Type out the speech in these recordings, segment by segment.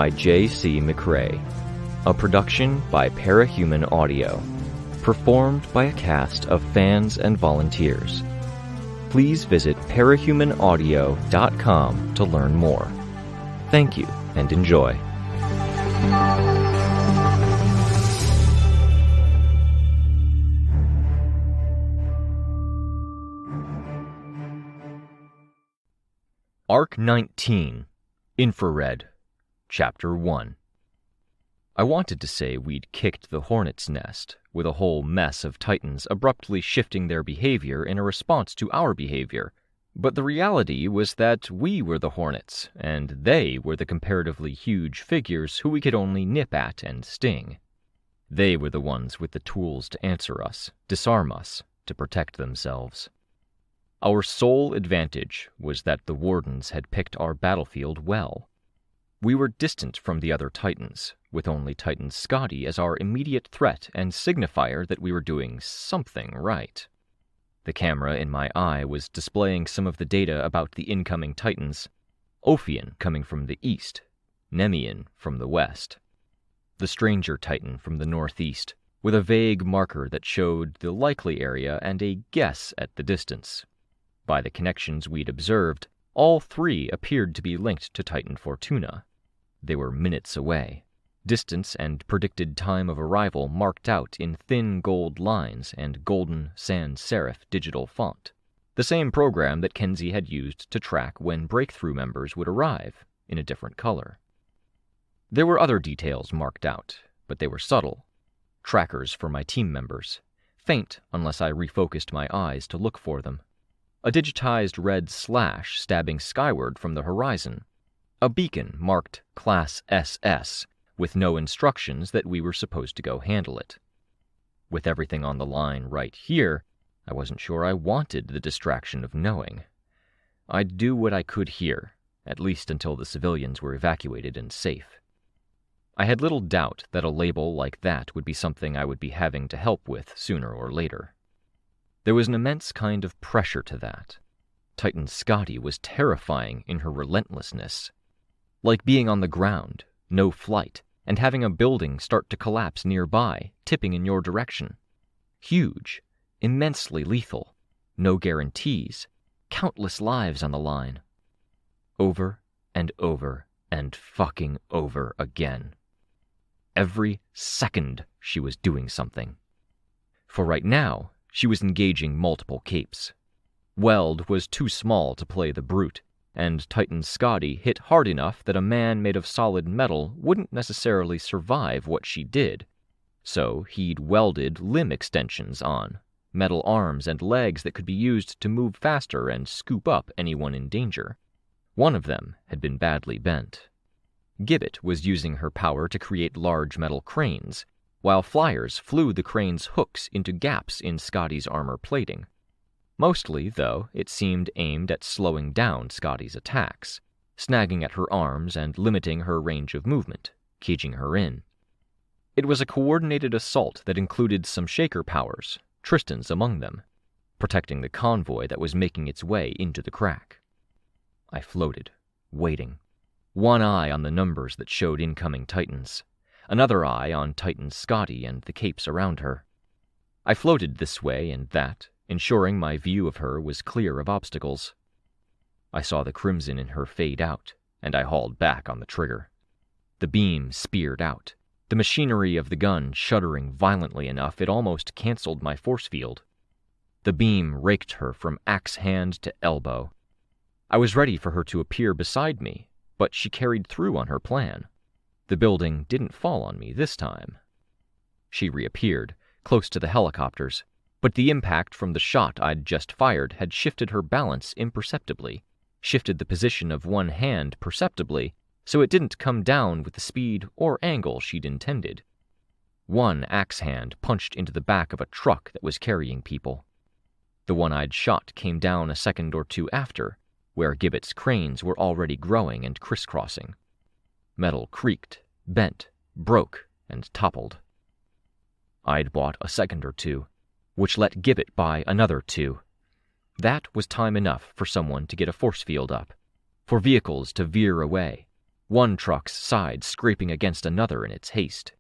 by J.C. McCrae. A production by Parahuman Audio. Performed by a cast of fans and volunteers. Please visit parahumanaudio.com to learn more. Thank you and enjoy. Arc 19, Infrared, Chapter 1. I wanted to say we'd kicked the hornet's nest, with a whole mess of Titans abruptly shifting their behavior in a response to our behavior, but the reality was that we were the hornets, and they were the comparatively huge figures who we could only nip at and sting. They were the ones with the tools to answer us, disarm us, to protect themselves. Our sole advantage was that the Wardens had picked our battlefield well. We were distant from the other Titans, with only Titan Scotty as our immediate threat and signifier that we were doing something right. The camera in my eye was displaying some of the data about the incoming Titans, Ophian coming from the east, Nemean from the west. The stranger Titan from the northeast, with a vague marker that showed the likely area and a guess at the distance. By the connections we'd observed, all three appeared to be linked to Titan Fortuna. They were minutes away, distance and predicted time of arrival marked out in thin gold lines and golden sans serif digital font, the same program that Kenzie had used to track when Breakthrough members would arrive, in a different color. There were other details marked out, but they were subtle. Trackers for my team members, faint unless I refocused my eyes to look for them. A digitized red slash stabbing skyward from the horizon. A beacon marked Class SS, with no instructions that we were supposed to go handle it. With everything on the line right here, I wasn't sure I wanted the distraction of knowing. I'd do what I could here, at least until the civilians were evacuated and safe. I had little doubt that a label like that would be something I would be having to help with sooner or later. There was an immense kind of pressure to that. Titan Scotty was terrifying in her relentlessness. Like being on the ground, no flight, and having a building start to collapse nearby, tipping in your direction. Huge, immensely lethal, no guarantees, countless lives on the line. Over and over and fucking over again. Every second she was doing something. For right now, she was engaging multiple capes. Weld was too small to play the brute, and Titan Scotty hit hard enough that a man made of solid metal wouldn't necessarily survive what she did. So he'd welded limb extensions on, metal arms and legs that could be used to move faster and scoop up anyone in danger. One of them had been badly bent. Gibbet was using her power to create large metal cranes, while flyers flew the crane's hooks into gaps in Scotty's armor plating. Mostly, though, it seemed aimed at slowing down Scotty's attacks, snagging at her arms and limiting her range of movement, caging her in. It was a coordinated assault that included some shaker powers, Tristan's among them, protecting the convoy that was making its way into the crack. I floated, waiting, one eye on the numbers that showed incoming Titans, another eye on Titan Scotty and the capes around her. I floated this way and that, ensuring my view of her was clear of obstacles. I saw the crimson in her fade out, and I hauled back on the trigger. The beam speared out, the machinery of the gun shuddering violently enough it almost canceled my force field. The beam raked her from axe hand to elbow. I was ready for her to appear beside me, but she carried through on her plan. The building didn't fall on me this time. She reappeared, close to the helicopters, but the impact from the shot I'd just fired had shifted her balance imperceptibly, shifted the position of one hand perceptibly, so it didn't come down with the speed or angle she'd intended. One axe hand punched into the back of a truck that was carrying people. The one I'd shot came down a second or two after, where Gibbet's cranes were already growing and crisscrossing. Metal creaked, bent, broke, and toppled. I'd bought a second or two, which let Gibbet buy another two. That was time enough for someone to get a force field up, for vehicles to veer away, one truck's side scraping against another in its haste.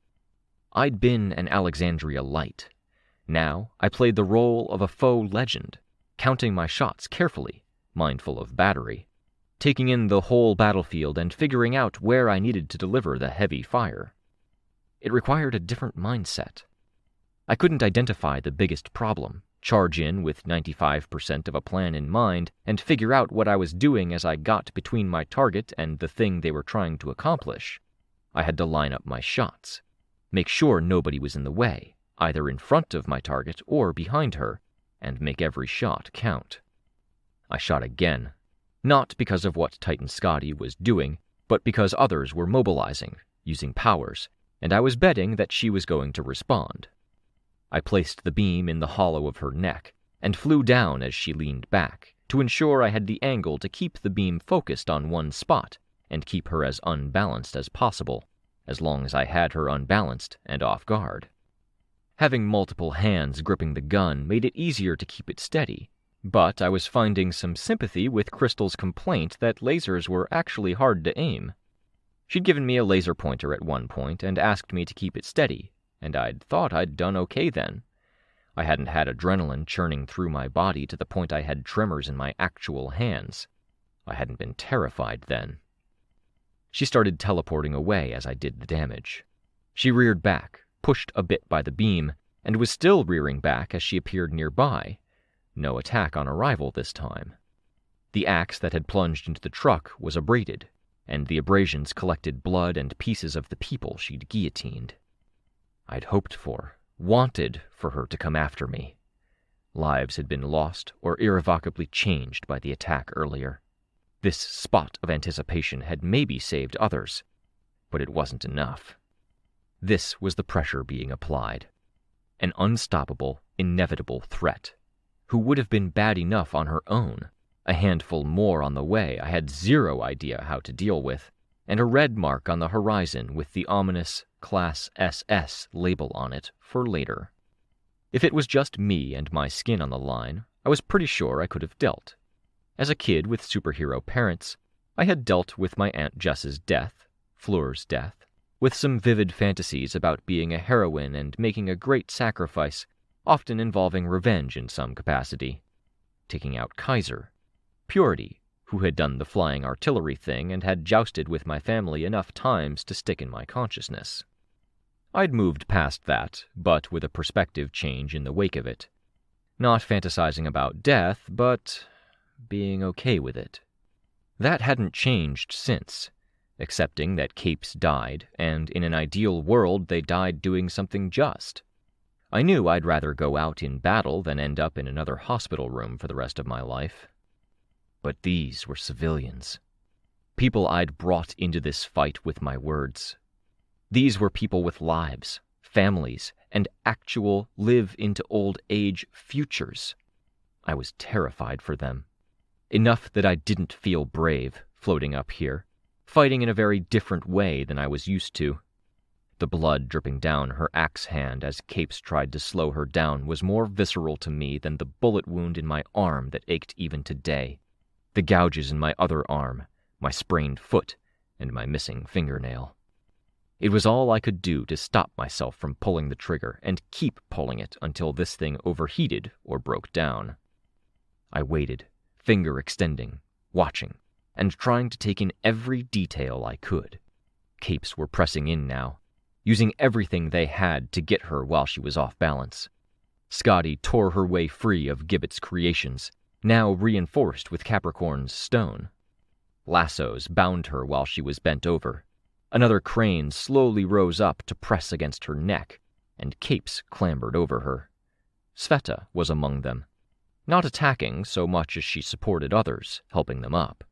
I'd been an Alexandria light. Now I played the role of a faux legend, counting my shots carefully, mindful of battery, taking in the whole battlefield and figuring out where I needed to deliver the heavy fire. It required a different mindset. I couldn't identify the biggest problem, charge in with 95% of a plan in mind, and figure out what I was doing as I got between my target and the thing they were trying to accomplish. I had to line up my shots, make sure nobody was in the way, either in front of my target or behind her, and make every shot count. I shot again, not because of what Titan Scotty was doing, but because others were mobilizing, using powers, and I was betting that she was going to respond. I placed the beam in the hollow of her neck and flew down as she leaned back to ensure I had the angle to keep the beam focused on one spot and keep her as unbalanced as possible, as long as I had her unbalanced and off guard. Having multiple hands gripping the gun made it easier to keep it steady, but I was finding some sympathy with Crystal's complaint that lasers were actually hard to aim. She'd given me a laser pointer at one point and asked me to keep it steady, and I'd thought I'd done okay then. I hadn't had adrenaline churning through my body to the point I had tremors in my actual hands. I hadn't been terrified then. She started teleporting away as I did the damage. She reared back, pushed a bit by the beam, and was still rearing back as she appeared nearby. No attack on arrival this time. The axe that had plunged into the truck was abraded, and the abrasions collected blood and pieces of the people she'd guillotined. I'd hoped for, wanted for her to come after me. Lives had been lost or irrevocably changed by the attack earlier. This spot of anticipation had maybe saved others, but it wasn't enough. This was the pressure being applied. An unstoppable, inevitable threat, who would have been bad enough on her own. A handful more on the way I had zero idea how to deal with, and a red mark on the horizon with the ominous Class SS label on it for later. If it was just me and my skin on the line, I was pretty sure I could have dealt. As a kid with superhero parents, I had dealt with my Aunt Jess's death, Fleur's death, with some vivid fantasies about being a heroine and making a great sacrifice, often involving revenge in some capacity. Taking out Kaiser, Purity, who had done the flying artillery thing and had jousted with my family enough times to stick in my consciousness. I'd moved past that, but with a perspective change in the wake of it. Not fantasizing about death, but being okay with it. That hadn't changed since, accepting that capes died, and in an ideal world they died doing something just. I knew I'd rather go out in battle than end up in another hospital room for the rest of my life. But these were civilians. People I'd brought into this fight with my words. These were people with lives, families, and actual live-into-old-age futures. I was terrified for them. Enough that I didn't feel brave, floating up here, fighting in a very different way than I was used to. The blood dripping down her axe hand as Capes tried to slow her down was more visceral to me than the bullet wound in my arm that ached even today. The gouges in my other arm, my sprained foot, and my missing fingernail. It was all I could do to stop myself from pulling the trigger and keep pulling it until this thing overheated or broke down. I waited, finger extending, watching, and trying to take in every detail I could. Capes were pressing in now, using everything they had to get her while she was off balance. Scotty tore her way free of Gibbet's creations, now reinforced with Capricorn's stone. Lassos bound her while she was bent over. Another crane slowly rose up to press against her neck, and Capes clambered over her. Sveta was among them, not attacking so much as she supported others, helping them up.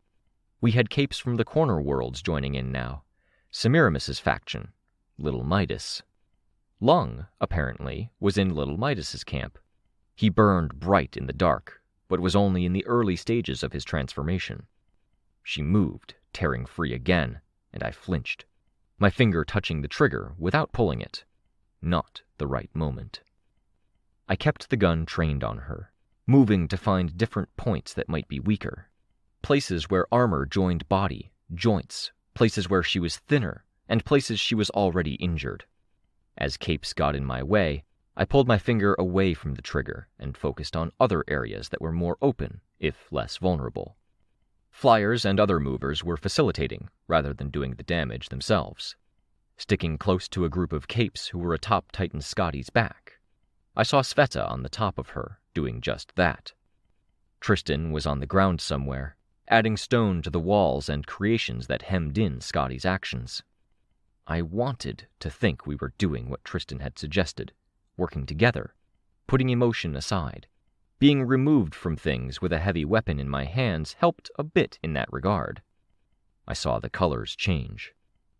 We had Capes from the corner worlds joining in now. Semiramis's faction, Little Midas. Lung, apparently, was in Little Midas's camp. He burned bright in the dark, but was only in the early stages of his transformation. She moved, tearing free again, and I flinched, my finger touching the trigger without pulling it. Not the right moment. I kept the gun trained on her, moving to find different points that might be weaker. Places where armor joined body, joints, places where she was thinner, and places she was already injured. As capes got in my way, I pulled my finger away from the trigger and focused on other areas that were more open, if less vulnerable. Flyers and other movers were facilitating, rather than doing the damage themselves. Sticking close to a group of capes who were atop Titan Scotty's back, I saw Sveta on the top of her, doing just that. Tristan was on the ground somewhere, adding stone to the walls and creations that hemmed in Scotty's actions. I wanted to think we were doing what Tristan had suggested, working together, putting emotion aside. Being removed from things with a heavy weapon in my hands helped a bit in that regard. I saw the colors change,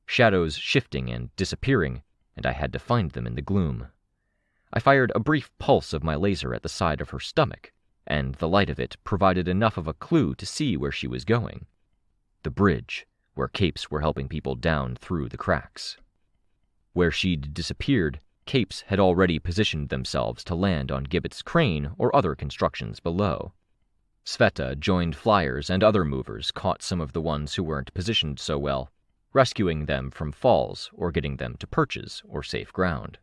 shadows shifting and disappearing, and I had to find them in the gloom. I fired a brief pulse of my laser at the side of her stomach, and the light of it provided enough of a clue to see where she was going. The bridge, where capes were helping people down through the cracks. Where she'd disappeared, capes had already positioned themselves to land on Gibbet's crane or other constructions below. Sveta joined flyers and other movers caught some of the ones who weren't positioned so well, rescuing them from falls or getting them to perches or safe ground.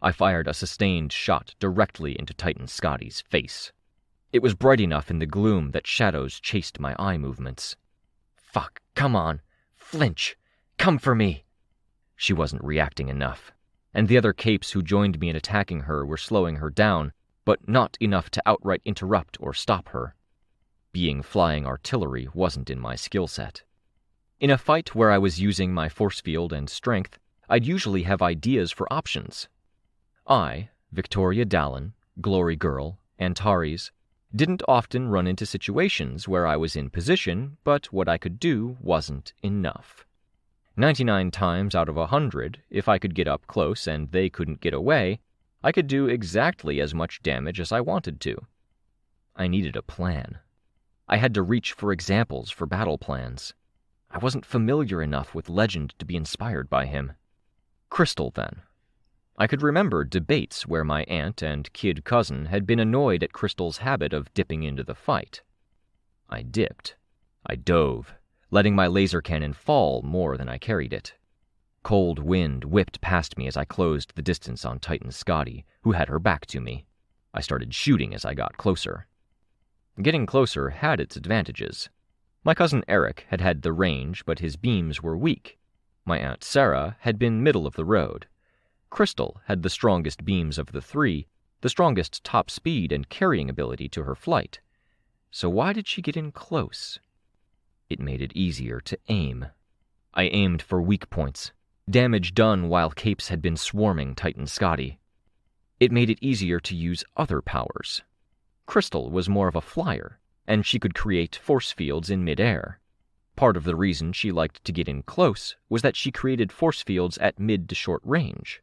I fired a sustained shot directly into Titan Scotty's face. It was bright enough in the gloom that shadows chased my eye movements. "Fuck, come on, flinch, come for me!" She wasn't reacting enough, and the other capes who joined me in attacking her were slowing her down, but not enough to outright interrupt or stop her. Being flying artillery wasn't in my skill set. In a fight where I was using my force field and strength, I'd usually have ideas for options. I, Victoria Dallin, Glory Girl, Antares, didn't often run into situations where I was in position, but what I could do wasn't enough. 99 times out of 100, if I could get up close and they couldn't get away, I could do exactly as much damage as I wanted to. I needed a plan. I had to reach for examples for battle plans. I wasn't familiar enough with legend to be inspired by him. Crystal, then. I could remember debates where my aunt and kid cousin had been annoyed at Crystal's habit of dipping into the fight. I dipped. I dove, letting my laser cannon fall more than I carried it. Cold wind whipped past me as I closed the distance on Titan Scotty, who had her back to me. I started shooting as I got closer. Getting closer had its advantages. My cousin Eric had had the range, but his beams were weak. My Aunt Sarah had been middle of the road. Crystal had the strongest beams of the three, the strongest top speed and carrying ability to her flight. So why did she get in close? It made it easier to aim. I aimed for weak points, damage done while capes had been swarming Titan Scotty. It made it easier to use other powers. Crystal was more of a flyer, and she could create force fields in midair. Part of the reason she liked to get in close was that she created force fields at mid to short range.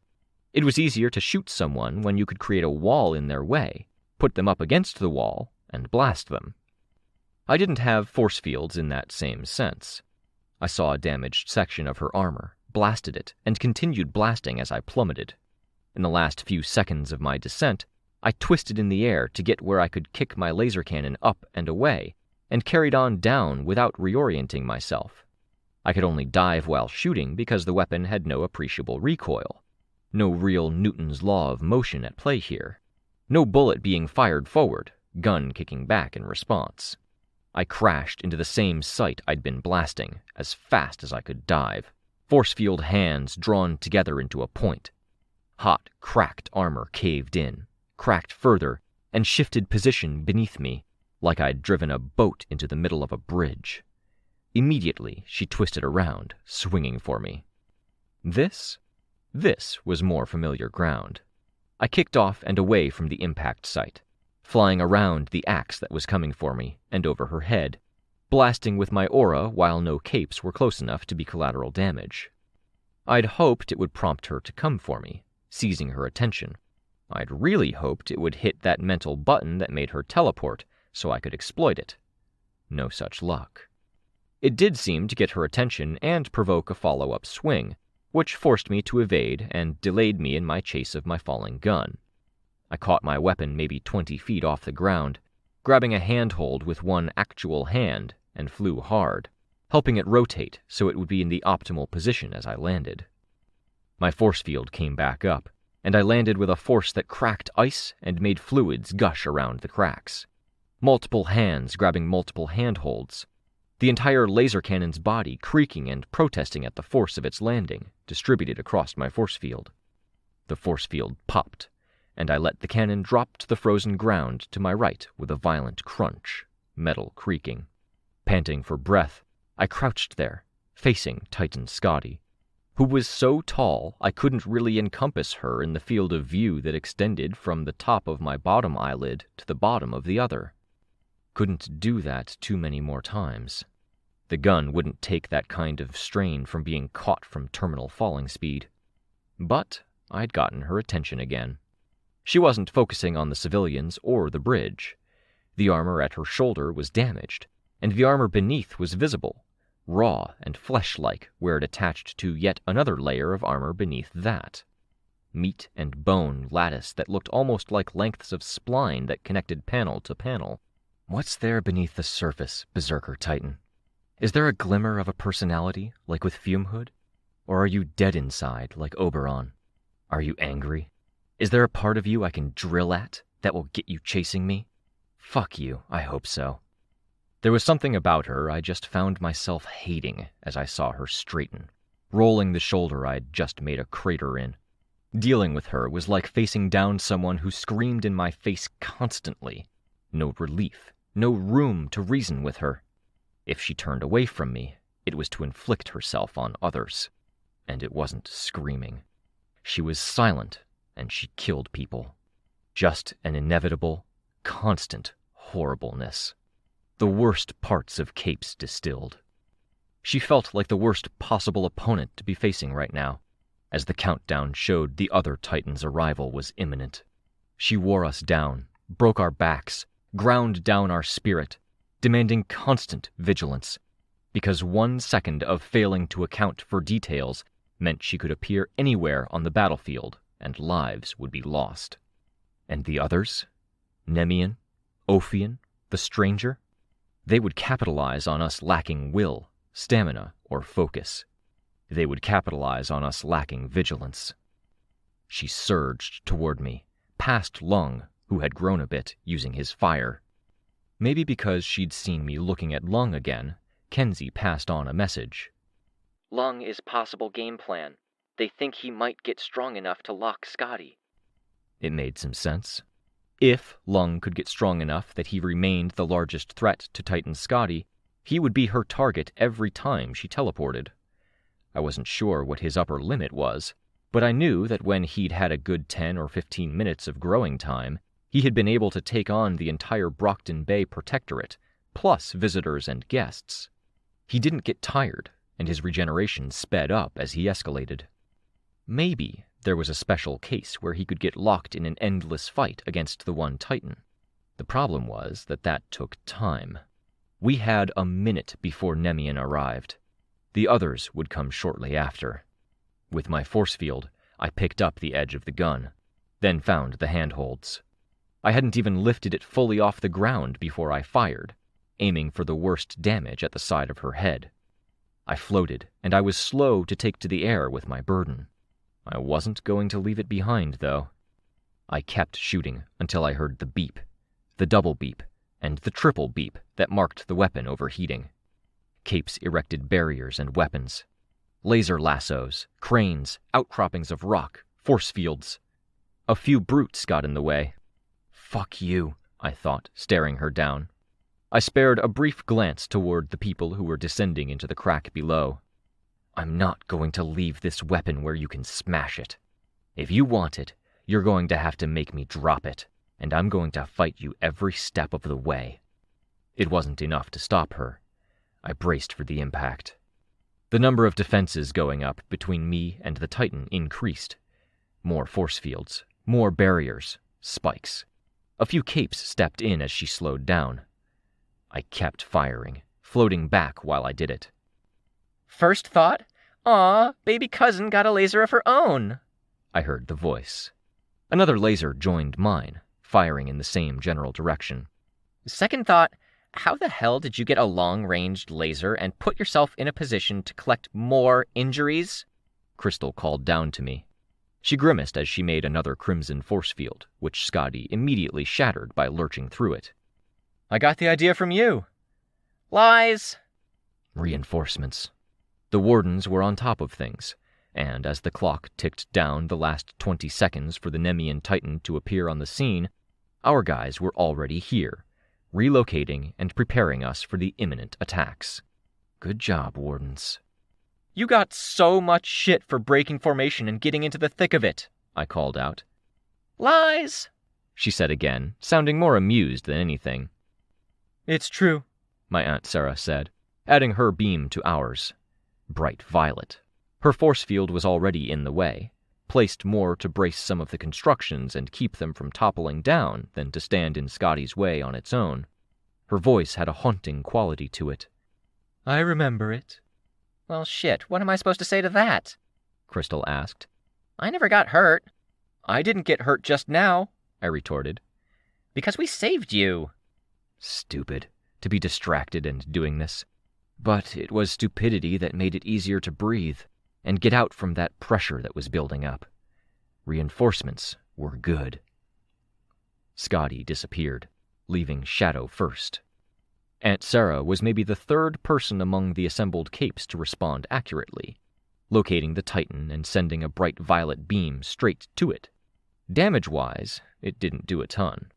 It was easier to shoot someone when you could create a wall in their way, put them up against the wall, and blast them. I didn't have force fields in that same sense. I saw a damaged section of her armor, blasted it, and continued blasting as I plummeted. In the last few seconds of my descent, I twisted in the air to get where I could kick my laser cannon up and away, and carried on down without reorienting myself. I could only dive while shooting because the weapon had no appreciable recoil. No real Newton's law of motion at play here. No bullet being fired forward, gun kicking back in response. I crashed into the same site I'd been blasting, as fast as I could dive, force field hands drawn together into a point. Hot, cracked armor caved in, cracked further, and shifted position beneath me, like I'd driven a boat into the middle of a bridge. Immediately, she twisted around, swinging for me. This was more familiar ground. I kicked off and away from the impact site, flying around the axe that was coming for me and over her head, blasting with my aura while no capes were close enough to be collateral damage. I'd hoped it would prompt her to come for me, seizing her attention. I'd really hoped it would hit that mental button that made her teleport so I could exploit it. No such luck. It did seem to get her attention and provoke a follow-up swing, which forced me to evade and delayed me in my chase of my falling gun. I caught my weapon maybe 20 feet off the ground, grabbing a handhold with one actual hand, and flew hard. helping it rotate so it would be in the optimal position as I landed. My force field came back up, and I landed with a force that cracked ice and made fluids gush around the cracks. Multiple hands grabbing multiple handholds. The entire laser cannon's body creaking and protesting at the force of its landing, distributed across my force field. The force field popped, and I let the cannon drop to the frozen ground to my right with a violent crunch, metal creaking. Panting for breath, I crouched there, facing Titan Scotty, who was so tall I couldn't really encompass her in the field of view that extended from the top of my bottom eyelid to the bottom of the other. Couldn't do that too many more times. The gun wouldn't take that kind of strain from being caught from terminal falling speed. But I'd gotten her attention again. She wasn't focusing on the civilians or the bridge. The armor at her shoulder was damaged, and the armor beneath was visible, raw and flesh-like where it attached to yet another layer of armor beneath that. Meat and bone lattice that looked almost like lengths of spline that connected panel to panel. What's there beneath the surface, Berserker Titan? Is there a glimmer of a personality, like with Fumehood? Or are you dead inside, like Oberon? Are you angry? Is there a part of you I can drill at that will get you chasing me? Fuck you, I hope so. There was something about her I just found myself hating as I saw her straighten, rolling the shoulder I'd just made a crater in. Dealing with her was like facing down someone who screamed in my face constantly. No relief, no room to reason with her. If she turned away from me, it was to inflict herself on others. And it wasn't screaming. She was silent, and she killed people. Just an inevitable, constant horribleness. The worst parts of Capes distilled. She felt like the worst possible opponent to be facing right now, as the countdown showed the other Titan's arrival was imminent. She wore us down, broke our backs, ground down our spirit, demanding constant vigilance, because 1 second of failing to account for details meant she could appear anywhere on the battlefield and lives would be lost. And the others? Nemean? Ophion? The Stranger? They would capitalize on us lacking will, stamina, or focus. They would capitalize on us lacking vigilance. She surged toward me, past Lung, who had grown a bit, using his fire. Maybe because she'd seen me looking at Lung again, Kenzie passed on a message. Lung is possible game plan. They think he might get strong enough to lock Scotty. It made some sense. If Lung could get strong enough that he remained the largest threat to Titan Scotty, he would be her target every time she teleported. I wasn't sure what his upper limit was, but I knew that when he'd had a good 10 or 15 minutes of growing time, he had been able to take on the entire Brockton Bay Protectorate, plus visitors and guests. He didn't get tired, and his regeneration sped up as he escalated. Maybe there was a special case where he could get locked in an endless fight against the one Titan. The problem was that took time. We had a minute before Nemean arrived. The others would come shortly after. With my force field, I picked up the edge of the gun, then found the handholds. I hadn't even lifted it fully off the ground before I fired, aiming for the worst damage at the side of her head. I floated, and I was slow to take to the air with my burden. I wasn't going to leave it behind, though. I kept shooting until I heard the beep, the double beep, and the triple beep that marked the weapon overheating. Capes erected barriers and weapons. Laser lassos, cranes, outcroppings of rock, force fields. A few brutes got in the way. Fuck you, I thought, staring her down. I spared a brief glance toward the people who were descending into the crack below. I'm not going to leave this weapon where you can smash it. If you want it, you're going to have to make me drop it, and I'm going to fight you every step of the way. It wasn't enough to stop her. I braced for the impact. The number of defenses going up between me and the Titan increased. More force fields, more barriers, spikes. A few capes stepped in as she slowed down. I kept firing, floating back while I did it. First thought, aw, baby cousin got a laser of her own, I heard the voice. Another laser joined mine, firing in the same general direction. Second thought, How the hell did you get a long-ranged laser and put yourself in a position to collect more injuries? Crystal called down to me. She grimaced as she made another crimson force field, which Scotty immediately shattered by lurching through it. I got the idea from you. Lies! Reinforcements. The wardens were on top of things, and as the clock ticked down the last 20 seconds for the Nemean Titan to appear on the scene, our guys were already here, relocating and preparing us for the imminent attacks. Good job, wardens. You got so much shit for breaking formation and getting into the thick of it, I called out. Lies, she said again, sounding more amused than anything. It's true, my Aunt Sarah said, adding her beam to ours. Bright violet. Her force field was already in the way, placed more to brace some of the constructions and keep them from toppling down than to stand in Scotty's way on its own. Her voice had a haunting quality to it. I remember it. Well, shit, what am I supposed to say to that? Crystal asked. I never got hurt. I didn't get hurt just now, I retorted. Because we saved you. Stupid, to be distracted and doing this. But it was stupidity that made it easier to breathe and get out from that pressure that was building up. Reinforcements were good. Scotty disappeared, leaving Shadow first. Aunt Sarah was maybe the third person among the assembled capes to respond accurately, locating the Titan and sending a bright violet beam straight to it. Damage-wise, it didn't do a ton,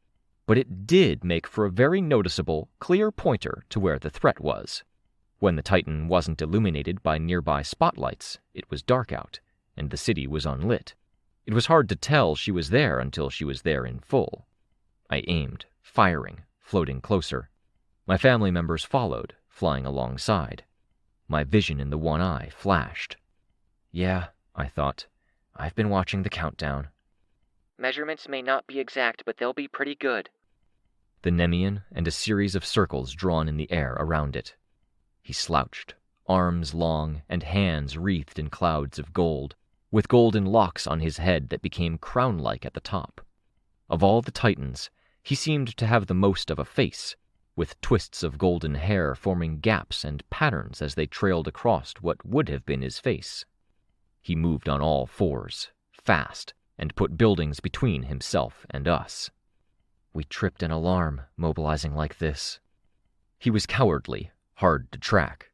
but it did make for a very noticeable, clear pointer to where the threat was. When the Titan wasn't illuminated by nearby spotlights, it was dark out, and the city was unlit. It was hard to tell she was there until she was there in full. I aimed, firing, floating closer. My family members followed, flying alongside. My vision in the one eye flashed. Yeah, I thought. I've been watching the countdown. Measurements may not be exact, but they'll be pretty good. The Nemean and a series of circles drawn in the air around it. He slouched, arms long and hands wreathed in clouds of gold, with golden locks on his head that became crown-like at the top. Of all the Titans, he seemed to have the most of a face, with twists of golden hair forming gaps and patterns as they trailed across what would have been his face. He moved on all fours, fast, and put buildings between himself and us. We tripped an alarm, mobilizing like this. He was cowardly, hard to track,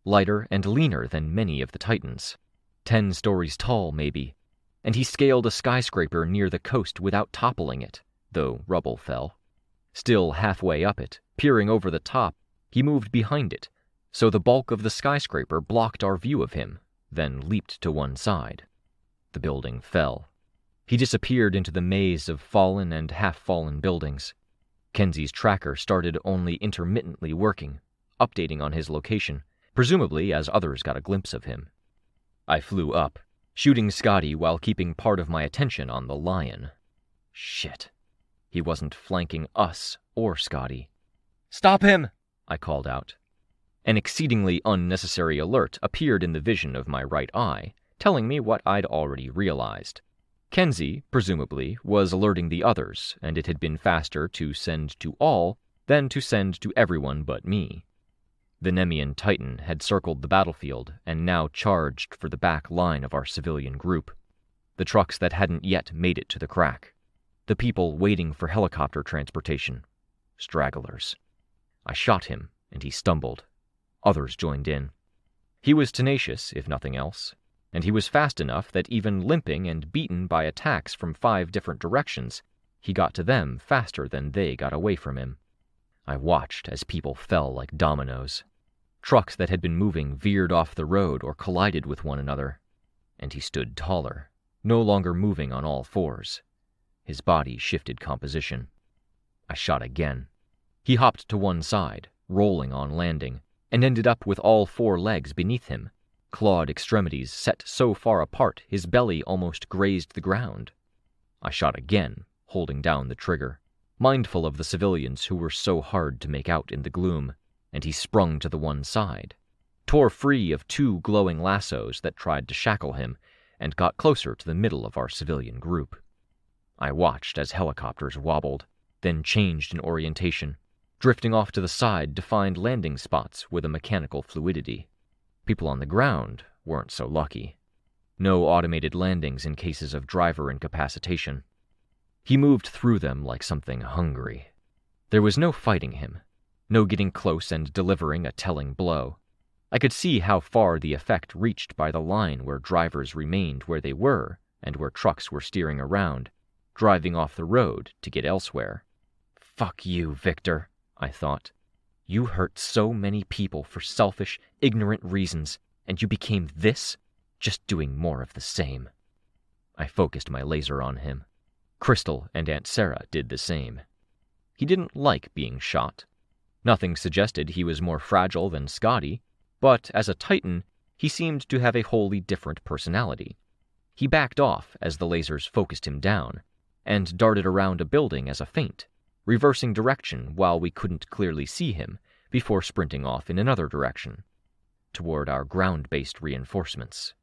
lighter and leaner than many of the Titans, 10 stories tall maybe, and he scaled a skyscraper near the coast without toppling it, though rubble fell. Still halfway up it, peering over the top, he moved behind it, so the bulk of the skyscraper blocked our view of him, then leaped to one side. The building fell. He disappeared into the maze of fallen and half-fallen buildings. Kenzie's tracker started only intermittently working, updating on his location, presumably as others got a glimpse of him. I flew up, shooting Scotty while keeping part of my attention on the lion. Shit. He wasn't flanking us or Scotty. Stop him! I called out. An exceedingly unnecessary alert appeared in the vision of my right eye, telling me what I'd already realized. Kenzie, presumably, was alerting the others, and it had been faster to send to all than to send to everyone but me. The Nemean Titan had circled the battlefield and now charged for the back line of our civilian group. The trucks that hadn't yet made it to the crack. The people waiting for helicopter transportation. Stragglers. I shot him, and he stumbled. Others joined in. He was tenacious, if nothing else, and he was fast enough that even limping and beaten by attacks from 5 different directions, he got to them faster than they got away from him. I watched as people fell like dominoes. Trucks that had been moving veered off the road or collided with one another, and he stood taller, no longer moving on all fours. His body shifted composition. I shot again. He hopped to one side, rolling on landing, and ended up with all 4 legs beneath him, clawed extremities set so far apart his belly almost grazed the ground. I shot again, holding down the trigger, mindful of the civilians who were so hard to make out in the gloom, and he sprung to the one side, tore free of 2 glowing lassos that tried to shackle him, and got closer to the middle of our civilian group. I watched as helicopters wobbled, then changed in orientation, drifting off to the side to find landing spots with a mechanical fluidity. People on the ground weren't so lucky. No automated landings in cases of driver incapacitation. He moved through them like something hungry. There was no fighting him, no getting close and delivering a telling blow. I could see how far the effect reached by the line where drivers remained where they were and where trucks were steering around, driving off the road to get elsewhere. Fuck you, Victor, I thought. You hurt so many people for selfish, ignorant reasons, and you became this? Just doing more of the same. I focused my laser on him. Crystal and Aunt Sarah did the same. He didn't like being shot. Nothing suggested he was more fragile than Scotty, but as a Titan, he seemed to have a wholly different personality. He backed off as the lasers focused him down, and darted around a building as a feint, reversing direction while we couldn't clearly see him, before sprinting off in another direction, toward our ground-based reinforcements.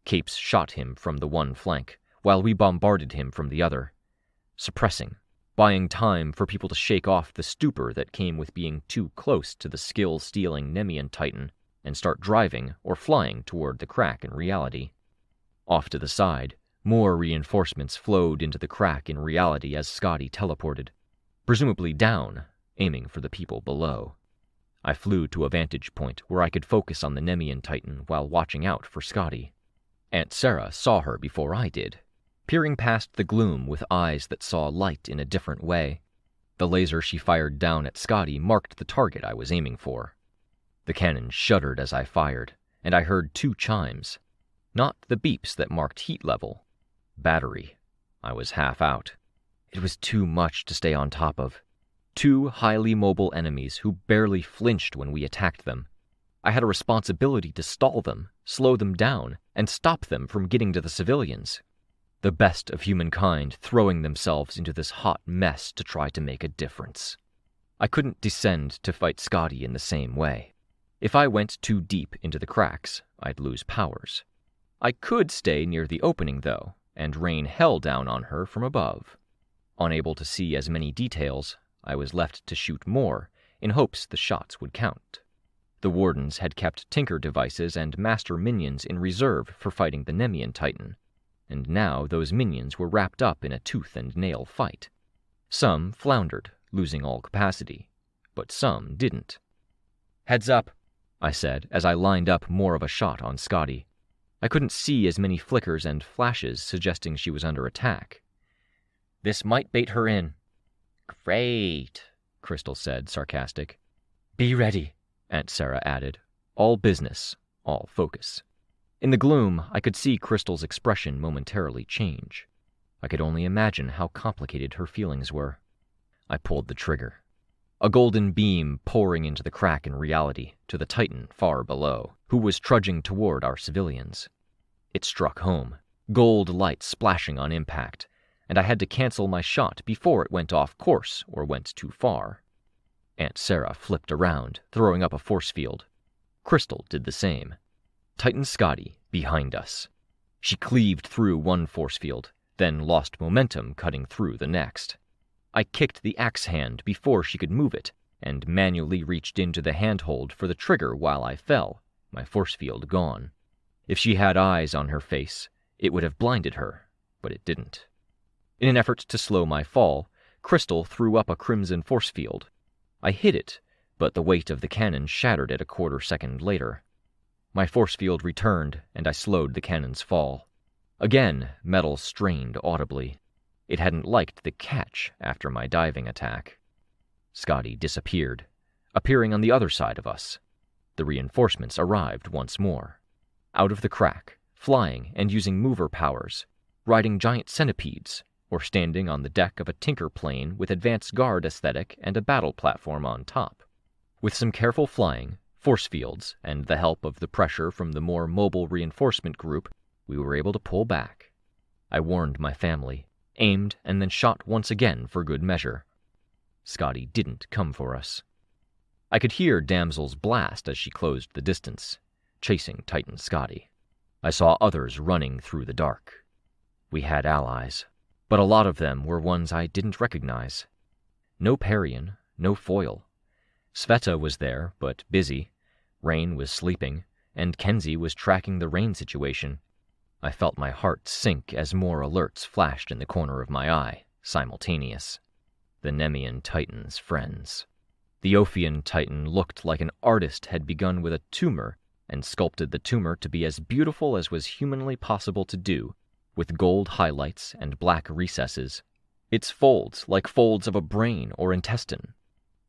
Capes shot him from the one flank, while we bombarded him from the other, suppressing, buying time for people to shake off the stupor that came with being too close to the skill-stealing Nemean Titan and start driving or flying toward the crack in reality. Off to the side, more reinforcements flowed into the crack in reality as Scotty teleported, presumably down, aiming for the people below. I flew to a vantage point where I could focus on the Nemean Titan while watching out for Scotty. Aunt Sarah saw her before I did, peering past the gloom with eyes that saw light in a different way. The laser she fired down at Scotty marked the target I was aiming for. The cannon shuddered as I fired, and I heard 2 chimes. Not the beeps that marked heat level. Battery. I was half out. It was too much to stay on top of. 2 highly mobile enemies who barely flinched when we attacked them. I had a responsibility to stall them, slow them down, and stop them from getting to the civilians. The best of humankind throwing themselves into this hot mess to try to make a difference. I couldn't descend to fight Scotty in the same way. If I went too deep into the cracks, I'd lose powers. I could stay near the opening, though, and rain hell down on her from above. Unable to see as many details, I was left to shoot more, in hopes the shots would count. The Wardens had kept Tinker devices and Master Minions in reserve for fighting the Nemean Titan, and now those minions were wrapped up in a tooth-and-nail fight. Some floundered, losing all capacity, but some didn't. "Heads up," I said as I lined up more of a shot on Scotty. I couldn't see as many flickers and flashes suggesting she was under attack. "This might bait her in." "Great," Crystal said, sarcastic. "Be ready," Aunt Sarah added. All business, all focus. In the gloom, I could see Crystal's expression momentarily change. I could only imagine how complicated her feelings were. I pulled the trigger. A golden beam pouring into the crack in reality to the Titan far below, who was trudging toward our civilians. It struck home, gold light splashing on impact, and I had to cancel my shot before it went off course or went too far. Aunt Sarah flipped around, throwing up a force field. Crystal did the same. Titan Scotty behind us. She cleaved through one force field, then lost momentum cutting through the next. I kicked the axe hand before she could move it, and manually reached into the handhold for the trigger while I fell, my force field gone. If she had eyes on her face, it would have blinded her, but it didn't. In an effort to slow my fall, Crystal threw up a crimson force field. I hit it, but the weight of the cannon shattered it a quarter second later. My force field returned, and I slowed the cannon's fall. Again, metal strained audibly. It hadn't liked the catch after my diving attack. Scotty disappeared, appearing on the other side of us. The reinforcements arrived once more. Out of the crack, flying and using mover powers, riding giant centipedes, or standing on the deck of a tinker plane with advanced guard aesthetic and a battle platform on top. With some careful flying, force fields, and the help of the pressure from the more mobile reinforcement group, we were able to pull back. I warned my family, aimed, and then shot once again for good measure. Scotty didn't come for us. I could hear Damsel's blast as she closed the distance, chasing Titan Scotty. I saw others running through the dark. We had allies, but a lot of them were ones I didn't recognize. No Parian, no foil, Sveta was there, but busy. Rain was sleeping, and Kenzie was tracking the rain situation. I felt my heart sink as more alerts flashed in the corner of my eye, simultaneous. The Nemean Titan's friends. The Ophian Titan looked like an artist had begun with a tumor and sculpted the tumor to be as beautiful as was humanly possible to do, with gold highlights and black recesses. Its folds like folds of a brain or intestine.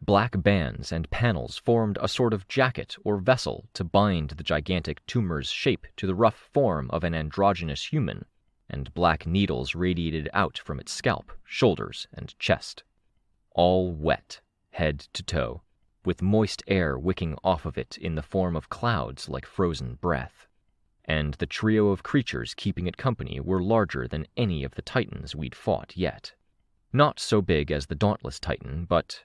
Black bands and panels formed a sort of jacket or vessel to bind the gigantic tumor's shape to the rough form of an androgynous human, and black needles radiated out from its scalp, shoulders, and chest. All wet, head to toe, with moist air wicking off of it in the form of clouds like frozen breath. And the trio of creatures keeping it company were larger than any of the Titans we'd fought yet. Not so big as the Dauntless Titan, but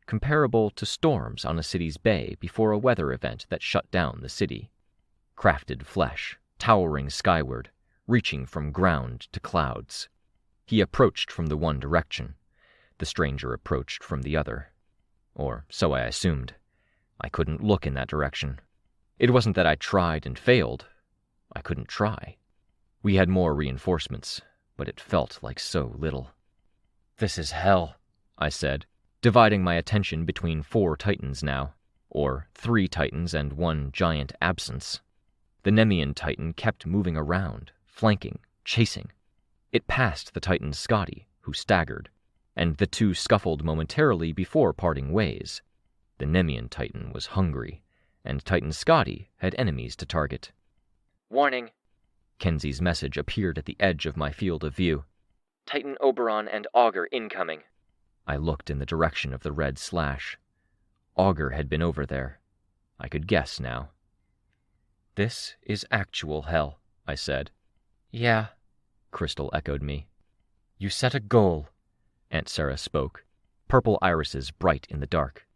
comparable to storms on a city's bay before a weather event that shut down the city. Crafted flesh, towering skyward, reaching from ground to clouds. He approached from the one direction. The stranger approached from the other. Or so I assumed. I couldn't look in that direction. It wasn't that I tried and failed. I couldn't try. We had more reinforcements, but it felt like so little. "This is hell," I said, dividing my attention between 4 Titans now, or 3 Titans and 1 giant absence. The Nemean Titan kept moving around, flanking, chasing. It passed the Titan Scotty, who staggered, and the 2 scuffled momentarily before parting ways. The Nemean Titan was hungry, and Titan Scotty had enemies to target. "Warning." Kenzie's message appeared at the edge of my field of view. "Titan Oberon and Augur incoming." I looked in the direction of the red slash. Augur had been over there. I could guess now. "This is actual hell," I said. "Yeah," Crystal echoed me. "You set a goal," Aunt Sarah spoke, purple irises bright in the dark.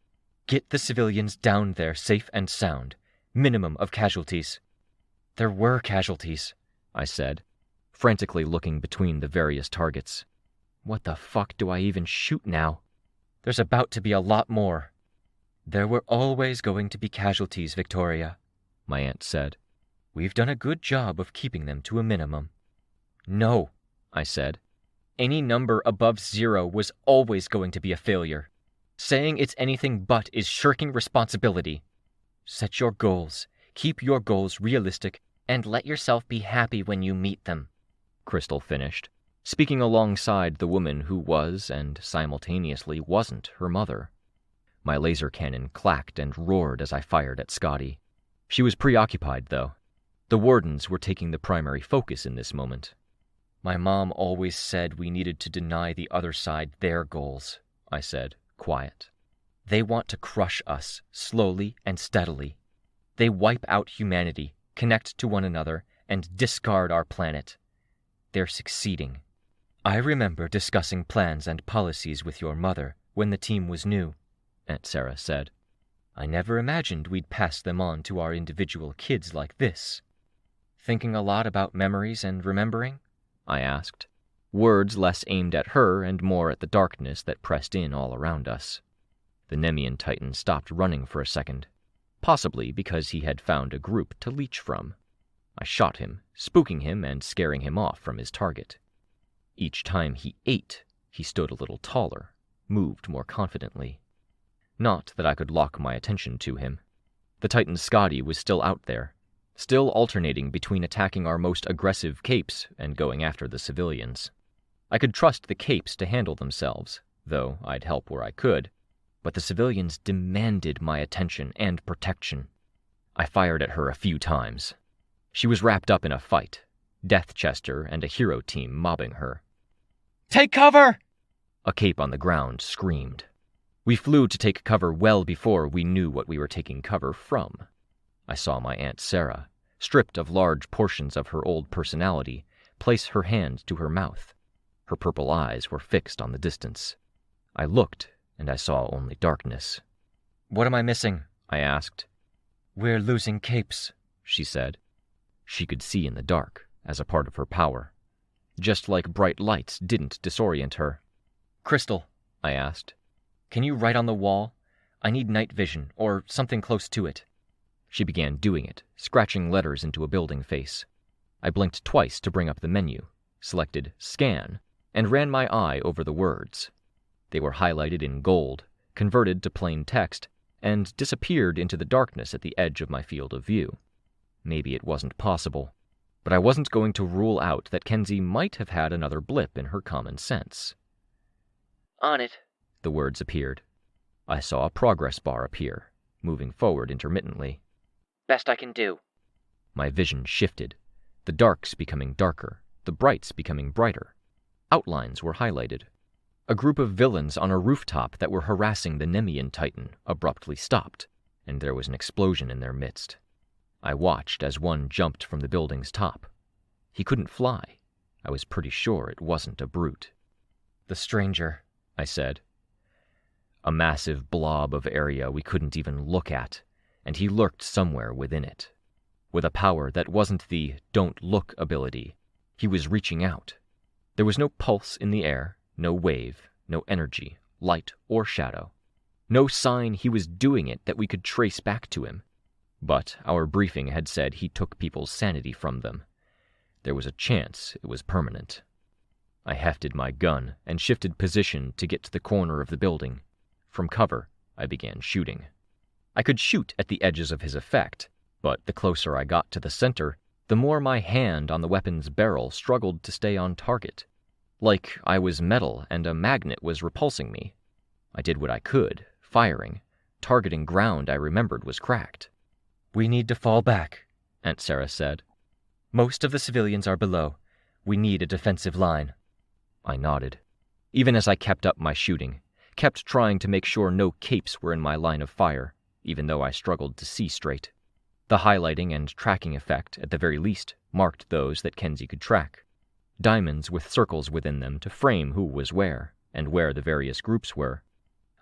"Get the civilians down there safe and sound. Minimum of casualties." "There were casualties," I said, frantically looking between the various targets. "What the fuck do I even shoot now?" "There's about to be a lot more." "There were always going to be casualties, Victoria," my aunt said. "We've done a good job of keeping them to a minimum." "No," I said. "Any number above 0 was always going to be a failure. Saying it's anything but is shirking responsibility. Set your goals, keep your goals realistic, and let yourself be happy when you meet them," Crystal finished, speaking alongside the woman who was and simultaneously wasn't her mother. My laser cannon clacked and roared as I fired at Scotty. She was preoccupied, though. The wardens were taking the primary focus in this moment. "My mom always said we needed to deny the other side their goals," I said, quiet. "They want to crush us, slowly and steadily. They wipe out humanity, connect to one another, and discard our planet. They're succeeding. I remember discussing plans and policies with your mother when the team was new," Aunt Sarah said. "I never imagined we'd pass them on to our individual kids like this." "Thinking a lot about memories and remembering?" I asked, words less aimed at her and more at the darkness that pressed in all around us. The Nemean Titan stopped running for a second, possibly because he had found a group to leech from. I shot him, spooking him and scaring him off from his target. Each time he ate, he stood a little taller, moved more confidently. Not that I could lock my attention to him. The Titan Scotty was still out there, still alternating between attacking our most aggressive capes and going after the civilians. I could trust the capes to handle themselves, though I'd help where I could, but the civilians demanded my attention and protection. I fired at her a few times. She was wrapped up in a fight, Death Chester and a hero team mobbing her. "Take cover!" A cape on the ground screamed. We flew to take cover well before we knew what we were taking cover from. I saw my Aunt Sarah, stripped of large portions of her old personality, place her hand to her mouth. Her purple eyes were fixed on the distance. I looked, and I saw only darkness. "What am I missing?" I asked. "We're losing capes," she said. She could see in the dark, as a part of her power. Just like bright lights didn't disorient her. "Crystal," I asked, "can you write on the wall? I need night vision, or something close to it. She began doing it, scratching letters into a building face. I blinked twice to bring up the menu, selected Scan, and ran my eye over the words. They were highlighted in gold, converted to plain text, and disappeared into the darkness at the edge of my field of view. Maybe it wasn't possible, but I wasn't going to rule out that Kenzie might have had another blip in her common sense. On it. The words appeared. I saw a progress bar appear, moving forward intermittently. Best I can do. My vision shifted, the darks becoming darker, the brights becoming brighter. Outlines were highlighted. A group of villains on a rooftop that were harassing the Nemean Titan abruptly stopped, and there was an explosion in their midst. I watched as one jumped from the building's top. He couldn't fly. I was pretty sure it wasn't a brute. The stranger, I said. A massive blob of area we couldn't even look at, and he lurked somewhere within it. With a power that wasn't the don't look ability, he was reaching out. There was no pulse in the air, no wave, no energy, light or shadow. No sign he was doing it that we could trace back to him. But our briefing had said he took people's sanity from them. There was a chance it was permanent. I hefted my gun and shifted position to get to the corner of the building. From cover, I began shooting. I could shoot at the edges of his effect, but the closer I got to the center, the more my hand on the weapon's barrel struggled to stay on target. Like I was metal and a magnet was repulsing me. I did what I could, firing. Targeting ground I remembered was cracked. We need to fall back, Aunt Sarah said. Most of the civilians are below. We need a defensive line. I nodded. Even as I kept up my shooting, kept trying to make sure no capes were in my line of fire, even though I struggled to see straight. The highlighting and tracking effect, at the very least, marked those that Kenzie could track. Diamonds with circles within them to frame who was where, and where the various groups were.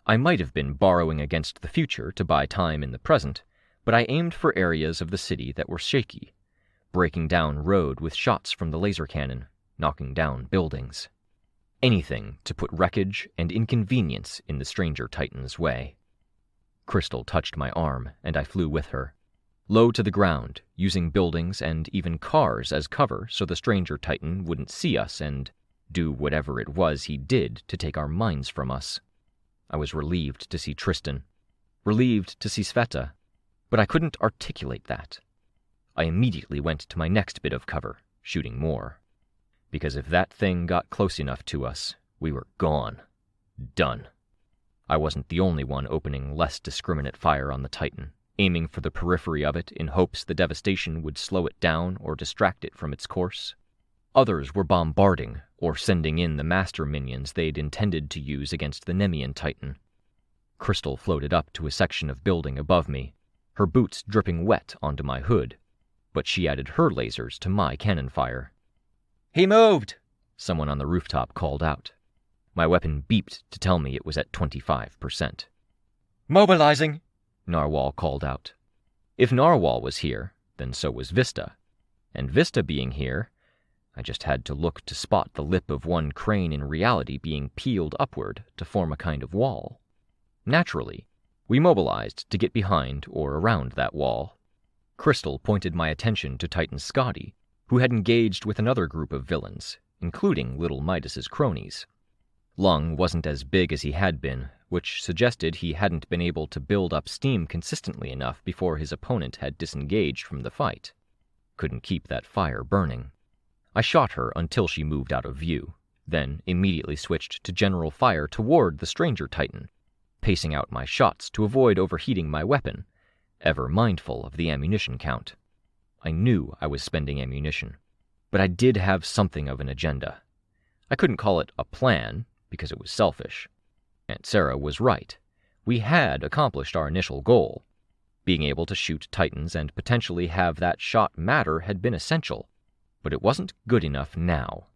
I might have been borrowing against the future to buy time in the present, but I aimed for areas of the city that were shaky, breaking down road with shots from the laser cannon, knocking down buildings. Anything to put wreckage and inconvenience in the stranger Titan's way. Crystal touched my arm, and I flew with her. Low to the ground, using buildings and even cars as cover so the stranger Titan wouldn't see us and do whatever it was he did to take our minds from us. I was relieved to see Tristan, relieved to see Sveta, but I couldn't articulate that. I immediately went to my next bit of cover, shooting more. Because if that thing got close enough to us, we were gone. Done. I wasn't the only one opening less discriminate fire on the Titan, aiming for the periphery of it in hopes the devastation would slow it down or distract it from its course. Others were bombarding or sending in the master minions they'd intended to use against the Nemean Titan. Crystal floated up to a section of building above me, her boots dripping wet onto my hood, but she added her lasers to my cannon fire. He moved! Someone on the rooftop called out. My weapon beeped to tell me it was at 25%. Mobilizing! Narwhal called out. If Narwhal was here, then so was Vista. And Vista being here, I just had to look to spot the lip of one crane in reality being peeled upward to form a kind of wall. Naturally, we mobilized to get behind or around that wall. Crystal pointed my attention to Titan Scotty, who had engaged with another group of villains, including Little Midas's cronies. Lung wasn't as big as he had been, which suggested he hadn't been able to build up steam consistently enough before his opponent had disengaged from the fight. Couldn't keep that fire burning. I shot her until she moved out of view, then immediately switched to general fire toward the stranger Titan, pacing out my shots to avoid overheating my weapon, ever mindful of the ammunition count. I knew I was spending ammunition, but I did have something of an agenda. I couldn't call it a plan, because it was selfish. Aunt Sarah was right. We had accomplished our initial goal. Being able to shoot Titans and potentially have that shot matter had been essential, but it wasn't good enough now.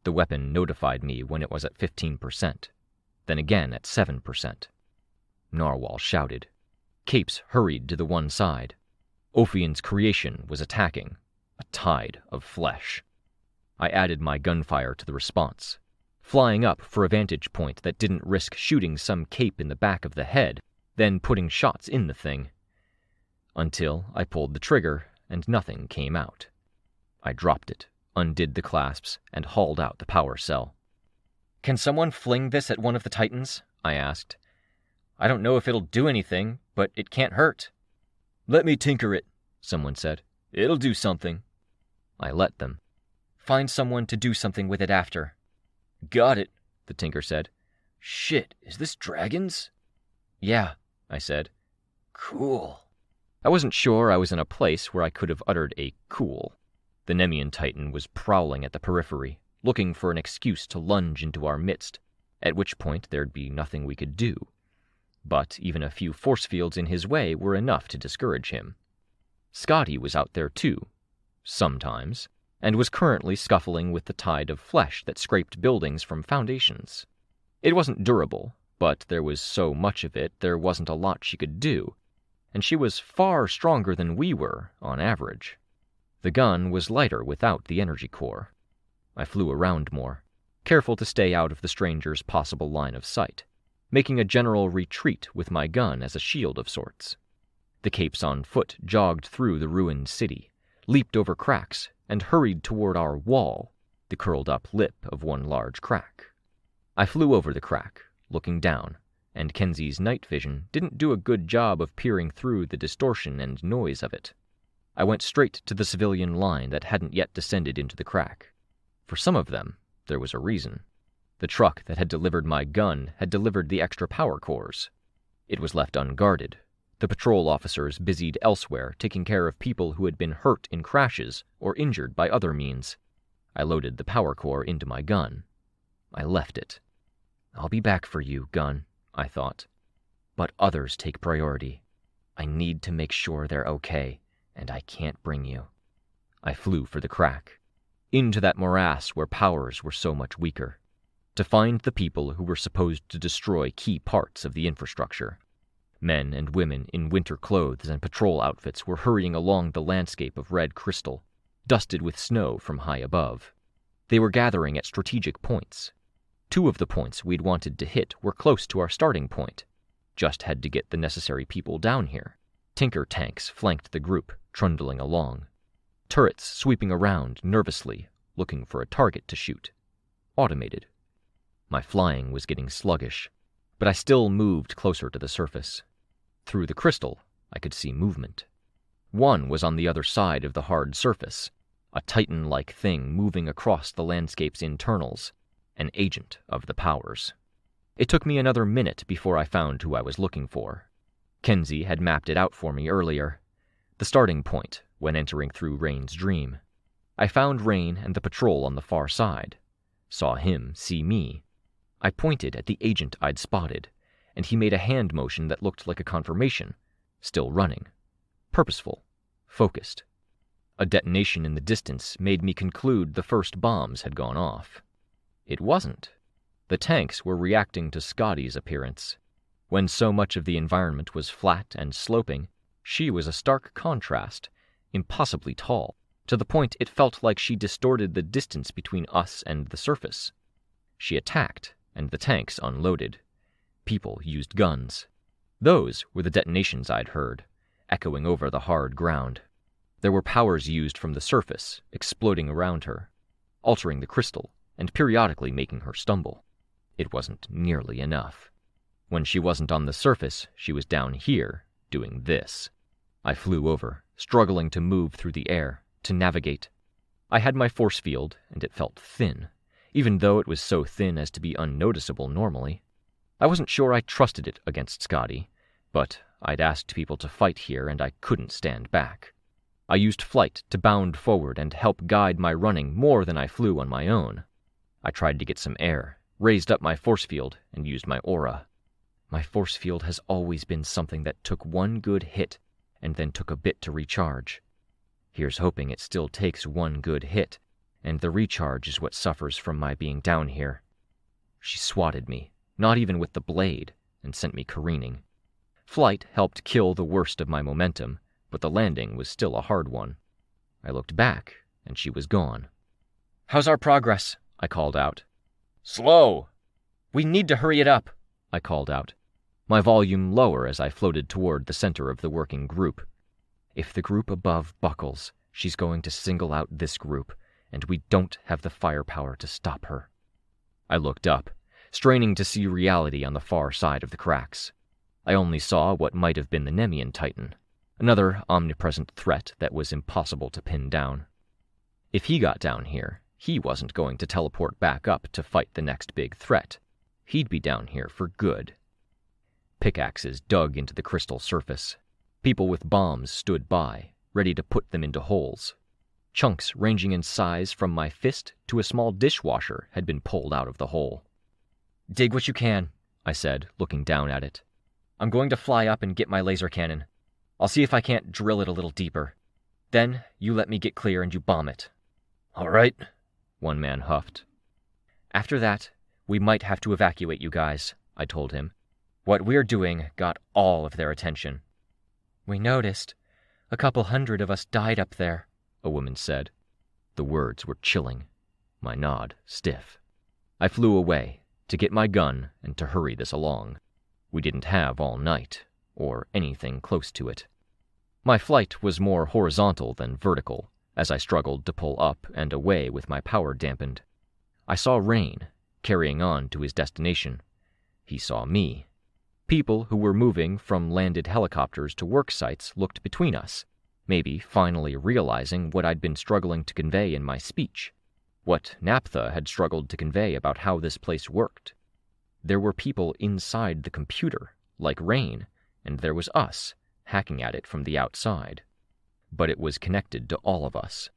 The weapon notified me when it was at 15%, then again at 7%. Narwhal shouted. Capes hurried to the one side. Ophion's creation was attacking, a tide of flesh. I added my gunfire to the response, flying up for a vantage point that didn't risk shooting some cape in the back of the head, then putting shots in the thing. Until I pulled the trigger and nothing came out. I dropped it, undid the clasps, and hauled out the power cell. "Can someone fling this at one of the Titans?" I asked. "I don't know if it'll do anything, but it can't hurt." "Let me tinker it," someone said. "It'll do something." I let them. "Find someone to do something with it after." "Got it," the tinker said. "Shit, is this dragons?" "Yeah," I said. "Cool." I wasn't sure I was in a place where I could have uttered a cool. The Nemean Titan was prowling at the periphery, looking for an excuse to lunge into our midst, at which point there'd be nothing we could do. But even a few force fields in his way were enough to discourage him. Scotty was out there too, sometimes, and was currently scuffling with the tide of flesh that scraped buildings from foundations. It wasn't durable, but there was so much of it there wasn't a lot she could do, and she was far stronger than we were, on average. The gun was lighter without the energy core. I flew around more, careful to stay out of the stranger's possible line of sight, making a general retreat with my gun as a shield of sorts. The capes on foot jogged through the ruined city, leaped over cracks, and hurried toward our wall, the curled-up lip of one large crack. I flew over the crack, looking down, and Kenzie's night vision didn't do a good job of peering through the distortion and noise of it. I went straight to the civilian line that hadn't yet descended into the crack. For some of them, there was a reason. The truck that had delivered my gun had delivered the extra power cores. It was left unguarded, the patrol officers busied elsewhere taking care of people who had been hurt in crashes or injured by other means. I loaded the power core into my gun. I left it. "I'll be back for you, gun," I thought. "But others take priority. I need to make sure they're okay, and I can't bring you." I flew for the crack, into that morass where powers were so much weaker, to find the people who were supposed to destroy key parts of the infrastructure. Men and women in winter clothes and patrol outfits were hurrying along the landscape of red crystal, dusted with snow from high above. They were gathering at strategic points. 2 of the points we'd wanted to hit were close to our starting point. Just had to get the necessary people down here. Tinker tanks flanked the group, trundling along. Turrets sweeping around nervously, looking for a target to shoot. Automated. My flying was getting sluggish, but I still moved closer to the surface. Through the crystal, I could see movement. One was on the other side of the hard surface, a titan-like thing moving across the landscape's internals, an agent of the powers. It took me another minute before I found who I was looking for. Kenzie had mapped it out for me earlier. The starting point, when entering through Rain's dream. I found Rain and the patrol on the far side. Saw him see me. I pointed at the agent I'd spotted, and he made a hand motion that looked like a confirmation, still running. Purposeful. Focused. A detonation in the distance made me conclude the first bombs had gone off. It wasn't. The tanks were reacting to Scotty's appearance. When so much of the environment was flat and sloping, she was a stark contrast, impossibly tall, to the point it felt like she distorted the distance between us and the surface. She attacked, and the tanks unloaded. People used guns. Those were the detonations I'd heard, echoing over the hard ground. There were powers used from the surface, exploding around her, altering the crystal, and periodically making her stumble. It wasn't nearly enough. When she wasn't on the surface, she was down here, doing this. I flew over, struggling to move through the air, to navigate. I had my force field, and it felt thin, even though it was so thin as to be unnoticeable normally. I wasn't sure I trusted it against Scotty, but I'd asked people to fight here and I couldn't stand back. I used flight to bound forward and help guide my running more than I flew on my own. I tried to get some air, raised up my force field, and used my aura. My force field has always been something that took one good hit and then took a bit to recharge. Here's hoping it still takes one good hit, and the recharge is what suffers from my being down here. She swatted me, not even with the blade, and sent me careening. Flight helped kill the worst of my momentum, but the landing was still a hard one. I looked back, and she was gone. "How's our progress?" I called out. "Slow." "We need to hurry it up," I called out. my volume lower as I floated toward the center of the working group. If the group above buckles, she's going to single out this group, and we don't have the firepower to stop her. I looked up, straining to see reality on the far side of the cracks. I only saw what might have been the Nemean Titan, another omnipresent threat that was impossible to pin down. If he got down here, he wasn't going to teleport back up to fight the next big threat. He'd be down here for good. Pickaxes dug into the crystal surface. People with bombs stood by, ready to put them into holes. Chunks ranging in size from my fist to a small dishwasher had been pulled out of the hole. "Dig what you can," I said, looking down at it. "I'm going to fly up and get my laser cannon. I'll see if I can't drill it a little deeper. Then you let me get clear and you bomb it." "All right," one man huffed. "After that, we might have to evacuate you guys," I told him. "What we're doing got all of their attention." "We noticed. A couple hundred of us died up there," a woman said. The words were chilling, my nod stiff. I flew away, to get my gun and to hurry this along. We didn't have all night, or anything close to it. My flight was more horizontal than vertical, as I struggled to pull up and away with my power dampened. I saw Rain, carrying on to his destination. He saw me. People who were moving from landed helicopters to work sites looked between us, maybe finally realizing what I'd been struggling to convey in my speech, what Naphtha had struggled to convey about how this place worked. There were people inside the computer, like Rain, and there was us, hacking at it from the outside. But it was connected to all of us.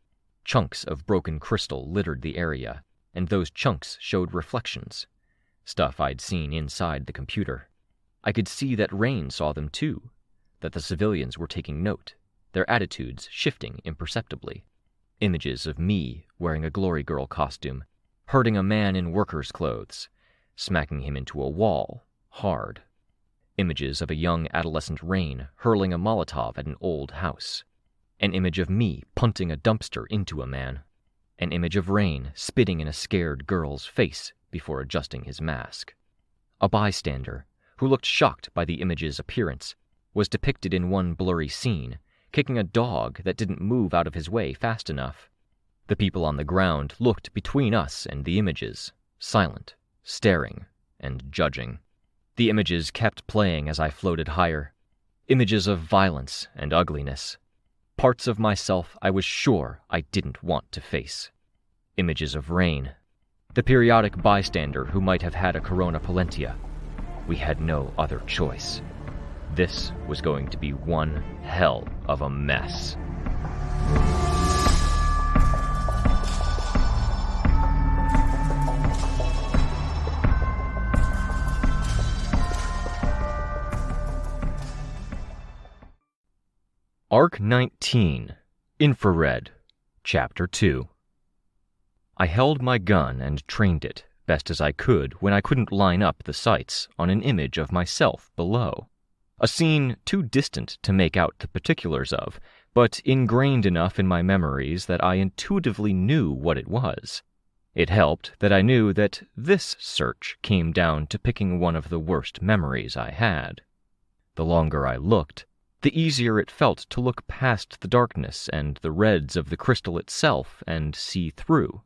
Chunks of broken crystal littered the area, and those chunks showed reflections, stuff I'd seen inside the computer. I could see that Rain saw them too, that the civilians were taking note, their attitudes shifting imperceptibly. Images of me wearing a Glory Girl costume, hurting a man in worker's clothes, smacking him into a wall, hard. Images of a young adolescent Rain hurling a Molotov at an old house. An image of me punting a dumpster into a man. An image of Rain spitting in a scared girl's face before adjusting his mask. A bystander, who looked shocked by the image's appearance, was depicted in one blurry scene, kicking a dog that didn't move out of his way fast enough. The people on the ground looked between us and the images, silent, staring, and judging. The images kept playing as I floated higher. Images of violence and ugliness. Parts of myself I was sure I didn't want to face. Images of Rain. The periodic bystander who might have had a corona pollentia. We had no other choice. This was going to be one hell of a mess. Arc 19, Infrared, Chapter 2. I held my gun and trained it, best as I could when I couldn't line up the sights on an image of myself below. A scene too distant to make out the particulars of, but ingrained enough in my memories that I intuitively knew what it was. It helped that I knew that this search came down to picking one of the worst memories I had. The longer I looked, the easier it felt to look past the darkness and the reds of the crystal itself and see through.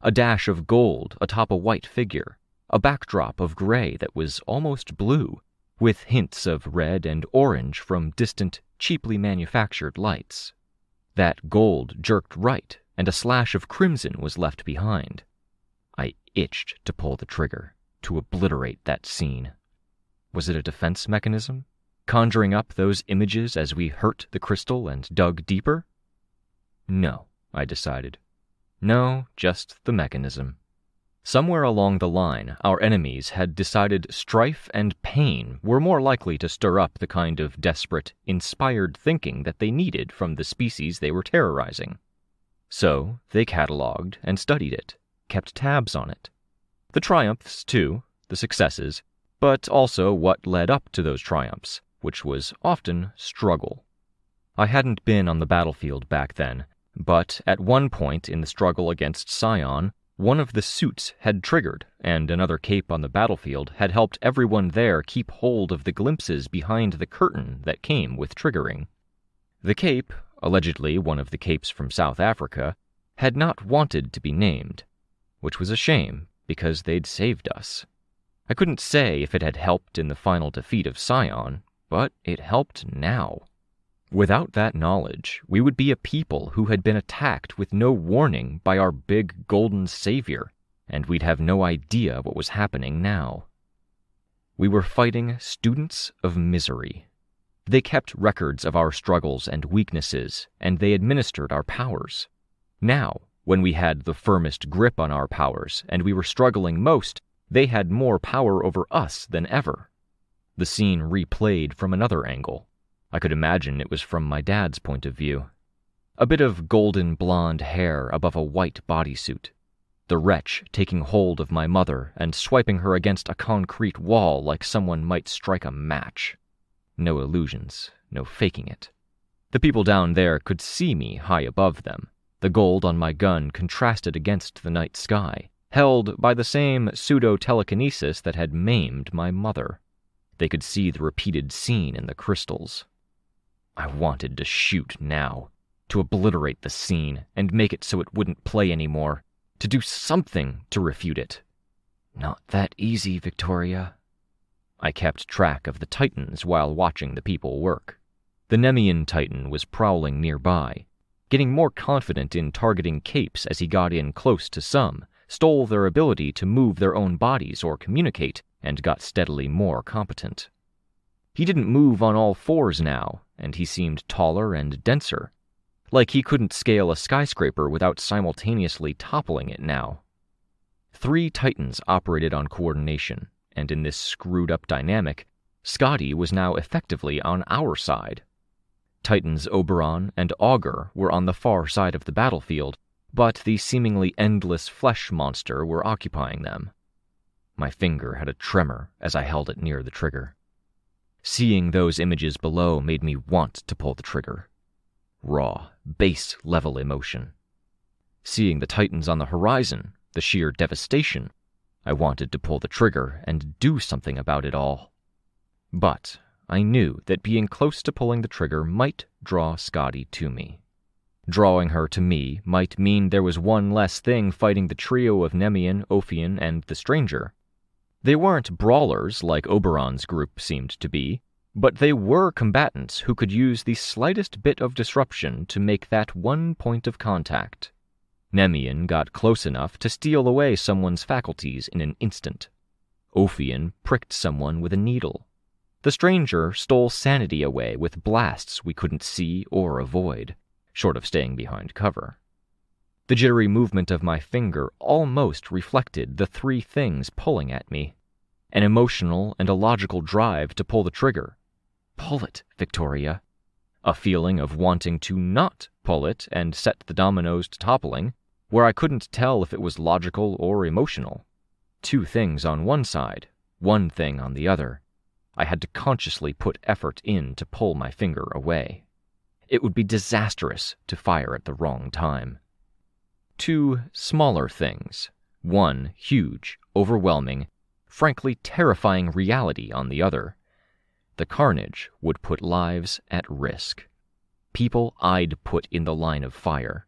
A dash of gold atop a white figure, a backdrop of gray that was almost blue, with hints of red and orange from distant, cheaply manufactured lights. That gold jerked right, and a slash of crimson was left behind. I itched to pull the trigger, to obliterate that scene. Was it a defense mechanism? Conjuring up those images as we hurt the crystal and dug deeper? No, I decided. No, just the mechanism. Somewhere along the line, our enemies had decided strife and pain were more likely to stir up the kind of desperate, inspired thinking that they needed from the species they were terrorizing. So they cataloged and studied it, kept tabs on it. The triumphs, too, the successes, but also what led up to those triumphs, which was often struggle. I hadn't been on the battlefield back then, but at one point in the struggle against Scion, One of the suits had triggered, and another cape on the battlefield had helped everyone there keep hold of the glimpses behind the curtain that came with triggering. The cape, allegedly one of the capes from South Africa, had not wanted to be named, which was a shame because they'd saved us. I couldn't say if it had helped in the final defeat of Scion, but it helped now. Without that knowledge, we would be a people who had been attacked with no warning by our big golden savior, and we'd have no idea what was happening now. We were fighting students of misery. They kept records of our struggles and weaknesses, and they administered our powers. Now, when we had the firmest grip on our powers and we were struggling most, they had more power over us than ever. The scene replayed from another angle. I could imagine it was from my dad's point of view. A bit of golden blonde hair above a white bodysuit. The wretch taking hold of my mother and swiping her against a concrete wall like someone might strike a match. No illusions, no faking it. The people down there could see me high above them. The gold on my gun contrasted against the night sky, held by the same pseudo-telekinesis that had maimed my mother. They could see the repeated scene in the crystals. I wanted to shoot now, to obliterate the scene and make it so it wouldn't play anymore, to do something to refute it. Not that easy, Victoria. I kept track of the Titans while watching the people work. The Nemean Titan was prowling nearby, getting more confident in targeting capes as he got in close to some, stole their ability to move their own bodies or communicate, and got steadily more competent. He didn't move on all fours now, and he seemed taller and denser, like he couldn't scale a skyscraper without simultaneously toppling it now. 3 Titans operated on coordination, and in this screwed-up dynamic, Scotty was now effectively on our side. Titans Oberon and Augur were on the far side of the battlefield, but the seemingly endless flesh monster were occupying them. My finger had a tremor as I held it near the trigger. Seeing those images below made me want to pull the trigger. Raw, base-level emotion. Seeing the Titans on the horizon, the sheer devastation, I wanted to pull the trigger and do something about it all. But I knew that being close to pulling the trigger might draw Scotty to me. Drawing her to me might mean there was one less thing fighting the trio of Nemean, Ophion, and the Stranger. They weren't brawlers like Oberon's group seemed to be, but they were combatants who could use the slightest bit of disruption to make that one point of contact. Nemean got close enough to steal away someone's faculties in an instant. Ophion pricked someone with a needle. The Stranger stole sanity away with blasts we couldn't see or avoid, short of staying behind cover. The jittery movement of my finger almost reflected the 3 things pulling at me. An emotional and a logical drive to pull the trigger. Pull it, Victoria. A feeling of wanting to not pull it and set the dominoes to toppling, where I couldn't tell if it was logical or emotional. 2 things on one side, 1 thing on the other. I had to consciously put effort in to pull my finger away. It would be disastrous to fire at the wrong time. 2 smaller things, 1 huge, overwhelming, frankly terrifying reality on the other. The carnage would put lives at risk. People I'd put in the line of fire.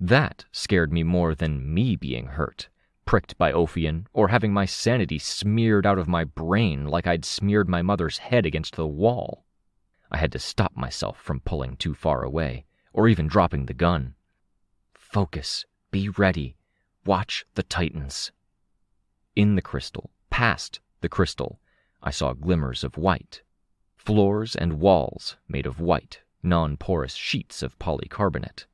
That scared me more than me being hurt, pricked by Ophion, or having my sanity smeared out of my brain like I'd smeared my mother's head against the wall. I had to stop myself from pulling too far away, or even dropping the gun. Focus. Be ready. Watch the Titans. In the crystal, past the crystal, I saw glimmers of white. Floors and walls made of white, non-porous sheets of polycarbonate.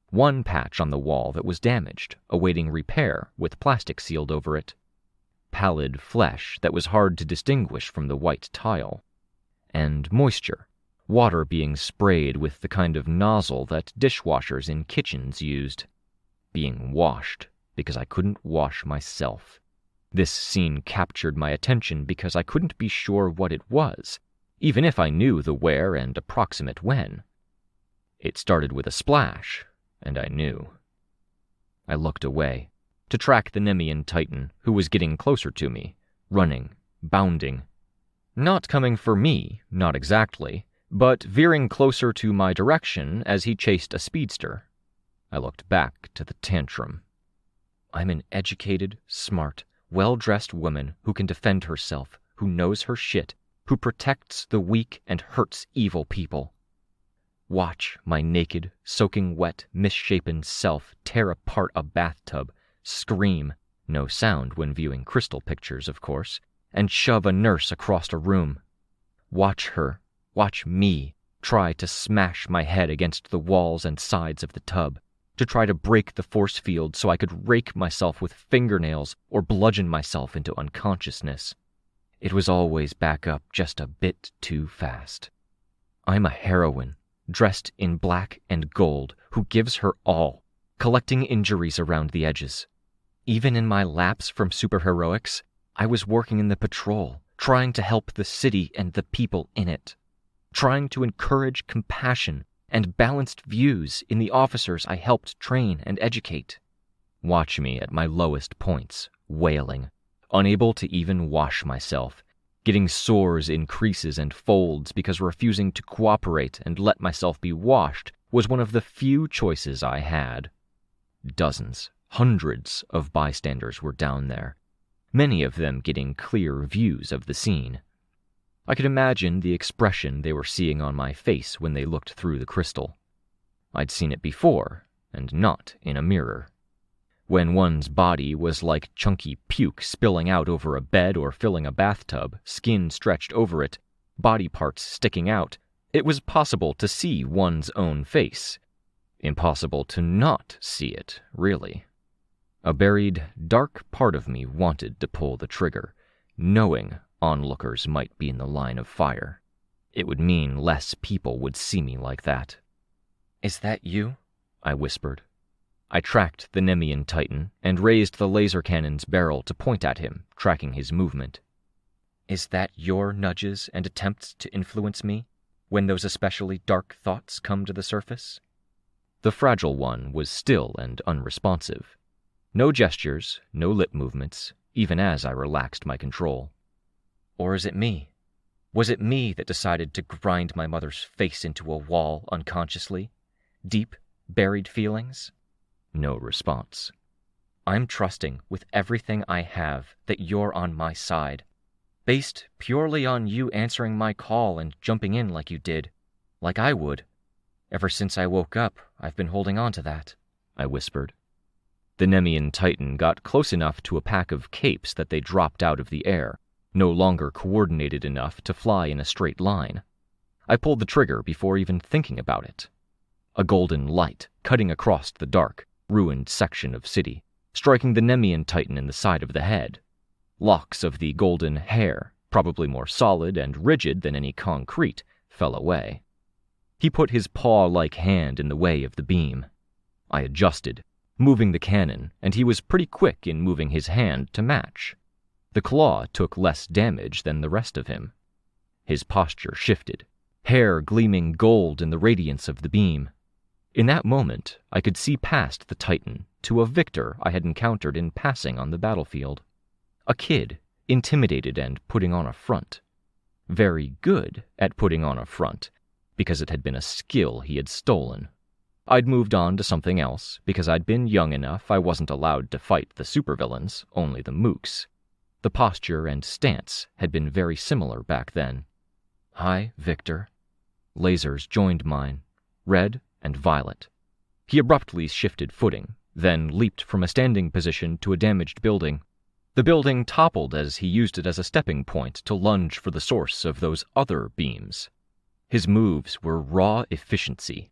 1 patch on the wall that was damaged, awaiting repair with plastic sealed over it. Pallid flesh that was hard to distinguish from the white tile. And moisture. Water being sprayed with the kind of nozzle that dishwashers in kitchens used. Being washed because I couldn't wash myself. This scene captured my attention because I couldn't be sure what it was, even if I knew the where and approximate when. It started with a splash, and I knew. I looked away, to track the Nemean Titan who was getting closer to me, running, bounding. Not coming for me, not exactly, but veering closer to my direction as he chased a speedster. I looked back to the tantrum. I'm an educated, smart, well-dressed woman who can defend herself, who knows her shit, who protects the weak and hurts evil people. Watch my naked, soaking wet, misshapen self tear apart a bathtub, scream, no sound when viewing crystal pictures, of course, and shove a nurse across a room. Watch her, watch me, try to smash my head against the walls and sides of the tub, to try to break the force field so I could rake myself with fingernails or bludgeon myself into unconsciousness. It was always back up just a bit too fast. I'm a heroine, dressed in black and gold, who gives her all, collecting injuries around the edges. Even in my lapse from superheroics, I was working in the patrol, trying to help the city and the people in it, trying to encourage compassion and balanced views in the officers I helped train and educate. Watch me at my lowest points, wailing, unable to even wash myself, getting sores in creases and folds because refusing to cooperate and let myself be washed was one of the few choices I had. Dozens, hundreds of bystanders were down there, many of them getting clear views of the scene. I could imagine the expression they were seeing on my face when they looked through the crystal. I'd seen it before, and not in a mirror. When one's body was like chunky puke spilling out over a bed or filling a bathtub, skin stretched over it, body parts sticking out, it was possible to see one's own face. Impossible to not see it, really. A buried, dark part of me wanted to pull the trigger, knowing onlookers might be in the line of fire. It would mean less people would see me like that. "Is that you?" I whispered. I tracked the Nemean Titan and raised the laser cannon's barrel to point at him, tracking his movement. "Is that your nudges and attempts to influence me when those especially dark thoughts come to the surface?" The fragile one was still and unresponsive. No gestures, no lip movements, even as I relaxed my control. "Or is it me? Was it me that decided to grind my mother's face into a wall unconsciously? Deep, buried feelings?" No response. "I'm trusting with everything I have that you're on my side, based purely on you answering my call and jumping in like you did, like I would. Ever since I woke up, I've been holding on to that," I whispered. The Nemean Titan got close enough to a pack of capes that they dropped out of the air, no longer coordinated enough to fly in a straight line. I pulled the trigger before even thinking about it. A golden light cutting across the dark, ruined section of city, striking the Nemean Titan in the side of the head. Locks of the golden hair, probably more solid and rigid than any concrete, fell away. He put his paw-like hand in the way of the beam. I adjusted, moving the cannon, and he was pretty quick in moving his hand to match. The claw took less damage than the rest of him. His posture shifted, hair gleaming gold in the radiance of the beam. In that moment, I could see past the Titan to a victor I had encountered in passing on the battlefield. A kid, intimidated and putting on a front. Very good at putting on a front, because it had been a skill he had stolen. I'd moved on to something else, because I'd been young enough I wasn't allowed to fight the supervillains, only the mooks. The posture and stance had been very similar back then. "Hi, Victor." Lasers joined mine, red and violet. He abruptly shifted footing, then leaped from a standing position to a damaged building. The building toppled as he used it as a stepping point to lunge for the source of those other beams. His moves were raw efficiency.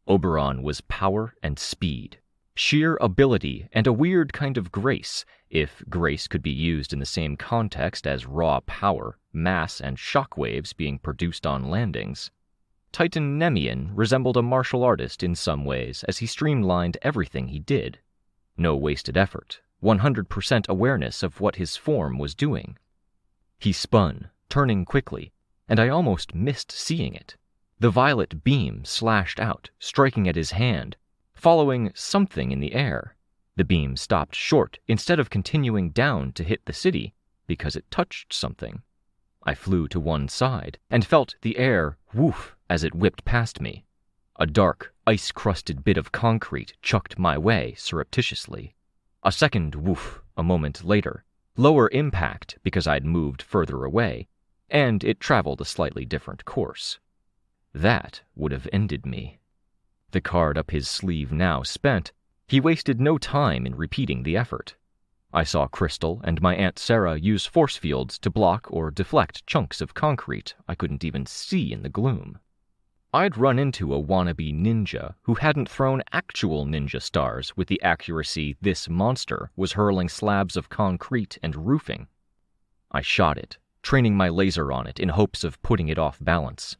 Oberon was power and speed, sheer ability and a weird kind of grace, if grace could be used in the same context as raw power, mass, and shockwaves being produced on landings. Titan Nemean resembled a martial artist in some ways as he streamlined everything he did. No wasted effort, 100% awareness of what his form was doing. He spun, turning quickly, and I almost missed seeing it. The violet beam slashed out, striking at his hand, following something in the air. The beam stopped short instead of continuing down to hit the city because it touched something. I flew to one side and felt the air woof as it whipped past me. A dark, ice-crusted bit of concrete chucked my way surreptitiously. A second woof a moment later, lower impact because I'd moved further away, and it traveled a slightly different course. That would have ended me. The card up his sleeve now spent, he wasted no time in repeating the effort. I saw Crystal and my Aunt Sarah use force fields to block or deflect chunks of concrete I couldn't even see in the gloom. I'd run into a wannabe ninja who hadn't thrown actual ninja stars with the accuracy this monster was hurling slabs of concrete and roofing. I shot it, training my laser on it in hopes of putting it off balance.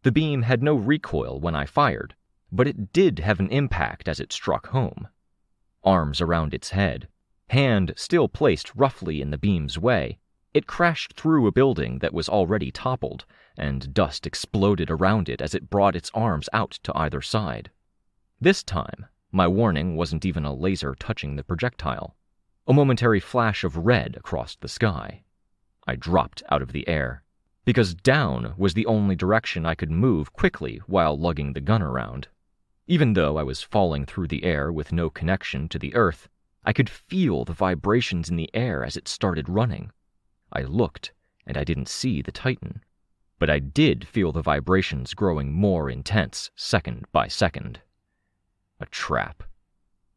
The beam had no recoil when I fired, but it did have an impact as it struck home. Arms around its head, hand still placed roughly in the beam's way, it crashed through a building that was already toppled, and dust exploded around it as it brought its arms out to either side. This time, my warning wasn't even a laser touching the projectile. A momentary flash of red across the sky. I dropped out of the air, because down was the only direction I could move quickly while lugging the gun around. Even though I was falling through the air with no connection to the earth, I could feel the vibrations in the air as it started running. I looked, and I didn't see the Titan, but I did feel the vibrations growing more intense second by second. A trap.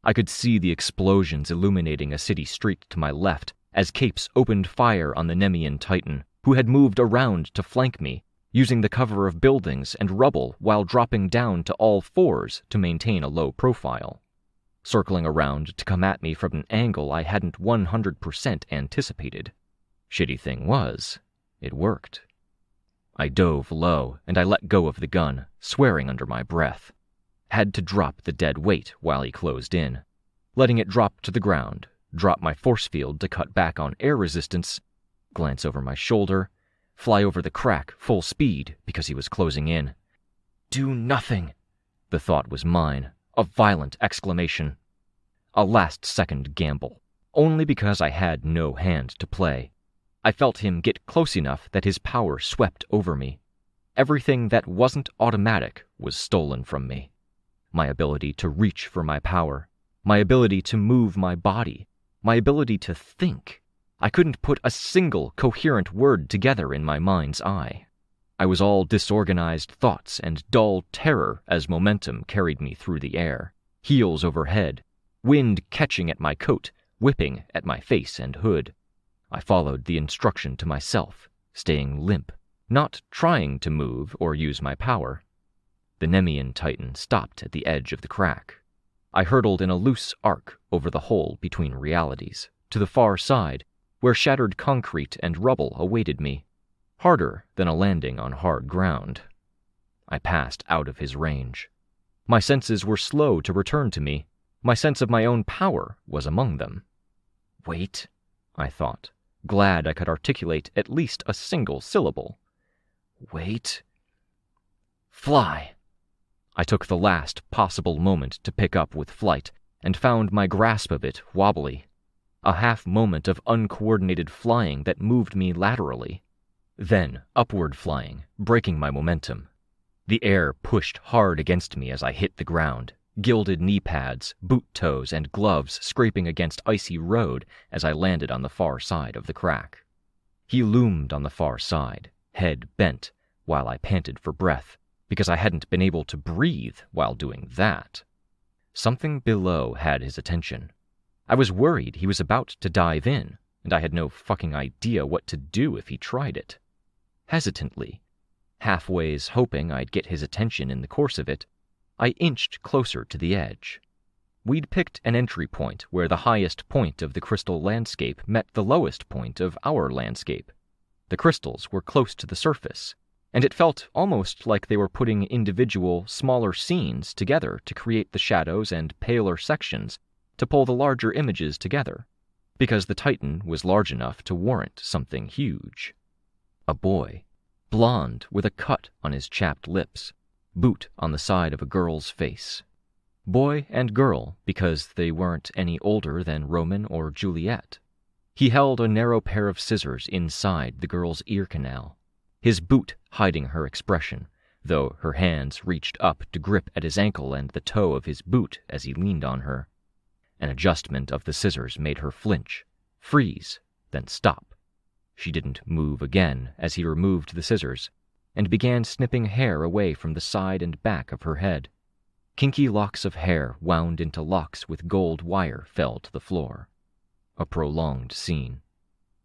I could see the explosions illuminating a city street to my left as Capes opened fire on the Nemean Titan, who had moved around to flank me, using the cover of buildings and rubble while dropping down to all fours to maintain a low profile. Circling around to come at me from an angle I hadn't 100% anticipated. Shitty thing was, it worked. I dove low, and I let go of the gun, swearing under my breath. Had to drop the dead weight while he closed in. Letting it drop to the ground, drop my force field to cut back on air resistance, glance over my shoulder, fly over the crack full speed because he was closing in. Do nothing! The thought was mine, a violent exclamation. A last-second gamble, only because I had no hand to play. I felt him get close enough that his power swept over me. Everything that wasn't automatic was stolen from me. My ability to reach for my power, my ability to move my body, my ability to think. I couldn't put a single coherent word together in my mind's eye. I was all disorganized thoughts and dull terror as momentum carried me through the air, heels overhead, wind catching at my coat, whipping at my face and hood. I followed the instruction to myself, staying limp, not trying to move or use my power. The Nemean Titan stopped at the edge of the crack. I hurtled in a loose arc over the hole between realities, to the far side, where shattered concrete and rubble awaited me, harder than a landing on hard ground. I passed out of his range. My senses were slow to return to me. My sense of my own power was among them. Wait, I thought, glad I could articulate at least a single syllable. Wait. Fly. I took the last possible moment to pick up with flight and found my grasp of it wobbly. A half moment of uncoordinated flying that moved me laterally. Then upward flying, breaking my momentum. The air pushed hard against me as I hit the ground, gilded knee pads, boot toes, and gloves scraping against icy road as I landed on the far side of the crack. He loomed on the far side, head bent, while I panted for breath, because I hadn't been able to breathe while doing that. Something below had his attention. I was worried he was about to dive in, and I had no fucking idea what to do if he tried it. Hesitantly, halfways hoping I'd get his attention in the course of it, I inched closer to the edge. We'd picked an entry point where the highest point of the crystal landscape met the lowest point of our landscape. The crystals were close to the surface, and it felt almost like they were putting individual, smaller scenes together to create the shadows and paler sections to pull the larger images together, because the Titan was large enough to warrant something huge. A boy, blond with a cut on his chapped lips, boot on the side of a girl's face. Boy and girl, because they weren't any older than Roman or Juliet. He held a narrow pair of scissors inside the girl's ear canal, his boot hiding her expression, though her hands reached up to grip at his ankle and the toe of his boot as he leaned on her. An adjustment of the scissors made her flinch, freeze, then stop. She didn't move again as he removed the scissors and began snipping hair away from the side and back of her head. Kinky locks of hair wound into locks with gold wire fell to the floor. A prolonged scene.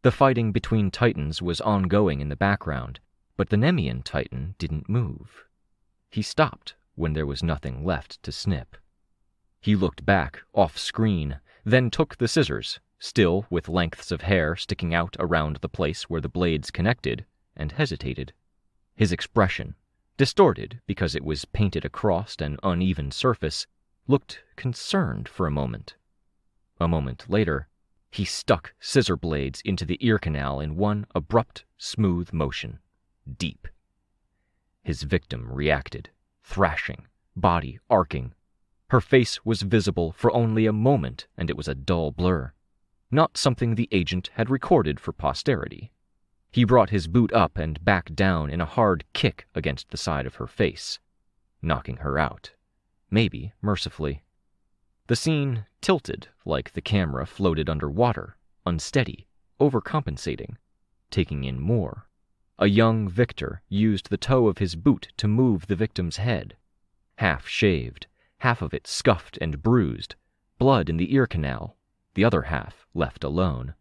The fighting between titans was ongoing in the background, but the Nemean titan didn't move. He stopped when there was nothing left to snip. He looked back, off-screen, then took the scissors, still with lengths of hair sticking out around the place where the blades connected, and hesitated. His expression, distorted because it was painted across an uneven surface, looked concerned for a moment. A moment later, he stuck scissor blades into the ear canal in one abrupt, smooth motion, deep. His victim reacted, thrashing, body arcing. Her face was visible for only a moment, and it was a dull blur, not something the agent had recorded for posterity. He brought his boot up and back down in a hard kick against the side of her face, knocking her out, maybe mercifully. The scene tilted like the camera floated underwater, unsteady, overcompensating, taking in more. A young victor used the toe of his boot to move the victim's head. Half-shaved, half of it scuffed and bruised, blood in the ear canal, the other half left alone.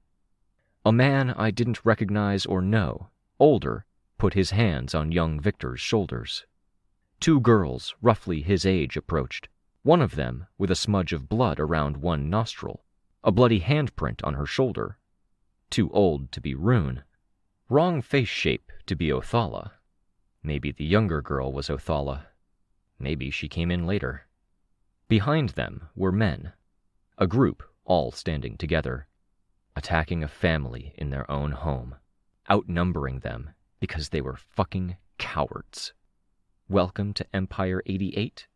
A man I didn't recognize or know, older, put his hands on young Victor's shoulders. Two girls, roughly his age, approached, one of them with a smudge of blood around one nostril, a bloody handprint on her shoulder. Too old to be Rune. Wrong face shape to be Othala. Maybe the younger girl was Othala. Maybe she came in later. Behind them were men, a group all standing together, attacking a family in their own home, outnumbering them because they were fucking cowards. Welcome to Empire 88?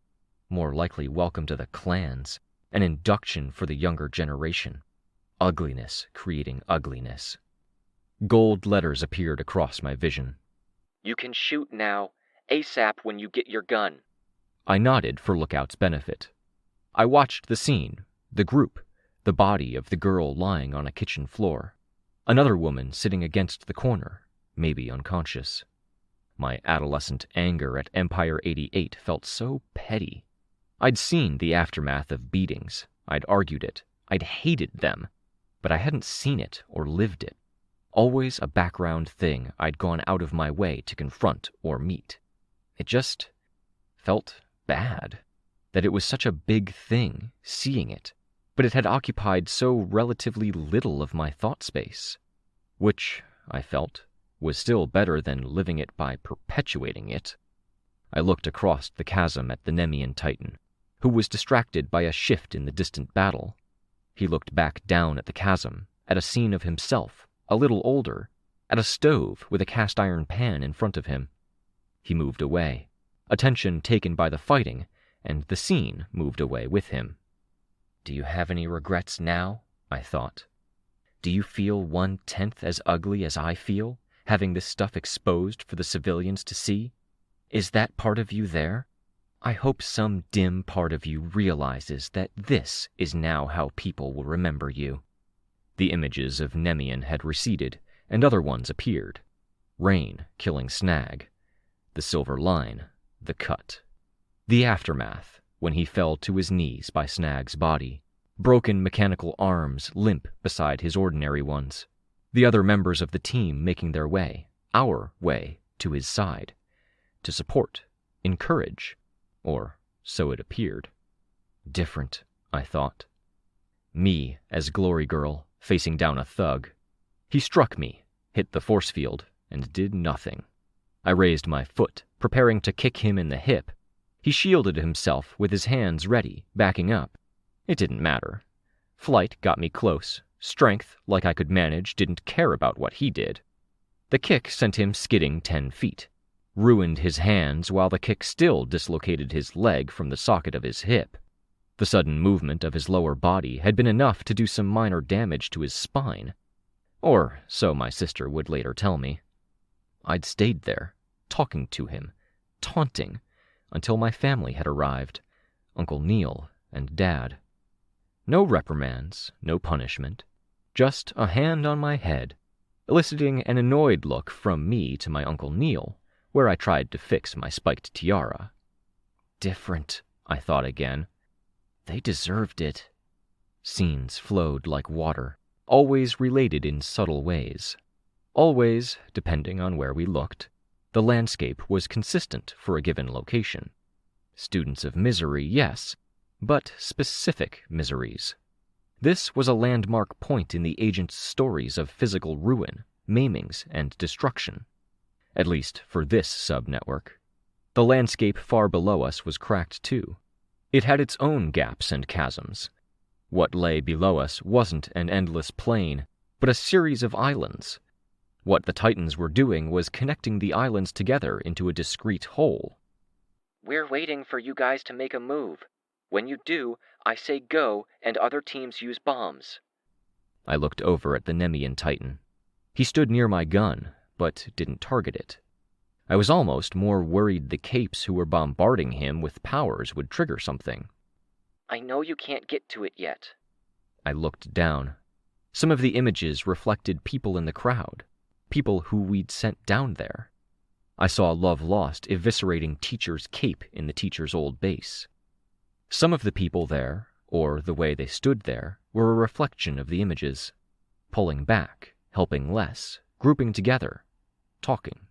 More likely welcome to the clans, an induction for the younger generation. Ugliness creating ugliness. Gold letters appeared across my vision. You can shoot now, ASAP when you get your gun. I nodded for Lookout's benefit. I watched the scene, the group, the body of the girl lying on a kitchen floor, another woman sitting against the corner, maybe unconscious. My adolescent anger at Empire 88 felt so petty. I'd seen the aftermath of beatings, I'd argued it, I'd hated them, but I hadn't seen it or lived it. Always a background thing I'd gone out of my way to confront or meet. It just felt bad that it was such a big thing, seeing it, but it had occupied so relatively little of my thought space, which, I felt, was still better than living it by perpetuating it. I looked across the chasm at the Nemean Titan, who was distracted by a shift in the distant battle. He looked back down at the chasm, at a scene of himself, a little older, at a stove with a cast-iron pan in front of him. He moved away, attention taken by the fighting, and the scene moved away with him. Do you have any regrets now? I thought. Do you feel 1/10 as ugly as I feel, having this stuff exposed for the civilians to see? Is that part of you there? I hope some dim part of you realizes that this is now how people will remember you. The images of Nemean had receded, and other ones appeared. Rain killing Snag. The silver line. The cut. The aftermath, when he fell to his knees by Snag's body. Broken mechanical arms limp beside his ordinary ones. The other members of the team making their way, our way, to his side. To support, encourage, or so it appeared. Different, I thought. Me as Glory Girl, facing down a thug. He struck me, hit the force field, and did nothing. I raised my foot, preparing to kick him in the hip. He shielded himself with his hands ready, backing up. It didn't matter. Flight got me close. Strength, like I could manage, didn't care about what he did. The kick sent him skidding 10 feet. Ruined his hands while the kick still dislocated his leg from the socket of his hip. The sudden movement of his lower body had been enough to do some minor damage to his spine. Or so my sister would later tell me. I'd stayed there, talking to him, taunting, until my family had arrived, Uncle Neil and Dad. No reprimands, no punishment, just a hand on my head, eliciting an annoyed look from me to my Uncle Neil, where I tried to fix my spiked tiara. Different, I thought again. They deserved it. Scenes flowed like water, always related in subtle ways. Always, depending on where we looked, the landscape was consistent for a given location. Students of misery, yes, but specific miseries. This was a landmark point in the agent's stories of physical ruin, maimings, and destruction. At least for this sub-network. The landscape far below us was cracked too. It had its own gaps and chasms. What lay below us wasn't an endless plain, but a series of islands. What the Titans were doing was connecting the islands together into a discrete whole. "We're waiting for you guys to make a move. When you do, I say go and other teams use bombs." I looked over at the Nemean Titan. He stood near my gun, but didn't target it. I was almost more worried the capes who were bombarding him with powers would trigger something. "I know you can't get to it yet." I looked down. Some of the images reflected people in the crowd, people who we'd sent down there. I saw Love Lost eviscerating Teacher's cape in the Teacher's old base. Some of the people there, or the way they stood there, were a reflection of the images. Pulling back, helping less, grouping together, talking,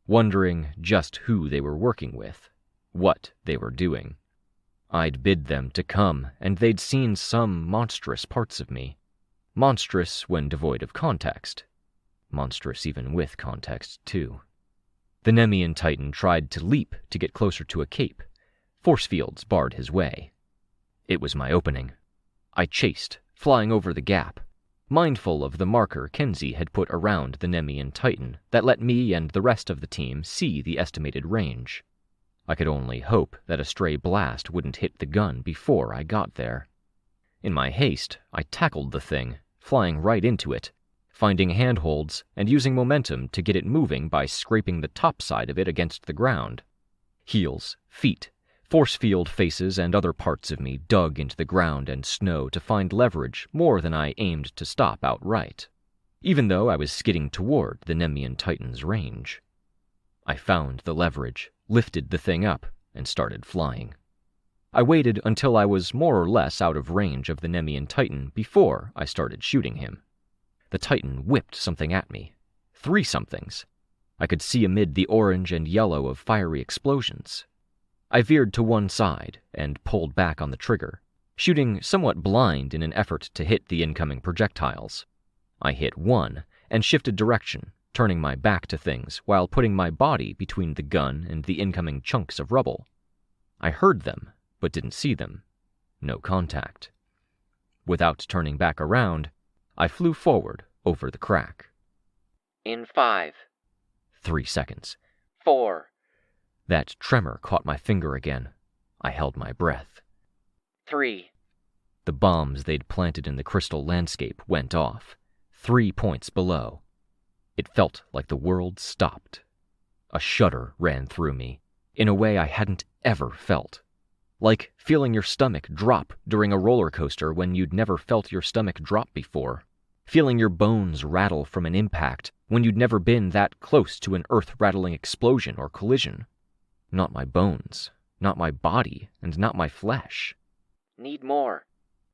wondering just who they were working with, what they were doing. I'd bid them to come, and they'd seen some monstrous parts of me. Monstrous when devoid of context. Monstrous even with context, too. The Nemean Titan tried to leap to get closer to a cape. Force fields barred his way. It was my opening. I chased, flying over the gap, mindful of the marker Kenzie had put around the Nemean Titan that let me and the rest of the team see the estimated range. I could only hope that a stray blast wouldn't hit the gun before I got there. In my haste, I tackled the thing, flying right into it, finding handholds and using momentum to get it moving by scraping the top side of it against the ground. Heels, feet, force field faces and other parts of me dug into the ground and snow to find leverage more than I aimed to stop outright, even though I was skidding toward the Nemean Titan's range. I found the leverage, lifted the thing up, and started flying. I waited until I was more or less out of range of the Nemean Titan before I started shooting him. The Titan whipped something at me. 3 somethings. I could see amid the orange and yellow of fiery explosions. I veered to one side and pulled back on the trigger, shooting somewhat blind in an effort to hit the incoming projectiles. I hit one and shifted direction, turning my back to things while putting my body between the gun and the incoming chunks of rubble. I heard them, but didn't see them. No contact. Without turning back around, I flew forward over the crack. "In 5. 3 seconds. 4. That tremor caught my finger again. I held my breath. 3. The bombs they'd planted in the crystal landscape went off, 3 points below. It felt like the world stopped. A shudder ran through me, in a way I hadn't ever felt. Like feeling your stomach drop during a roller coaster when you'd never felt your stomach drop before. Feeling your bones rattle from an impact when you'd never been that close to an earth-rattling explosion or collision. Not my bones, not my body, and not my flesh. "Need more.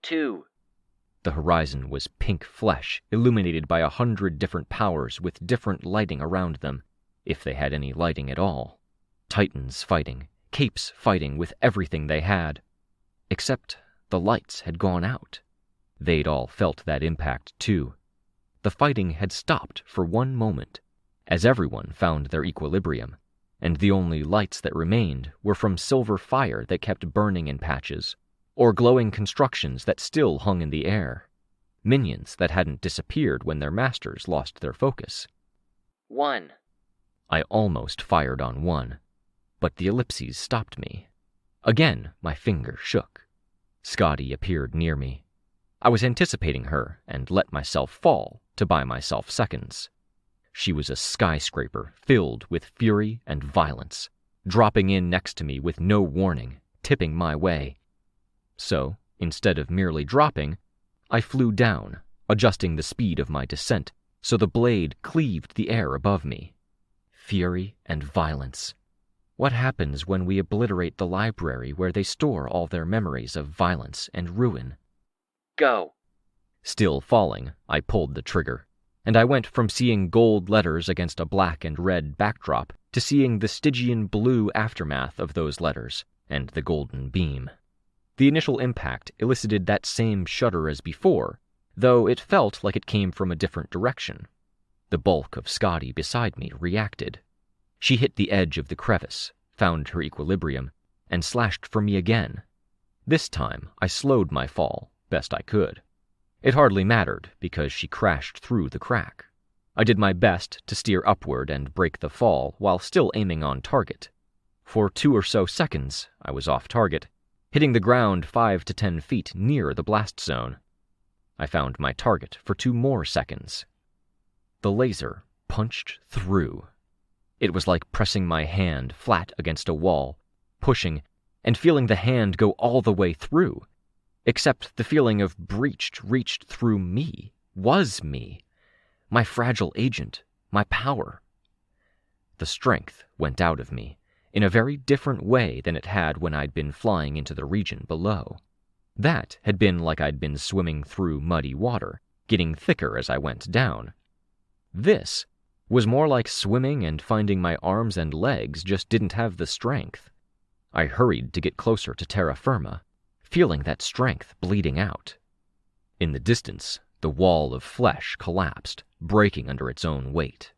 2. The horizon was pink flesh, illuminated by 100 different powers with different lighting around them, if they had any lighting at all. Titans fighting, capes fighting with everything they had. Except the lights had gone out. They'd all felt that impact too. The fighting had stopped for one moment, as everyone found their equilibrium, and the only lights that remained were from silver fire that kept burning in patches, or glowing constructions that still hung in the air. Minions that hadn't disappeared when their masters lost their focus. 1. I almost fired on one, but the ellipses stopped me. Again, my finger shook. Scotty appeared near me. I was anticipating her and let myself fall to buy myself seconds. She was a skyscraper filled with fury and violence, dropping in next to me with no warning, tipping my way. So, instead of merely dropping, I flew down, adjusting the speed of my descent so the blade cleaved the air above me. Fury and violence. What happens when we obliterate the library where they store all their memories of violence and ruin? Go. Still falling, I pulled the trigger, and I went from seeing gold letters against a black and red backdrop to seeing the Stygian blue aftermath of those letters and the golden beam. The initial impact elicited that same shudder as before, though it felt like it came from a different direction. The bulk of Scotty beside me reacted. She hit the edge of the crevice, found her equilibrium, and slashed for me again. This time, I slowed my fall, best I could. It hardly mattered, because she crashed through the crack. I did my best to steer upward and break the fall while still aiming on target. For 2 or so seconds, I was off target, hitting the ground 5 to 10 feet near the blast zone. I found my target for 2 more seconds. The laser punched through. It was like pressing my hand flat against a wall, pushing, and feeling the hand go all the way through. Except the feeling of breached reached through me, was me. My fragile agent, my power. The strength went out of me, in a very different way than it had when I'd been flying into the region below. That had been like I'd been swimming through muddy water, getting thicker as I went down. This was more like swimming and finding my arms and legs just didn't have the strength. I hurried to get closer to terra firma, feeling that strength bleeding out. In the distance, the wall of flesh collapsed, breaking under its own weight.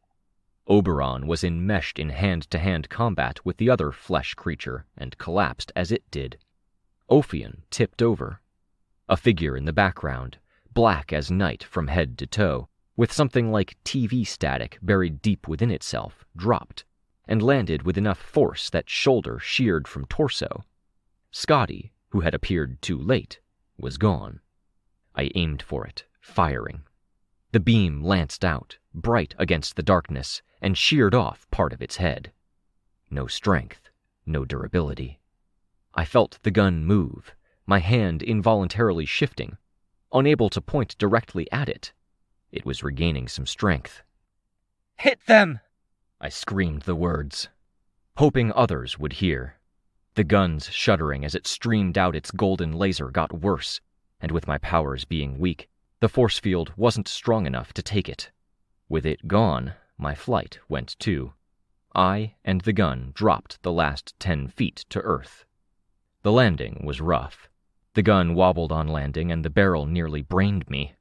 Oberon was enmeshed in hand-to-hand combat with the other flesh creature and collapsed as it did. Ophion tipped over. A figure in the background, black as night from head to toe, with something like TV static buried deep within itself, dropped, and landed with enough force that shoulder sheared from torso. Scotty, who had appeared too late, was gone. I aimed for it, firing. The beam lanced out, bright against the darkness, and sheared off part of its head. No strength, no durability. I felt the gun move, my hand involuntarily shifting, unable to point directly at it. It was regaining some strength. Hit them! I screamed the words, hoping others would hear. The gun's shuddering as it streamed out its golden laser got worse, and with my powers being weak, the force field wasn't strong enough to take it. With it gone, my flight went too. I and the gun dropped the last 10 feet to Earth. The landing was rough. The gun wobbled on landing and the barrel nearly brained me.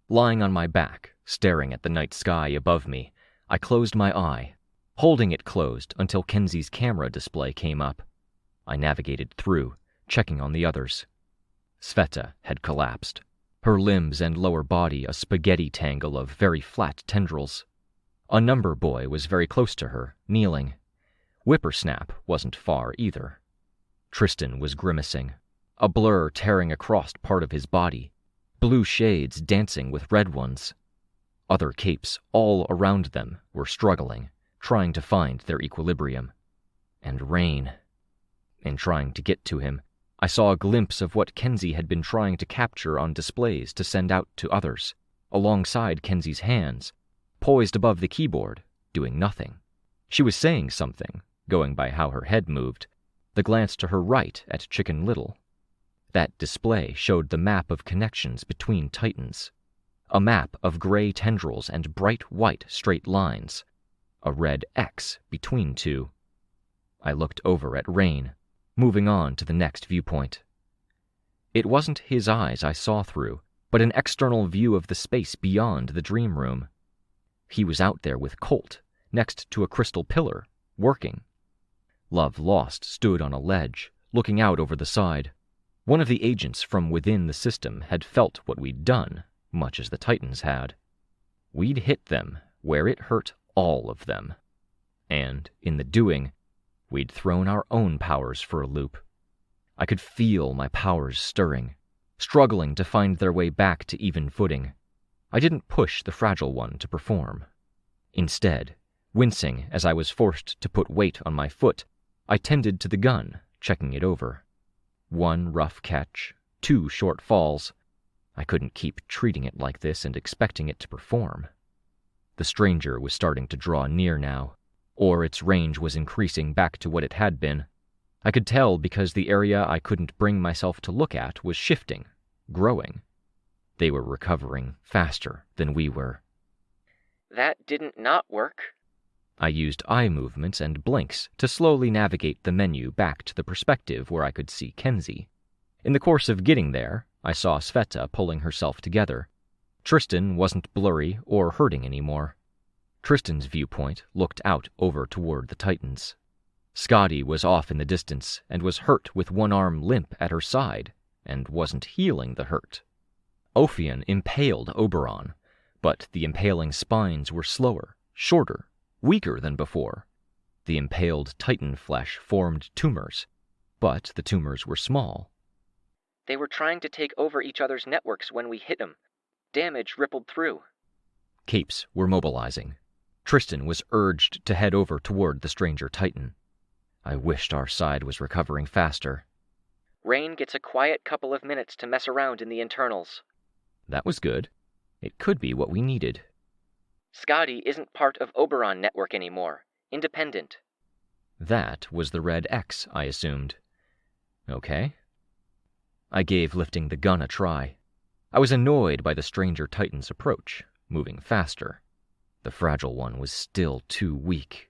Lying on my back, staring at the night sky above me, I closed my eye, holding it closed until Kenzie's camera display came up. I navigated through, checking on the others. Sveta had collapsed, her limbs and lower body a spaghetti tangle of very flat tendrils. A number boy was very close to her, kneeling. Whippersnap wasn't far either. Tristan was grimacing, a blur tearing across part of his body, blue shades dancing with red ones. Other capes all around them were struggling, trying to find their equilibrium. And Rain. In trying to get to him, I saw a glimpse of what Kenzie had been trying to capture on displays to send out to others, alongside Kenzie's hands, poised above the keyboard, doing nothing. She was saying something, going by how her head moved, the glance to her right at Chicken Little. That display showed the map of connections between titans, a map of gray tendrils and bright white straight lines, a red X between two. I looked over at Rain, moving on to the next viewpoint. It wasn't his eyes I saw through, but an external view of the space beyond the dream room. He was out there with Colt, next to a crystal pillar, working. Love Lost stood on a ledge, looking out over the side. One of the agents from within the system had felt what we'd done, much as the Titans had. We'd hit them where it hurt all of them. And, in the doing, we'd thrown our own powers for a loop. I could feel my powers stirring, struggling to find their way back to even footing. I didn't push the fragile one to perform. Instead, wincing as I was forced to put weight on my foot, I tended to the gun, checking it over. 1 rough catch, 2 short falls. I couldn't keep treating it like this and expecting it to perform. The stranger was starting to draw near now, or its range was increasing back to what it had been. I could tell because the area I couldn't bring myself to look at was shifting, growing. They were recovering faster than we were. That didn't not work. I used eye movements and blinks to slowly navigate the menu back to the perspective where I could see Kenzie. In the course of getting there, I saw Sveta pulling herself together. Tristan wasn't blurry or hurting anymore. Tristan's viewpoint looked out over toward the Titans. Scotty was off in the distance and was hurt with one arm limp at her side and wasn't healing the hurt. Ophion impaled Oberon, but the impaling spines were slower, shorter, weaker than before. The impaled Titan flesh formed tumors, but the tumors were small. They were trying to take over each other's networks when we hit them. Damage rippled through. Capes were mobilizing. Tristan was urged to head over toward the stranger Titan. I wished our side was recovering faster. Rain gets a quiet couple of minutes to mess around in the internals. That was good. It could be what we needed. Scotty isn't part of Oberon network anymore. Independent. That was the red X, I assumed. Okay. I gave lifting the gun a try. I was annoyed by the stranger Titan's approach, moving faster. The fragile one was still too weak.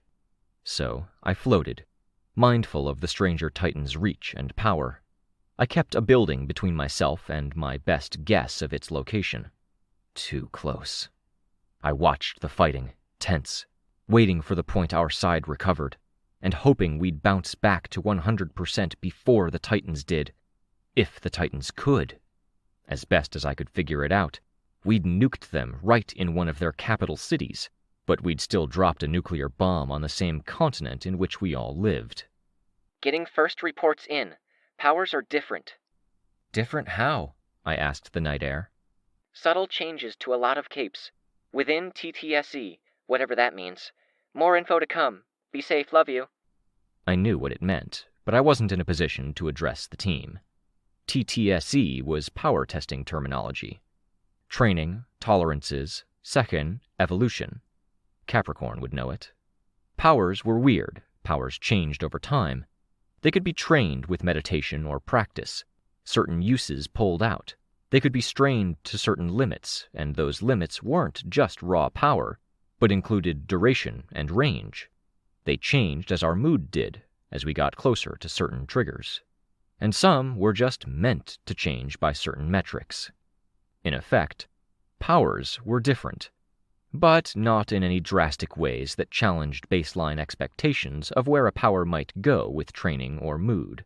So I floated, mindful of the stranger Titan's reach and power. I kept a building between myself and my best guess of its location. Too close. I watched the fighting, tense, waiting for the point our side recovered, and hoping we'd bounce back to 100% before the Titans did. If the Titans could. As best as I could figure it out, we'd nuked them right in one of their capital cities, but we'd still dropped a nuclear bomb on the same continent in which we all lived. Getting first reports in. Powers are different. Different how? I asked the Night Air. Subtle changes to a lot of capes. Within TTSE, whatever that means. More info to come. Be safe, love you. I knew what it meant, but I wasn't in a position to address the team. TTSE was power testing terminology. Training, tolerances, second, evolution. Capricorn would know it. Powers were weird. Powers changed over time. They could be trained with meditation or practice. Certain uses pulled out. They could be strained to certain limits, and those limits weren't just raw power, but included duration and range. They changed as our mood did, as we got closer to certain triggers. And some were just meant to change by certain metrics. In effect, powers were different, but not in any drastic ways that challenged baseline expectations of where a power might go with training or mood.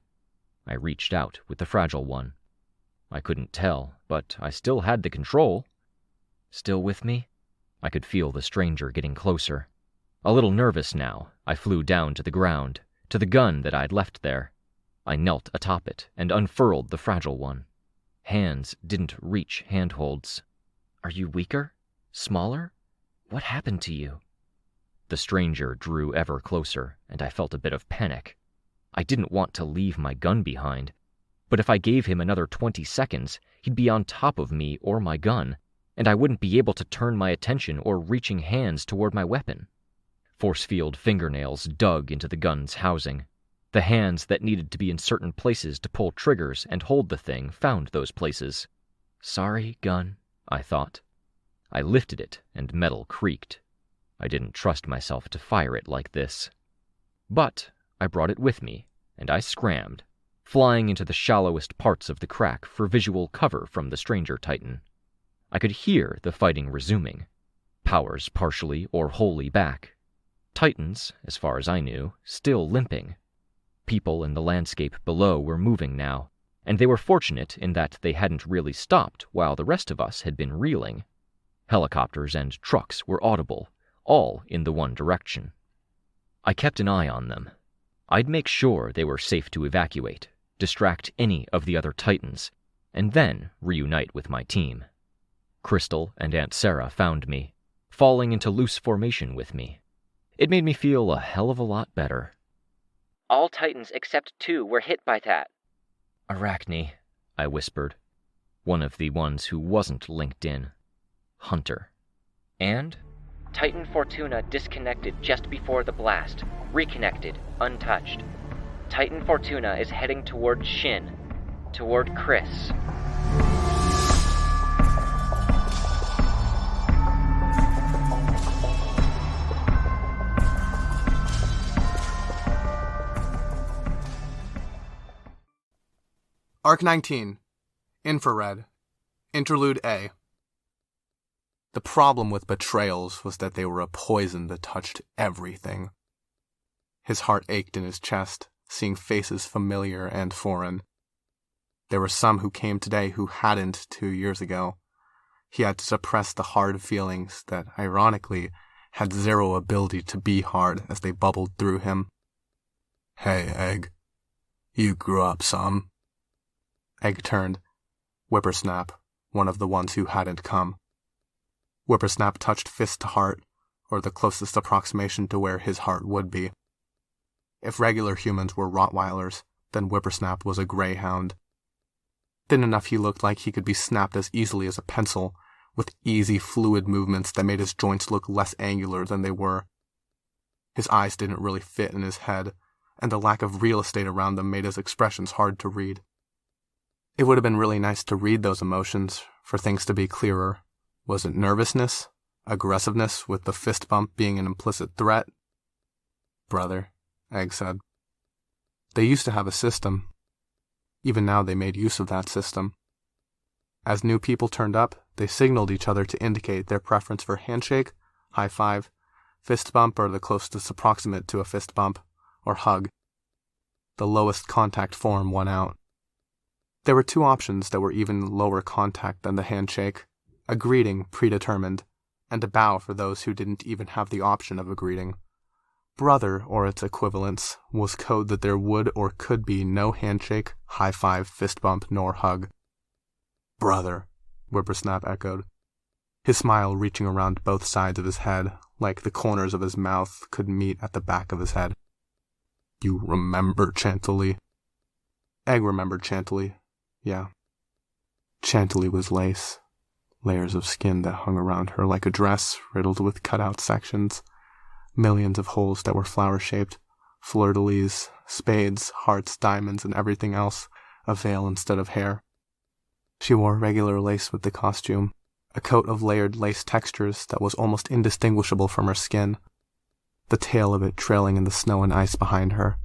I reached out with the fragile one. I couldn't tell, but I still had the control. Still with me? I could feel the stranger getting closer. A little nervous now, I flew down to the ground, to the gun that I'd left there. I knelt atop it and unfurled the fragile one. Hands didn't reach handholds. Are you weaker? Smaller? What happened to you? The stranger drew ever closer, and I felt a bit of panic. I didn't want to leave my gun behind, but if I gave him another 20 seconds, he'd be on top of me or my gun, and I wouldn't be able to turn my attention or reaching hands toward my weapon. Force field fingernails dug into the gun's housing. The hands that needed to be in certain places to pull triggers and hold the thing found those places. Sorry, gun, I thought. I lifted it, and metal creaked. I didn't trust myself to fire it like this. But I brought it with me, and I scrammed, flying into the shallowest parts of the crack for visual cover from the stranger Titan. I could hear the fighting resuming, powers partially or wholly back. Titans, as far as I knew, still limping. People in the landscape below were moving now, and they were fortunate in that they hadn't really stopped while the rest of us had been reeling. Helicopters and trucks were audible, all in the one direction. I kept an eye on them. I'd make sure they were safe to evacuate, distract any of the other Titans, and then reunite with my team. Crystal and Aunt Sarah found me, falling into loose formation with me. It made me feel a hell of a lot better. All Titans except 2 were hit by that. Arachne, I whispered. One of the ones who wasn't linked in. Hunter. And? Titan Fortuna disconnected just before the blast. Reconnected, untouched. Titan Fortuna is heading toward Shin. Toward Chris. Arc 19. Infrared. Interlude A. The problem with betrayals was that they were a poison that touched everything. His heart ached in his chest, seeing faces familiar and foreign. There were some who came today who hadn't 2 years ago. He had to suppress the hard feelings that, ironically, had zero ability to be hard as they bubbled through him. "Hey, Egg. You grew up some." Egg turned. Whippersnap, one of the ones who hadn't come. Whippersnap touched fist to heart, or the closest approximation to where his heart would be. If regular humans were Rottweilers, then Whippersnap was a greyhound. Thin enough he looked like he could be snapped as easily as a pencil, with easy fluid movements that made his joints look less angular than they were. His eyes didn't really fit in his head, and the lack of real estate around them made his expressions hard to read. It would have been really nice to read those emotions, for things to be clearer. Was it nervousness? Aggressiveness, with the fist bump being an implicit threat? "Brother," Egg said. They used to have a system. Even now they made use of that system. As new people turned up, they signaled each other to indicate their preference for handshake, high five, fist bump or the closest approximate to a fist bump, or hug. The lowest contact form won out. There were 2 options that were even lower contact than the handshake, a greeting predetermined, and a bow for those who didn't even have the option of a greeting. Brother, or its equivalents, was code that there would or could be no handshake, high five, fist bump, nor hug. "Brother," Whippersnap echoed, his smile reaching around both sides of his head, like the corners of his mouth could meet at the back of his head. "You remember Chantilly?" Egg remembered Chantilly. Yeah. Chantilly was lace. Layers of skin that hung around her like a dress riddled with cut-out sections. Millions of holes that were flower-shaped. Fleur-de-lis, spades, hearts, diamonds, and everything else, a veil instead of hair. She wore regular lace with the costume, a coat of layered lace textures that was almost indistinguishable from her skin, the tail of it trailing in the snow and ice behind her.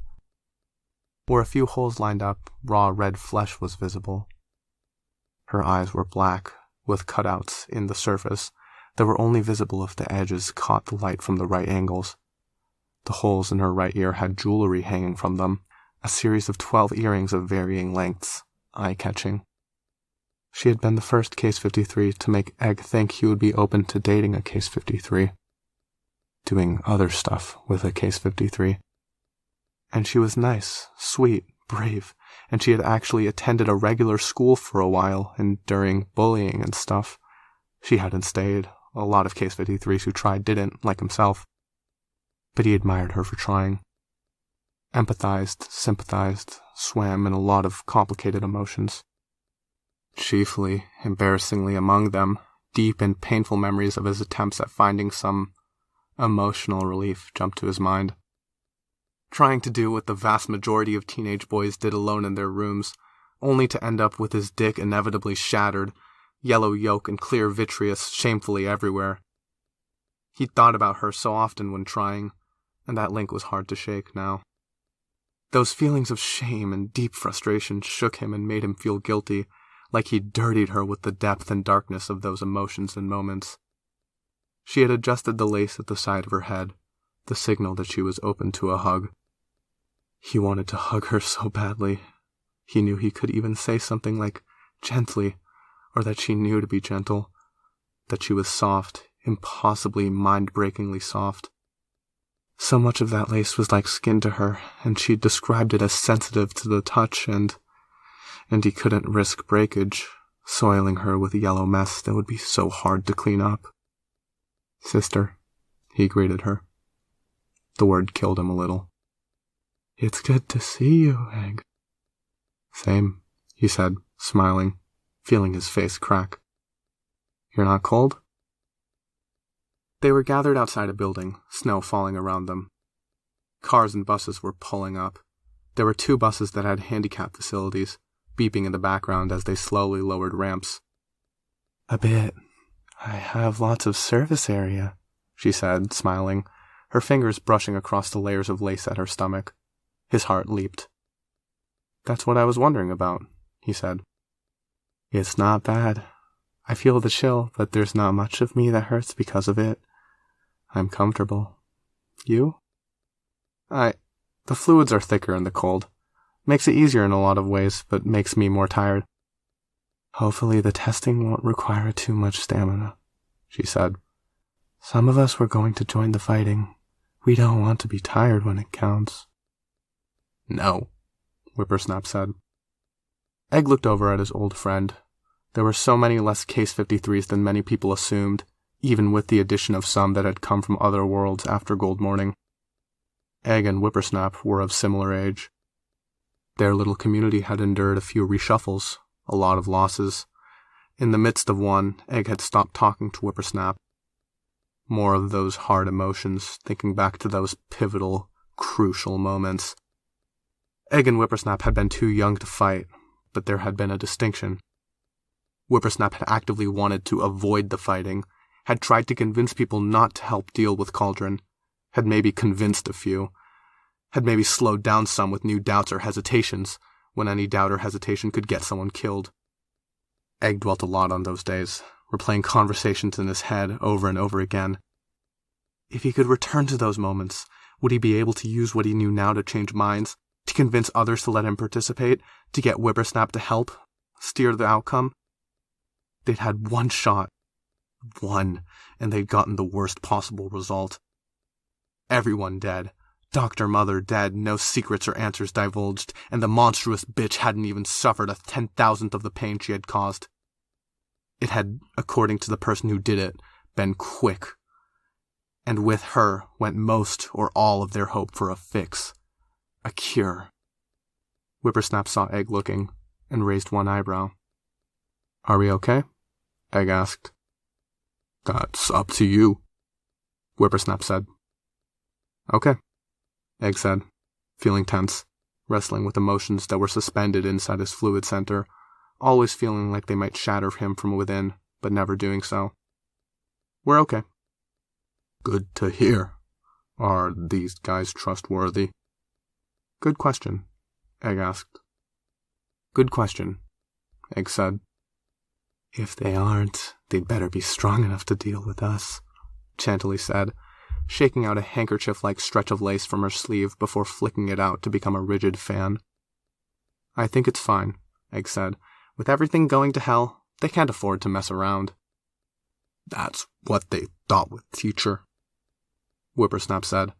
Where a few holes lined up, raw red flesh was visible. Her eyes were black, with cutouts in the surface that were only visible if the edges caught the light from the right angles. The holes in her right ear had jewelry hanging from them, a series of 12 earrings of varying lengths, eye-catching. She had been the first Case 53 to make Egg think he would be open to dating a Case 53. Doing other stuff with a Case 53. And she was nice, sweet, brave, and she had actually attended a regular school for a while, and during bullying and stuff, she hadn't stayed. A lot of Case 53s who tried didn't, like himself. But he admired her for trying. Empathized, sympathized, swam in a lot of complicated emotions. Chiefly, embarrassingly among them, deep and painful memories of his attempts at finding some emotional relief jumped to his mind. Trying to do what the vast majority of teenage boys did alone in their rooms, only to end up with his dick inevitably shattered, yellow yolk and clear vitreous shamefully everywhere. He'd thought about her so often when trying, and that link was hard to shake now. Those feelings of shame and deep frustration shook him and made him feel guilty, like he'd dirtied her with the depth and darkness of those emotions and moments. She had adjusted the lace at the side of her head, the signal that she was open to a hug. He wanted to hug her so badly. He knew he could even say something like, gently, or that she knew to be gentle, that she was soft, impossibly mind-breakingly soft. So much of that lace was like skin to her, and she'd described it as sensitive to the touch and and he couldn't risk breakage, soiling her with a yellow mess that would be so hard to clean up. "Sister," he greeted her. The word killed him a little. "It's good to see you, Egg." "Same," he said, smiling, feeling his face crack. "You're not cold?" They were gathered outside a building, snow falling around them. Cars and buses were pulling up. There were 2 buses that had handicap facilities, beeping in the background as they slowly lowered ramps. "A bit. I have lots of service area," she said, smiling, her fingers brushing across the layers of lace at her stomach. His heart leaped. "That's what I was wondering about," he said. "It's not bad. I feel the chill, but there's not much of me that hurts because of it. I'm comfortable. You?" The fluids are thicker in the cold. Makes it easier in a lot of ways, but makes me more tired." "Hopefully the testing won't require too much stamina," she said. "Some of us were going to join the fighting. We don't want to be tired when it counts." "No," Whippersnap said. Egg looked over at his old friend. There were so many less Case 53s than many people assumed, even with the addition of some that had come from other worlds after Gold Morning. Egg and Whippersnap were of similar age. Their little community had endured a few reshuffles, a lot of losses. In the midst of one, Egg had stopped talking to Whippersnap. More of those hard emotions, thinking back to those pivotal, crucial moments. Egg and Whippersnap had been too young to fight, but there had been a distinction. Whippersnap had actively wanted to avoid the fighting, had tried to convince people not to help deal with Cauldron, had maybe convinced a few, had maybe slowed down some with new doubts or hesitations, when any doubt or hesitation could get someone killed. Egg dwelt a lot on those days, replaying conversations in his head over and over again. If he could return to those moments, would he be able to use what he knew now to change minds, to convince others to let him participate, to get Whippersnap to help, steer the outcome? They'd had one shot. One, and they'd gotten the worst possible result. Everyone dead. Dr. Mother dead, no secrets or answers divulged, and the monstrous bitch hadn't even suffered 1/10,000th of the pain she had caused. It had, according to the person who did it, been quick. And with her went most or all of their hope for a fix. A cure. Whippersnap saw Egg looking, and raised one eyebrow. "Are we okay?" Egg asked. "That's up to you," Whippersnap said. "Okay," Egg said, feeling tense, wrestling with emotions that were suspended inside his fluid center, always feeling like they might shatter him from within, but never doing so. "We're okay." "Good to hear. Are these guys trustworthy?" "Good question," Egg asked. "Good question," Egg said. "If they aren't, they'd better be strong enough to deal with us," Chantilly said, shaking out a handkerchief-like stretch of lace from her sleeve before flicking it out to become a rigid fan. "I think it's fine," Egg said. "With everything going to hell, they can't afford to mess around." "That's what they thought with Teacher," Whippersnap said.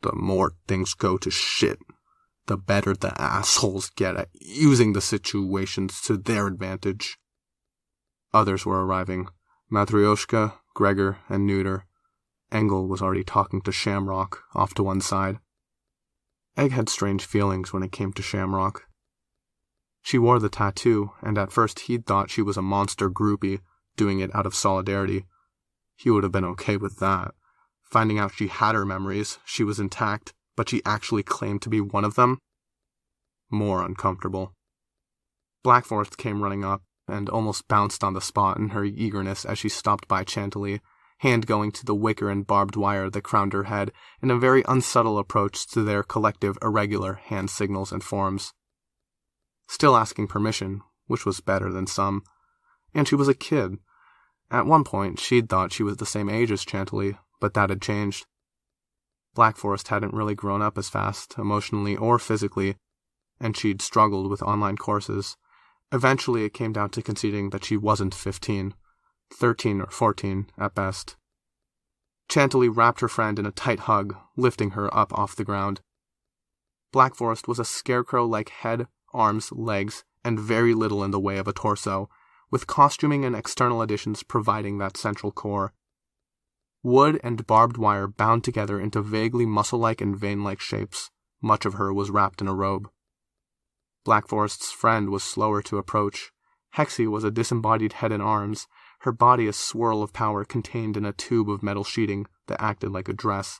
"The more things go to shit, the better the assholes get at using the situations to their advantage." Others were arriving. Matryoshka, Gregor, and Neuter. Engel was already talking to Shamrock, off to one side. Egg had strange feelings when it came to Shamrock. She wore the tattoo, and at first he'd thought she was a monster groupie, doing it out of solidarity. He would have been okay with that. Finding out she had her memories, she was intact, but she actually claimed to be one of them? More uncomfortable. Blackforest came running up, and almost bounced on the spot in her eagerness as she stopped by Chantilly, hand going to the wicker and barbed wire that crowned her head in a very unsubtle approach to their collective irregular hand signals and forms. Still asking permission, which was better than some. And she was a kid. At one point, she'd thought she was the same age as Chantilly, but that had changed. Blackforest hadn't really grown up as fast, emotionally or physically, and she'd struggled with online courses. Eventually, it came down to conceding that she wasn't 15, 13 or 14 at best. Chantilly wrapped her friend in a tight hug, lifting her up off the ground. Blackforest was a scarecrow-like head, arms, legs, and very little in the way of a torso, with costuming and external additions providing that central core. Wood and barbed wire bound together into vaguely muscle-like and vein-like shapes. Much of her was wrapped in a robe. Black Forest's friend was slower to approach. Hexie was a disembodied head and arms, her body a swirl of power contained in a tube of metal sheeting that acted like a dress.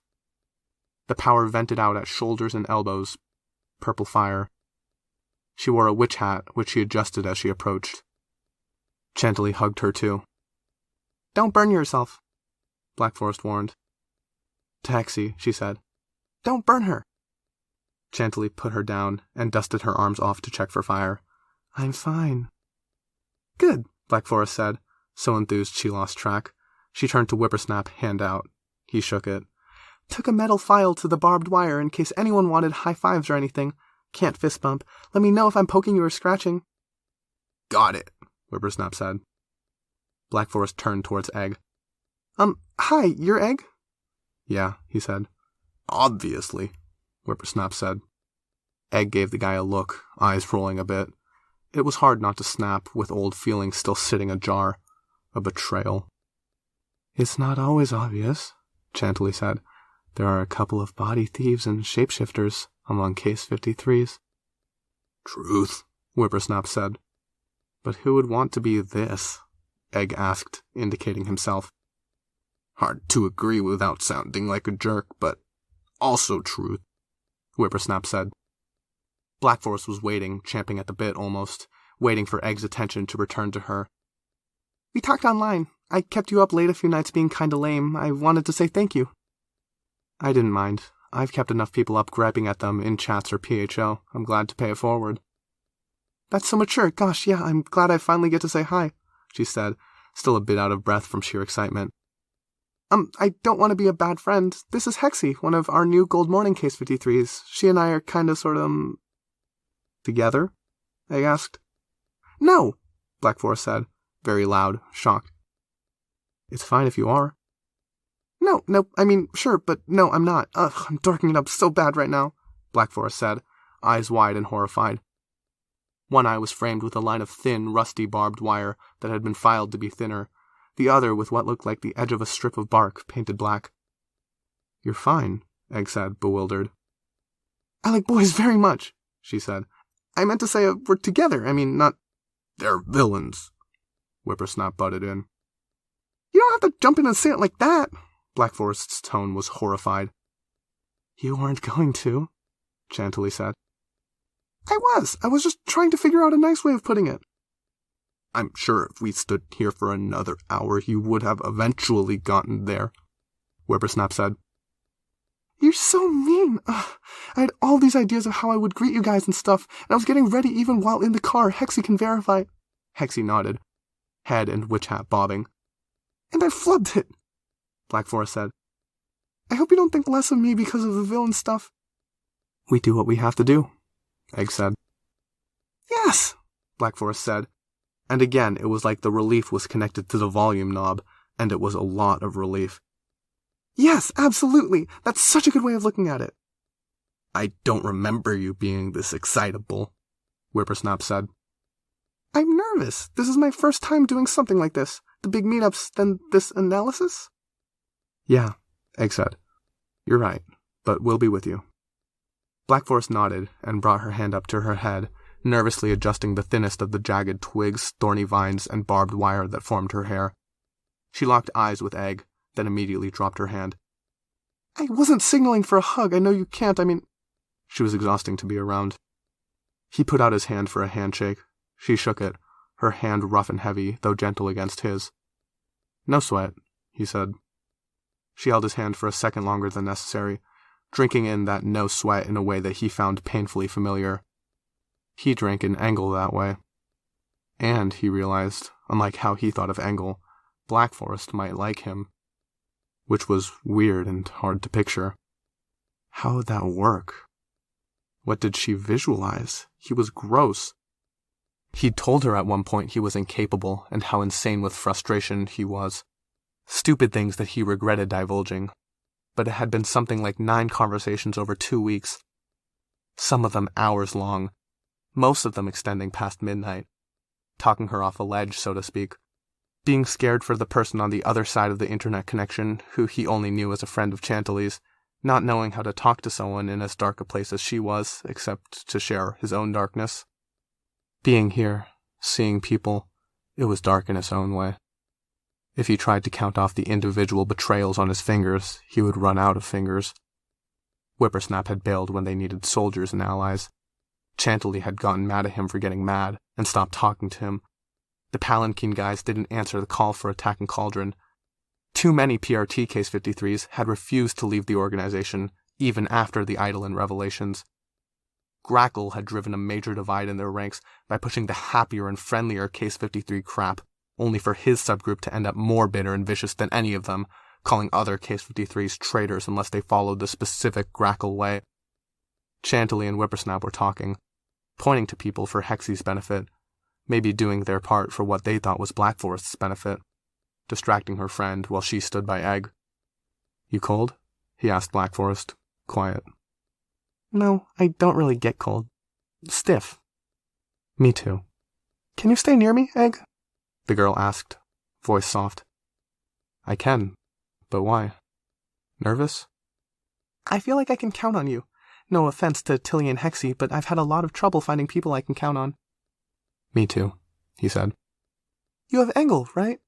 The power vented out at shoulders and elbows, purple fire. She wore a witch hat, which she adjusted as she approached. Chantilly hugged her too. "Don't burn yourself," Black Forest warned. To Hexie, she said, "Don't burn her." Chantilly put her down and dusted her arms off to check for fire. "I'm fine." "Good," Black Forest said, so enthused she lost track. She turned to Whippersnap, hand out. He shook it. "Took a metal file to the barbed wire in case anyone wanted high fives or anything. Can't fist bump. Let me know if I'm poking you or scratching." "Got it," Whippersnap said. Black Forest turned towards Egg. Hi, you're Egg?" "Yeah," he said. "Obviously," Whippersnap said. Egg gave the guy a look, eyes rolling a bit. It was hard not to snap, with old feelings still sitting ajar. A betrayal. "It's not always obvious," Chantilly said. "There are a couple of body thieves and shapeshifters among Case 53s. "Truth," Whippersnap said. "But who would want to be this?" Egg asked, indicating himself. "Hard to agree without sounding like a jerk, but also truth," Whippersnap said. Black Forest was waiting, champing at the bit almost, waiting for Egg's attention to return to her. "We talked online. I kept you up late a few nights being kinda lame. I wanted to say thank you." "I didn't mind. I've kept enough people up griping at them in chats or PHO. I'm glad to pay it forward." "That's so mature. Gosh, yeah, I'm glad I finally get to say hi," she said, still a bit out of breath from sheer excitement. I don't want to be a bad friend. This is Hexie, one of our new Gold Morning Case 53s. She and I are kinda Together?" Egg asked. "No," Black Forest said, very loud, shocked. "It's fine if you are." No, I mean, sure, but no, I'm not. Ugh, I'm darking it up so bad right now," Black Forest said, eyes wide and horrified. One eye was framed with a line of thin, rusty barbed wire that had been filed to be thinner, the other with what looked like the edge of a strip of bark painted black. "You're fine," Egg said, bewildered. "I like boys very much," she said. "I meant to say we're together. I mean, not—" "They're villains," Whippersnap butted in. "You don't have to jump in and say it like that." Black Forest's tone was horrified. "You weren't going to," Chantilly said. I was just trying to figure out a nice way of putting it." "I'm sure if we stood here for another hour, you would have eventually gotten there," Whippersnap said. "You're so mean. Ugh. I had all these ideas of how I would greet you guys and stuff, and I was getting ready even while in the car. Hexie can verify." Hexie nodded, head and witch hat bobbing. "And I flubbed it," Black Forest said. "I hope you don't think less of me because of the villain stuff." "We do what we have to do," Egg said. "Yes," Black Forest said, and again it was like the relief was connected to the volume knob, and it was a lot of relief. "Yes, absolutely. That's such a good way of looking at it." "I don't remember you being this excitable," Whippersnap said. "I'm nervous. This is my first time doing something like this. The big meetups, then this analysis?" "Yeah," Egg said. "You're right, but we'll be with you." Black Forest nodded and brought her hand up to her head, nervously adjusting the thinnest of the jagged twigs, thorny vines, and barbed wire that formed her hair. She locked eyes with Egg, then immediately dropped her hand. "I wasn't signaling for a hug. I know you can't. I mean—" She was exhausting to be around. He put out his hand for a handshake. She shook it, her hand rough and heavy, though gentle against his. "No sweat," he said. She held his hand for a second longer than necessary, drinking in that no sweat in a way that he found painfully familiar. He drank in Engel that way. And, he realized, unlike how he thought of Engel, Black Forest might like him. Which was weird and hard to picture. How would that work? What did she visualize? He was gross. He'd told her at one point he was incapable and how insane with frustration he was. Stupid things that he regretted divulging. But it had been something like 9 conversations over 2 weeks. Some of them hours long. most of them extending past midnight, talking her off a ledge, so to speak, being scared for the person on the other side of the internet connection who he only knew as a friend of Chantilly's, not knowing how to talk to someone in as dark a place as she was, except to share his own darkness. Being here, seeing people, it was dark in its own way. If he tried to count off the individual betrayals on his fingers, he would run out of fingers. Whippersnap had bailed when they needed soldiers and allies. Chantilly had gotten mad at him for getting mad and stopped talking to him. The Palanquin guys didn't answer the call for attacking Cauldron. Too many PRT Case 53s had refused to leave the organization, even after the Eidolon revelations. Grackle had driven a major divide in their ranks by pushing the happier and friendlier Case 53 crap, only for his subgroup to end up more bitter and vicious than any of them, calling other Case 53s traitors unless they followed the specific Grackle way. Chantilly and Whippersnap were talking, pointing to people for Hexy's benefit, maybe doing their part for what they thought was Black Forest's benefit, distracting her friend while she stood by Egg. "You cold?" he asked Black Forest, quiet. "No, I don't really get cold. Stiff." "Me too." "Can you stay near me, Egg?" the girl asked, voice soft. "I can, but why? Nervous?" "I feel like I can count on you. No offense to Tilly and Hexy, but I've had a lot of trouble finding people I can count on." "Me too," he said. "You have Engel, right?"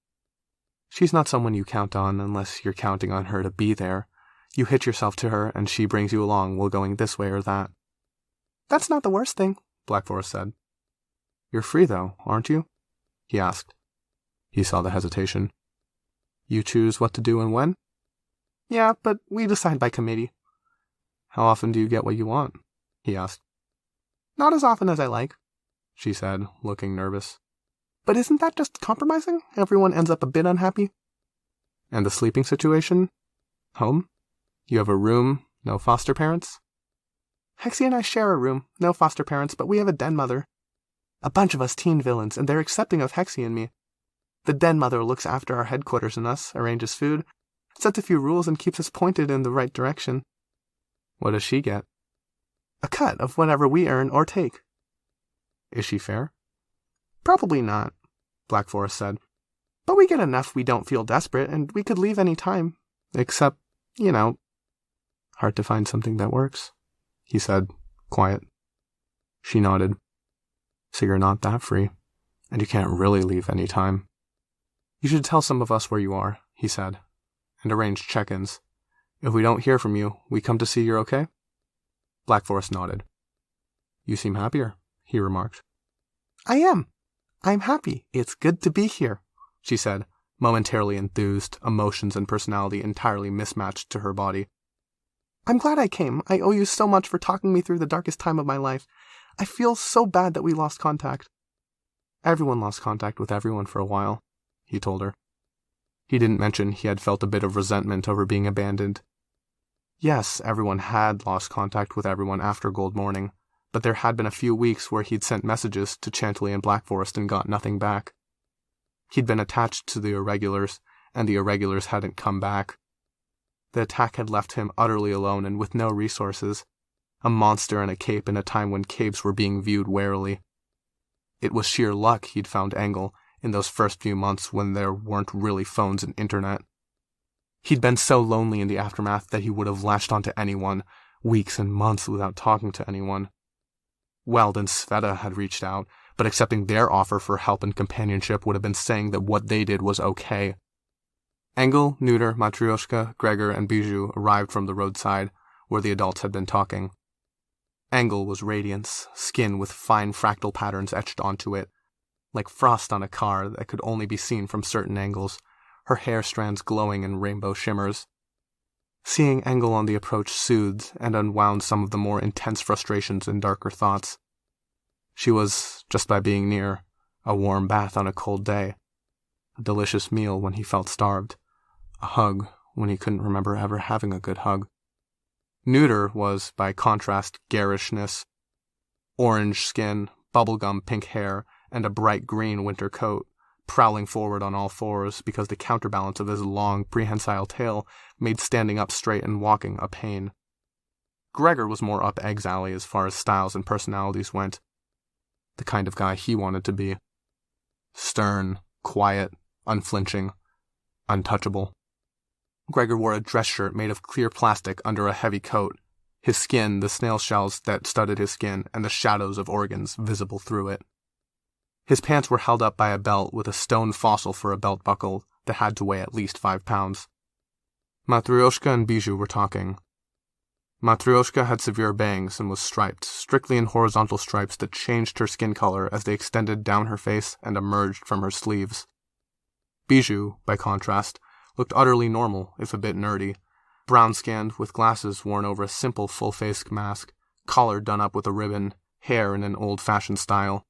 "She's not someone you count on unless you're counting on her to be there. You hitch yourself to her, and she brings you along while going this way or that." "That's not the worst thing," Black Forest said. "You're free, though, aren't you?" he asked. He saw the hesitation. "You choose what to do and when?" "Yeah, but we decide by committee." "How often do you get what you want?" he asked. "Not as often as I like," she said, looking nervous. "But isn't that just compromising? Everyone ends up a bit unhappy." "And the sleeping situation? Home? You have a room, no foster parents?" "Hexy and I share a room, no foster parents, but we have a den mother. A bunch of us teen villains, and they're accepting of Hexy and me. The den mother looks after our headquarters and us, arranges food, sets a few rules, and keeps us pointed in the right direction." "What does she get?" "A cut of whatever we earn or take." "Is she fair?" "Probably not," Black Forest said. "But we get enough we don't feel desperate, and we could leave any time. Except, hard to find something that works," he said, quiet. She nodded. "So you're not that free, and you can't really leave any time." "You should tell some of us where you are," he said, "and arrange check-ins. If we don't hear from you, we come to see you're okay?" Black Forest nodded. "You seem happier," he remarked. "I am. I'm happy. It's good to be here," she said, momentarily enthused, emotions and personality entirely mismatched to her body. "I'm glad I came. I owe you so much for talking me through the darkest time of my life. I feel so bad that we lost contact." "Everyone lost contact with everyone for a while," he told her. He didn't mention he had felt a bit of resentment over being abandoned. Yes, everyone had lost contact with everyone after Gold Morning, but there had been a few weeks where he'd sent messages to Chantilly and Black Forest and got nothing back. He'd been attached to the Irregulars, and the Irregulars hadn't come back. The attack had left him utterly alone and with no resources, a monster in a cape in a time when capes were being viewed warily. It was sheer luck he'd found Engel in those first few months when there weren't really phones and internet. He'd been so lonely in the aftermath that he would have latched onto anyone, weeks and months without talking to anyone. Weld and Sveta had reached out, but accepting their offer for help and companionship would have been saying that what they did was okay. Engel, Neuter, Matryoshka, Gregor, and Bijou arrived from the roadside, where the adults had been talking. Engel was radiance, skin with fine fractal patterns etched onto it, like frost on a car that could only be seen from certain angles, her hair strands glowing in rainbow shimmers. Seeing Engel on the approach soothed and unwound some of the more intense frustrations and darker thoughts. She was, just by being near, a warm bath on a cold day, a delicious meal when he felt starved, a hug when he couldn't remember ever having a good hug. Neuter was, by contrast, garishness. Orange skin, bubblegum pink hair, and a bright green winter coat, prowling forward on all fours because the counterbalance of his long, prehensile tail made standing up straight and walking a pain. Gregor was more up Egg's alley as far as styles and personalities went. The kind of guy he wanted to be. Stern, quiet, unflinching, untouchable. Gregor wore a dress shirt made of clear plastic under a heavy coat, his skin, the snail shells that studded his skin, and the shadows of organs visible through it. His pants were held up by a belt with a stone fossil for a belt buckle that had to weigh at least 5 pounds. Matryoshka and Bijou were talking. Matryoshka had severe bangs and was striped, strictly in horizontal stripes that changed her skin color as they extended down her face and emerged from her sleeves. Bijou, by contrast, looked utterly normal, if a bit nerdy, brown-skinned, with glasses worn over a simple full-face mask, collar done up with a ribbon, hair in an old-fashioned style.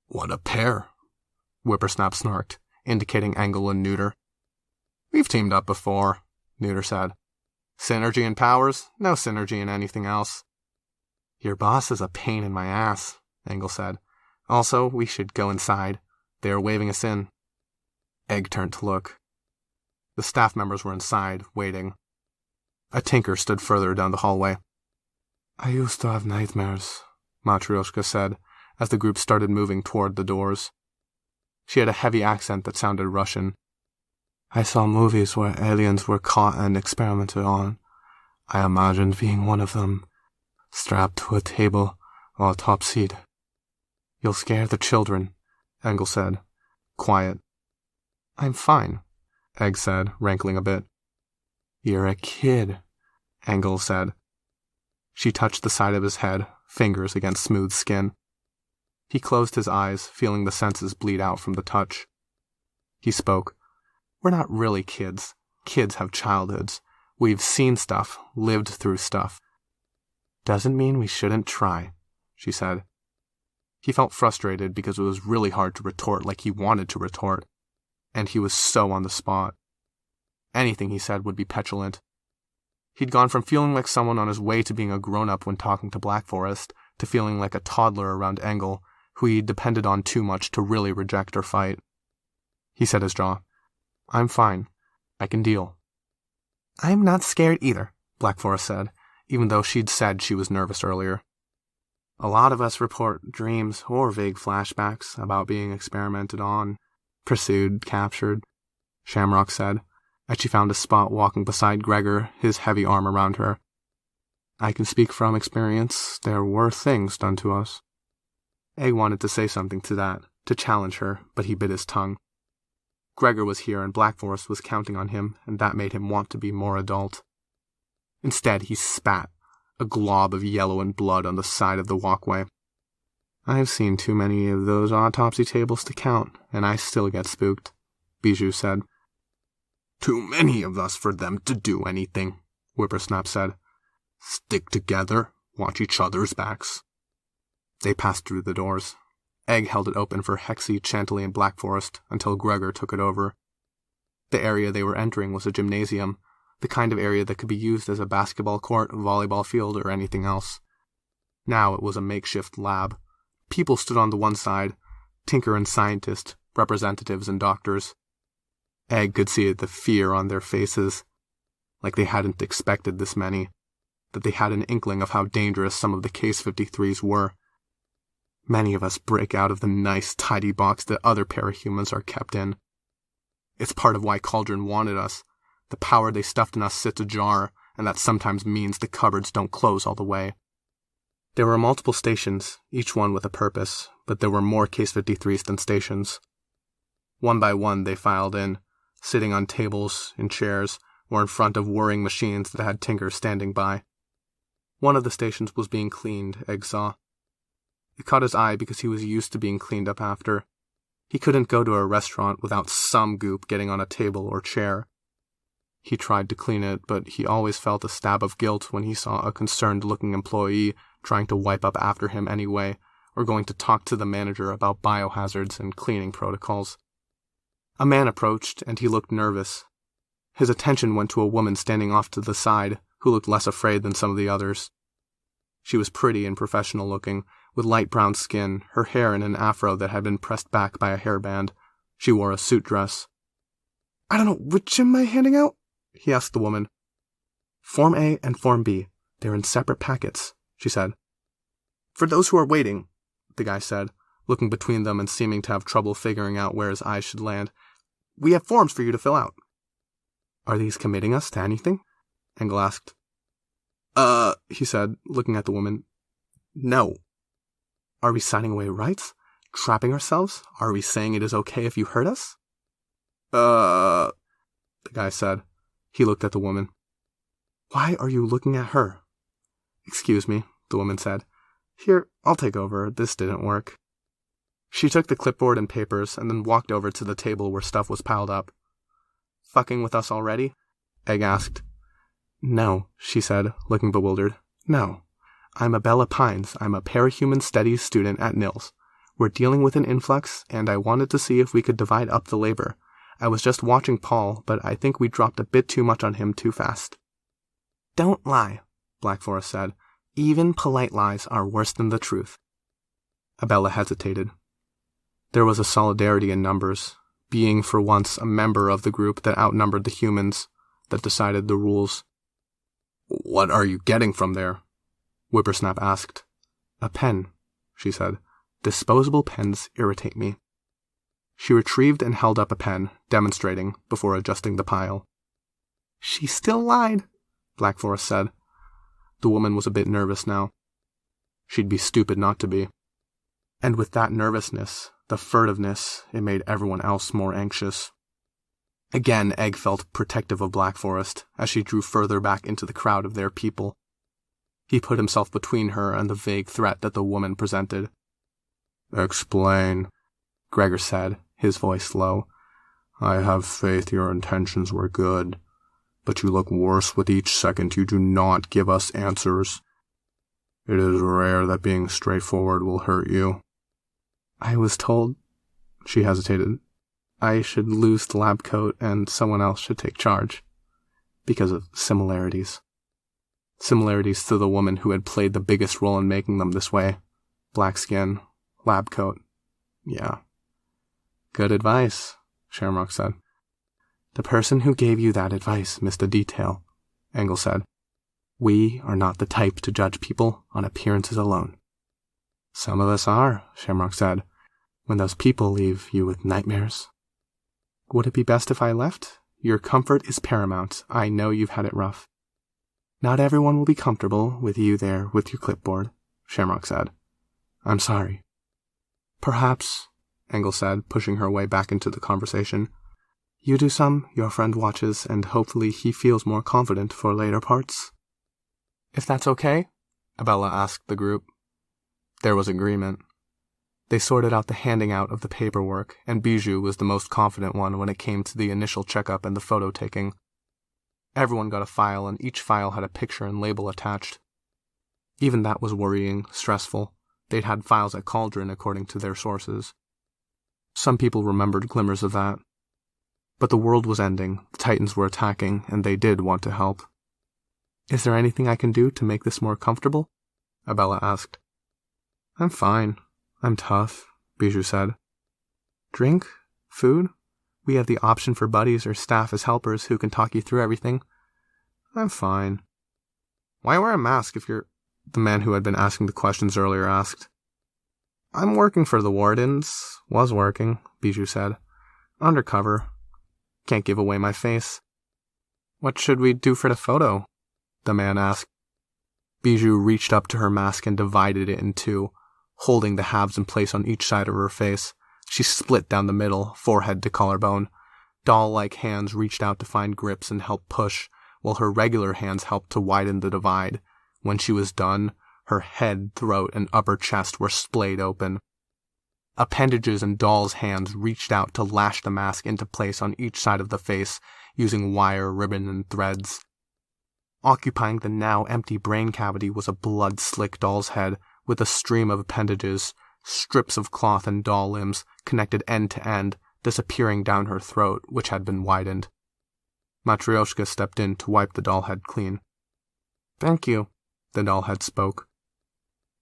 "What a pair," Whippersnap snarked, indicating Engel and Neuter. "We've teamed up before," Neuter said. "Synergy in powers, no synergy in anything else." "Your boss is a pain in my ass," Engel said. "Also, we should go inside. They are waving us in." Egg turned to look. The staff members were inside, waiting. A tinker stood further down the hallway. "I used to have nightmares," Matryoshka said, as the group started moving toward the doors. She had a heavy accent that sounded Russian. "I saw movies where aliens were caught and experimented on. I imagined being one of them, strapped to a table or a top seat." "You'll scare the children," Engel said. Quiet. "I'm fine," Egg said, rankling a bit. "You're a kid," Engel said. She touched the side of his head, fingers against smooth skin. He closed his eyes, feeling the senses bleed out from the touch. He spoke. "We're not really kids. Kids have childhoods. We've seen stuff, lived through stuff." "Doesn't mean we shouldn't try," she said. He felt frustrated because it was really hard to retort like he wanted to retort, and he was so on the spot. Anything he said would be petulant. He'd gone from feeling like someone on his way to being a grown-up when talking to Black Forest to feeling like a toddler around Engel, who he depended on too much to really reject or fight. He set his jaw. "I'm fine. I can deal." "I'm not scared either," Black Forest said, even though she'd said she was nervous earlier. "A lot of us report dreams or vague flashbacks about being experimented on, pursued, captured," Shamrock said, as she found a spot walking beside Gregor, his heavy arm around her. "I can speak from experience. There were things done to us." Egg wanted to say something to that, to challenge her, but he bit his tongue. Gregor was here and Black Forest was counting on him, and that made him want to be more adult. Instead, he spat, a glob of yellow and blood on the side of the walkway. "I've seen too many of those autopsy tables to count, and I still get spooked," Bijou said. "Too many of us for them to do anything," Whippersnap said. "Stick together, watch each other's backs." They passed through the doors. Egg held it open for Hexy, Chantilly, and Black Forest until Gregor took it over. The area they were entering was a gymnasium, the kind of area that could be used as a basketball court, volleyball field, or anything else. Now it was a makeshift lab. People stood on the one side, tinker and scientist, representatives and doctors. Egg could see the fear on their faces, like they hadn't expected this many, that they had an inkling of how dangerous some of the Case 53s were. Many of us break out of the nice, tidy box that other parahumans are kept in. It's part of why Cauldron wanted us. The power they stuffed in us sits ajar, and that sometimes means the cupboards don't close all the way. There were multiple stations, each one with a purpose, but there were more Case 53s than stations. One by one they filed in, sitting on tables, in chairs, or in front of whirring machines that had Tinker standing by. One of the stations was being cleaned, Egg saw. It caught his eye because he was used to being cleaned up after. He couldn't go to a restaurant without some goop getting on a table or chair. He tried to clean it, but he always felt a stab of guilt when he saw a concerned-looking employee trying to wipe up after him anyway, or going to talk to the manager about biohazards and cleaning protocols. A man approached, and he looked nervous. His attention went to a woman standing off to the side, who looked less afraid than some of the others. She was pretty and professional-looking, with light brown skin, her hair in an afro that had been pressed back by a hairband. She wore a suit dress. "I don't know, which am I handing out?" he asked the woman. "Form A and Form B. They're in separate packets," she said. "For those who are waiting, the guy said, looking between them and seeming to have trouble figuring out where his eyes should land. We have forms for you to fill out. Are these committing us to anything? Engel asked. He said, looking at the woman. No. Are we signing away rights? Trapping ourselves? Are we saying it is okay if you hurt us? The guy said. He looked at the woman. Why are you looking at her? Excuse me, the woman said. Here, I'll take over. This didn't work. She took the clipboard and papers and then walked over to the table where stuff was piled up. Fucking with us already? Egg asked. No, she said, looking bewildered. No. I'm Abella Pines. I'm a parahuman studies student at Nils. We're dealing with an influx, and I wanted to see if we could divide up the labor. I was just watching Paul, but I think we dropped a bit too much on him too fast. Don't lie, Black Forest said. Even polite lies are worse than the truth. Abella hesitated. There was a solidarity in numbers, being for once a member of the group that outnumbered the humans, that decided the rules. What are you getting from there? Whippersnap asked. A pen, she said. Disposable pens irritate me. She retrieved and held up a pen, demonstrating, before adjusting the pile. She still lied, Black Forest said. The woman was a bit nervous now. She'd be stupid not to be. And with that nervousness, the furtiveness, it made everyone else more anxious. Again, Egg felt protective of Black Forest as she drew further back into the crowd of their people. He put himself between her and the vague threat that the woman presented. Explain, Gregor said, his voice low. I have faith your intentions were good, but you look worse with each second you do not give us answers. It is rare that being straightforward will hurt you. I was told, she hesitated, I should lose the lab coat and someone else should take charge. Because of similarities. Similarities to the woman who had played the biggest role in making them this way. Black skin, lab coat. Yeah. Good advice, Shamrock said. The person who gave you that advice missed a detail, Engel said. We are not the type to judge people on appearances alone. Some of us are, Shamrock said, when those people leave you with nightmares. Would it be best if I left? Your comfort is paramount. I know you've had it rough. Not everyone will be comfortable with you there with your clipboard, Shamrock said. I'm sorry. Perhaps, Engel said, pushing her way back into the conversation. You do some, your friend watches, and hopefully he feels more confident for later parts. If that's okay? Abella asked the group. There was agreement. They sorted out the handing out of the paperwork, and Bijou was the most confident one when it came to the initial checkup and the photo taking. Everyone got a file, and each file had a picture and label attached. Even that was worrying, stressful. They'd had files at Cauldron according to their sources. Some people remembered glimmers of that. But the world was ending, the Titans were attacking, and they did want to help. Is there anything I can do to make this more comfortable? Abella asked. I'm fine. I'm tough, Bijou said. Drink? Food? We have the option for buddies or staff as helpers who can talk you through everything. I'm fine. Why wear a mask if you're... The man who had been asking the questions earlier asked. I'm working for the Wardens. Was working, Bijou said. Undercover. Can't give away my face. What should we do for the photo? The man asked. Bijou reached up to her mask and divided it in two, holding the halves in place on each side of her face. She split down the middle, forehead to collarbone. Doll-like hands reached out to find grips and help push, while her regular hands helped to widen the divide. When she was done, her head, throat, and upper chest were splayed open. Appendages and Doll's hands reached out to lash the mask into place on each side of the face, using wire, ribbon, and threads. Occupying the now empty brain cavity was a blood-slick Doll's head, with a stream of appendages, strips of cloth and doll limbs, connected end to end, disappearing down her throat, which had been widened. Matryoshka stepped in to wipe the doll head clean. Thank you, the doll head spoke.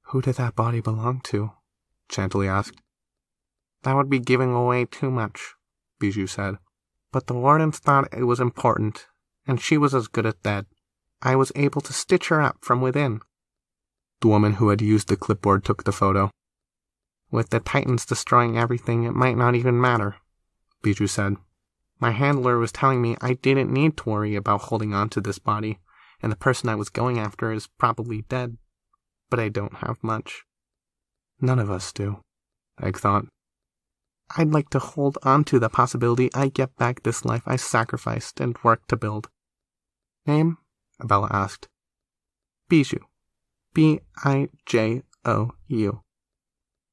Who did that body belong to? Chantilly asked. That would be giving away too much, Bijou said. But the Wardens thought it was important, and she was as good as dead. I was able to stitch her up from within. The woman who had used the clipboard took the photo. With the Titans destroying everything, it might not even matter, Bijou said. My handler was telling me I didn't need to worry about holding on to this body, and the person I was going after is probably dead. But I don't have much. None of us do, Egg thought. I'd like to hold on to the possibility I get back this life I sacrificed and worked to build. Name? Abella asked. Bijou. B-I-J-O-U.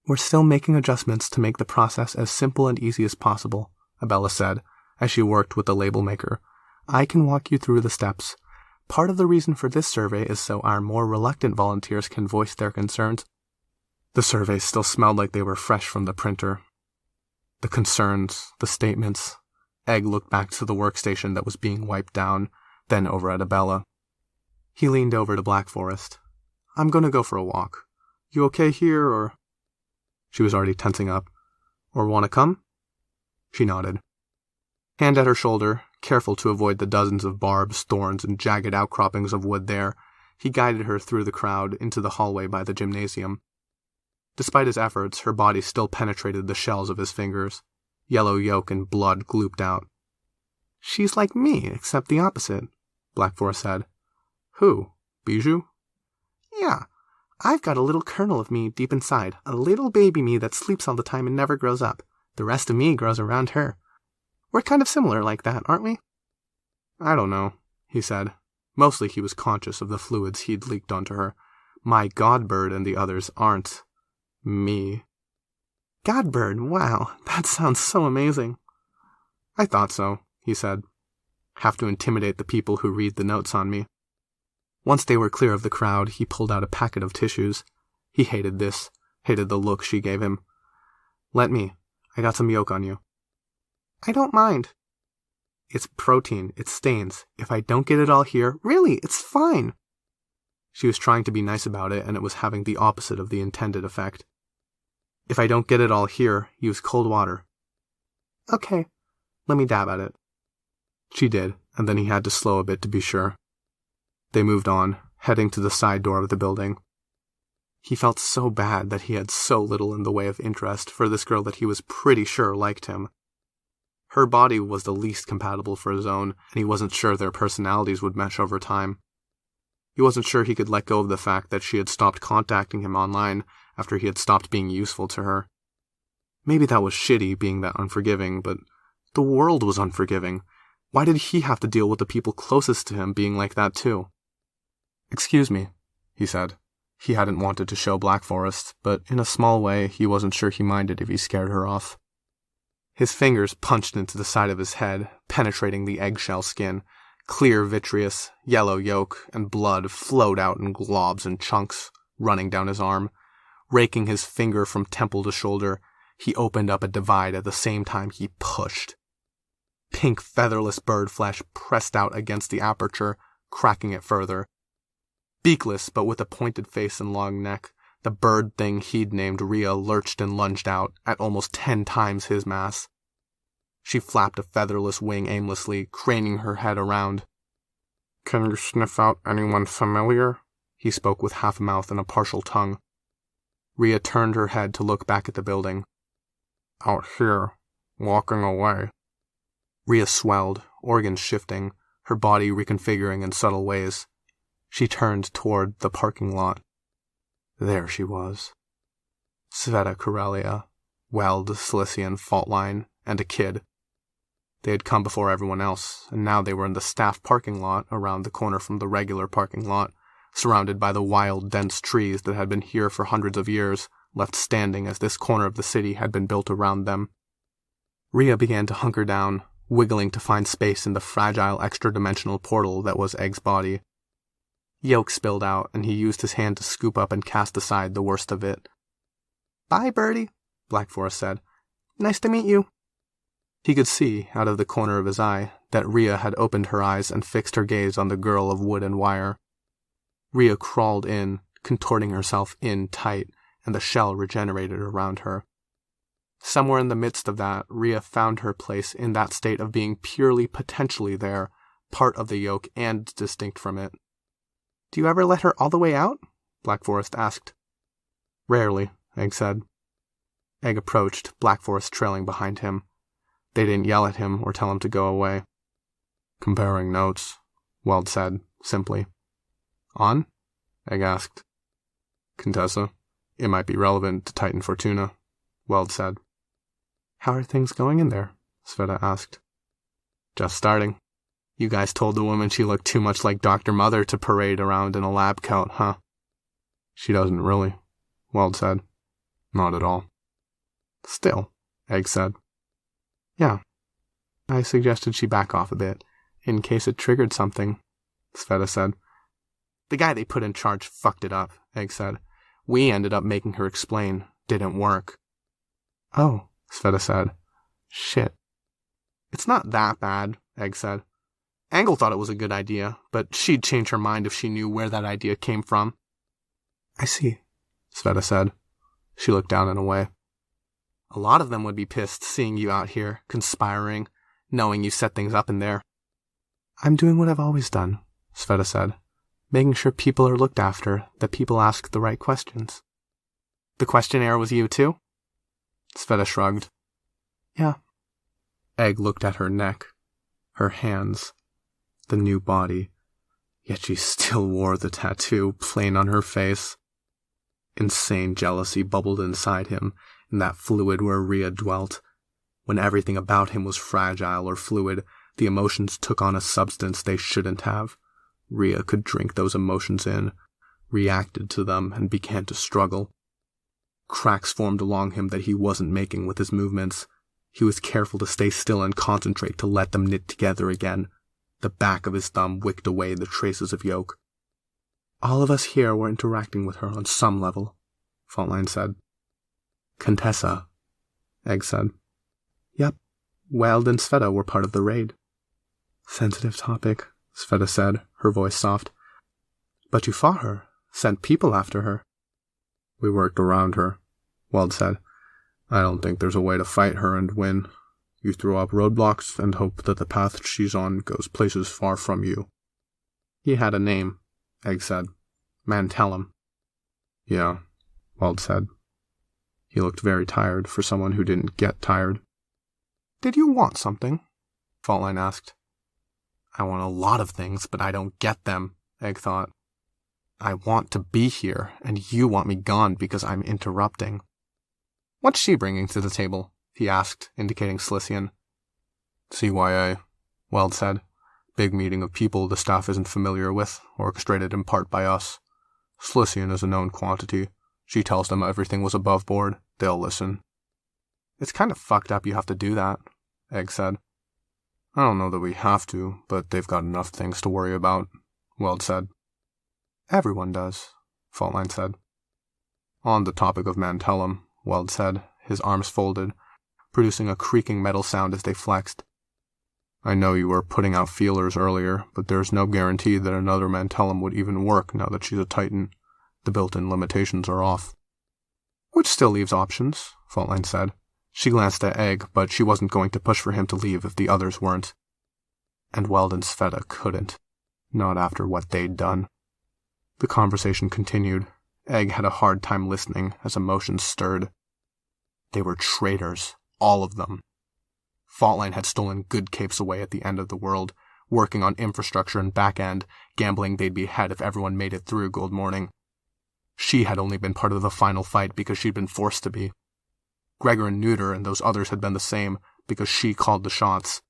We're still making adjustments to make the process as simple and easy as possible, Abella said, as she worked with the label maker. I can walk you through the steps. Part of the reason for this survey is so our more reluctant volunteers can voice their concerns. The surveys still smelled like they were fresh from the printer. The concerns, the statements. Egg looked back to the workstation that was being wiped down, then over at Abella. He leaned over to Black Forest. I'm going to go for a walk. You okay here, or... She was already tensing up. Or want to come? She nodded. Hand at her shoulder, careful to avoid the dozens of barbs, thorns, and jagged outcroppings of wood there, he guided her through the crowd into the hallway by the gymnasium. Despite his efforts, her body still penetrated the shells of his fingers. Yellow yolk and blood glooped out. She's like me, except the opposite, Black Forest said. Who? Bijou? Yeah. I've got a little kernel of me deep inside, a little baby me that sleeps all the time and never grows up. The rest of me grows around her. We're kind of similar like that, aren't we? I don't know, he said. Mostly he was conscious of the fluids he'd leaked onto her. My godbird and the others aren't me. Godbird, wow, that sounds so amazing. I thought so, he said. Have to intimidate the people who read the notes on me. Once they were clear of the crowd, he pulled out a packet of tissues. He hated this, hated the look she gave him. Let me. I got some yolk on you. I don't mind. It's protein. It stains. If I don't get it all here, really, it's fine. She was trying to be nice about it, and it was having the opposite of the intended effect. If I don't get it all here, use cold water. Okay. Let me dab at it. She did, and then he had to slow a bit to be sure. They moved on, heading to the side door of the building. He felt so bad that he had so little in the way of interest for this girl that he was pretty sure liked him. Her body was the least compatible for his own, and he wasn't sure their personalities would mesh over time. He wasn't sure he could let go of the fact that she had stopped contacting him online after he had stopped being useful to her. Maybe that was shitty, being that unforgiving, but the world was unforgiving. Why did he have to deal with the people closest to him being like that too? Excuse me, he said. He hadn't wanted to show Black Forest, but in a small way he wasn't sure he minded if he scared her off. His fingers punched into the side of his head, penetrating the eggshell skin. Clear vitreous, yellow yolk, and blood flowed out in globs and chunks, running down his arm. Raking his finger from temple to shoulder, he opened up a divide at the same time he pushed. Pink featherless bird flesh pressed out against the aperture, cracking it further. Beakless, but with a pointed face and long neck, the bird thing he'd named Rhea lurched and lunged out at almost 10 times his mass. She flapped a featherless wing aimlessly, craning her head around. Can you sniff out anyone familiar? He spoke with half a mouth and a partial tongue. Rhea turned her head to look back at the building. Out here, walking away. Rhea swelled, organs shifting, her body reconfiguring in subtle ways. She turned toward the parking lot. There she was. Sveta Karelia, Weld Cilician fault line, and a kid. They had come before everyone else, and now they were in the staff parking lot around the corner from the regular parking lot, surrounded by the wild, dense trees that had been here for hundreds of years, left standing as this corner of the city had been built around them. Rhea began to hunker down, wiggling to find space in the fragile extra-dimensional portal that was Egg's body. Yolk spilled out, and he used his hand to scoop up and cast aside the worst of it. Bye, Birdie, Black Forest said. Nice to meet you. He could see, out of the corner of his eye, that Rhea had opened her eyes and fixed her gaze on the girl of wood and wire. Rhea crawled in, contorting herself in tight, and the shell regenerated around her. Somewhere in the midst of that, Rhea found her place in that state of being purely potentially there, part of the yolk and distinct from it. Do you ever let her all the way out? Black Forest asked. Rarely, Egg said. Egg approached, Black Forest trailing behind him. They didn't yell at him or tell him to go away. Comparing notes, Weld said, simply. On? Egg asked. Contessa, it might be relevant to Titan Fortuna, Weld said. How are things going in there? Sveta asked. Just starting. You guys told the woman she looked too much like Dr. Mother to parade around in a lab coat, huh? She doesn't really, Weld said. Not at all. Still, Egg said. Yeah. I suggested she back off a bit, in case it triggered something, Sveta said. The guy they put in charge fucked it up, Egg said. We ended up making her explain. Didn't work. Oh, Sveta said. Shit. It's not that bad, Egg said. Angle thought it was a good idea, but she'd change her mind if she knew where that idea came from. I see, Sveta said. She looked down and away. A lot of them would be pissed seeing you out here, conspiring, knowing you set things up in there. I'm doing what I've always done, Sveta said. Making sure people are looked after, that people ask the right questions. The questionnaire was you too? Sveta shrugged. Yeah. Egg looked at her neck, her hands, the new body, yet she still wore the tattoo plain on her face. Insane jealousy bubbled inside him, in that fluid where Rhea dwelt. When everything about him was fragile or fluid, the emotions took on a substance they shouldn't have. Rhea could drink those emotions in, reacted to them, and began to struggle. Cracks formed along him that he wasn't making with his movements. He was careful to stay still and concentrate to let them knit together again. The back of his thumb wicked away the traces of yolk. All of us here were interacting with her on some level, Faultline said. Contessa, Egg said. Yep, Weld and Sveta were part of the raid. Sensitive topic, Sveta said, her voice soft. But you fought her, sent people after her. We worked around her, Weld said. I don't think there's a way to fight her and win. You throw up roadblocks and hope that the path she's on goes places far from you. He had a name, Egg said. Mantellum. Yeah, Weld said. He looked very tired for someone who didn't get tired. Did you want something? Faultline asked. I want a lot of things, but I don't get them, Egg thought. I want to be here, and you want me gone because I'm interrupting. What's she bringing to the table? He asked, indicating Slysian. CYA, Weld said. Big meeting of people the staff isn't familiar with, orchestrated in part by us. Slysian is a known quantity. She tells them everything was above board. They'll listen. It's kind of fucked up you have to do that, Egg said. I don't know that we have to, but they've got enough things to worry about, Weld said. Everyone does, Faultline said. On the topic of Mantellum, Weld said, his arms folded, producing a creaking metal sound as they flexed. I know you were putting out feelers earlier, but there's no guarantee that another Mantellum would even work now that she's a Titan. The built-in limitations are off. Which still leaves options, Faultline said. She glanced at Egg, but she wasn't going to push for him to leave if the others weren't. And Weld and Sveta couldn't. Not after what they'd done. The conversation continued. Egg had a hard time listening as emotions stirred. They were traitors, all of them. Faultline had stolen good capes away at the end of the world, working on infrastructure and back-end, gambling they'd be ahead if everyone made it through Gold Morning. She had only been part of the final fight because she'd been forced to be. Gregor and Neuter and those others had been the same because she called the shots.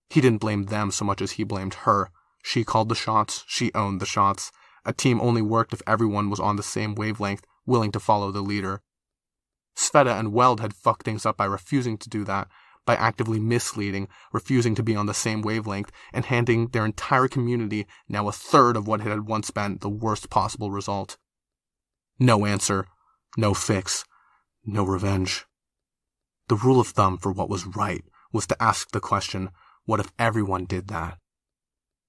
He didn't blame them so much as he blamed her. She called the shots, she owned the shots. A team only worked if everyone was on the same wavelength, willing to follow the leader. Sveta and Weld had fucked things up by refusing to do that, by actively misleading, refusing to be on the same wavelength, and handing their entire community now a third of what it had once been the worst possible result. No answer, no fix, no revenge. The rule of thumb for what was right was to ask the question, what if everyone did that?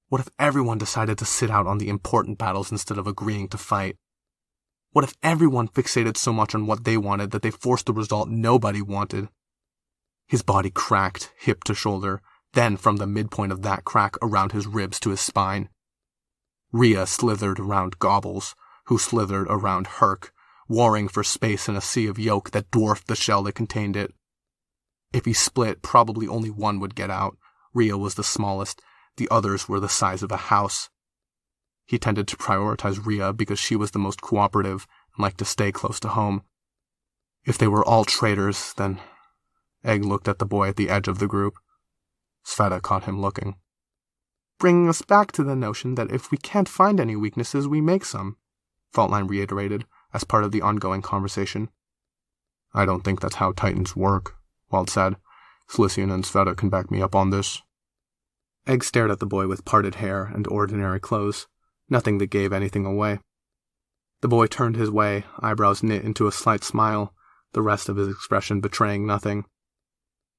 What if everyone decided to sit out on the important battles instead of agreeing to fight? What if everyone fixated so much on what they wanted that they forced the result nobody wanted? His body cracked, hip to shoulder, then from the midpoint of that crack around his ribs to his spine. Rhea slithered around Gobbles, who slithered around Herc, warring for space in a sea of yolk that dwarfed the shell that contained it. If he split, probably only one would get out. Rhea was the smallest, the others were the size of a house. He tended to prioritize Rhea because she was the most cooperative and liked to stay close to home. If they were all traitors, then... Egg looked at the boy at the edge of the group. Sveta caught him looking. Bringing us back to the notion that if we can't find any weaknesses, we make some, Faultline reiterated, as part of the ongoing conversation. I don't think that's how Titans work, Walt said. Slysian and Sveta can back me up on this. Egg stared at the boy with parted hair and ordinary clothes, nothing that gave anything away. The boy turned his way, eyebrows knit into a slight smile, the rest of his expression betraying nothing.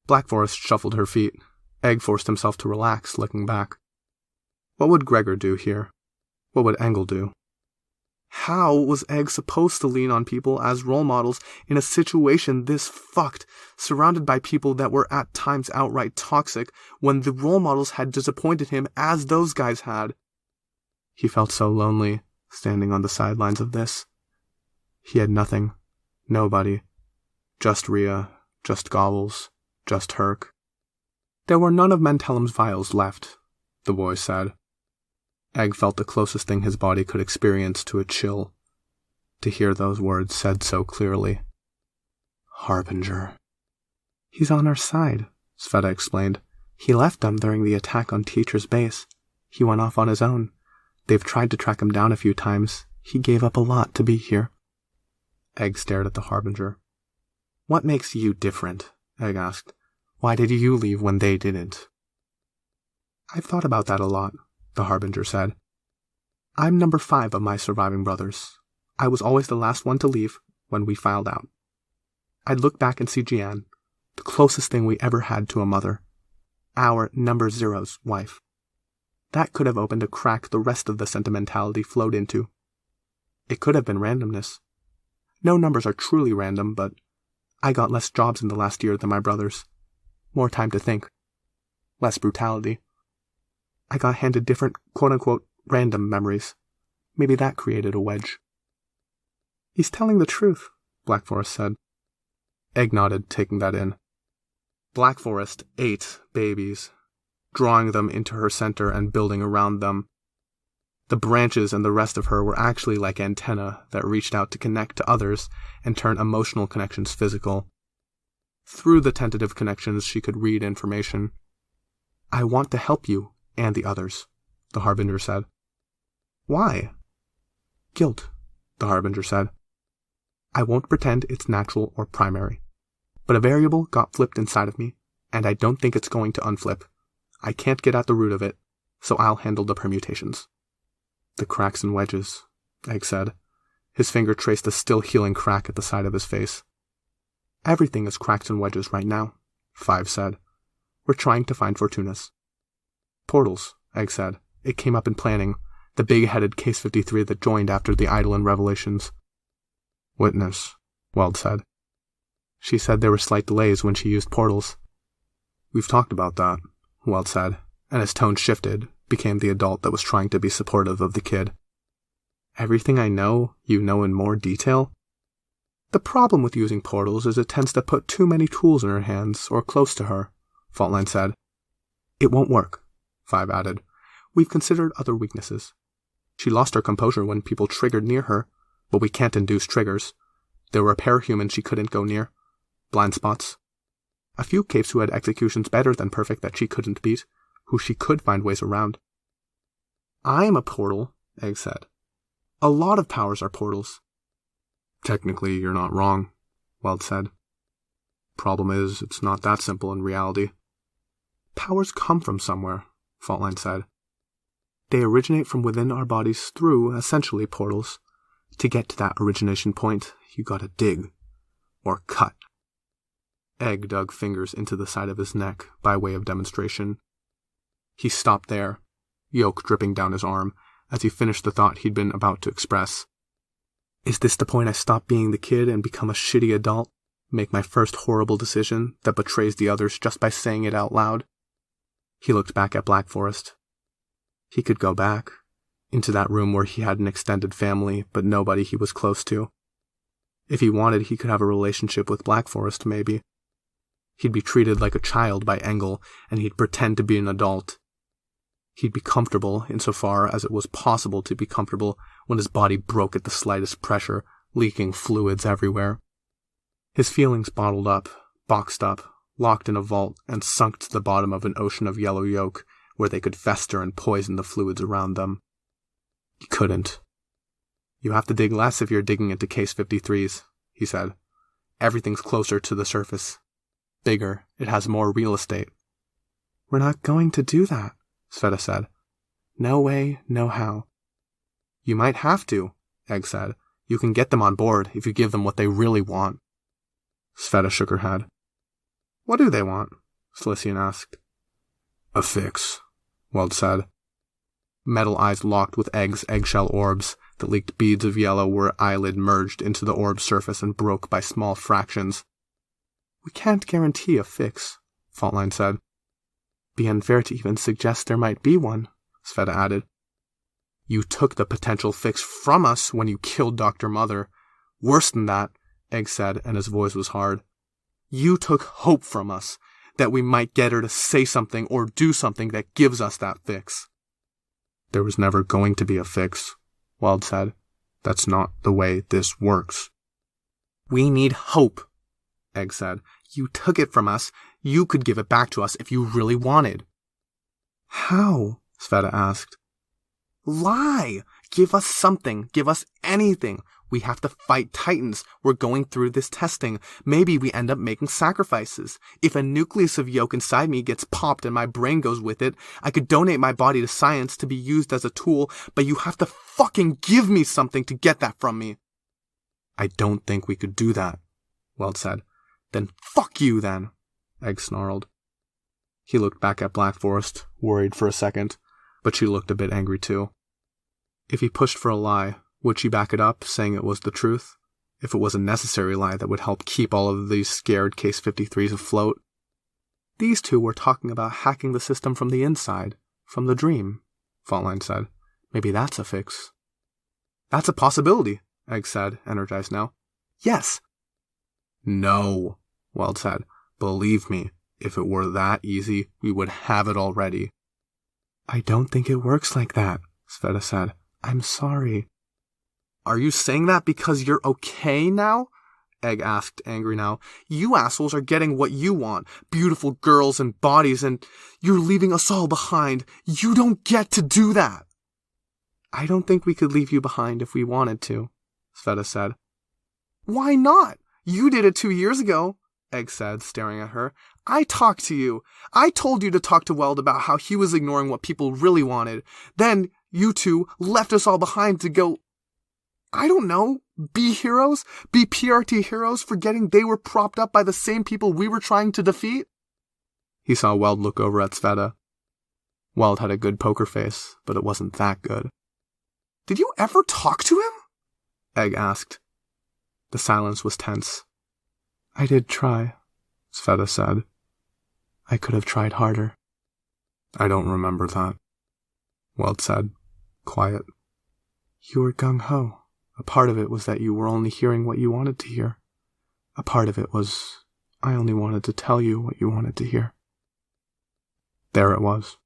Black Forest shuffled her feet. Egg forced himself to relax, looking back. What would Gregor do here? What would Engel do? How was Egg supposed to lean on people as role models in a situation this fucked, surrounded by people that were at times outright toxic, when the role models had disappointed him as those guys had? He felt so lonely, standing on the sidelines of this. He had nothing, nobody. Just Rhea, just Gobbles, just Herc. There were none of Mentelum's vials left, the boy said. Egg felt the closest thing his body could experience to a chill, to hear those words said so clearly. Harbinger. He's on our side, Sveta explained. He left them during the attack on Teacher's base. He went off on his own. They've tried to track him down a few times. He gave up a lot to be here. Egg stared at the Harbinger. What makes you different? Egg asked. Why did you leave when they didn't? I've thought about that a lot, the Harbinger said. I'm number 5 of my surviving brothers. I was always the last one to leave when we filed out. I'd look back and see Jeanne, the closest thing we ever had to a mother. Our number 0's wife. That could have opened a crack the rest of the sentimentality flowed into. It could have been randomness. No numbers are truly random, but I got less jobs in the last year than my brothers. More time to think. Less brutality. I got handed different, quote-unquote, random memories. Maybe that created a wedge. He's telling the truth, Black Forest said. Egg nodded, taking that in. Black Forest ate babies, drawing them into her center and building around them. The branches and the rest of her were actually like antennae that reached out to connect to others and turn emotional connections physical. Through the tentative connections, she could read information. I want to help you and the others, the Harbinger said. Why? Guilt, the Harbinger said. I won't pretend it's natural or primary. But a variable got flipped inside of me, and I don't think it's going to unflip. I can't get at the root of it, so I'll handle the permutations. The cracks and wedges, Egg said. His finger traced a still healing crack at the side of his face. Everything is cracks and wedges right now, 5 said. We're trying to find Fortunas. Portals, Egg said. It came up in planning, the big-headed Case 53 that joined after the Eidolon revelations. Witness, Weld said. She said there were slight delays when she used portals. We've talked about that, Weld said, and his tone shifted, became the adult that was trying to be supportive of the kid. Everything I know, you know in more detail? The problem with using portals is it tends to put too many tools in her hands, or close to her, Faultline said. It won't work, 5 added. We've considered other weaknesses. She lost her composure when people triggered near her, but we can't induce triggers. There were parahumans she couldn't go near. Blind spots. A few capes who had executions better than perfect that she couldn't beat, who she could find ways around. I'm a portal, Egg said. A lot of powers are portals. Technically, you're not wrong, Weld said. Problem is, it's not that simple in reality. Powers come from somewhere, Faultline said. They originate from within our bodies through, essentially, portals. To get to that origination point, you gotta dig. Or cut. Egg dug fingers into the side of his neck by way of demonstration. He stopped there, yolk dripping down his arm, as he finished the thought he'd been about to express. Is this the point I stop being the kid and become a shitty adult? Make my first horrible decision that betrays the others just by saying it out loud? He looked back at Black Forest. He could go back, into that room where he had an extended family, but nobody he was close to. If he wanted, he could have a relationship with Black Forest, maybe. He'd be treated like a child by Engel, and he'd pretend to be an adult. He'd be comfortable insofar as it was possible to be comfortable when his body broke at the slightest pressure, leaking fluids everywhere. His feelings bottled up, boxed up, locked in a vault, and sunk to the bottom of an ocean of yellow yolk where they could fester and poison the fluids around them. He couldn't. You have to dig less if you're digging into Case 53s, he said. Everything's closer to the surface. Bigger. It has more real estate. We're not going to do that, Sveta said. No way, no how. You might have to, Egg said. You can get them on board if you give them what they really want. Sveta shook her head. What do they want? Cilician asked. A fix, Weld said. Metal eyes locked with Egg's eggshell orbs that leaked beads of yellow where her eyelid merged into the orb's surface and broke by small fractions. We can't guarantee a fix, Faultline said. Be unfair to even suggest there might be one, Sveta added. You took the potential fix from us when you killed Dr. Mother. Worse than that, Egg said, and his voice was hard. You took hope from us, that we might get her to say something or do something that gives us that fix. There was never going to be a fix, Weld said. That's not the way this works. We need hope, Egg said. You took it from us. You could give it back to us if you really wanted. How? Sveta asked. Lie! Give us something. Give us anything. We have to fight Titans. We're going through this testing. Maybe we end up making sacrifices. If a nucleus of yolk inside me gets popped and my brain goes with it, I could donate my body to science to be used as a tool, but you have to fucking give me something to get that from me. I don't think we could do that, Weld said. Then fuck you, then, Egg snarled. He looked back at Black Forest, worried for a second, but she looked a bit angry too. If he pushed for a lie, would she back it up, saying it was the truth? If it was a necessary lie that would help keep all of these scared Case 53s afloat? These two were talking about hacking the system from the inside, from the dream, Faultline said. Maybe that's a fix. That's a possibility, Egg said, energized now. Yes. No, Weld said. Believe me, if it were that easy, we would have it already. I don't think it works like that, Sveta said. I'm sorry. Are you saying that because you're okay now? Egg asked, angry now. You assholes are getting what you want, beautiful girls and bodies, and you're leaving us all behind. You don't get to do that. I don't think we could leave you behind if we wanted to, Sveta said. Why not? You did it 2 years ago, Egg said, staring at her. I talked to you. I told you to talk to Weld about how he was ignoring what people really wanted. Then you two left us all behind to go, I don't know, be heroes? Be PRT heroes, forgetting they were propped up by the same people we were trying to defeat? He saw Weld look over at Sveta. Weld had a good poker face, but it wasn't that good. Did you ever talk to him? Egg asked. The silence was tense. I did try, Sveta said. I could have tried harder. I don't remember that, Weld said, quiet. You were gung-ho. A part of it was that you were only hearing what you wanted to hear. A part of it was I only wanted to tell you what you wanted to hear. There it was.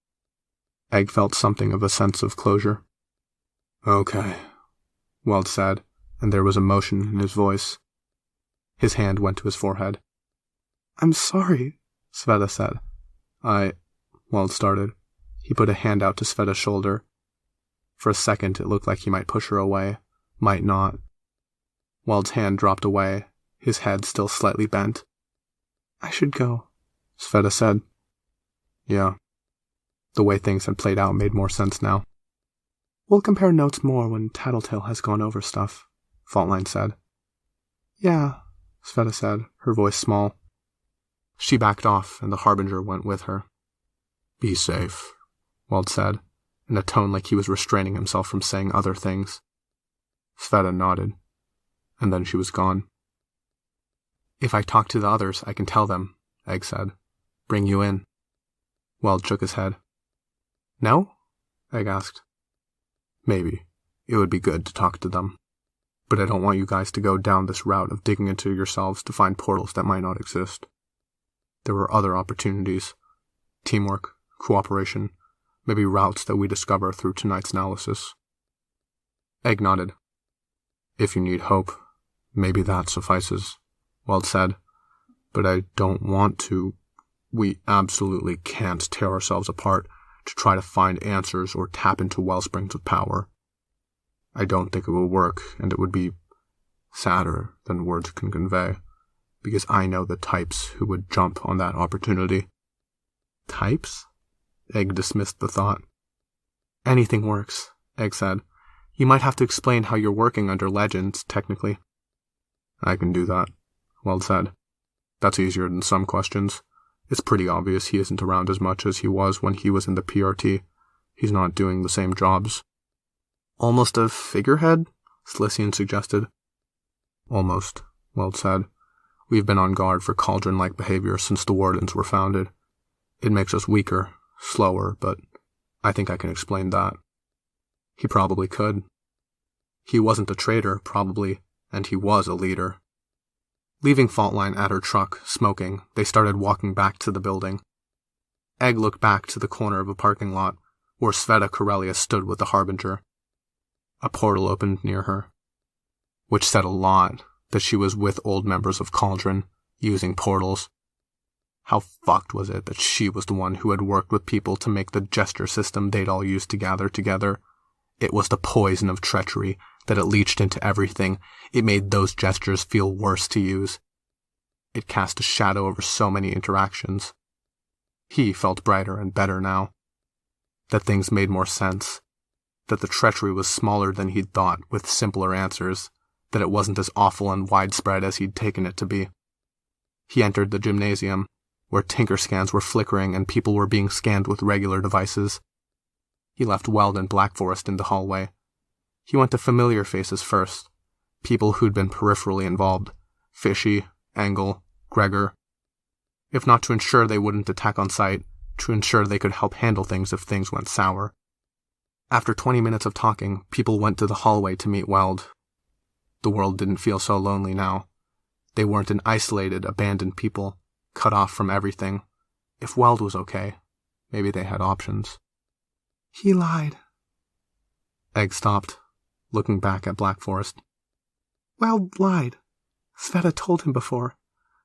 Egg felt something of a sense of closure. Okay, Weld said, and there was emotion in his voice. His hand went to his forehead. I'm sorry, Sveta said. Weld started. He put a hand out to Sveta's shoulder. For a second it looked like he might push her away, might not. Weld's hand dropped away, his head still slightly bent. I should go, Sveta said. Yeah. The way things had played out made more sense now. We'll compare notes more when Tattletale has gone over stuff, Faultline said. Yeah, Sveta said, her voice small. She backed off, and the Harbinger went with her. Be safe, Weld said, in a tone like he was restraining himself from saying other things. Sveta nodded, and then she was gone. If I talk to the others, I can tell them, Egg said. Bring you in. Weld shook his head. No? Egg asked. Maybe. It would be good to talk to them. But I don't want you guys to go down this route of digging into yourselves to find portals that might not exist. There were other opportunities. Teamwork, cooperation, maybe routes that we discover through tonight's analysis. Egg nodded. If you need hope, maybe that suffices, Weld said. But I don't want to. We absolutely can't tear ourselves apart to try to find answers or tap into wellsprings of power. I don't think it will work, and it would be sadder than words can convey, because I know the types who would jump on that opportunity. Types? Egg dismissed the thought. Anything works, Egg said. You might have to explain how you're working under legends, technically. I can do that, Weld said. That's easier than some questions. It's pretty obvious he isn't around as much as he was when he was in the PRT. He's not doing the same jobs. Almost a figurehead? Slissian suggested. Almost, Weld said. We've been on guard for cauldron-like behavior since the Wardens were founded. It makes us weaker, slower, but I think I can explain that. He probably could. He wasn't a traitor, probably, and he was a leader. Leaving Faultline at her truck, smoking, they started walking back to the building. Egg looked back to the corner of a parking lot, where Sveta Corellia stood with the Harbinger. A portal opened near her, which said a lot that she was with old members of Cauldron, using portals. How fucked was it that she was the one who had worked with people to make the gesture system they'd all used to gather together? It was the poison of treachery that it leached into everything. It made those gestures feel worse to use. It cast a shadow over so many interactions. He felt brighter and better now. That things made more sense. That the treachery was smaller than he'd thought, with simpler answers. That it wasn't as awful and widespread as he'd taken it to be. He entered the gymnasium, where tinker scans were flickering and people were being scanned with regular devices. He left Weld and Black Forest in the hallway. He went to familiar faces first, people who'd been peripherally involved, Fishy, Engel, Gregor. If not to ensure they wouldn't attack on sight, to ensure they could help handle things if things went sour. After 20 minutes of talking, people went to the hallway to meet Weld. The world didn't feel so lonely now. They weren't an isolated, abandoned people, cut off from everything. If Weld was okay, maybe they had options. He lied. Egg stopped, looking back at Black Forest. Weld lied. Sveta told him before.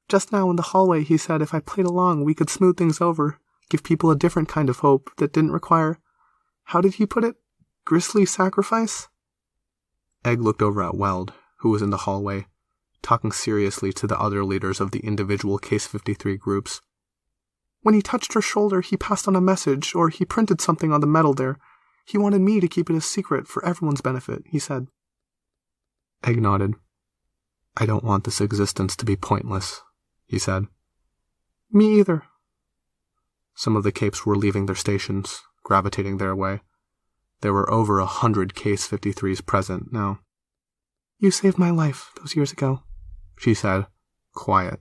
Just now in the hallway he said if I played along we could smooth things over, give people a different kind of hope that didn't require, how did he put it, grisly sacrifice? Egg looked over at Weld, who was in the hallway, talking seriously to the other leaders of the individual Case 53 groups. When he touched her shoulder, he passed on a message, or he printed something on the metal there. He wanted me to keep it a secret for everyone's benefit, he said. Egg nodded. I don't want this existence to be pointless, he said. Me either. Some of the capes were leaving their stations, gravitating their way. There were over 100 Case 53s present now. You saved my life those years ago, she said, quiet.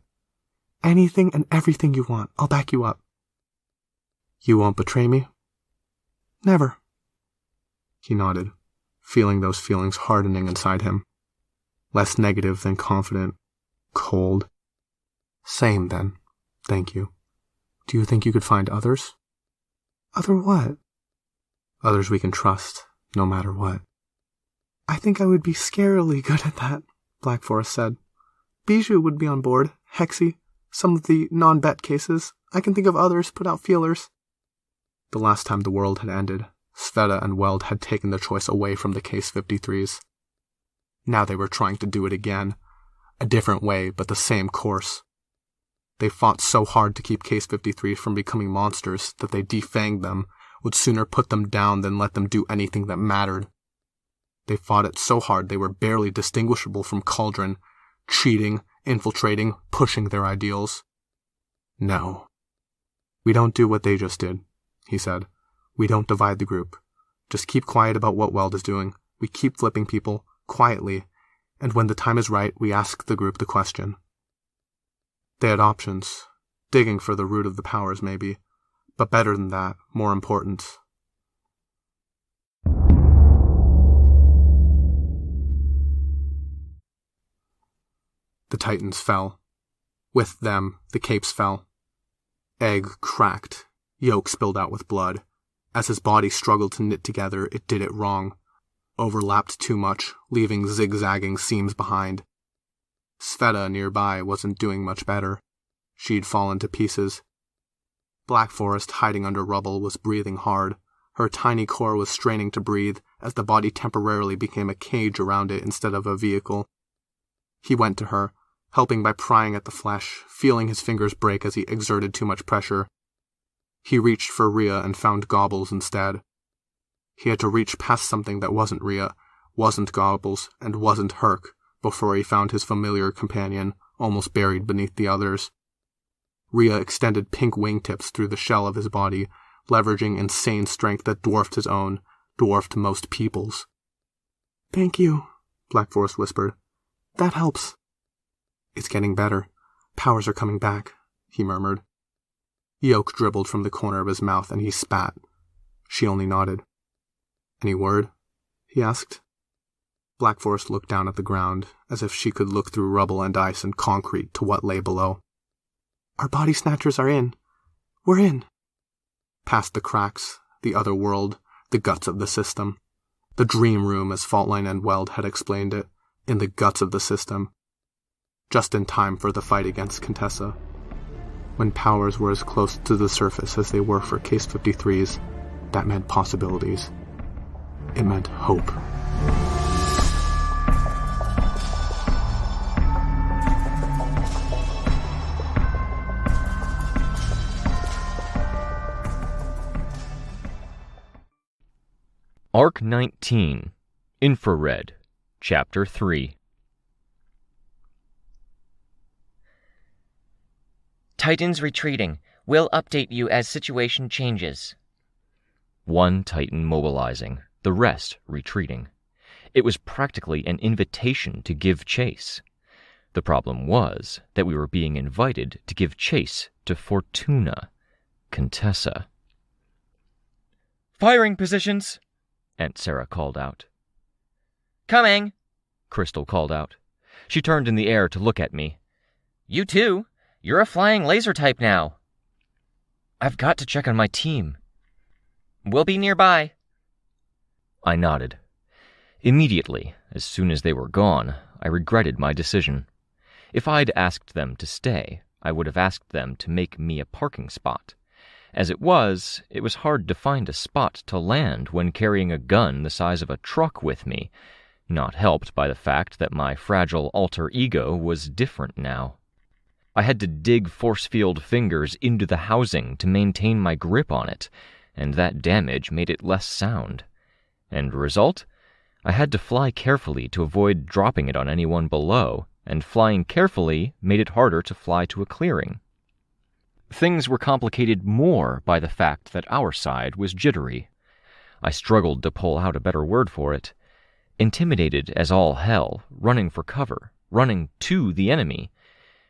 Anything and everything you want, I'll back you up. You won't betray me? Never. He nodded, feeling those feelings hardening inside him. Less negative than confident, cold. Same, then. Thank you. Do you think you could find others? Other what? Others we can trust, no matter what. I think I would be scarily good at that, Black Forest said. Bijou would be on board, Hexy, some of the non-bet cases. I can think of others, put out feelers. The last time the world had ended, Sveta and Weld had taken the choice away from the Case 53s. Now they were trying to do it again. A different way, but the same course. They fought so hard to keep Case 53 from becoming monsters that they defanged them, would sooner put them down than let them do anything that mattered. They fought it so hard they were barely distinguishable from Cauldron, cheating, infiltrating, pushing their ideals. No. We don't do what they just did, he said. We don't divide the group. Just keep quiet about what Weld is doing. We keep flipping people, quietly, and when the time is right, we ask the group the question. They had options. Digging for the root of the powers, maybe. But better than that, more important. The Titans fell. With them, the capes fell. Egg cracked. Yolk spilled out with blood. As his body struggled to knit together, it did it wrong. Overlapped too much, leaving zigzagging seams behind. Sveta nearby wasn't doing much better. She'd fallen to pieces. Black Forest, hiding under rubble, was breathing hard. Her tiny core was straining to breathe as the body temporarily became a cage around it instead of a vehicle. He went to her, helping by prying at the flesh, feeling his fingers break as he exerted too much pressure. He reached for Rhea and found Gobbles instead. He had to reach past something that wasn't Rhea, wasn't Gobbles, and wasn't Herc before he found his familiar companion, almost buried beneath the others. Rhea extended pink wingtips through the shell of his body, leveraging insane strength that dwarfed his own, dwarfed most people's. "Thank you," Black Forest whispered. "That helps." "It's getting better. Powers are coming back," he murmured. Yolk dribbled from the corner of his mouth and he spat. She only nodded. "Any word?" he asked. Black Forest looked down at the ground, as if she could look through rubble and ice and concrete to what lay below. "Our body snatchers are in. We're in." Past the cracks, the other world, the guts of the system. The dream room, as Faultline and Weld had explained it, in the guts of the system. Just in time for the fight against Contessa. When powers were as close to the surface as they were for Case 53's, that meant possibilities. It meant hope. Arc 19, Infrared, Chapter 3. Titans retreating. We'll update you as situation changes. One Titan mobilizing, the rest retreating. It was practically an invitation to give chase. The problem was that we were being invited to give chase to Fortuna, Contessa. "Firing positions!" Aunt Sarah called out. "Coming!" Crystal called out. She turned in the air to look at me. "You too. You're a flying laser type now." "I've got to check on my team." "We'll be nearby." I nodded. Immediately, as soon as they were gone, I regretted my decision. If I'd asked them to stay, I would have asked them to make me a parking spot. As it was hard to find a spot to land when carrying a gun the size of a truck with me, not helped by the fact that my fragile alter ego was different now. I had to dig force field fingers into the housing to maintain my grip on it, and that damage made it less sound. And result? I had to fly carefully to avoid dropping it on anyone below, and flying carefully made it harder to fly to a clearing. Things were complicated more by the fact that our side was jittery. I struggled to pull out a better word for it. Intimidated as all hell, running for cover, running to the enemy.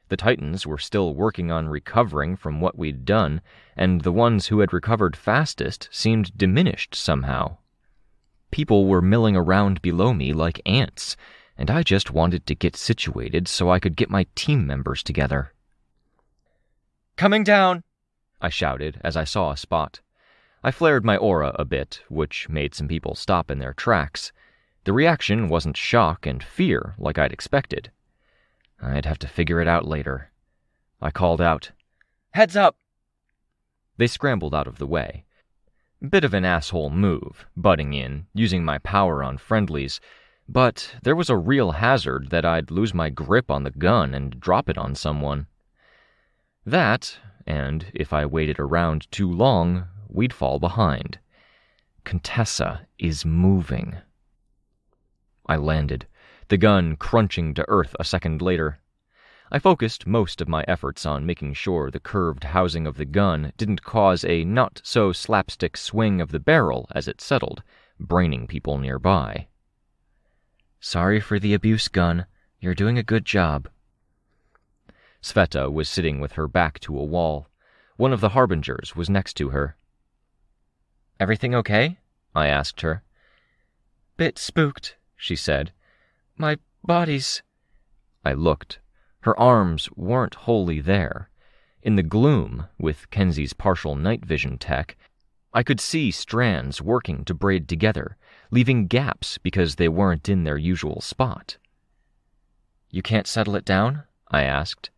The Titans were still working on recovering from what we'd done, and the ones who had recovered fastest seemed diminished somehow. People were milling around below me like ants, and I just wanted to get situated so I could get my team members together. "Coming down!" I shouted as I saw a spot. I flared my aura a bit, which made some people stop in their tracks. The reaction wasn't shock and fear like I'd expected. I'd have to figure it out later. I called out, "Heads up!" They scrambled out of the way. Bit of an asshole move, butting in, using my power on friendlies, but there was a real hazard that I'd lose my grip on the gun and drop it on someone. That, and if I waited around too long, we'd fall behind. Contessa is moving. I landed, the gun crunching to earth a second later. I focused most of my efforts on making sure the curved housing of the gun didn't cause a not-so-slapstick swing of the barrel as it settled, braining people nearby. "Sorry for the abuse, gun. You're doing a good job." Sveta was sitting with her back to a wall. One of the harbingers was next to her. "Everything okay?" I asked her. "Bit spooked," she said. "My body's—" I looked. Her arms weren't wholly there. In the gloom, with Kenzie's partial night vision tech, I could see strands working to braid together, leaving gaps because they weren't in their usual spot. "You can't settle it down?" I asked.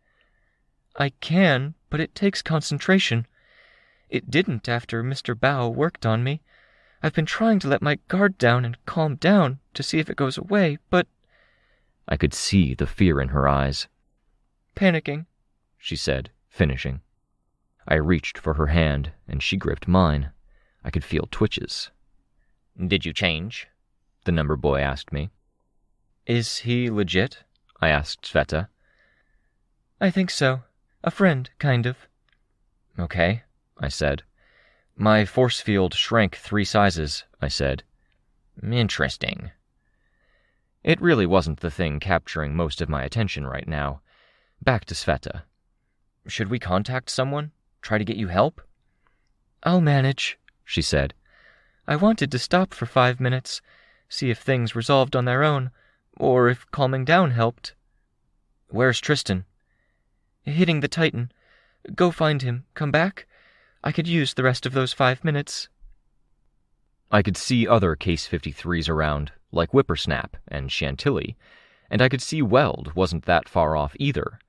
"I can, but it takes concentration. It didn't after Mr. Bao worked on me. I've been trying to let my guard down and calm down to see if it goes away, but—" I could see the fear in her eyes. "Panicking," she said, finishing. I reached for her hand, and she gripped mine. I could feel twitches. "Did you change?" the number boy asked me. "Is he legit?" I asked Sveta. "I think so. A friend, kind of." "Okay," I said. "My force field shrank 3 sizes," I said. "Interesting." It really wasn't the thing capturing most of my attention right now. Back to Sveta. "Should we contact someone? Try to get you help?" "I'll manage," she said. "I wanted to stop for 5 minutes, see if things resolved on their own, or if calming down helped." "Where's Tristan?" "Hitting the Titan. Go find him. Come back. I could use the rest of those 5 minutes." I could see other Case 53s around, like Whippersnap and Chantilly, and I could see Weld wasn't that far off either.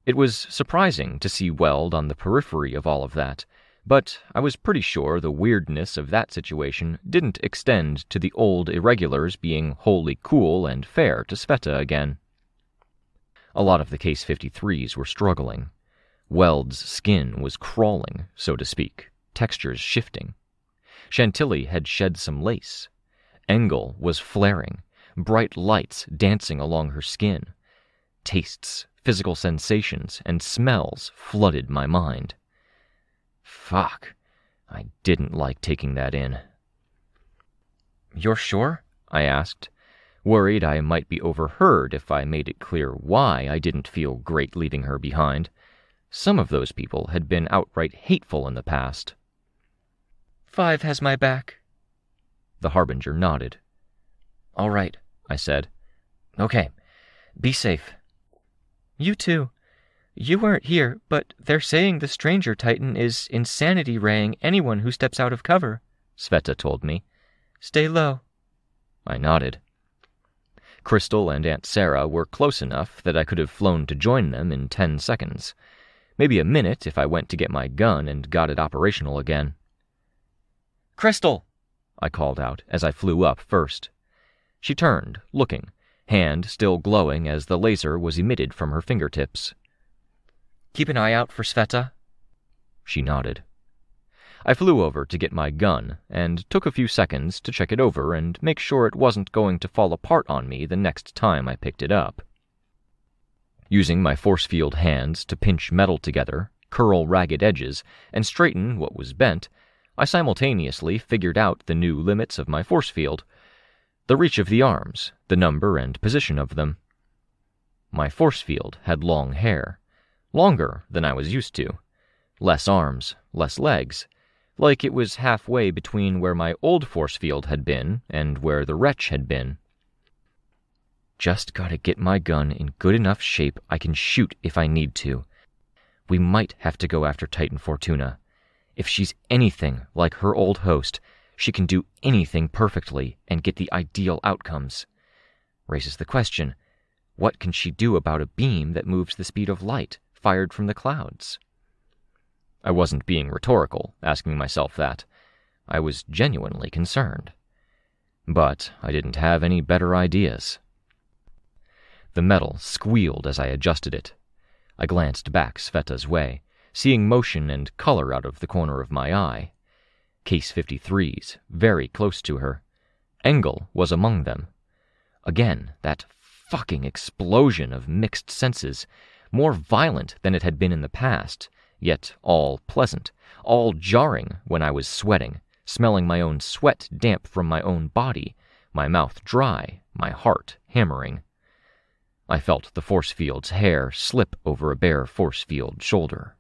It was surprising to see Weld on the periphery of all of that, but I was pretty sure the weirdness of that situation didn't extend to the old irregulars being wholly cool and fair to Sveta again. A lot of the Case 53s were struggling. Weld's skin was crawling, so to speak, textures shifting. Chantilly had shed some lace. Engel was flaring, bright lights dancing along her skin. Tastes, physical sensations, and smells flooded my mind. Fuck, I didn't like taking that in. "You're sure?" I asked, worried I might be overheard if I made it clear why I didn't feel great leaving her behind. Some of those people had been outright hateful in the past. 5 has my back. The Harbinger nodded. "All right," I said. "Okay, be safe." "You too. You weren't here, but they're saying the Stranger Titan is insanity raying anyone who steps out of cover," Sveta told me. "Stay low." I nodded. Crystal and Aunt Sarah were close enough that I could have flown to join them in 10 seconds. Maybe a minute if I went to get my gun and got it operational again. "Crystal!" I called out as I flew up first. She turned, looking, hand still glowing as the laser was emitted from her fingertips. "Keep an eye out for Sveta?" She nodded. I flew over to get my gun and took a few seconds to check it over and make sure it wasn't going to fall apart on me the next time I picked it up. Using my force field hands to pinch metal together, curl ragged edges, and straighten what was bent, I simultaneously figured out the new limits of my force field, the reach of the arms, the number and position of them. My force field had long hair, longer than I was used to, less arms, less legs, like it was halfway between where my old force field had been and where the wretch had been. Just gotta get my gun in good enough shape I can shoot if I need to. We might have to go after Titan Fortuna. If she's anything like her old host, she can do anything perfectly and get the ideal outcomes. Raises the question, what can she do about a beam that moves the speed of light, fired from the clouds? I wasn't being rhetorical, asking myself that. I was genuinely concerned. But I didn't have any better ideas. The metal squealed as I adjusted it. I glanced back Sveta's way, seeing motion and color out of the corner of my eye. Case 53s, very close to her. Engel was among them. Again, that fucking explosion of mixed senses, more violent than it had been in the past, yet all pleasant, all jarring when I was sweating, smelling my own sweat damp from my own body, my mouth dry, my heart hammering. I felt the force field's hair slip over a bare force field shoulder.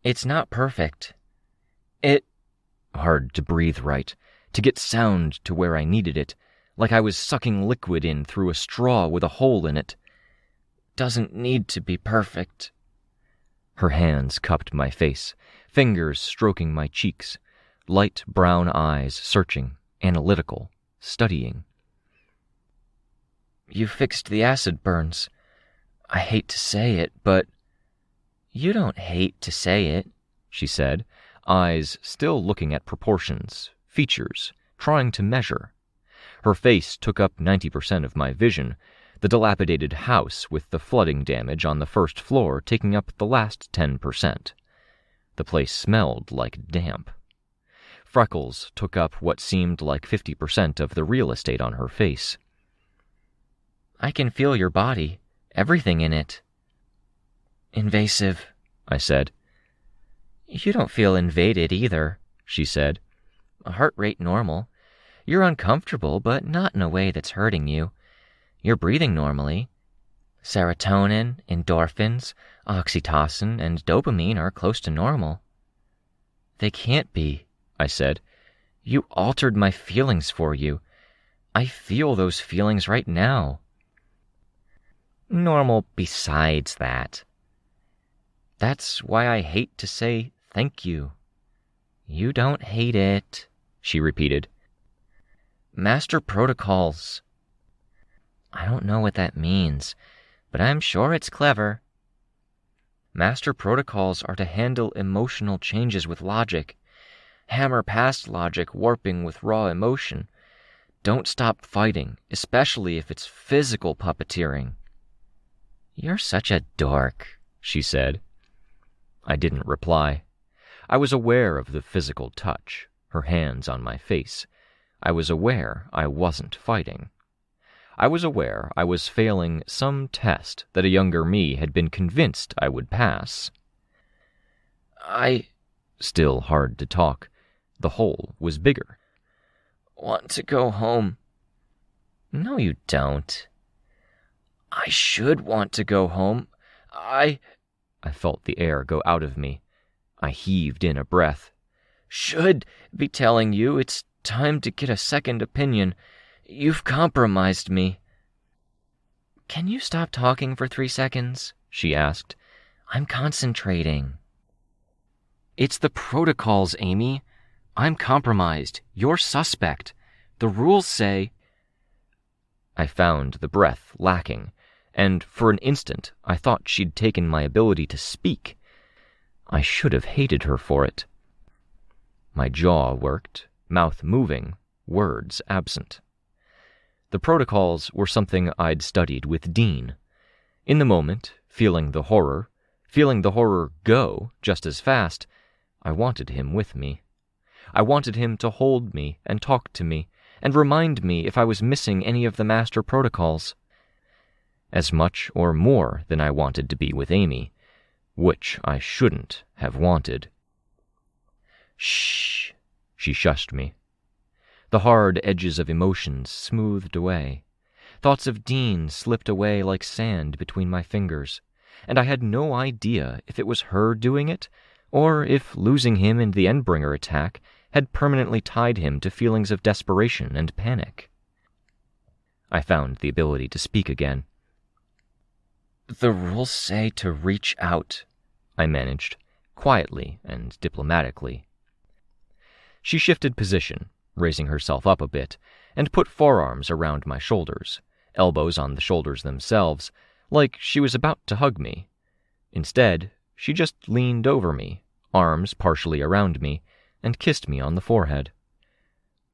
It's not perfect. Hard to breathe right, to get sound to where I needed it, like I was sucking liquid in through a straw with a hole in it. Doesn't need to be perfect. Her hands cupped my face, fingers stroking my cheeks, light brown eyes searching, analytical, studying. You fixed the acid burns. I hate to say it, but... You don't hate to say it, she said, eyes still looking at proportions, features, trying to measure. Her face took up 90% of my vision, the dilapidated house with the flooding damage on the first floor taking up the last 10%. The place smelled like damp. Freckles took up what seemed like 50% of the real estate on her face. I can feel your body, everything in it. Invasive, I said. You don't feel invaded either, she said. Heart rate normal. You're uncomfortable, but not in a way that's hurting you. You're breathing normally. Serotonin, endorphins, oxytocin, and dopamine are close to normal. They can't be, I said. You altered my feelings for you. I feel those feelings right now. Normal besides that. That's why I hate to say thank you. You don't hate it, she repeated. Master protocols. I don't know what that means, but I'm sure it's clever. Master protocols are to handle emotional changes with logic. Hammer past logic, warping with raw emotion. Don't stop fighting, especially if it's physical puppeteering. You're such a dork, she said. I didn't reply. I was aware of the physical touch, her hands on my face. I was aware I wasn't fighting. I was aware I was failing some test that a younger me had been convinced I would pass. Still hard to talk. The hole was bigger. Want to go home. No, you don't. I should want to go home. I felt the air go out of me. I heaved in a breath. Should be telling you it's time to get a second opinion. You've compromised me. Can you stop talking for 3 seconds? She asked. I'm concentrating. It's the protocols, Amy. I'm compromised. You're suspect. The rules say... I found the breath lacking, and for an instant I thought she'd taken my ability to speak. I should have hated her for it. My jaw worked, mouth moving, words absent. The protocols were something I'd studied with Dean. In the moment, feeling the horror go just as fast, I wanted him with me. I wanted him to hold me and talk to me, and remind me if I was missing any of the master protocols. As much or more than I wanted to be with Amy, which I shouldn't have wanted. Shh, she shushed me. The hard edges of emotions smoothed away. Thoughts of Dean slipped away like sand between my fingers, and I had no idea if it was her doing it, or if losing him in the Endbringer attack had permanently tied him to feelings of desperation and panic. I found the ability to speak again. The rules say to reach out, I managed, quietly and diplomatically. She shifted position, raising herself up a bit, and put forearms around my shoulders, elbows on the shoulders themselves, like she was about to hug me. Instead, she just leaned over me, arms partially around me, and kissed me on the forehead.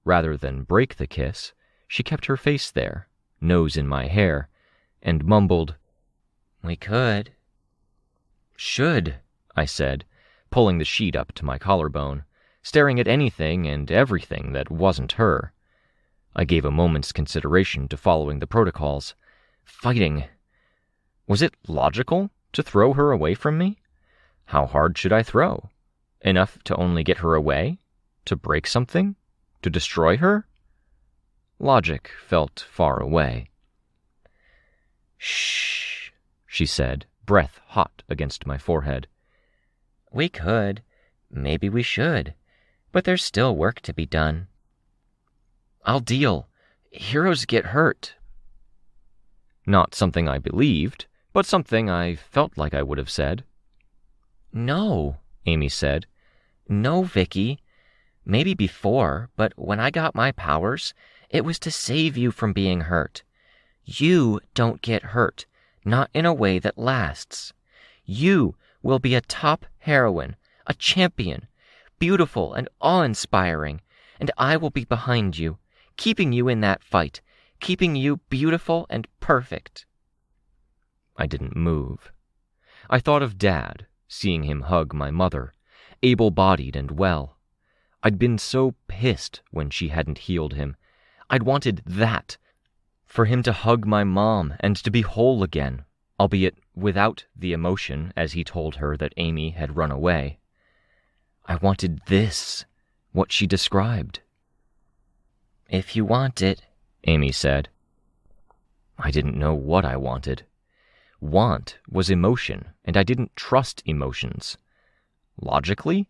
Rather than break the kiss, she kept her face there, nose in my hair, and mumbled, We could. Should, I said, pulling the sheet up to my collarbone, staring at anything and everything that wasn't her. I gave a moment's consideration to following the protocols. Fighting. Was it logical to throw her away from me? How hard should I throw? Enough to only get her away? To break something? To destroy her? Logic felt far away. Shh, she said, breath hot against my forehead. We could. Maybe we should. But there's still work to be done. I'll deal. Heroes get hurt. Not something I believed, but something I felt like I would have said. No, Amy said. No, Vicky. Maybe before, but when I got my powers, it was to save you from being hurt. You don't get hurt, not in a way that lasts. You will be a top heroine, a champion, beautiful and awe-inspiring, and I will be behind you, keeping you in that fight, keeping you beautiful and perfect. I didn't move. I thought of Dad, seeing him hug my mother, able-bodied and well. I'd been so pissed when she hadn't healed him. I'd wanted that, for him to hug my mom and to be whole again, albeit without the emotion as he told her that Amy had run away. I wanted this, what she described. If you want it, Amy said. I didn't know what I wanted. Want was emotion, and I didn't trust emotions. Logically?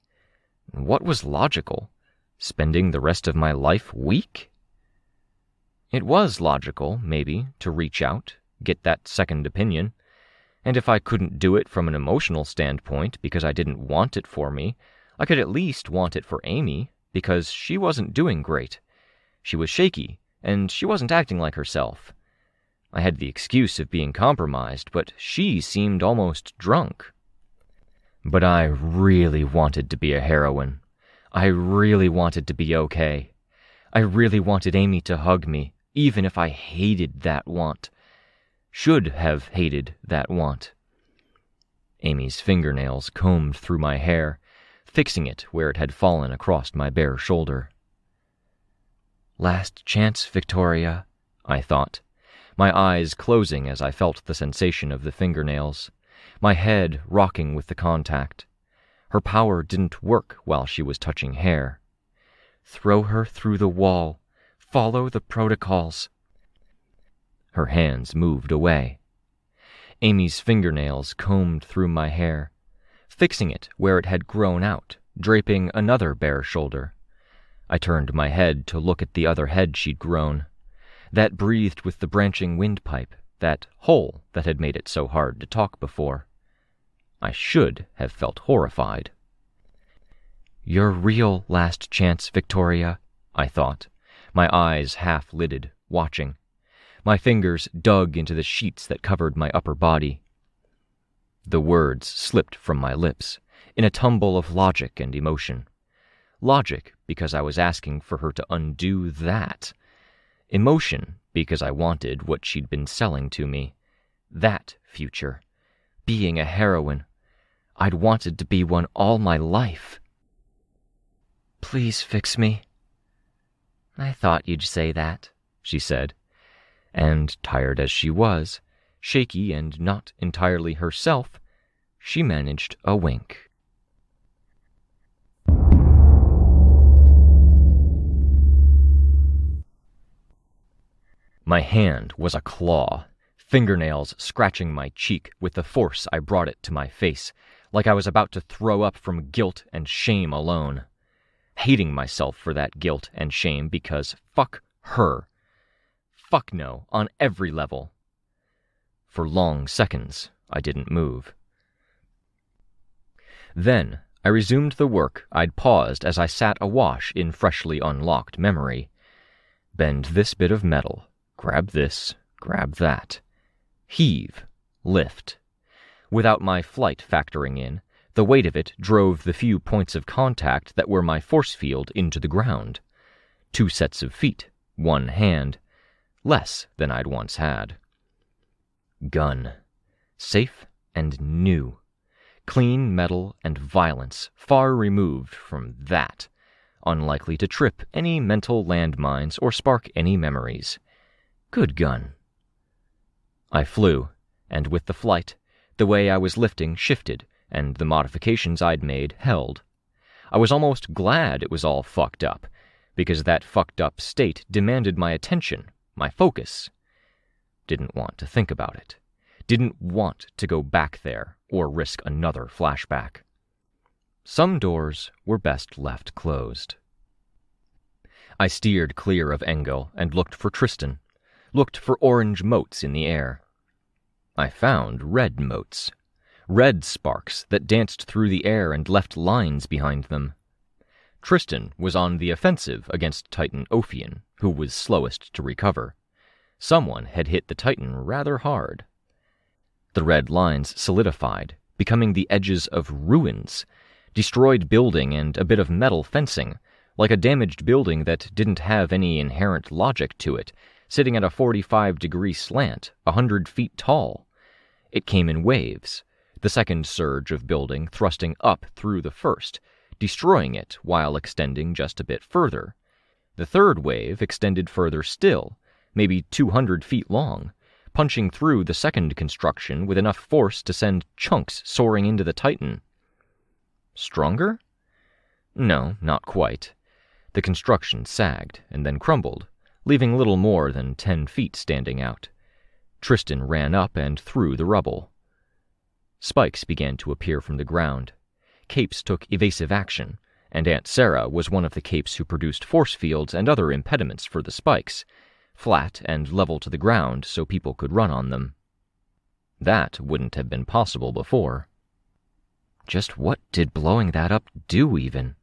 What was logical? Spending the rest of my life weak? It was logical, maybe, to reach out, get that second opinion, and if I couldn't do it from an emotional standpoint because I didn't want it for me, I could at least want it for Amy, because she wasn't doing great. She was shaky, and she wasn't acting like herself. I had the excuse of being compromised, but she seemed almost drunk. But I really wanted to be a heroine. I really wanted to be okay. I really wanted Amy to hug me, even if I hated that want. Should have hated that want. Amy's fingernails combed through my hair, fixing it where it had fallen across my bare shoulder. Last chance, Victoria, I thought, my eyes closing as I felt the sensation of the fingernails, my head rocking with the contact. Her power didn't work while she was touching hair. Throw her through the wall. Follow the protocols. Her hands moved away. Amy's fingernails combed through my hair, fixing it where it had grown out, draping another bare shoulder. I turned my head to look at the other head she'd grown, that breathed with the branching windpipe, that hole that had made it so hard to talk before. I should have felt horrified. Your real last chance, Victoria, I thought, my eyes half-lidded, watching. My fingers dug into the sheets that covered my upper body. The words slipped from my lips, in a tumble of logic and emotion. Logic, because I was asking for her to undo that. Emotion, because I wanted what she'd been selling to me. That future. Being a heroine. I'd wanted to be one all my life. Please fix me. I thought you'd say that, she said. And, tired as she was, shaky and not entirely herself, she managed a wink. My hand was a claw, fingernails scratching my cheek with the force I brought it to my face, like I was about to throw up from guilt and shame alone. Hating myself for that guilt and shame because fuck her. Fuck no, on every level. For long seconds, I didn't move. Then, I resumed the work I'd paused as I sat awash in freshly unlocked memory. Bend this bit of metal. Grab this, grab that. Heave, lift. Without my flight factoring in, the weight of it drove the few points of contact that were my force field into the ground. 2 sets of feet, 1 hand, less than I'd once had. Gun. Safe and new. Clean metal and violence, far removed from that. Unlikely to trip any mental landmines or spark any memories. Good gun. I flew, and with the flight, the way I was lifting shifted, and the modifications I'd made held. I was almost glad it was all fucked up, because that fucked up state demanded my attention, my focus. Didn't want to think about it. Didn't want to go back there or risk another flashback. Some doors were best left closed. I steered clear of Engel and looked for Tristan, looked for orange motes in the air. I found red motes, red sparks that danced through the air and left lines behind them. Tristan was on the offensive against Titan Ophion, who was slowest to recover. Someone had hit the Titan rather hard. The red lines solidified, becoming the edges of ruins, destroyed building and a bit of metal fencing, like a damaged building that didn't have any inherent logic to it, sitting at a 45-degree slant, 100 feet tall. It came in waves, the second surge of building thrusting up through the first, destroying it while extending just a bit further. The third wave extended further still, maybe 200 feet long, punching through the second construction with enough force to send chunks soaring into the Titan. Stronger? No, not quite. The construction sagged and then crumbled, leaving little more than 10 feet standing out. Tristan ran up and through the rubble. Spikes began to appear from the ground. Capes took evasive action, and Aunt Sarah was one of the capes who produced force fields and other impediments for the spikes, flat and level to the ground so people could run on them. That wouldn't have been possible before. Just what did blowing that up do, even?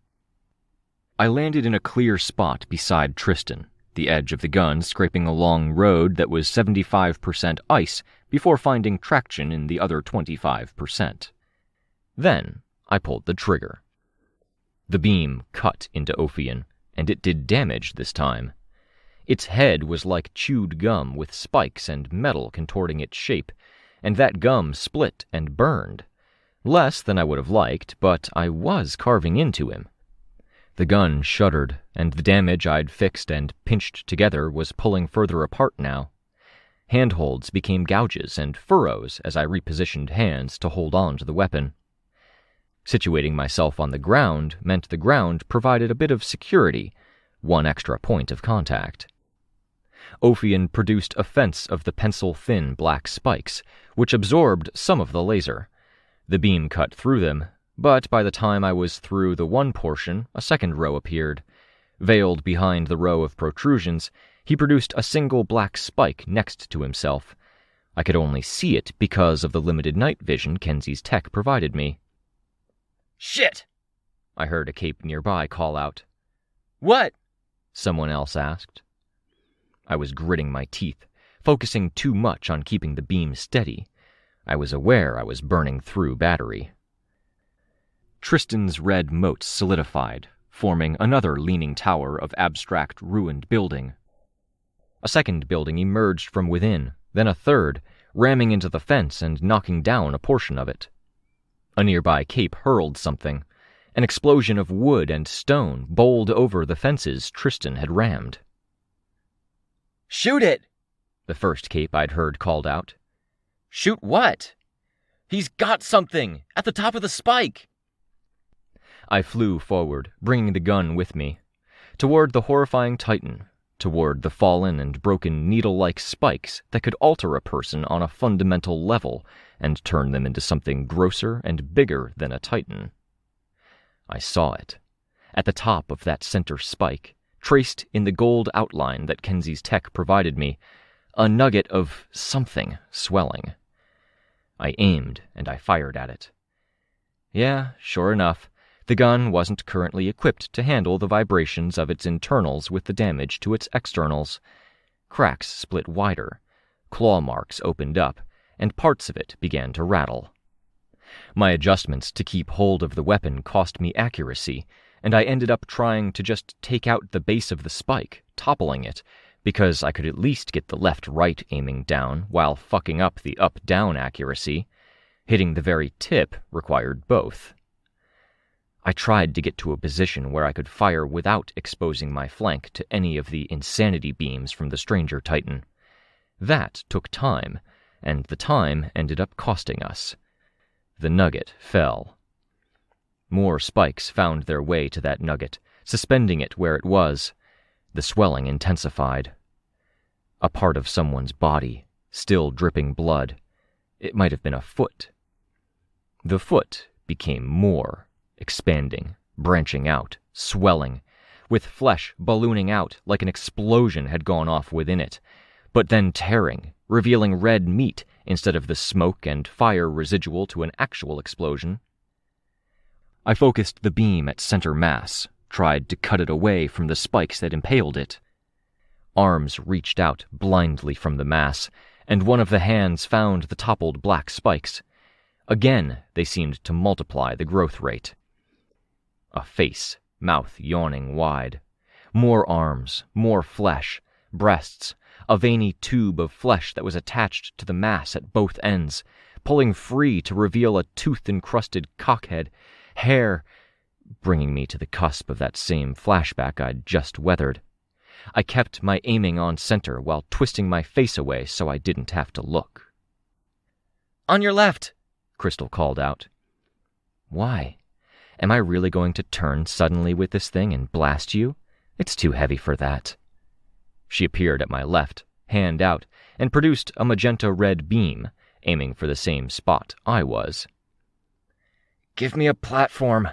I landed in a clear spot beside Tristan, the edge of the gun scraping a long road that was 75% ice before finding traction in the other 25%. Then I pulled the trigger. The beam cut into Ophion, and it did damage this time. Its head was like chewed gum with spikes and metal contorting its shape, and that gum split and burned. Less than I would have liked, but I was carving into him. The gun shuddered, and the damage I'd fixed and pinched together was pulling further apart now. Handholds became gouges and furrows as I repositioned hands to hold on to the weapon. Situating myself on the ground meant the ground provided a bit of security, one extra point of contact. Ophion produced a fence of the pencil-thin black spikes, which absorbed some of the laser. The beam cut through them, but by the time I was through the one portion, a second row appeared. Veiled behind the row of protrusions, he produced a single black spike next to himself. I could only see it because of the limited night vision Kenzie's tech provided me. "Shit!" I heard a cape nearby call out. "What?" someone else asked. I was gritting my teeth, focusing too much on keeping the beam steady. I was aware I was burning through battery. Tristan's red motes solidified, forming another leaning tower of abstract ruined building. A second building emerged from within, then a third, ramming into the fence and knocking down a portion of it. A nearby cape hurled something. An explosion of wood and stone bowled over the fences Tristan had rammed. "Shoot it!" the first cape I'd heard called out. "Shoot what?" "He's got something! At the top of the spike!" I flew forward, bringing the gun with me, toward the horrifying Titan, toward the fallen and broken needle-like spikes that could alter a person on a fundamental level and turn them into something grosser and bigger than a Titan. I saw it. At the top of that center spike, traced in the gold outline that Kenzie's tech provided me, a nugget of something swelling. I aimed and I fired at it. Yeah, sure enough, the gun wasn't currently equipped to handle the vibrations of its internals with the damage to its externals. Cracks split wider, claw marks opened up, and parts of it began to rattle. My adjustments to keep hold of the weapon cost me accuracy, and I ended up trying to just take out the base of the spike, toppling it, because I could at least get the left-right aiming down while fucking up the up-down accuracy. Hitting the very tip required both. I tried to get to a position where I could fire without exposing my flank to any of the insanity beams from the stranger Titan. That took time, and the time ended up costing us. The nugget fell. More spikes found their way to that nugget, suspending it where it was. The swelling intensified. A part of someone's body, still dripping blood. It might have been a foot. The foot became more, expanding, branching out, swelling, with flesh ballooning out like an explosion had gone off within it, but then tearing, revealing red meat instead of the smoke and fire residual to an actual explosion. I focused the beam at center mass, tried to cut it away from the spikes that impaled it. Arms reached out blindly from the mass, and one of the hands found the toppled black spikes. Again, they seemed to multiply the growth rate. A face, mouth yawning wide. More arms, more flesh, breasts, a veiny tube of flesh that was attached to the mass at both ends, pulling free to reveal a tooth-encrusted cockhead, hair, bringing me to the cusp of that same flashback I'd just weathered. I kept my aiming on center while twisting my face away so I didn't have to look. "On your left!" Crystal called out. "Why? Am I really going to turn suddenly with this thing and blast you? It's too heavy for that." She appeared at my left, hand out, and produced a magenta-red beam, aiming for the same spot I was. "Give me a platform,"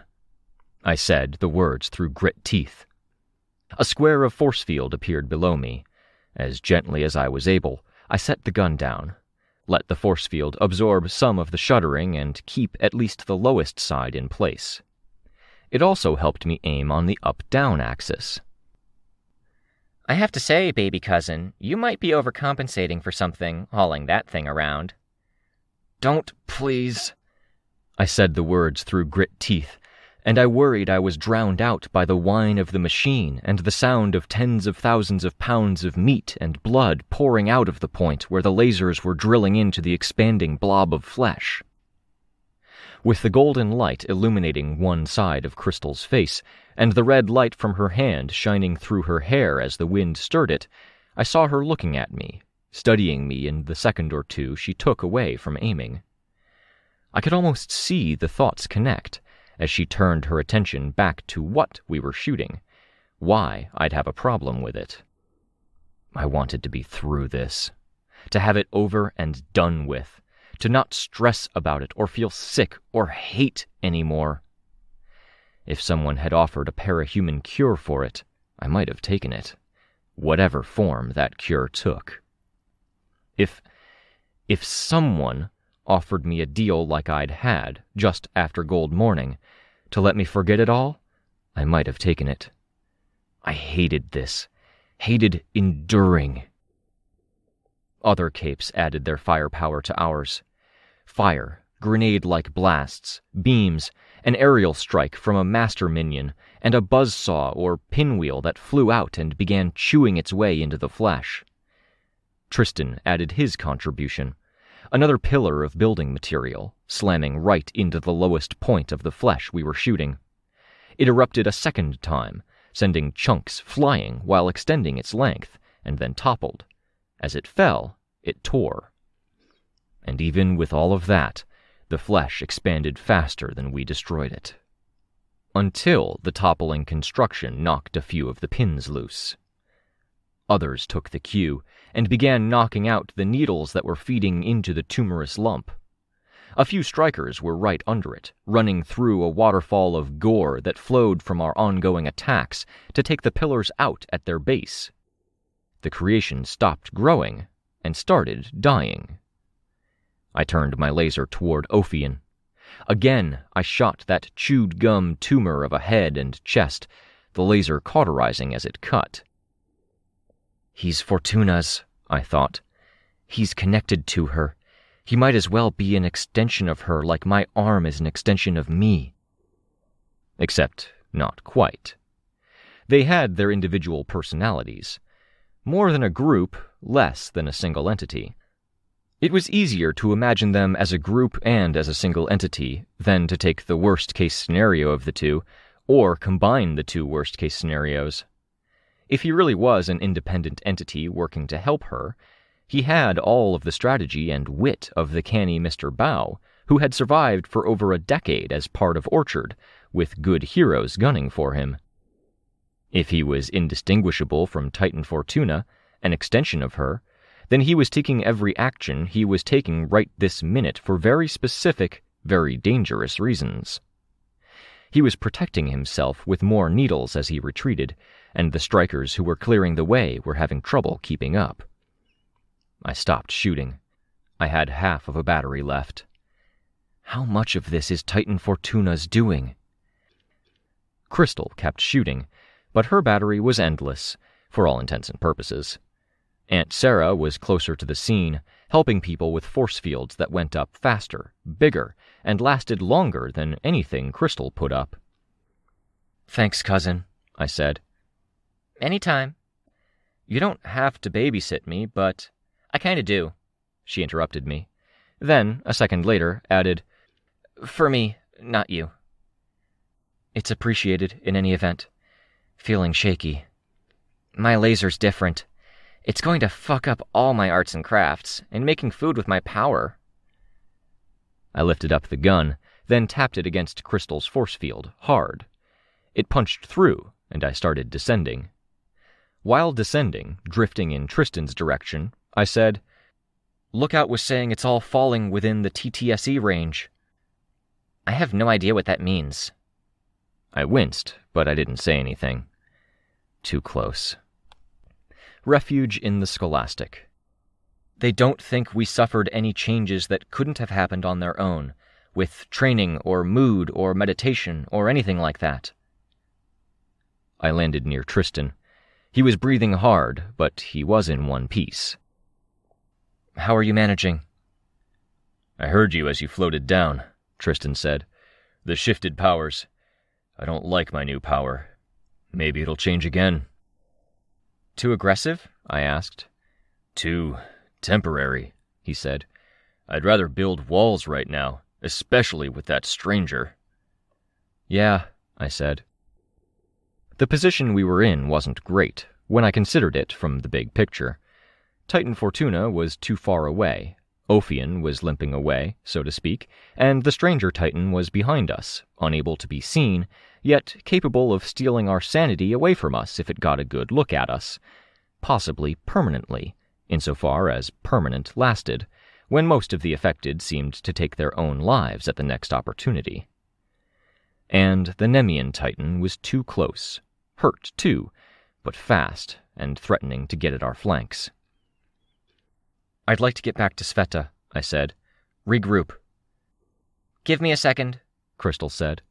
I said the words through grit teeth. A square of force field appeared below me. As gently as I was able, I set the gun down, let the force field absorb some of the shuddering and keep at least the lowest side in place. It also helped me aim on the up-down axis. "I have to say, baby cousin, you might be overcompensating for something, hauling that thing around." "Don't, please." I said the words through grit teeth, and I worried I was drowned out by the whine of the machine and the sound of tens of thousands of pounds of meat and blood pouring out of the point where the lasers were drilling into the expanding blob of flesh. With the golden light illuminating one side of Crystal's face, and the red light from her hand shining through her hair as the wind stirred it, I saw her looking at me, studying me in the second or two she took away from aiming. I could almost see the thoughts connect, as she turned her attention back to what we were shooting, why I'd have a problem with it. I wanted to be through this, to have it over and done with, to not stress about it or feel sick or hate anymore. If someone had offered a parahuman cure for it, I might have taken it, whatever form that cure took. If someone offered me a deal like I'd had just after Gold Morning, to let me forget it all, I might have taken it. I hated this, hated enduring. Other capes added their firepower to ours. Fire, grenade-like blasts, beams, an aerial strike from a master minion, and a buzzsaw or pinwheel that flew out and began chewing its way into the flesh. Tristan added his contribution, another pillar of building material, slamming right into the lowest point of the flesh we were shooting. It erupted a second time, sending chunks flying while extending its length, and then toppled. As it fell, it tore. And even with all of that, the flesh expanded faster than we destroyed it. Until the toppling construction knocked a few of the pins loose. Others took the cue and began knocking out the needles that were feeding into the tumorous lump. A few strikers were right under it, running through a waterfall of gore that flowed from our ongoing attacks to take the pillars out at their base. The creation stopped growing and started dying. I turned my laser toward Ophion. Again, I shot that chewed gum tumor of a head and chest, the laser cauterizing as it cut. He's Fortuna's, I thought. He's connected to her. He might as well be an extension of her like my arm is an extension of me. Except not quite. They had their individual personalities. More than a group, less than a single entity. It was easier to imagine them as a group and as a single entity than to take the worst-case scenario of the two, or combine the two worst-case scenarios. If he really was an independent entity working to help her, he had all of the strategy and wit of the canny Mr. Bow, who had survived for over a decade as part of Orchard, with good heroes gunning for him. If he was indistinguishable from Titan Fortuna, an extension of her, then he was taking every action he was taking right this minute for very specific, very dangerous reasons. He was protecting himself with more needles as he retreated, and the strikers who were clearing the way were having trouble keeping up. I stopped shooting. I had half of a battery left. How much of this is Titan Fortuna's doing? Crystal kept shooting, but her battery was endless, for all intents and purposes. Aunt Sarah was closer to the scene, helping people with force fields that went up faster, bigger, and lasted longer than anything Crystal put up. "Thanks, cousin," I said. "Anytime. You don't have to babysit me, but—" "I kinda do," she interrupted me. Then, a second later, added, "For me, not you." "It's appreciated in any event. Feeling shaky." "My laser's different. It's going to fuck up all my arts and crafts, and making food with my power." I lifted up the gun, then tapped it against Crystal's force field, hard. It punched through, and I started descending. While descending, drifting in Tristan's direction, I said, "Lookout was saying it's all falling within the TTSE range." "I have no idea what that means." I winced, but I didn't say anything. Too close. Refuge in the Scholastic. They don't think we suffered any changes that couldn't have happened on their own, with training or mood or meditation or anything like that. I landed near Tristan. He was breathing hard, but he was in one piece. "How are you managing?" "I heard you as you floated down," Tristan said. "The shifted powers. I don't like my new power. Maybe it'll change again." "Too aggressive?" I asked. "Too temporary," he said. "I'd rather build walls right now, especially with that stranger." "Yeah," I said. The position we were in wasn't great, when I considered it from the big picture. Titan Fortuna was too far away, Ophion was limping away, so to speak, and the stranger Titan was behind us, unable to be seen, yet capable of stealing our sanity away from us if it got a good look at us. Possibly permanently, insofar as permanent lasted, when most of the affected seemed to take their own lives at the next opportunity. And the Nemean Titan was too close, hurt too, but fast and threatening to get at our flanks. "I'd like to get back to Sveta," I said. "Regroup." "Give me a second," Crystal said.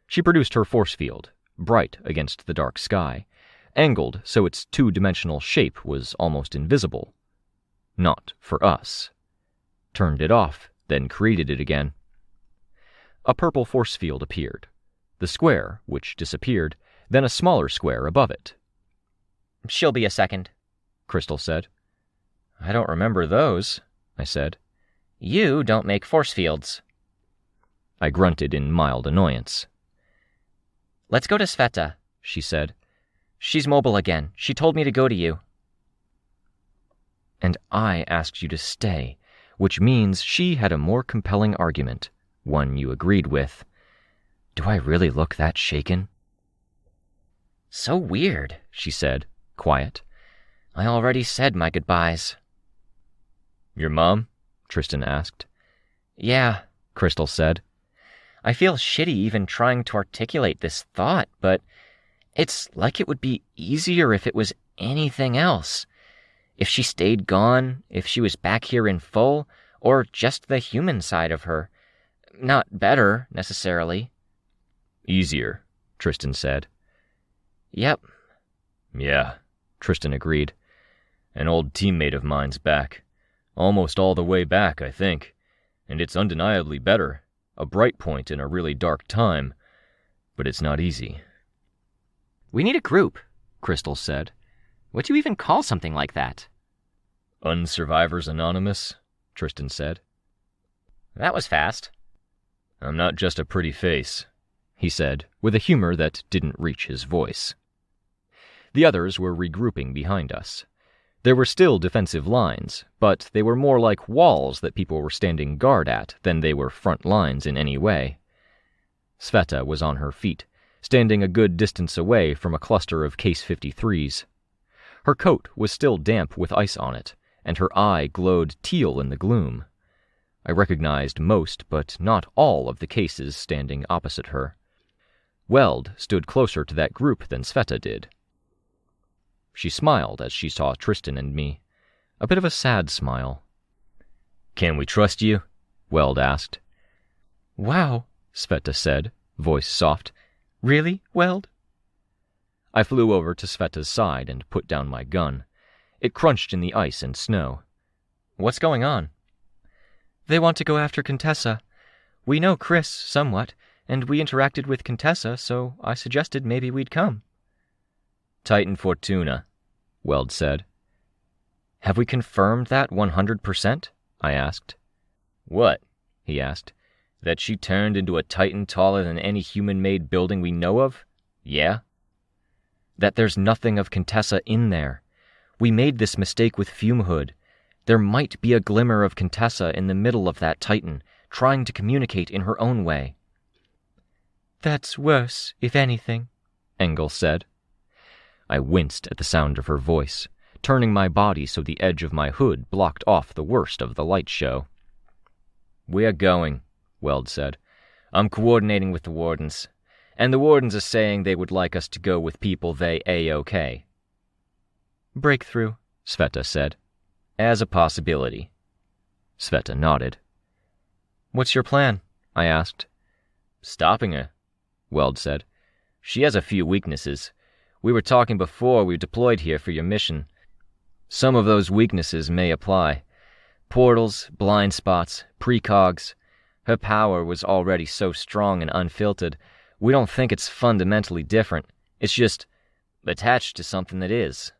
She produced her force field, bright against the dark sky, angled so its two-dimensional shape was almost invisible. Not for us. Turned it off, then created it again. A purple force field appeared. The square, which disappeared, then a smaller square above it. "She'll be a second," Crystal said. "I don't remember those," I said. "You don't make force fields." I grunted in mild annoyance. "Let's go to Sveta," she said. "She's mobile again. She told me to go to you." And I asked you to stay, which means she had a more compelling argument, one you agreed with. Do I really look that shaken? "So weird," she said, quiet. "I already said my goodbyes." "Your mom?" Tristan asked. "Yeah," Crystal said. "I feel shitty even trying to articulate this thought, but it's like it would be easier if it was anything else. If she stayed gone, if she was back here in full, or just the human side of her. Not better, necessarily." "Easier," Tristan said. "Yep." "Yeah," Tristan agreed. "An old teammate of mine's back. Almost all the way back, I think. And it's undeniably better. A bright point in a really dark time. But it's not easy." "We need a group," Crystal said. "What do you even call something like that?" "Unsurvivors Anonymous," Tristan said. "That was fast." "I'm not just a pretty face," he said, with a humor that didn't reach his voice. The others were regrouping behind us. There were still defensive lines, but they were more like walls that people were standing guard at than they were front lines in any way. Sveta was on her feet, standing a good distance away from a cluster of Case 53s. Her coat was still damp with ice on it, and her eye glowed teal in the gloom. I recognized most, but not all, of the cases standing opposite her. Weld stood closer to that group than Sveta did. She smiled as she saw Tristan and me, a bit of a sad smile. "Can we trust you?" Weld asked. "Wow," Sveta said, voice soft. "Really, Weld?" I flew over to Sveta's side and put down my gun. It crunched in the ice and snow. "What's going on?" "They want to go after Contessa. We know Chris somewhat, and we interacted with Contessa, so I suggested maybe we'd come." "Titan Fortuna," Weld said. "Have we confirmed that 100%? I asked. "What?" he asked. "That she turned into a Titan taller than any human-made building we know of? Yeah?" "That there's nothing of Contessa in there. We made this mistake with Fumehood. There might be a glimmer of Contessa in the middle of that Titan, trying to communicate in her own way." "That's worse, if anything," Engel said. I winced at the sound of her voice, turning my body so the edge of my hood blocked off the worst of the light show. "We're going," Weld said. "I'm coordinating with the Wardens, and the Wardens are saying they would like us to go with people they A-OK." "Breakthrough," Sveta said. "As a possibility." Sveta nodded. "What's your plan?" I asked. "Stopping her," Weld said. "She has a few weaknesses. We were talking before we deployed here for your mission. Some of those weaknesses may apply. Portals, blind spots, precogs. Her power was already so strong and unfiltered, we don't think it's fundamentally different. It's just attached to something that is."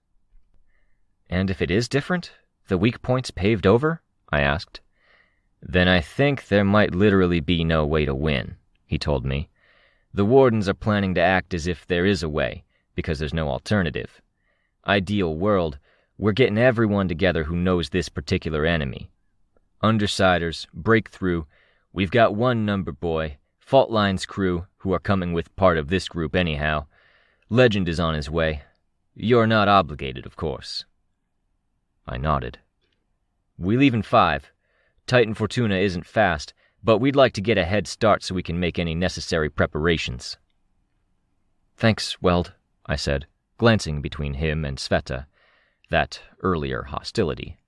"And if it is different? The weak points paved over?" I asked. "Then I think there might literally be no way to win," he told me. "The Wardens are planning to act as if there is a way, because there's no alternative. Ideal world, we're getting everyone together who knows this particular enemy. Undersiders, Breakthrough, we've got one number boy, Fault Line's crew, who are coming with part of this group anyhow. Legend is on his way. You're not obligated, of course." I nodded. "We leave in 5. Titan Fortuna isn't fast, but we'd like to get a head start so we can make any necessary preparations." "Thanks, Weld," I said, glancing between him and Sveta, that earlier hostility.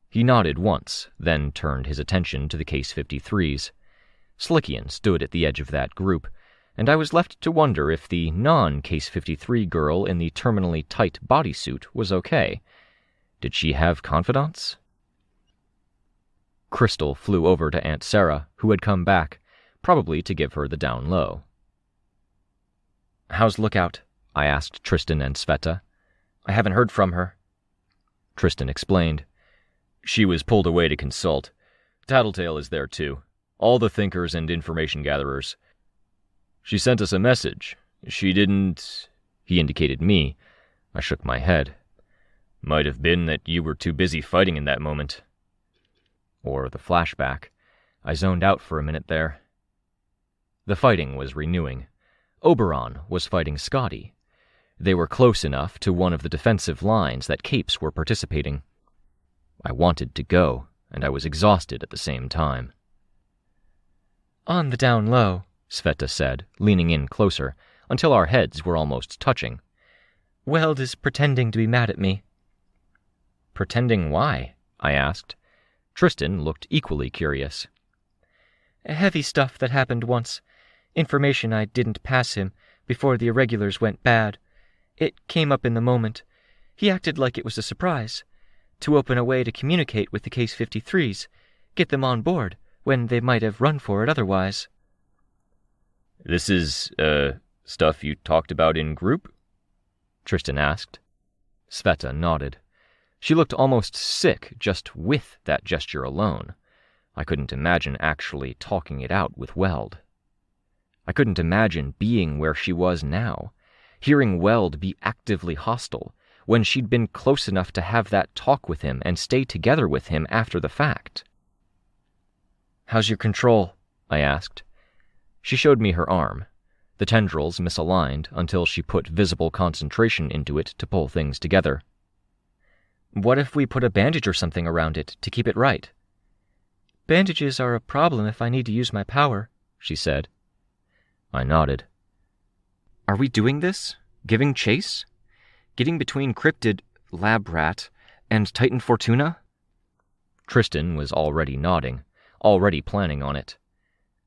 He nodded once, then turned his attention to the Case 53s. Slickian stood at the edge of that group, and I was left to wonder if the non-Case 53 girl in the terminally tight bodysuit was okay. Did she have confidants? Crystal flew over to Aunt Sarah, who had come back, probably to give her the down low. "How's Lookout?" I asked Tristan and Sveta. "I haven't heard from her." Tristan explained. "She was pulled away to consult. Tattletale is there too. All the thinkers and information gatherers. She sent us a message. She didn't..." He indicated me. I shook my head. "Might have been that you were too busy fighting in that moment." Or the flashback. I zoned out for a minute there. The fighting was renewing. Oberon was fighting Scotty. They were close enough to one of the defensive lines that Capes were participating. I wanted to go, and I was exhausted at the same time. "On the down low," Sveta said, leaning in closer, until our heads were almost touching. "Weld is pretending to be mad at me." "Pretending why?" I asked. Tristan looked equally curious. "Heavy stuff that happened once. Information I didn't pass him before the irregulars went bad. It came up in the moment. He acted like it was a surprise. To open a way to communicate with the Case 53s, get them on board when they might have run for it otherwise." "This is, stuff you talked about in group?" Tristan asked. Sveta nodded. She looked almost sick just with that gesture alone. I couldn't imagine actually talking it out with Weld. I couldn't imagine being where she was now, hearing Weld be actively hostile, when she'd been close enough to have that talk with him and stay together with him after the fact. "How's your control?" I asked. She showed me her arm. The tendrils misaligned until she put visible concentration into it to pull things together. "What if we put a bandage or something around it to keep it right?" "Bandages are a problem if I need to use my power," she said. I nodded. Are we doing this? Giving chase? Getting between cryptid lab rat and Titan Fortuna? Tristan was already nodding, already planning on it.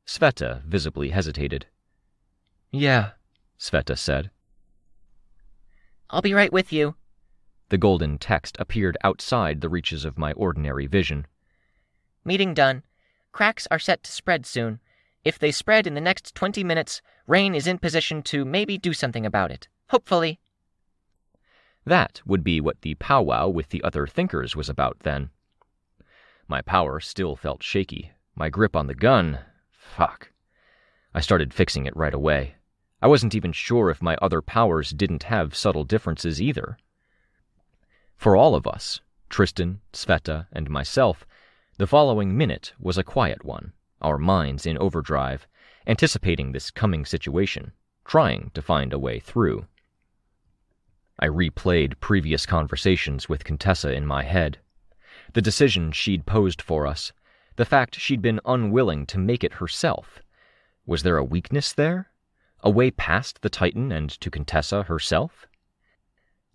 Sveta visibly hesitated. Yeah, Sveta said. I'll be right with you. The golden text appeared outside the reaches of my ordinary vision. Meeting done. Cracks are set to spread soon. If they spread in the next 20 minutes, Rain is in position to maybe do something about it. Hopefully. That would be what the powwow with the other thinkers was about then. My power still felt shaky. My grip on the gun... Fuck. I started fixing it right away. I wasn't even sure if my other powers didn't have subtle differences either. For all of us, Tristan, Sveta, and myself, the following minute was a quiet one, our minds in overdrive, anticipating this coming situation, trying to find a way through. I replayed previous conversations with Contessa in my head. The decision she'd posed for us, the fact she'd been unwilling to make it herself. Was there a weakness there? A way past the Titan and to Contessa herself?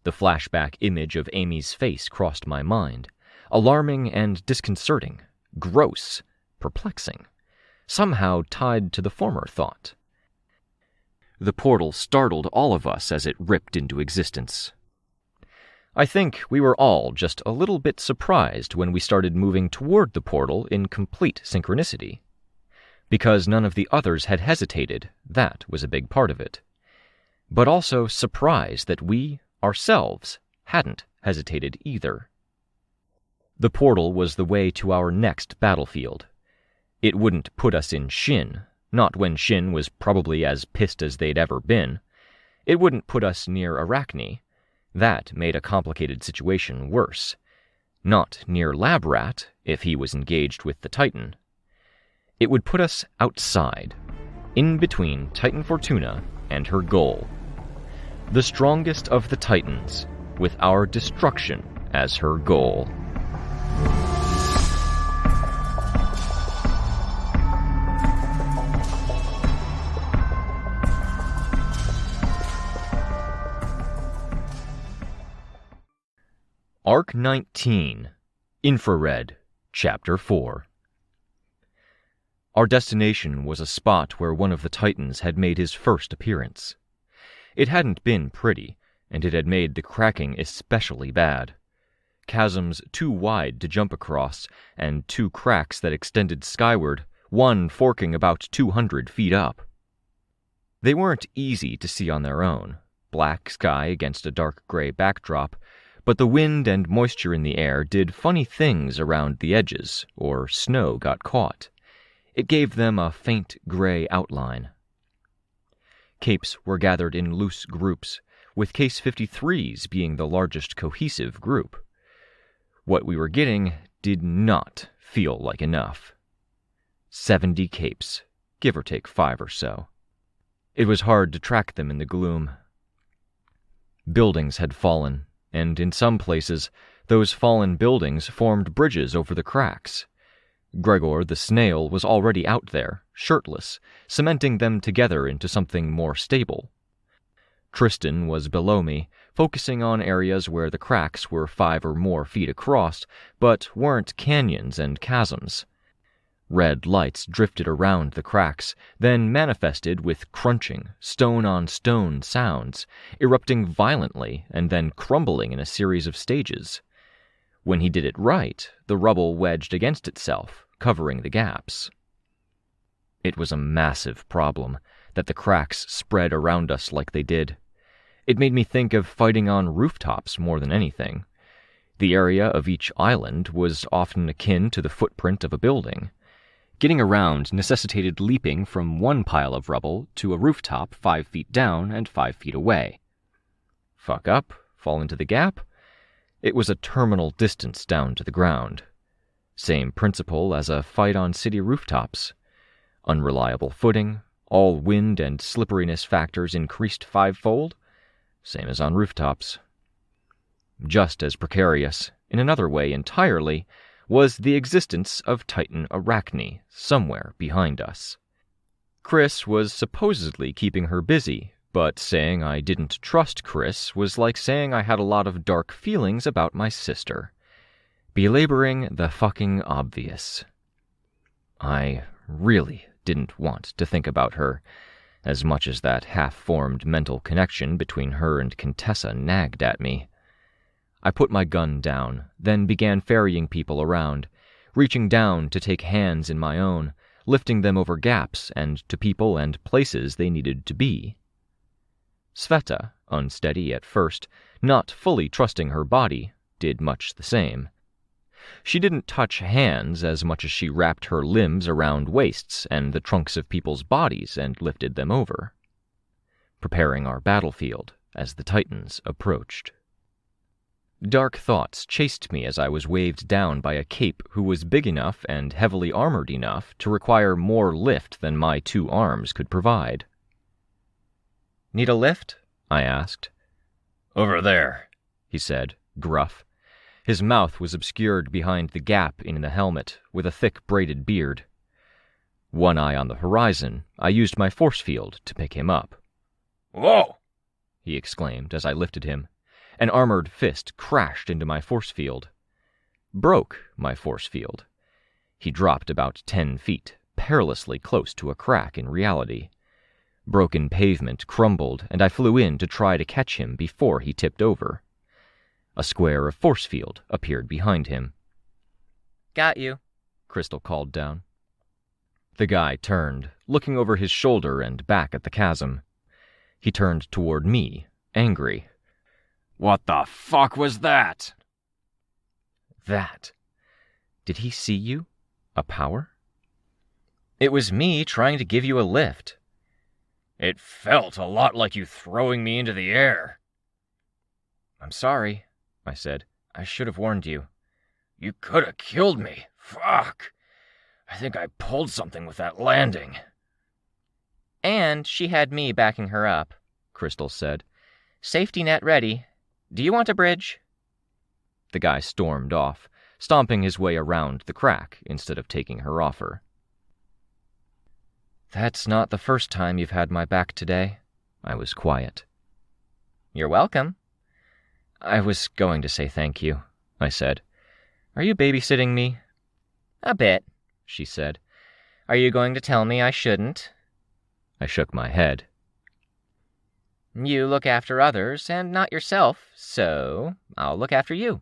The flashback image of Amy's face crossed my mind, alarming and disconcerting, gross, perplexing, somehow tied to the former thought. The portal startled all of us as it ripped into existence. I think we were all just a little bit surprised when we started moving toward the portal in complete synchronicity. Because none of the others had hesitated, that was a big part of it. But also surprised that we, ourselves, hadn't hesitated either. The portal was the way to our next battlefield. It wouldn't put us in Shin, not when Shin was probably as pissed as they'd ever been. It wouldn't put us near Arachne. That made a complicated situation worse. Not near Labrat, if he was engaged with the Titan. It would put us outside, in between Titan Fortuna and her goal. The strongest of the Titans, with our destruction as her goal. Arc 19, Infrared, Chapter 4. Our destination was a spot where one of the Titans had made his first appearance. It hadn't been pretty, and it had made the cracking especially bad. Chasms too wide to jump across, and two cracks that extended skyward, one forking about 200 feet up. They weren't easy to see on their own, black sky against a dark gray backdrop, but the wind and moisture in the air did funny things around the edges, or snow got caught. It gave them a faint gray outline. Capes were gathered in loose groups, with Case 53s being the largest cohesive group. What we were getting did not feel like enough. 70 Capes, give or take 5 or so. It was hard to track them in the gloom. Buildings had fallen, and in some places, those fallen buildings formed bridges over the cracks. Gregor the snail was already out there, shirtless, cementing them together into something more stable. Tristan was below me, focusing on areas where the cracks were 5 or more feet across, but weren't canyons and chasms. Red lights drifted around the cracks, then manifested with crunching, stone-on-stone sounds, erupting violently and then crumbling in a series of stages. When he did it right, the rubble wedged against itself, covering the gaps. It was a massive problem that the cracks spread around us like they did. It made me think of fighting on rooftops more than anything. The area of each island was often akin to the footprint of a building. Getting around necessitated leaping from one pile of rubble to a rooftop 5 feet down and 5 feet away. Fuck up, fall into the gap. It was a terminal distance down to the ground. Same principle as a fight on city rooftops. Unreliable footing, all wind and slipperiness factors increased 5-fold, same as on rooftops. Just as precarious, in another way entirely, was the existence of Titan Arachne somewhere behind us. Chris was supposedly keeping her busy, But saying I didn't trust Chris was like saying I had a lot of dark feelings about my sister. Belaboring the fucking obvious. I really didn't want to think about her, as much as that half-formed mental connection between her and Contessa nagged at me. I put my gun down, then began ferrying people around, reaching down to take hands in my own, lifting them over gaps and to people and places they needed to be. Sveta, unsteady at first, not fully trusting her body, did much the same. She didn't touch hands as much as she wrapped her limbs around waists and the trunks of people's bodies and lifted them over, preparing our battlefield as the Titans approached. Dark thoughts chased me as I was waved down by a cape who was big enough and heavily armored enough to require more lift than my 2 arms could provide. "Need a lift?" I asked. "Over there," he said, gruff. His mouth was obscured behind the gap in the helmet, with a thick braided beard. One eye on the horizon, I used my force field to pick him up. "Whoa!" he exclaimed as I lifted him. An armored fist crashed into my force field. Broke my force field. He dropped about 10 feet, perilously close to a crack in reality. Broken pavement crumbled, and I flew in to try to catch him before he tipped over. A square of force field appeared behind him. "Got you," Crystal called down. The guy turned, looking over his shoulder and back at the chasm. He turned toward me, angry. "What the fuck was that?" That. Did he see you? A power? "It was me trying to give you a lift." "It felt a lot like you throwing me into the air." "I'm sorry," I said. "I should have warned you." "You could have killed me. Fuck. I think I pulled something with that landing." "And she had me backing her up," Crystal said. "Safety net ready. Do you want a bridge?" The guy stormed off, stomping his way around the crack instead of taking her offer. "That's not the first time you've had my back today." I was quiet. "You're welcome." "I was going to say thank you," I said. "Are you babysitting me?" "A bit," she said. "Are you going to tell me I shouldn't?" I shook my head. "You look after others and not yourself, so I'll look after you."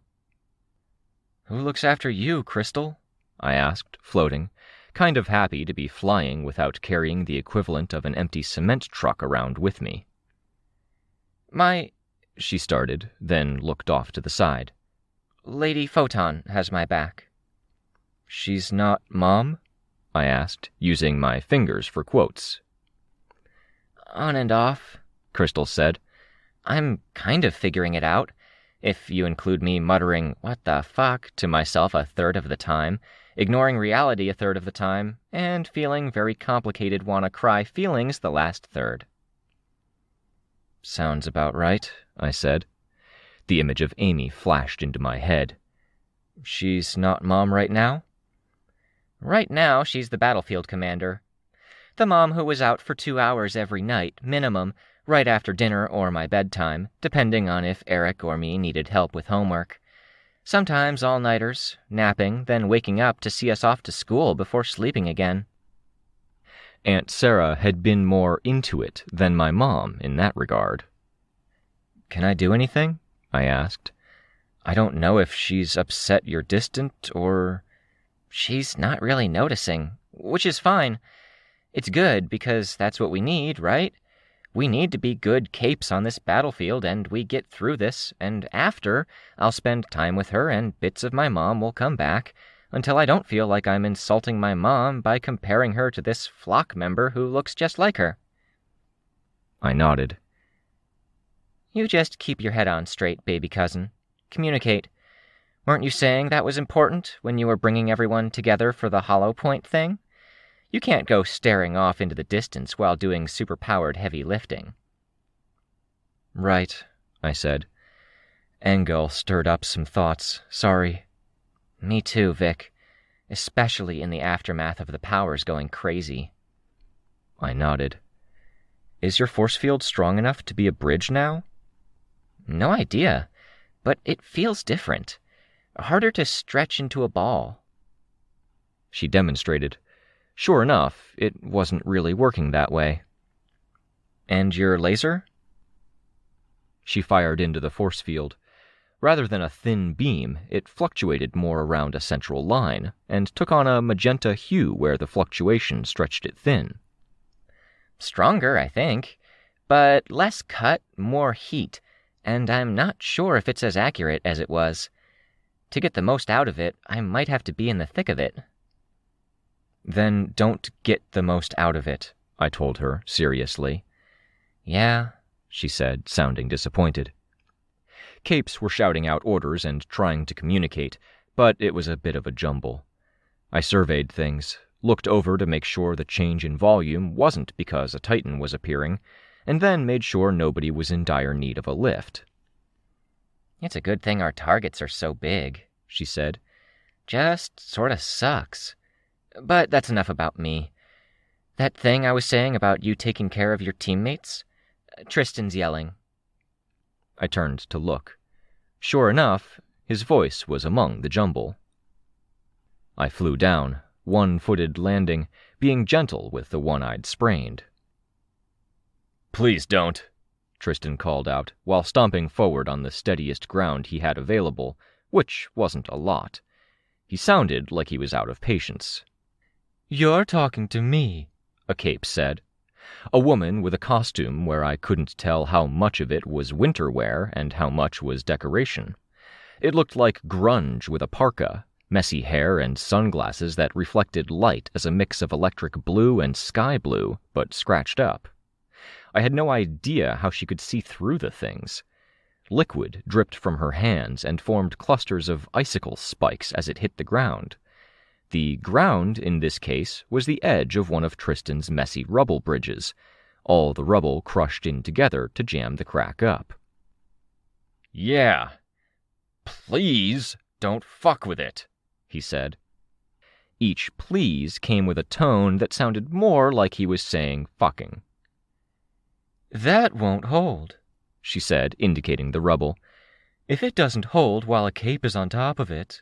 "Who looks after you, Crystal?" I asked, floating, kind of happy to be flying without carrying the equivalent of an empty cement truck around with me. She started, then looked off to the side. "Lady Photon has my back." "She's not Mom?" I asked, using my fingers for quotes. "On and off," Crystal said. "I'm kind of figuring it out, if you include me muttering, 'What the fuck?' to myself a third of the time, ignoring reality a third of the time, and feeling very complicated wanna-cry feelings the last third." "Sounds about right," I said. The image of Amy flashed into my head. "She's not Mom right now?" "Right now, she's the battlefield commander. The mom who was out for 2 hours every night, minimum, right after dinner or my bedtime, depending on if Eric or me needed help with homework. Sometimes all-nighters, napping, then waking up to see us off to school before sleeping again." Aunt Sarah had been more into it than my mom in that regard. "Can I do anything?" I asked. "I don't know if she's upset you're distant or—" "She's not really noticing, which is fine. It's good because that's what we need, right? We need to be good capes on this battlefield, and we get through this, and after, I'll spend time with her and bits of my mom will come back, until I don't feel like I'm insulting my mom by comparing her to this flock member who looks just like her." I nodded. "You just keep your head on straight, baby cousin. Communicate. Weren't you saying that was important when you were bringing everyone together for the Hollow Point thing? You can't go staring off into the distance while doing super-powered heavy lifting." "Right," I said. Engel stirred up some thoughts. Sorry. "Me too, Vic. Especially in the aftermath of the powers going crazy." I nodded. Is your force field strong enough to be a bridge now? No idea, but it feels different. Harder to stretch into a ball. She demonstrated. Sure enough, it wasn't really working that way. And your laser? She fired into the force field. Rather than a thin beam, it fluctuated more around a central line, and took on a magenta hue where the fluctuation stretched it thin. Stronger, I think, but less cut, more heat, and I'm not sure if it's as accurate as it was. To get the most out of it, I might have to be in the thick of it. Then don't get the most out of it, I told her seriously. Yeah, she said, sounding disappointed. Capes were shouting out orders and trying to communicate, but it was a bit of a jumble. I surveyed things, looked over to make sure the change in volume wasn't because a Titan was appearing, and then made sure nobody was in dire need of a lift. It's a good thing our targets are so big, she said. Just sorta sucks. But that's enough about me. That thing I was saying about you taking care of your teammates? Tristan's yelling. I turned to look. Sure enough, his voice was among the jumble. I flew down, one-footed landing, being gentle with the one-eyed sprained. "Please don't," Tristan called out, while stomping forward on the steadiest ground he had available, which wasn't a lot. He sounded like he was out of patience. "You're talking to me," a cape said. A woman with a costume where I couldn't tell how much of it was winter wear and how much was decoration. It looked like grunge with a parka, messy hair and sunglasses that reflected light as a mix of electric blue and sky blue, but scratched up. I had no idea how she could see through the things. Liquid dripped from her hands and formed clusters of icicle spikes as it hit the ground. The ground, in this case, was the edge of one of Tristan's messy rubble bridges, all the rubble crushed in together to jam the crack up. "Yeah. Please don't fuck with it," he said. Each please came with a tone that sounded more like he was saying fucking. "That won't hold," she said, indicating the rubble. "If it doesn't hold while a cape is on top of it."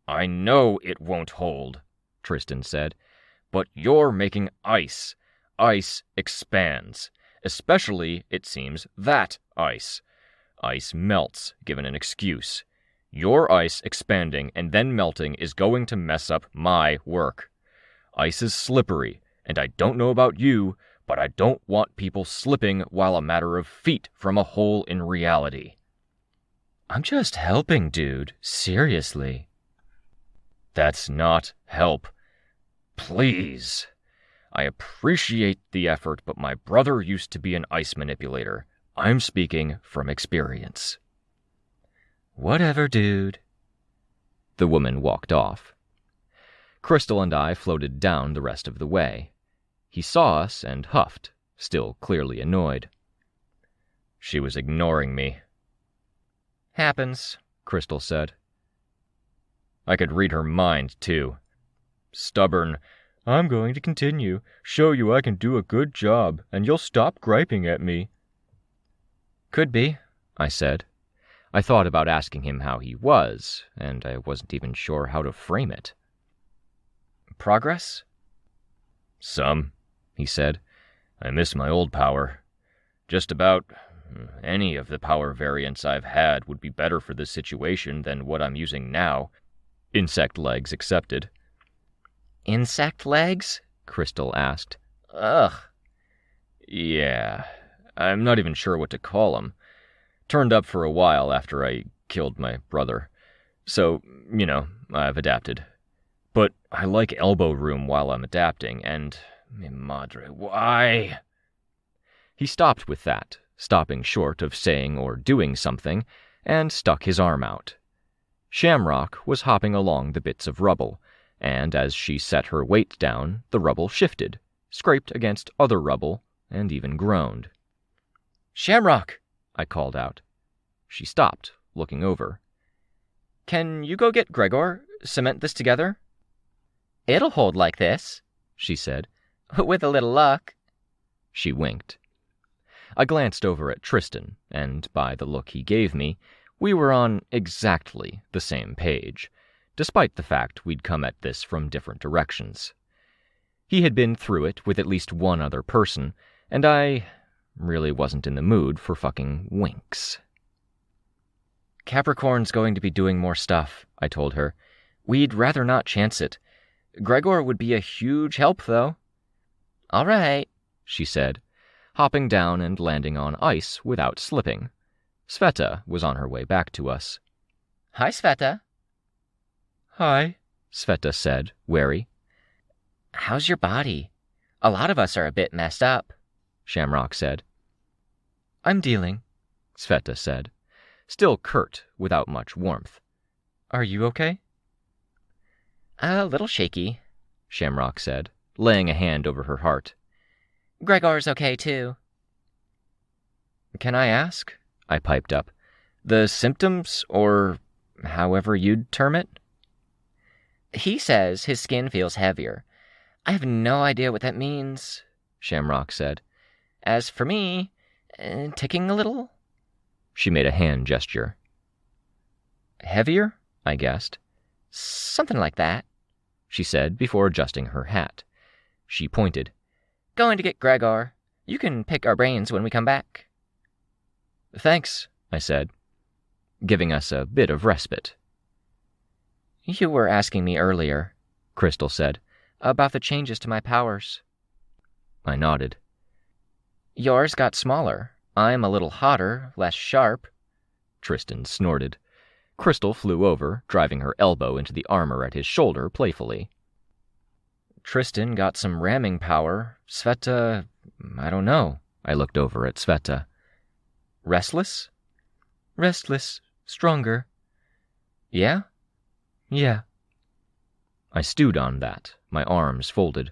"I know it won't hold," Tristan said, "but you're making ice. Ice expands. Especially, it seems, that ice. Ice melts, given an excuse. Your ice expanding and then melting is going to mess up my work. Ice is slippery, and I don't know about you, but I don't want people slipping while a matter of feet from a hole in reality." "I'm just helping, dude. Seriously." "That's not help. Please. I appreciate the effort, but my brother used to be an ice manipulator. I'm speaking from experience." "Whatever, dude." The woman walked off. Crystal and I floated down the rest of the way. He saw us and huffed, still clearly annoyed. "She was ignoring me." "Happens," Crystal said. I could read her mind, too. Stubborn, "I'm going to continue, show you I can do a good job, and you'll stop griping at me." "Could be," I said. I thought about asking him how he was, and I wasn't even sure how to frame it. "Progress?" "Some," he said. "I miss my old power. Just about any of the power variants I've had would be better for this situation than what I'm using now. Insect legs accepted." "Insect legs?" Crystal asked. "Ugh." "Yeah, I'm not even sure what to call them. Turned up for a while after I killed my brother. So, I've adapted. But I like elbow room while I'm adapting, and... Mi madre, why?" He stopped with that, stopping short of saying or doing something, and stuck his arm out. Shamrock was hopping along the bits of rubble, and as she set her weight down, the rubble shifted, scraped against other rubble, and even groaned. "Shamrock!" I called out. She stopped, looking over. "Can you go get Gregor? Cement this together?" "It'll hold like this," she said. "With a little luck." She winked. I glanced over at Tristan, and by the look he gave me, we were on exactly the same page, despite the fact we'd come at this from different directions. He had been through it with at least one other person, and I really wasn't in the mood for fucking winks. Capricorn's going to be doing more stuff, I told her. We'd rather not chance it. Gregor would be a huge help, though. All right, she said, hopping down and landing on ice without slipping. Sveta was on her way back to us. Hi, Sveta. Hi, Sveta said, wary. How's your body? A lot of us are a bit messed up, Shamrock said. I'm dealing, Sveta said, still curt without much warmth. Are you okay? A little shaky, Shamrock said, laying a hand over her heart. Gregor's okay, too. Can I ask, I piped up, the symptoms, or however you'd term it? He says his skin feels heavier. I have no idea what that means, Shamrock said. As for me, ticking a little? She made a hand gesture. Heavier? I guessed. Something like that, she said before adjusting her hat. She pointed. Going to get Gregor. You can pick our brains when we come back. Thanks, I said, giving us a bit of respite. You were asking me earlier, Crystal said, about the changes to my powers. I nodded. Yours got smaller. I'm a little hotter, less sharp. Tristan snorted. Crystal flew over, driving her elbow into the armor at his shoulder playfully. Tristan got some ramming power. Sveta, I don't know. I looked over at Sveta. Restless? Restless. Stronger. Yeah? Yeah. I stewed on that, my arms folded.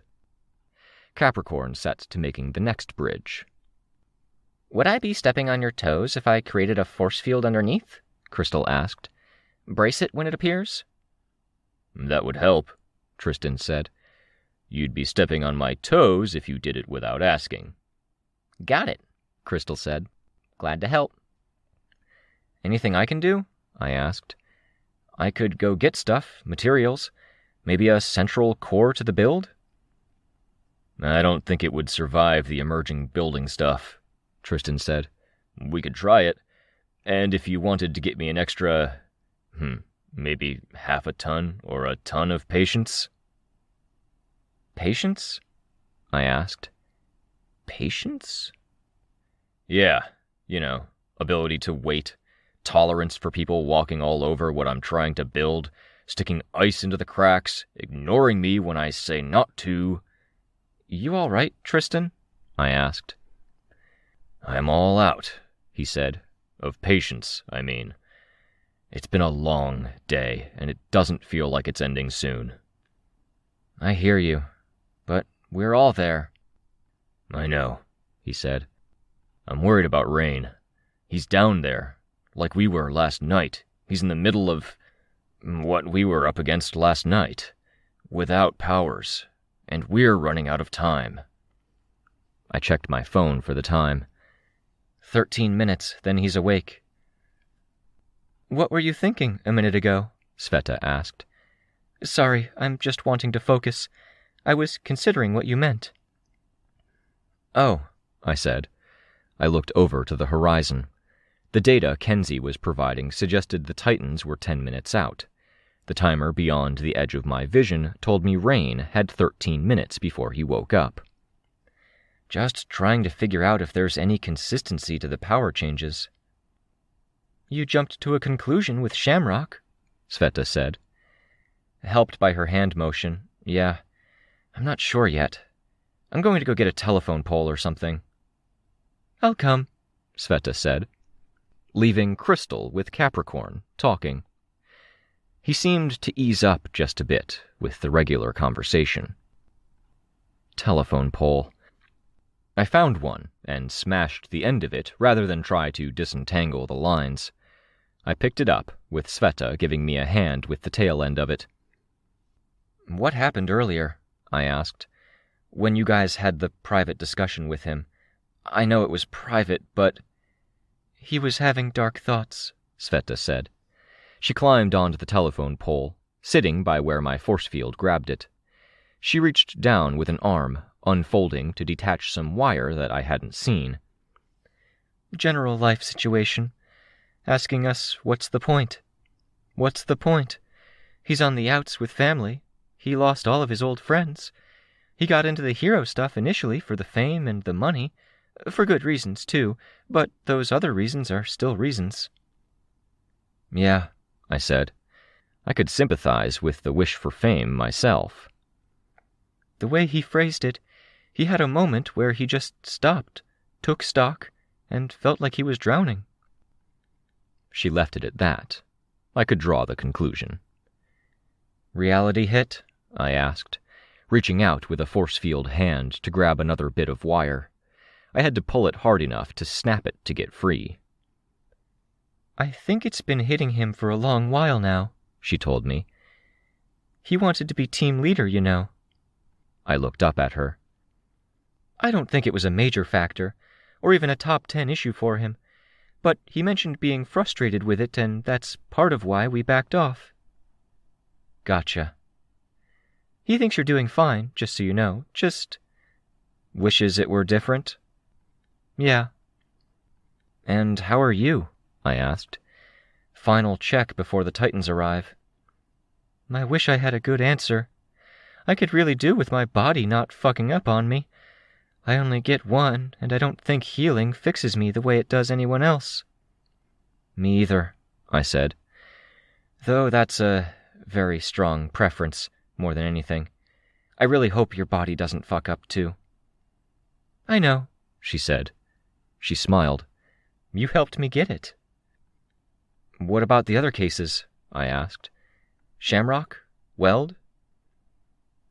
Capricorn set to making the next bridge. Would I be stepping on your toes if I created a force field underneath? Crystal asked. Brace it when it appears? That would help, Tristan said. You'd be stepping on my toes if you did it without asking. Got it, Crystal said. Glad to help. Anything I can do? I asked. I could go get stuff, materials, maybe a central core to the build? I don't think it would survive the emerging building stuff, Tristan said. We could try it, and if you wanted to get me an extra, maybe half a ton or a ton of patience. Patience? I asked. Patience? Yeah, ability to wait, tolerance for people walking all over what I'm trying to build, sticking ice into the cracks, ignoring me when I say not to. You all right, Tristan? I asked. I'm all out, he said. Of patience, I mean. It's been a long day, and it doesn't feel like it's ending soon. I hear you, but we're all there. I know, he said. I'm worried about Rain. He's down there, like we were last night. He's in the middle of what we were up against last night, without powers, and we're running out of time. I checked my phone for the time. 13 minutes, then he's awake. What were you thinking a minute ago? Sveta asked. Sorry, I'm just wanting to focus. I was considering what you meant. Oh, I said. I looked over to the horizon. The data Kenzie was providing suggested the Titans were 10 minutes out. The timer beyond the edge of my vision told me Rain had 13 minutes before he woke up. Just trying to figure out if there's any consistency to the power changes. You jumped to a conclusion with Shamrock, Sveta said. Helped by her hand motion. Yeah, I'm not sure yet. I'm going to go get a telephone pole or something. I'll come, Sveta said, leaving Crystal with Capricorn, talking. He seemed to ease up just a bit with the regular conversation. Telephone pole. I found one and smashed the end of it rather than try to disentangle the lines. I picked it up, with Sveta giving me a hand with the tail end of it. What happened earlier? I asked. When you guys had the private discussion with him. I know it was private, but—" "He was having dark thoughts," Sveta said. She climbed onto the telephone pole, sitting by where my force field grabbed it. She reached down with an arm, unfolding to detach some wire that I hadn't seen. "General life situation. Asking us, what's the point? What's the point? He's on the outs with family. He lost all of his old friends. He got into the hero stuff initially for the fame and the money. For good reasons, too, but those other reasons are still reasons." "Yeah," I said. I could sympathize with the wish for fame myself. "The way he phrased it, he had a moment where he just stopped, took stock, and felt like he was drowning." She left it at that. I could draw the conclusion. "Reality hit?" I asked, reaching out with a force field hand to grab another bit of wire. I had to pull it hard enough to snap it to get free. "I think it's been hitting him for a long while now," she told me. "He wanted to be team leader, you know." I looked up at her. "I don't think it was a major factor, or even a top 10 issue for him, but he mentioned being frustrated with it, and that's part of why we backed off." "Gotcha." "He thinks you're doing fine, just so you know. Just—" "Wishes it were different?" "Yeah." "And how are you?" I asked. "Final check before the Titans arrive." "I wish I had a good answer. I could really do with my body not fucking up on me. I only get one, and I don't think healing fixes me the way it does anyone else." "Me either," I said. "Though that's a very strong preference, more than anything. I really hope your body doesn't fuck up, too." "I know," she said. She smiled. "You helped me get it." "What about the other cases?" I asked. "Shamrock? Weld?"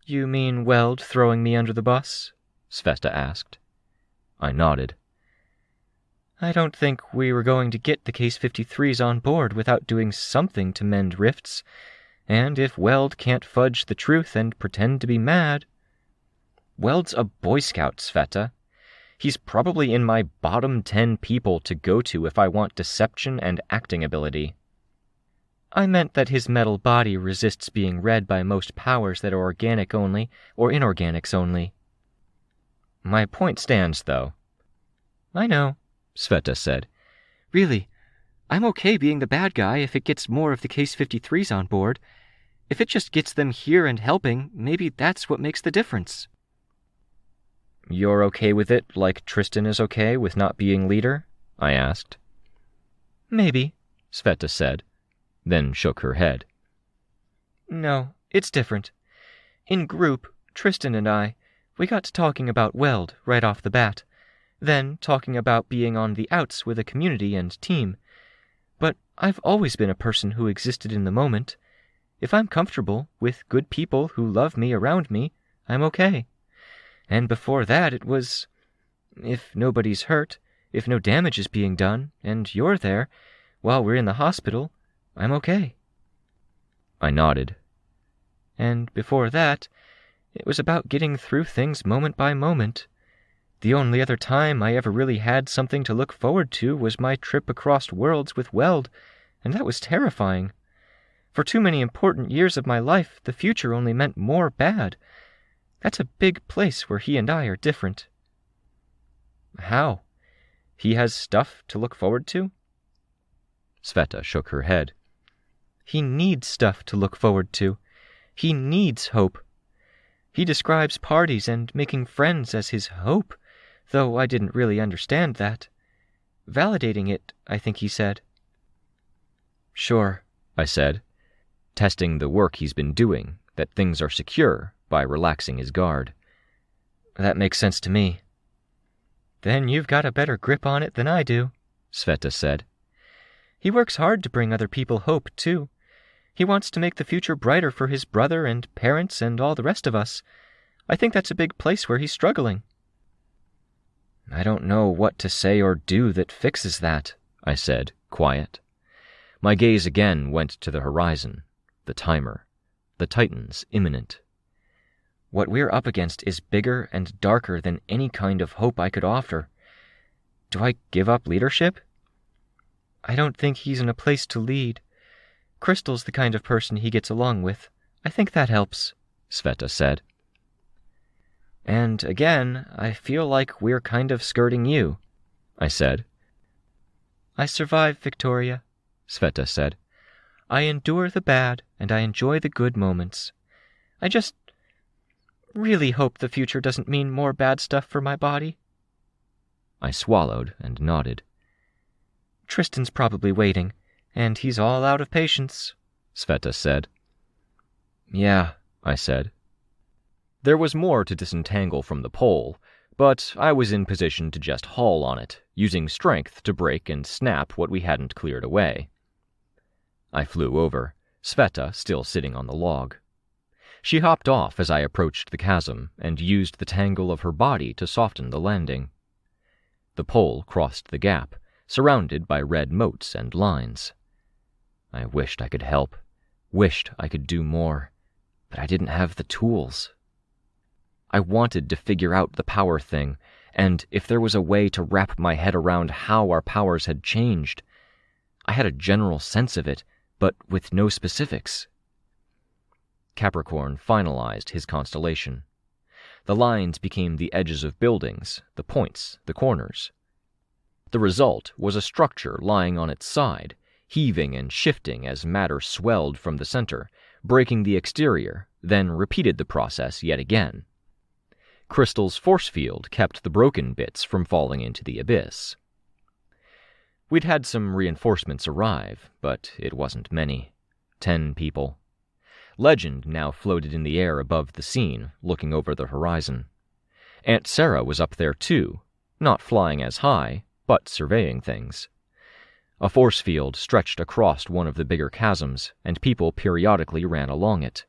"You mean Weld throwing me under the bus?" Sveta asked. I nodded. "I don't think we were going to get the Case 53s on board without doing something to mend rifts, and if Weld can't fudge the truth and pretend to be mad—" "Weld's a Boy Scout, Sveta. He's probably in my bottom 10 people to go to if I want deception and acting ability." "I meant that his metal body resists being read by most powers that are organic only or inorganics only." "My point stands, though." "I know," Sveta said. "Really, I'm okay being the bad guy if it gets more of the Case 53s on board. If it just gets them here and helping, maybe that's what makes the difference." "You're okay with it like Tristan is okay with not being leader?" I asked. "Maybe," Sveta said, then shook her head. "No, it's different. In group, Tristan and we got to talking about Weld right off the bat, then talking about being on the outs with a community and team. But I've always been a person who existed in the moment. If I'm comfortable with good people who love me around me, I'm okay. And before that it was, if nobody's hurt, if no damage is being done, and you're there, while we're in the hospital, I'm okay." I nodded. "And before that, it was about getting through things moment by moment. The only other time I ever really had something to look forward to was my trip across worlds with Weld, and that was terrifying. For too many important years of my life, the future only meant more bad. That's a big place where he and I are different." "How? He has stuff to look forward to?" Sveta shook her head. "He needs stuff to look forward to. He needs hope. He describes parties and making friends as his hope, though I didn't really understand that. Validating it, I think he said." "Sure," I said, testing the work he's been doing, that things are secure, by relaxing his guard. "That makes sense to me." "Then you've got a better grip on it than I do," Sveta said. "He works hard to bring other people hope, too. He wants to make the future brighter for his brother and parents and all the rest of us. I think that's a big place where he's struggling." "I don't know what to say or do that fixes that," I said, quiet. My gaze again went to the horizon, the timer, the Titans imminent. "What we're up against is bigger and darker than any kind of hope I could offer. Do I give up leadership? I don't think he's in a place to lead. Crystal's the kind of person he gets along with. I think that helps, Sveta said. And again, I feel like we're kind of skirting you, I said. I survive, Victoria, Sveta said. I endure the bad, and I enjoy the good moments. I just really hope the future doesn't mean more bad stuff for my body. I swallowed and nodded. Tristan's probably waiting, and he's all out of patience, Sveta said. Yeah, I said. There was more to disentangle from the pole, but I was in position to just haul on it, using strength to break and snap what we hadn't cleared away. I flew over, Sveta still sitting on the log. She hopped off as I approached the chasm and used the tangle of her body to soften the landing. The pole crossed the gap, surrounded by red moats and lines. I wished I could help, wished I could do more, but I didn't have the tools. I wanted to figure out the power thing, and if there was a way to wrap my head around how our powers had changed. I had a general sense of it, but with no specifics. Capricorn finalized his constellation. The lines became the edges of buildings, the points, the corners. The result was a structure lying on its side, heaving and shifting as matter swelled from the center, breaking the exterior, then repeated the process yet again. Crystal's force field kept the broken bits from falling into the abyss. We'd had some reinforcements arrive, but it wasn't many. 10 people. Legend now floated in the air above the scene, looking over the horizon. Aunt Sarah was up there too, not flying as high, but surveying things. A force field stretched across one of the bigger chasms, and people periodically ran along it.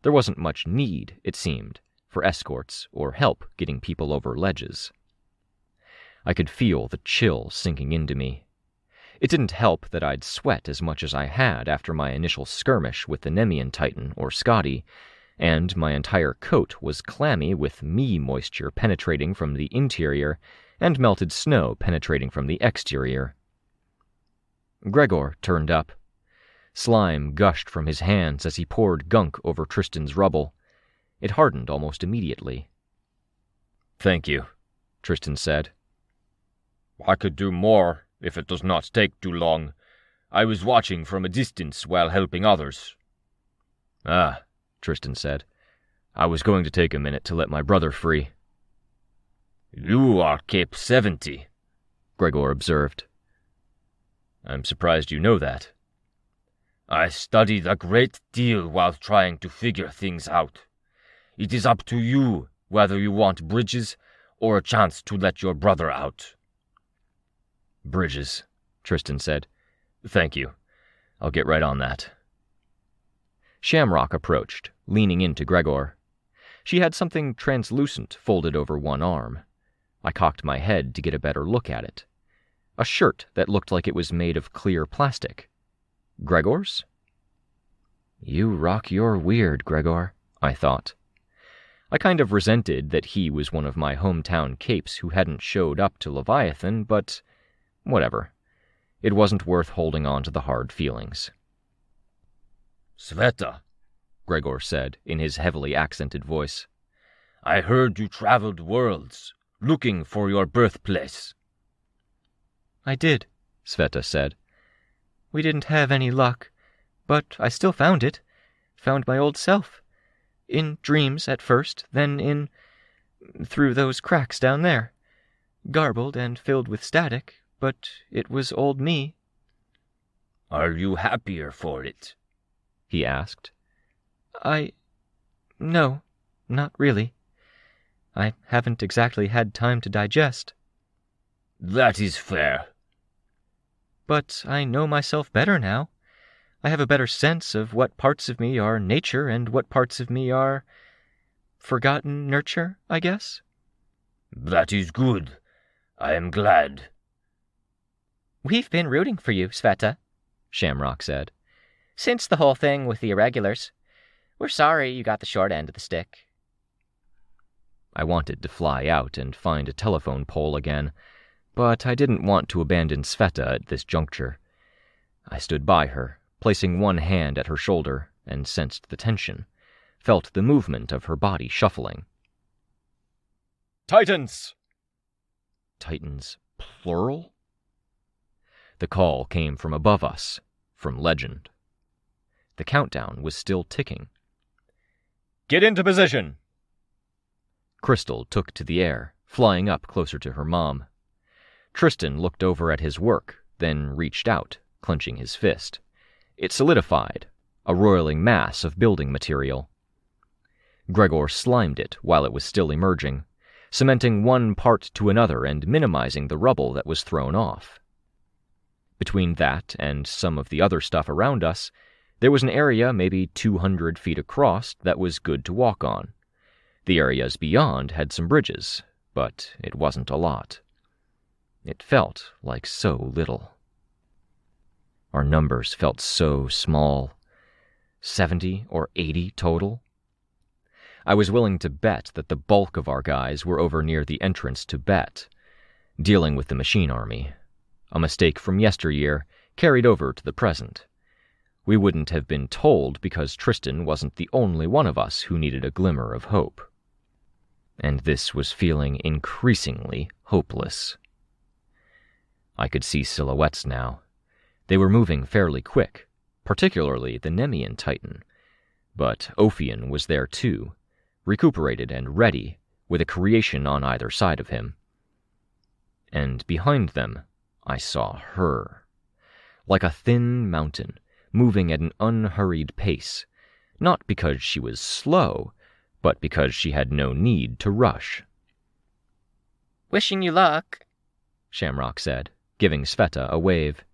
There wasn't much need, it seemed, for escorts or help getting people over ledges. I could feel the chill sinking into me. It didn't help that I'd sweat as much as I had after my initial skirmish with the Nemean Titan or Scotty, and my entire coat was clammy with me moisture penetrating from the interior and melted snow penetrating from the exterior. Gregor turned up. Slime gushed from his hands as he poured gunk over Tristan's rubble. It hardened almost immediately. "Thank you," Tristan said. "I could do more, if it does not take too long. I was watching from a distance while helping others." "Ah," Tristan said. "I was going to take a minute to let my brother free." "You are Cape 70, Gregor observed. "I'm surprised you know that." "I studied a great deal while trying to figure things out. It is up to you whether you want bridges or a chance to let your brother out." "Bridges," Tristan said. "Thank you. I'll get right on that." Shamrock approached, leaning into Gregor. She had something translucent folded over one arm. I cocked my head to get a better look at it. A shirt that looked like it was made of clear plastic. Gregor's? You rock your weird, Gregor, I thought. I kind of resented that he was one of my hometown capes who hadn't showed up to Leviathan, but whatever. It wasn't worth holding on to the hard feelings. "Sveta," Gregor said in his heavily accented voice. "I heard you traveled worlds, looking for your birthplace." I did, Sveta said. We didn't have any luck, but I still found it. Found my old self. In dreams at first, then through those cracks down there. Garbled and filled with static, but it was old me. "Are you happier for it?" he asked. No, not really. I haven't exactly had time to digest. "That is fair." But I know myself better now. I have a better sense of what parts of me are nature and what parts of me are forgotten nurture, I guess. "That is good. I am glad." "We've been rooting for you, Sveta," Shamrock said, "since the whole thing with the irregulars. We're sorry you got the short end of the stick." I wanted to fly out and find a telephone pole again, But I didn't want to abandon Sveta at this juncture. I stood by her, placing one hand at her shoulder, and sensed the tension, felt the movement of her body shuffling. "Titans!" Titans, plural? The call came from above us, from Legend. The countdown was still ticking. "Get into position!" Crystal took to the air, flying up closer to her mom. Tristan looked over at his work, then reached out, clenching his fist. It solidified, a roiling mass of building material. Gregor slimed it while it was still emerging, cementing one part to another and minimizing the rubble that was thrown off. Between that and some of the other stuff around us, there was an area maybe 200 feet across that was good to walk on. The areas beyond had some bridges, but it wasn't a lot. It felt like so little. Our numbers felt so small. 70 or 80 total. I was willing to bet that the bulk of our guys were over near the entrance to Bet, dealing with the machine army. A mistake from yesteryear carried over to the present. We wouldn't have been told because Tristan wasn't the only one of us who needed a glimmer of hope. And this was feeling increasingly hopeless. I could see silhouettes now. They were moving fairly quick, particularly the Nemean Titan. But Ophion was there too, recuperated and ready, with a creation on either side of him. And behind them, I saw her. Like a thin mountain, moving at an unhurried pace, not because she was slow, but because she had no need to rush. "Wishing you luck," Shamrock said, giving Sveta a wave.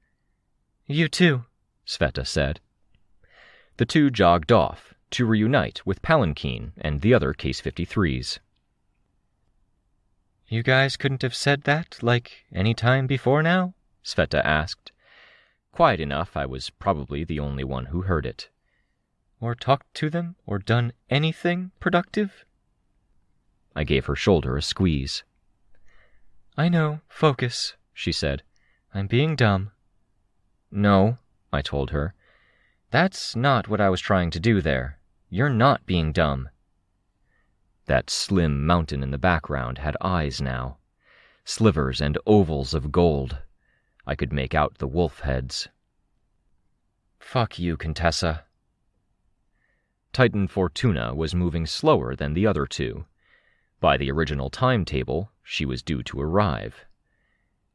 "You too," Sveta said. The two jogged off to reunite with Palanquin and the other Case 53s. "You guys couldn't have said that, like, any time before now?" Sveta asked. Quiet enough I was probably the only one who heard it. "Or talked to them, or done anything productive?" I gave her shoulder a squeeze. "I know, focus," she said. "I'm being dumb." "No," I told her. "That's not what I was trying to do there. You're not being dumb." That slim mountain in the background had eyes now. Slivers and ovals of gold. I could make out the wolf heads. "Fuck you, Contessa." Titan Fortuna was moving slower than the other two. By the original timetable, she was due to arrive.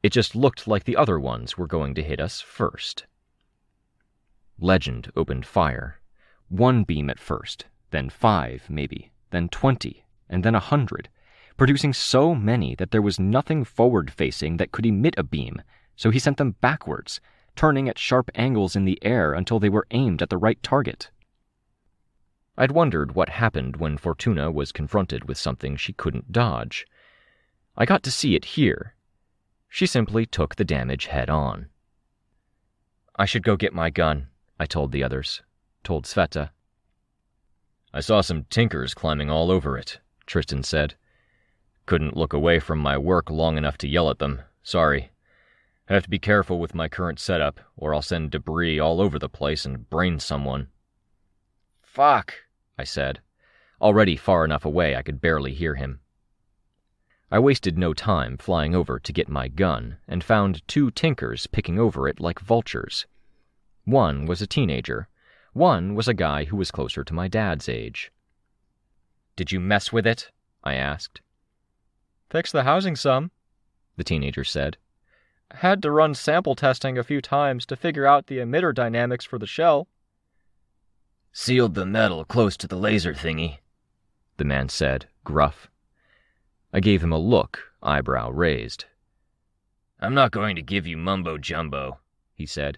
It just looked like the other ones were going to hit us first. Legend opened fire. 1 beam at first, then 5 maybe, then 20, and then 100, producing so many that there was nothing forward-facing that could emit a beam, so he sent them backwards, turning at sharp angles in the air until they were aimed at the right target. I'd wondered what happened when Fortuna was confronted with something she couldn't dodge. I got to see it here. She simply took the damage head on. "I should go get my gun," I told the others, told Sveta. "I saw some tinkers climbing all over it," Tristan said. "Couldn't look away from my work long enough to yell at them. Sorry. I have to be careful with my current setup, or I'll send debris all over the place and brain someone." "Fuck," I said, already far enough away I could barely hear him. I wasted no time flying over to get my gun and found 2 tinkers picking over it like vultures. One was a teenager. One was a guy who was closer to my dad's age. "Did you mess with it?" I asked. "Fix the housing some," the teenager said. "Had to run sample testing a few times to figure out the emitter dynamics for the shell." "Sealed the metal close to the laser thingy," the man said, gruff. I gave him a look, eyebrow raised. "I'm not going to give you mumbo-jumbo," he said.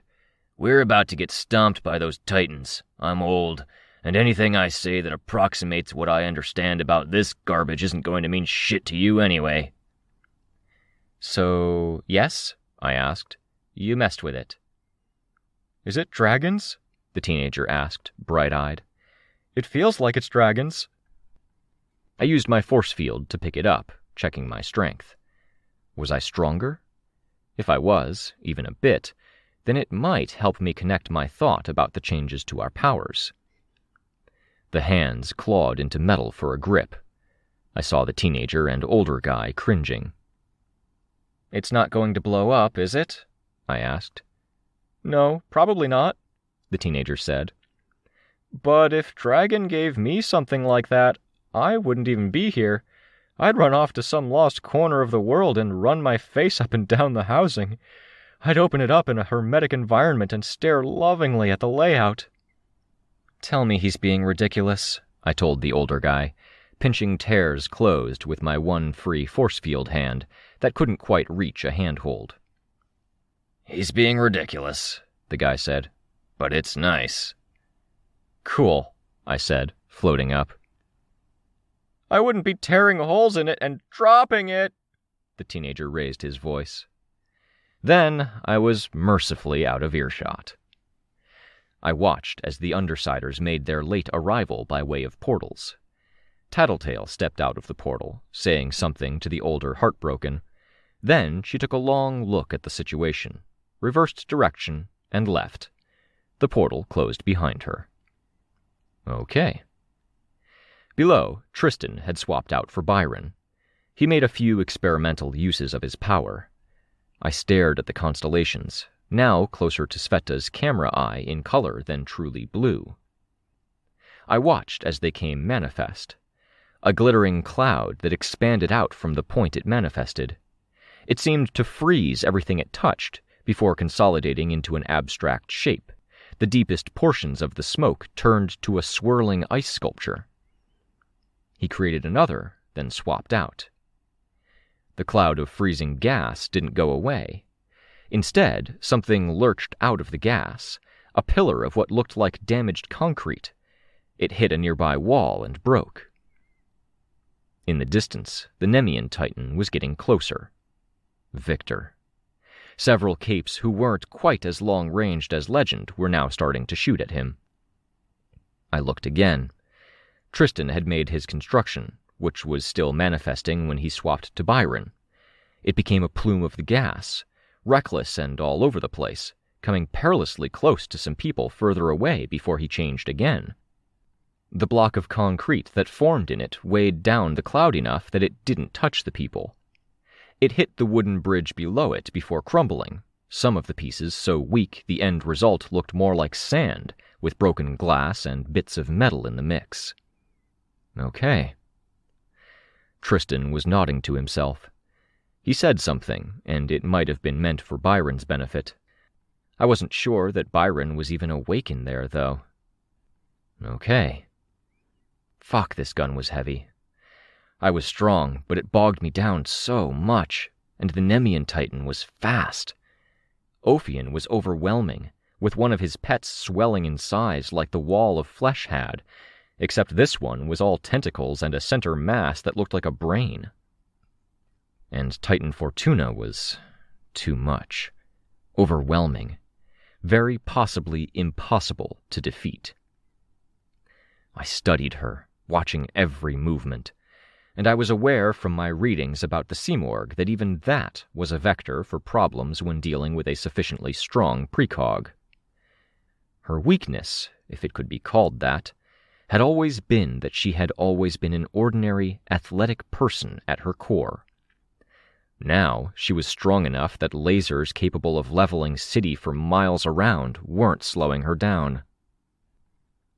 "We're about to get stomped by those Titans. I'm old, and anything I say that approximates what I understand about this garbage isn't going to mean shit to you anyway." "So, yes?" I asked. "You messed with it." "Is it dragons?" the teenager asked, bright-eyed. "It feels like it's dragons." I used my force field to pick it up, checking my strength. Was I stronger? If I was, even a bit, then it might help me connect my thought about the changes to our powers. The hands clawed into metal for a grip. I saw the teenager and older guy cringing. "It's not going to blow up, is it?" I asked. "No, probably not," the teenager said. "But if Dragon gave me something like that, I wouldn't even be here. I'd run off to some lost corner of the world and run my face up and down the housing. I'd open it up in a hermetic environment and stare lovingly at the layout." "Tell me he's being ridiculous," I told the older guy, pinching tears closed with my one free force field hand that couldn't quite reach a handhold. "He's being ridiculous," the guy said, "but it's nice." "Cool," I said, floating up. "I wouldn't be tearing holes in it and dropping it," the teenager raised his voice. Then I was mercifully out of earshot. I watched as the Undersiders made their late arrival by way of portals. Tattletale stepped out of the portal, saying something to the older Heartbroken. Then she took a long look at the situation, reversed direction, and left. The portal closed behind her. Okay. Below, Tristan had swapped out for Byron. He made a few experimental uses of his power. I stared at the constellations, now closer to Sveta's camera eye in color than truly blue. I watched as they came manifest. A glittering cloud that expanded out from the point it manifested. It seemed to freeze everything it touched before consolidating into an abstract shape. The deepest portions of the smoke turned to a swirling ice sculpture. He created another, then swapped out. The cloud of freezing gas didn't go away. Instead, something lurched out of the gas, a pillar of what looked like damaged concrete. It hit a nearby wall and broke. In the distance, the Nemean Titan was getting closer. Victor. Several capes who weren't quite as long-ranged as Legend were now starting to shoot at him. I looked again. Tristan had made his construction, which was still manifesting when he swapped to Byron. It became a plume of the gas, reckless and all over the place, coming perilously close to some people further away before he changed again. The block of concrete that formed in it weighed down the cloud enough that it didn't touch the people. It hit the wooden bridge below it before crumbling, some of the pieces so weak the end result looked more like sand, with broken glass and bits of metal in the mix. Okay. Tristan was nodding to himself. He said something, and it might have been meant for Byron's benefit. I wasn't sure that Byron was even awake in there, though. Okay. Fuck, this gun was heavy. I was strong, but it bogged me down so much, and the Nemean Titan was fast. Ophion was overwhelming, with one of his pets swelling in size like the wall of flesh had, except this one was all tentacles and a center mass that looked like a brain. And Titan Fortuna was too much. Overwhelming. Very possibly impossible to defeat. I studied her, watching every movement, and I was aware from my readings about the Simorg that even that was a vector for problems when dealing with a sufficiently strong precog. Her weakness, if it could be called that, had always been that she had always been an ordinary, athletic person at her core. Now she was strong enough that lasers capable of leveling city for miles around weren't slowing her down.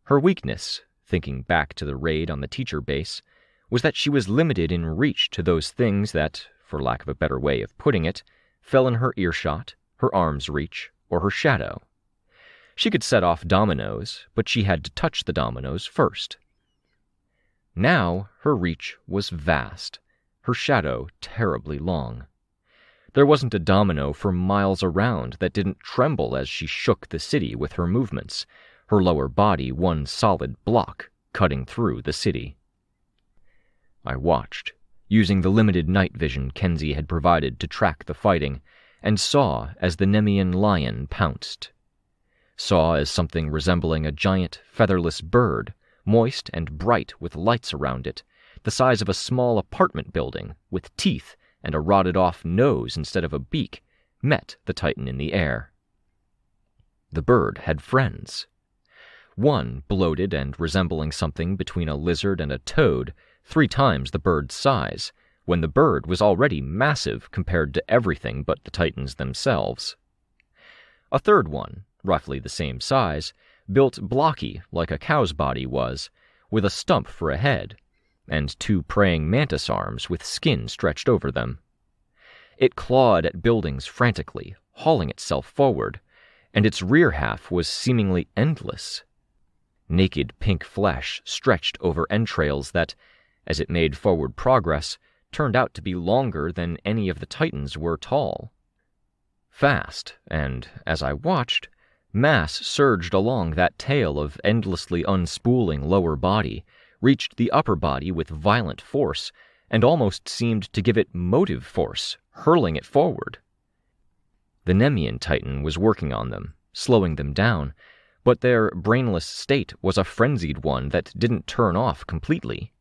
Her weakness, thinking back to the raid on the teacher base, was that she was limited in reach to those things that, for lack of a better way of putting it, fell in her earshot, her arm's reach, or her shadow. She could set off dominoes, but she had to touch the dominoes first. Now her reach was vast, her shadow terribly long. There wasn't a domino for miles around that didn't tremble as she shook the city with her movements, her lower body one solid block cutting through the city. I watched, using the limited night vision Kenzie had provided to track the fighting, and saw as the Nemean lion pounced. Saw as something resembling a giant, featherless bird, moist and bright with lights around it, the size of a small apartment building, with teeth and a rotted-off nose instead of a beak, met the Titan in the air. The bird had friends. One, bloated and resembling something between a lizard and a toad, 3 times the bird's size, when the bird was already massive compared to everything but the Titans themselves. A third one, roughly the same size, built blocky like a cow's body was, with a stump for a head, and 2 praying mantis arms with skin stretched over them. It clawed at buildings frantically, hauling itself forward, and its rear half was seemingly endless. Naked pink flesh stretched over entrails that, as it made forward progress, turned out to be longer than any of the Titans were tall. Fast, and as I watched, mass surged along that tail of endlessly unspooling lower body, reached the upper body with violent force, and almost seemed to give it motive force, hurling it forward. The Nemean Titan was working on them, slowing them down, but their brainless state was a frenzied one that didn't turn off completely.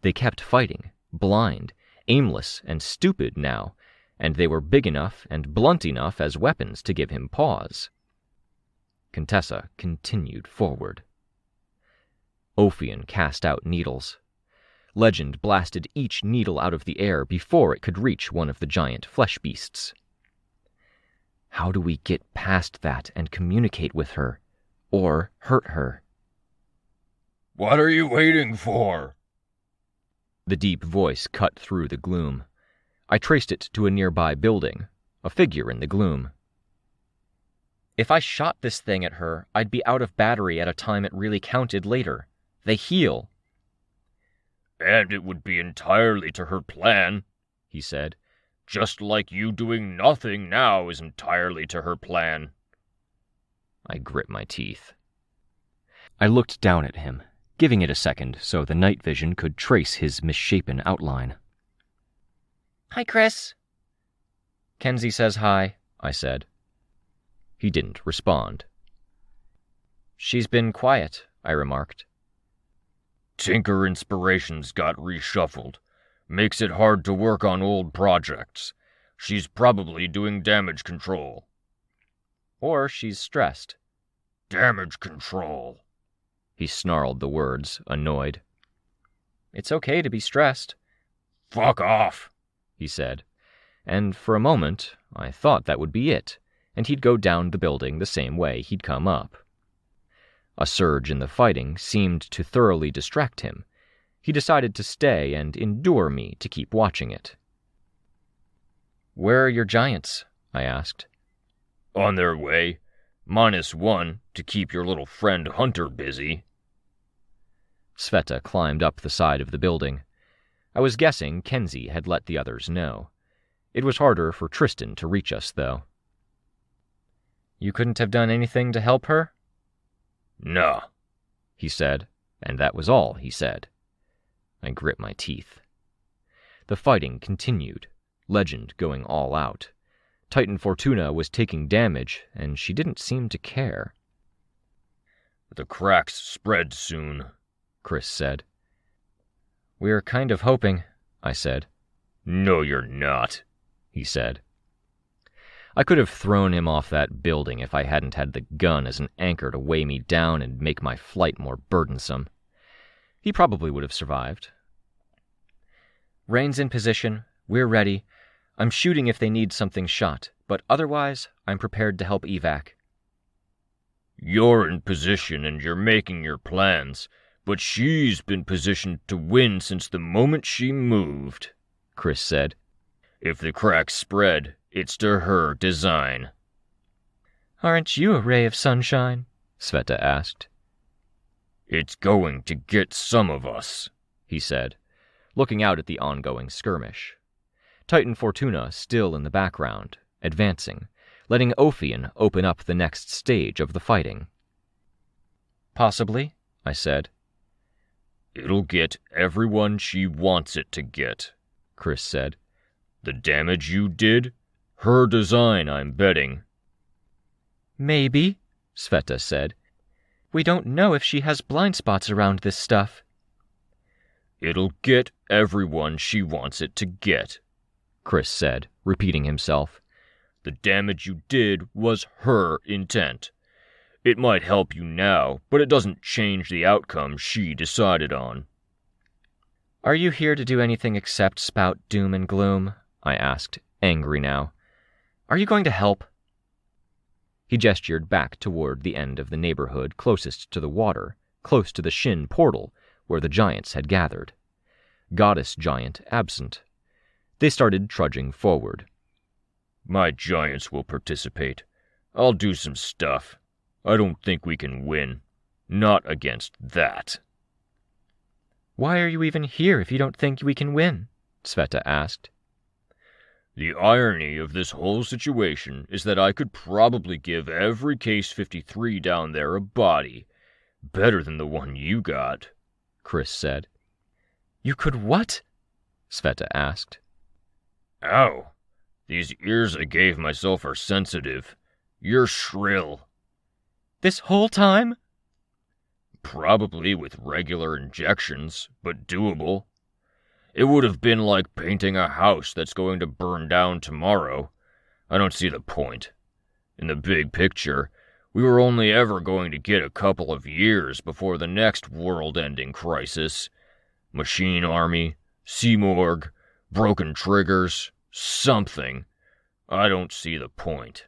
They kept fighting, blind, aimless, and stupid now, and they were big enough and blunt enough as weapons to give him pause. Contessa continued forward. Ophion cast out needles. Legend blasted each needle out of the air before it could reach one of the giant flesh beasts. How do we get past that and communicate with her, or hurt her? What are you waiting for? The deep voice cut through the gloom. I traced it to a nearby building, a figure in the gloom. If I shot this thing at her, I'd be out of battery at a time it really counted later. They heal. And it would be entirely to her plan, he said. Just like you doing nothing now is entirely to her plan. I grit my teeth. I looked down at him, giving it a second so the night vision could trace his misshapen outline. Hi, Chris. Kenzie says hi, I said. He didn't respond. She's been quiet, I remarked. Tinker Inspirations got reshuffled. Makes it hard to work on old projects. She's probably doing damage control. Or she's stressed. Damage control. He snarled the words, annoyed. It's okay to be stressed. Fuck off, he said, and for a moment I thought that would be it, and he'd go down the building the same way he'd come up. A surge in the fighting seemed to thoroughly distract him. He decided to stay and endure me to keep watching it. Where are your giants? I asked. On their way. -1 to keep your little friend Hunter busy. Sveta climbed up the side of the building. I was guessing Kenzie had let the others know. It was harder for Tristan to reach us, though. You couldn't have done anything to help her? No, he said, and that was all he said. I grit my teeth. The fighting continued, Legend going all out. Titan Fortuna was taking damage, and she didn't seem to care. The cracks spread soon, Chris said. We're kind of hoping, I said. No, you're not, he said. I could have thrown him off that building if I hadn't had the gun as an anchor to weigh me down and make my flight more burdensome. He probably would have survived. Rain's in position. We're ready. I'm shooting if they need something shot, but otherwise, I'm prepared to help evac. You're in position and you're making your plans, but she's been positioned to win since the moment she moved, Chris said. If the cracks spread, it's to her design. Aren't you a ray of sunshine? Sveta asked. It's going to get some of us, he said, looking out at the ongoing skirmish. Titan Fortuna still in the background, advancing, letting Ophion open up the next stage of the fighting. Possibly, I said. It'll get everyone she wants it to get, Chris said. The damage you did? Her design, I'm betting. Maybe, Sveta said. We don't know if she has blind spots around this stuff. It'll get everyone she wants it to get, Chris said, repeating himself. The damage you did was her intent. It might help you now, but it doesn't change the outcome she decided on." "Are you here to do anything except spout doom and gloom?" I asked, angry now. "Are you going to help?" He gestured back toward the end of the neighborhood closest to the water, close to the Shin portal where the giants had gathered. Goddess giant absent. They started trudging forward. "My giants will participate. I'll do some stuff. I don't think we can win. Not against that." "Why are you even here if you don't think we can win?" Sveta asked. "The irony of this whole situation is that I could probably give every Case 53 down there a body. Better than the one you got," Chris said. "You could what?" Sveta asked. "Ow. These ears I gave myself are sensitive. You're shrill." "This whole time?" "Probably with regular injections, but doable. It would have been like painting a house that's going to burn down tomorrow. I don't see the point. In the big picture, we were only ever going to get a couple of years before the next world-ending crisis. Machine army, sea morgue, broken triggers, something. I don't see the point."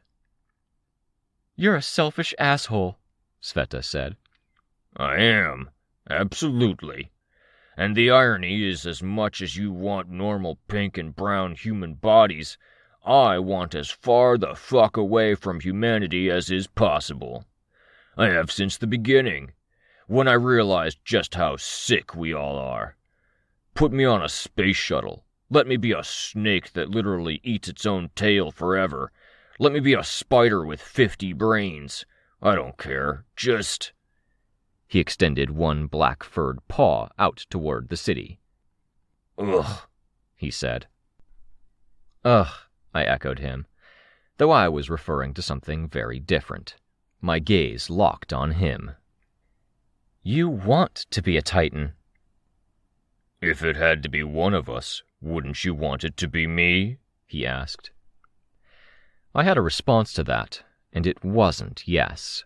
"You're a selfish asshole," Sveta said. "I am. Absolutely. And the irony is, as much as you want normal pink and brown human bodies, I want as far the fuck away from humanity as is possible. I have since the beginning, when I realized just how sick we all are. Put me on a space shuttle. Let me be a snake that literally eats its own tail forever. Let me be a spider with 50 brains. I don't care. Just..." He extended one black-furred paw out toward the city. "Ugh," he said. "Ugh," I echoed him, though I was referring to something very different. My gaze locked on him. "You want to be a Titan." "If it had to be one of us, wouldn't you want it to be me?" he asked. I had a response to that, and it wasn't yes.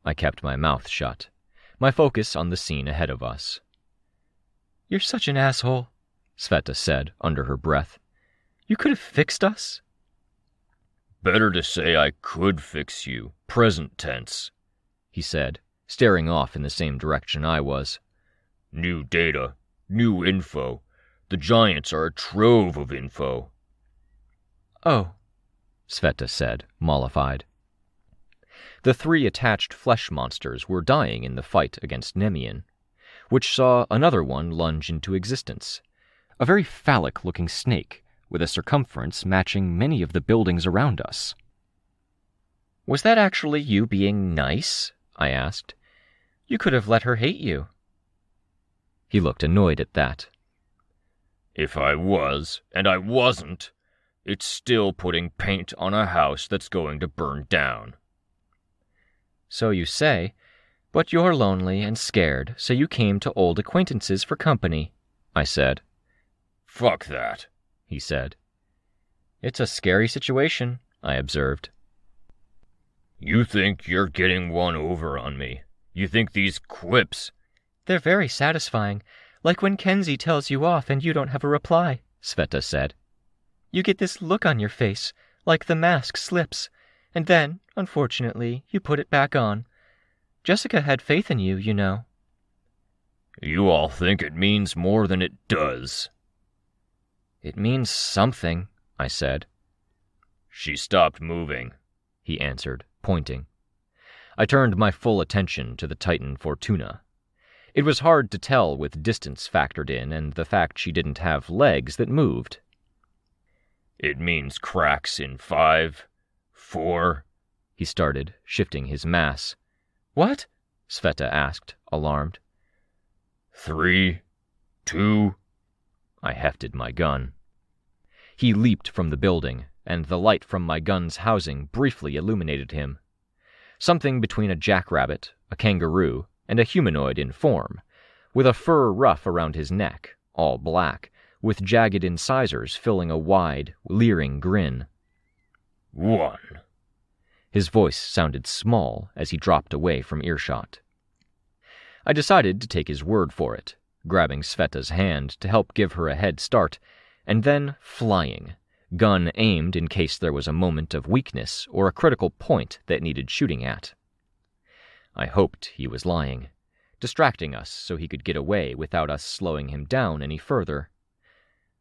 I kept my mouth shut, my focus on the scene ahead of us. "You're such an asshole," Sveta said under her breath. "You could have fixed us." "Better to say I could fix you, present tense," he said, staring off in the same direction I was. "New data, new info. The giants are a trove of info." "Oh," Sveta said, mollified. The 3 attached flesh monsters were dying in the fight against Nemean, which saw another one lunge into existence, a very phallic-looking snake with a circumference matching many of the buildings around us. "Was that actually you being nice?" I asked. "You could have let her hate you." He looked annoyed at that. "If I was, and I wasn't, it's still putting paint on a house that's going to burn down." "So you say, but you're lonely and scared, so you came to old acquaintances for company," I said. "Fuck that," he said. "It's a scary situation," I observed. "You think you're getting one over on me? You think these quips—" "They're very satisfying, like when Kenzie tells you off and you don't have a reply," Sveta said. "You get this look on your face, like the mask slips, and then, unfortunately, you put it back on. Jessica had faith in you, you know." "You all think it means more than it does." "It means something," I said. "She stopped moving," he answered, pointing. I turned my full attention to the Titan Fortuna. It was hard to tell with distance factored in and the fact she didn't have legs that moved. "It means cracks in 5, 4, he started, shifting his mass. "What?" Sveta asked, alarmed. 3, 2, I hefted my gun. He leaped from the building, and the light from my gun's housing briefly illuminated him. Something between a jackrabbit, a kangaroo, and a humanoid in form, with a fur ruff around his neck, all black, with jagged incisors filling a wide, leering grin. 1. His voice sounded small as he dropped away from earshot. I decided to take his word for it, grabbing Sveta's hand to help give her a head start, and then flying, gun aimed in case there was a moment of weakness or a critical point that needed shooting at. I hoped he was lying, distracting us so he could get away without us slowing him down any further.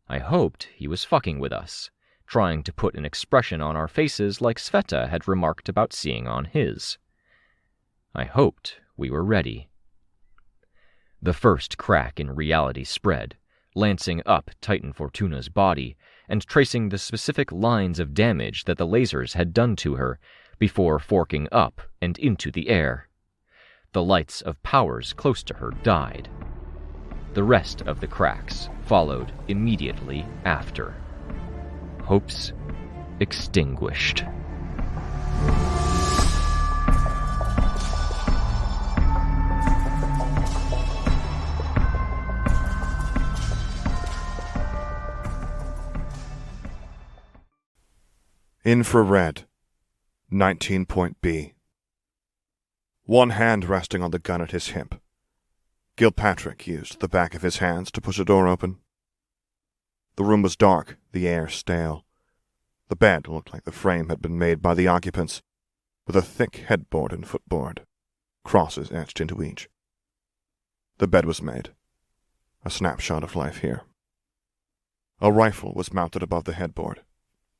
I hoped he was fucking with us, trying to put an expression on our faces like Sveta had remarked about seeing on his. I hoped we were ready. The first crack in reality spread, lancing up Titan Fortuna's body and tracing the specific lines of damage that the lasers had done to her before forking up and into the air. The lights of powers close to her died. The rest of the cracks followed immediately after. Hopes extinguished. Infrared, 19 B. One hand resting on the gun at his hip, Gilpatrick used the back of his hands to push a door open. The room was dark, the air stale. The bed looked like the frame had been made by the occupants, with a thick headboard and footboard, crosses etched into each. The bed was made. A snapshot of life here. A rifle was mounted above the headboard.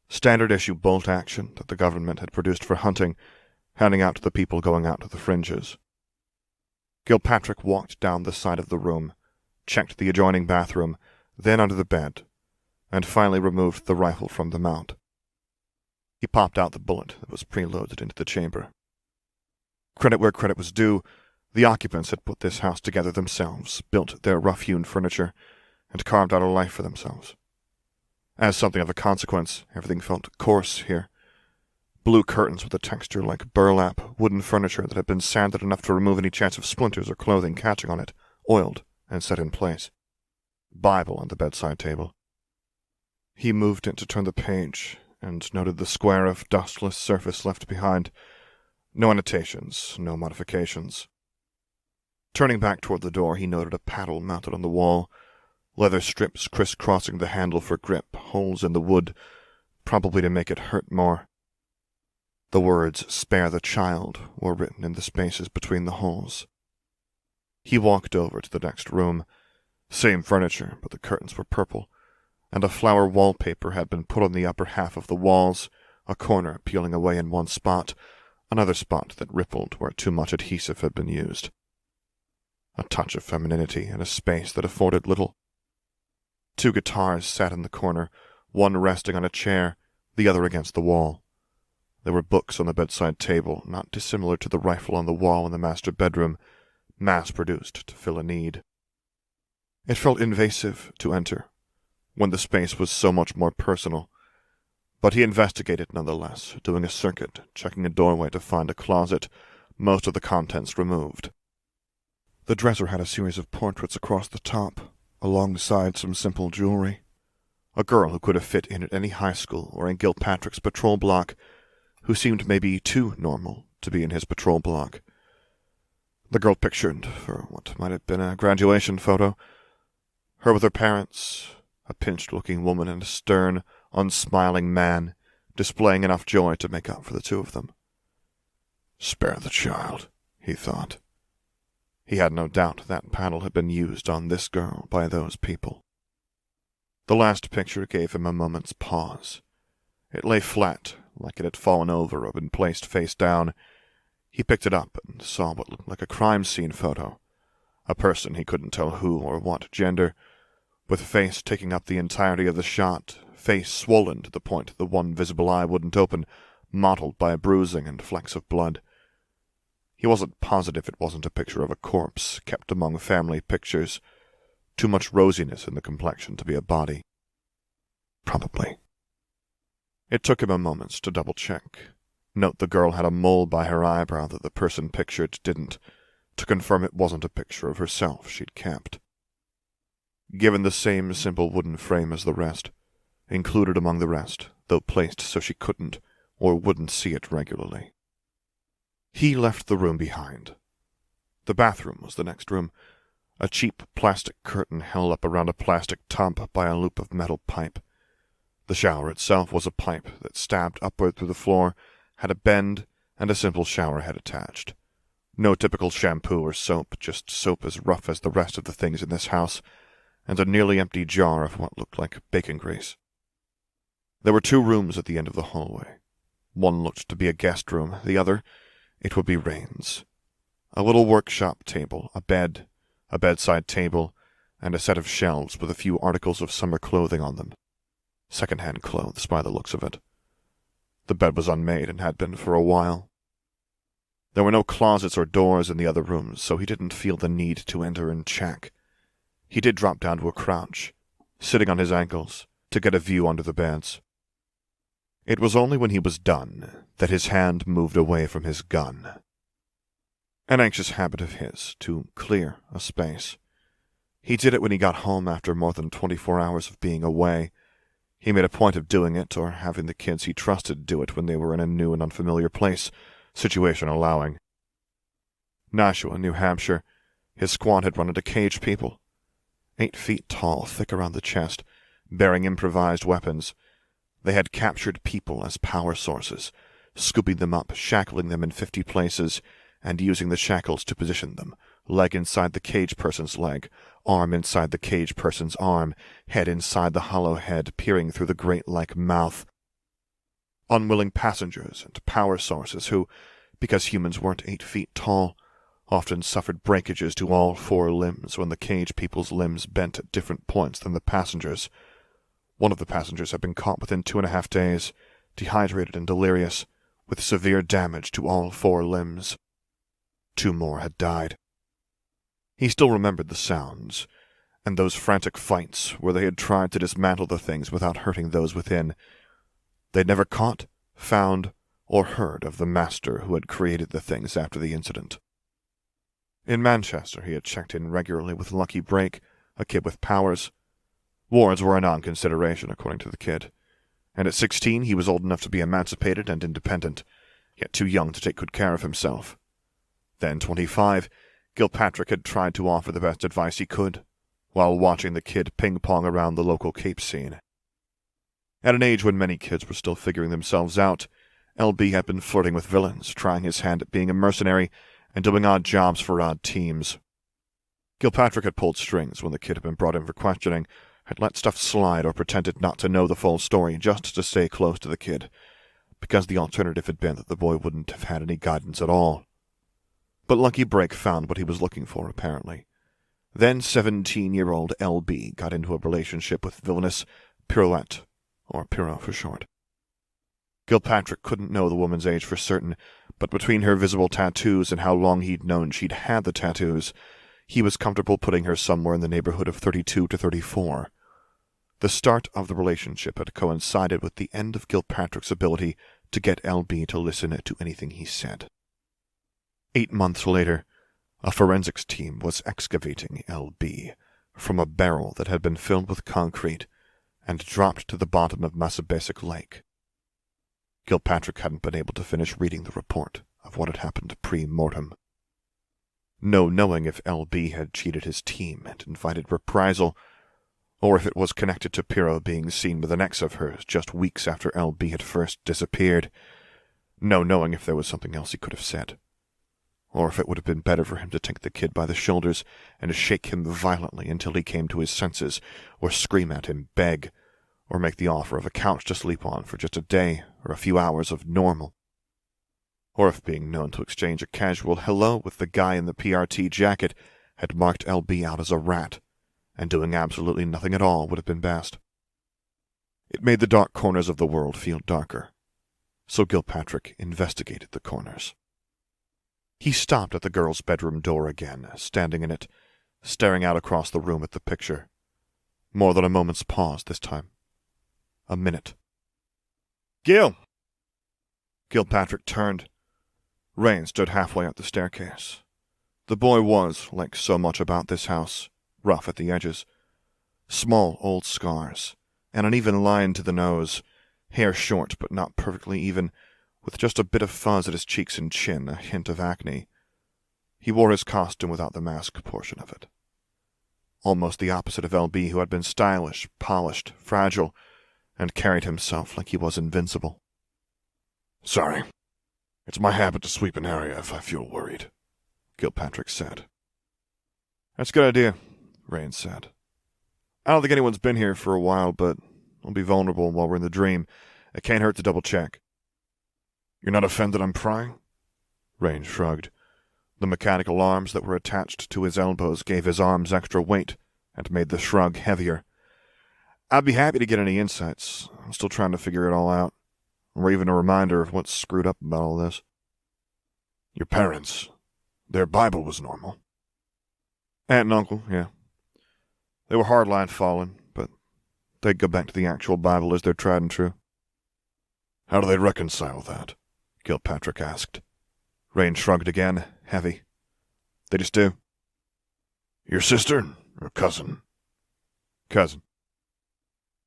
Standard issue bolt action that the government had produced for hunting, handing out to the people going out to the fringes. Gilpatrick walked down the side of the room, checked the adjoining bathroom, then under the bed, and finally removed the rifle from the mount. He popped out the bullet that was preloaded into the chamber. Credit where credit was due, the occupants had put this house together themselves, built their rough-hewn furniture, and carved out a life for themselves. As something of a consequence, everything felt coarse here. Blue curtains with a texture like burlap, wooden furniture that had been sanded enough to remove any chance of splinters or clothing catching on it, oiled and set in place. Bible on the bedside table. He moved it to turn the page, and noted the square of dustless surface left behind. No annotations, no modifications. Turning back toward the door, he noted a paddle mounted on the wall, leather strips crisscrossing the handle for grip, holes in the wood, probably to make it hurt more. The words, "Spare the child," were written in the spaces between the holes. He walked over to the next room. Same furniture, but the curtains were purple, and a flower wallpaper had been put on the upper half of the walls, a corner peeling away in one spot, another spot that rippled where too much adhesive had been used. A touch of femininity in a space that afforded little. 2 guitars sat in the corner, one resting on a chair, the other against the wall. There were books on the bedside table, not dissimilar to the rifle on the wall in the master bedroom, mass-produced to fill a need. It felt invasive to enter, when the space was so much more personal, but he investigated nonetheless, doing a circuit, checking a doorway to find a closet, most of the contents removed. The dresser had a series of portraits across the top, alongside some simple jewelry. A girl who could have fit in at any high school or in Gilpatrick's patrol block, who seemed maybe too normal to be in his patrol block. The girl pictured for what might have been a graduation photo. Her with her parents, a pinched-looking woman and a stern, unsmiling man, displaying enough joy to make up for the two of them. Spare the child, he thought. He had no doubt that paddle had been used on this girl by those people. The last picture gave him a moment's pause. It lay flat, like it had fallen over or been placed face down. He picked it up and saw what looked like a crime scene photo. A person, he couldn't tell who or what gender, with face taking up the entirety of the shot, face swollen to the point the one visible eye wouldn't open, mottled by bruising and flecks of blood. He wasn't positive it wasn't a picture of a corpse, kept among family pictures. Too much rosiness in the complexion to be a body. Probably. It took him a moment to double-check. Note the girl had a mole by her eyebrow that the person pictured didn't, to confirm it wasn't a picture of herself she'd kept. Given the same simple wooden frame as the rest, included among the rest, though placed so she couldn't, or wouldn't see it regularly. He left the room behind. The bathroom was the next room, a cheap plastic curtain held up around a plastic tub by a loop of metal pipe. The shower itself was a pipe that stabbed upward through the floor, had a bend, and a simple shower head attached. No typical shampoo or soap, just soap as rough as the rest of the things in this house, and a nearly empty jar of what looked like bacon grease. There were 2 rooms at the end of the hallway. One looked to be a guest room, the other, it would be Rain's. A little workshop table, a bed, a bedside table, and a set of shelves with a few articles of summer clothing on them. Second-hand clothes, by the looks of it. The bed was unmade and had been for a while. There were no closets or doors in the other rooms, so he didn't feel the need to enter and check. He did drop down to a crouch, sitting on his ankles, to get a view under the beds. It was only when he was done that his hand moved away from his gun. An anxious habit of his, to clear a space. He did it when he got home after more than 24 hours of being away. He made a point of doing it, or having the kids he trusted do it when they were in a new and unfamiliar place, situation allowing. Nashua, New Hampshire, his squad had run into caged people. 8 feet tall, thick around the chest, bearing improvised weapons. They had captured people as power sources, scooping them up, shackling them in 50 places, and using the shackles to position them, leg inside the caged person's leg, arm inside the caged person's arm, head inside the hollow head peering through the grate-like mouth. Unwilling passengers and power sources who, because humans weren't 8 feet tall, often suffered breakages to all 4 limbs when the caged people's limbs bent at different points than the passengers. One of the passengers had been caught within 2.5 days, dehydrated and delirious, with severe damage to all 4 limbs. 2 more had died. He still remembered the sounds, and those frantic fights where they had tried to dismantle the things without hurting those within. They'd never caught, found, or heard of the master who had created the things after the incident. In Manchester he had checked in regularly with Lucky Brake, a kid with powers. Wards were a non-consideration, according to the kid, and at 16 he was old enough to be emancipated and independent, yet too young to take good care of himself. Then, 25, Gilpatrick had tried to offer the best advice he could, while watching the kid ping-pong around the local Cape scene. At an age when many kids were still figuring themselves out, LB had been flirting with villains, trying his hand at being a mercenary, and doing odd jobs for odd teams. Gilpatrick had pulled strings when the kid had been brought in for questioning, had let stuff slide or pretended not to know the full story just to stay close to the kid, because the alternative had been that the boy wouldn't have had any guidance at all. But Lucky Brake found what he was looking for, apparently. Then 17-year-old LB got into a relationship with villainous Pirouette, or Piro for short. Gilpatrick couldn't know the woman's age for certain, but between her visible tattoos and how long he'd known she'd had the tattoos, he was comfortable putting her somewhere in the neighborhood of 32 to 34. The start of the relationship had coincided with the end of Gilpatrick's ability to get LB to listen to anything he said. 8 months later, a forensics team was excavating LB from a barrel that had been filled with concrete and dropped to the bottom of Massabesic Lake. Gilpatrick hadn't been able to finish reading the report of what had happened pre-mortem. No knowing if LB had cheated his team and invited reprisal, or if it was connected to Piro being seen with an ex of hers just weeks after LB had first disappeared. No knowing if there was something else he could have said, or if it would have been better for him to take the kid by the shoulders and shake him violently until he came to his senses, or scream at him, beg, or make the offer of a couch to sleep on for just a day or a few hours of normal. Or if being known to exchange a casual hello with the guy in the PRT jacket had marked LB out as a rat, and doing absolutely nothing at all would have been best. It made the dark corners of the world feel darker, so Gilpatrick investigated the corners. He stopped at the girl's bedroom door again, standing in it, staring out across the room at the picture. More than a moment's pause this time. A minute. "Gil!" Gilpatrick turned. Rain stood halfway up the staircase. The boy was, like so much about this house, rough at the edges. Small old scars, an uneven line to the nose, hair short but not perfectly even, with just a bit of fuzz at his cheeks and chin, a hint of acne. He wore his costume without the mask portion of it. Almost the opposite of LB, who had been stylish, polished, fragile, and carried himself like he was invincible. "Sorry. It's my habit to sweep an area if I feel worried," Gilpatrick said. "That's a good idea," Rain said. "I don't think anyone's been here for a while, but we'll be vulnerable while we're in the dream. It can't hurt to double-check." "You're not offended I'm prying?" Rain shrugged. The mechanical arms that were attached to his elbows gave his arms extra weight and made the shrug heavier. "I'd be happy to get any insights. I'm still trying to figure it all out, or even a reminder of what's screwed up about all this." "Your parents, their Bible was normal?" "Aunt and uncle, yeah. They were hardline fallen, but they'd go back to the actual Bible as their tried and true." "How do they reconcile that?" Gilpatrick asked. Rain shrugged again, heavy. "They just do." "Your sister or cousin?" "Cousin."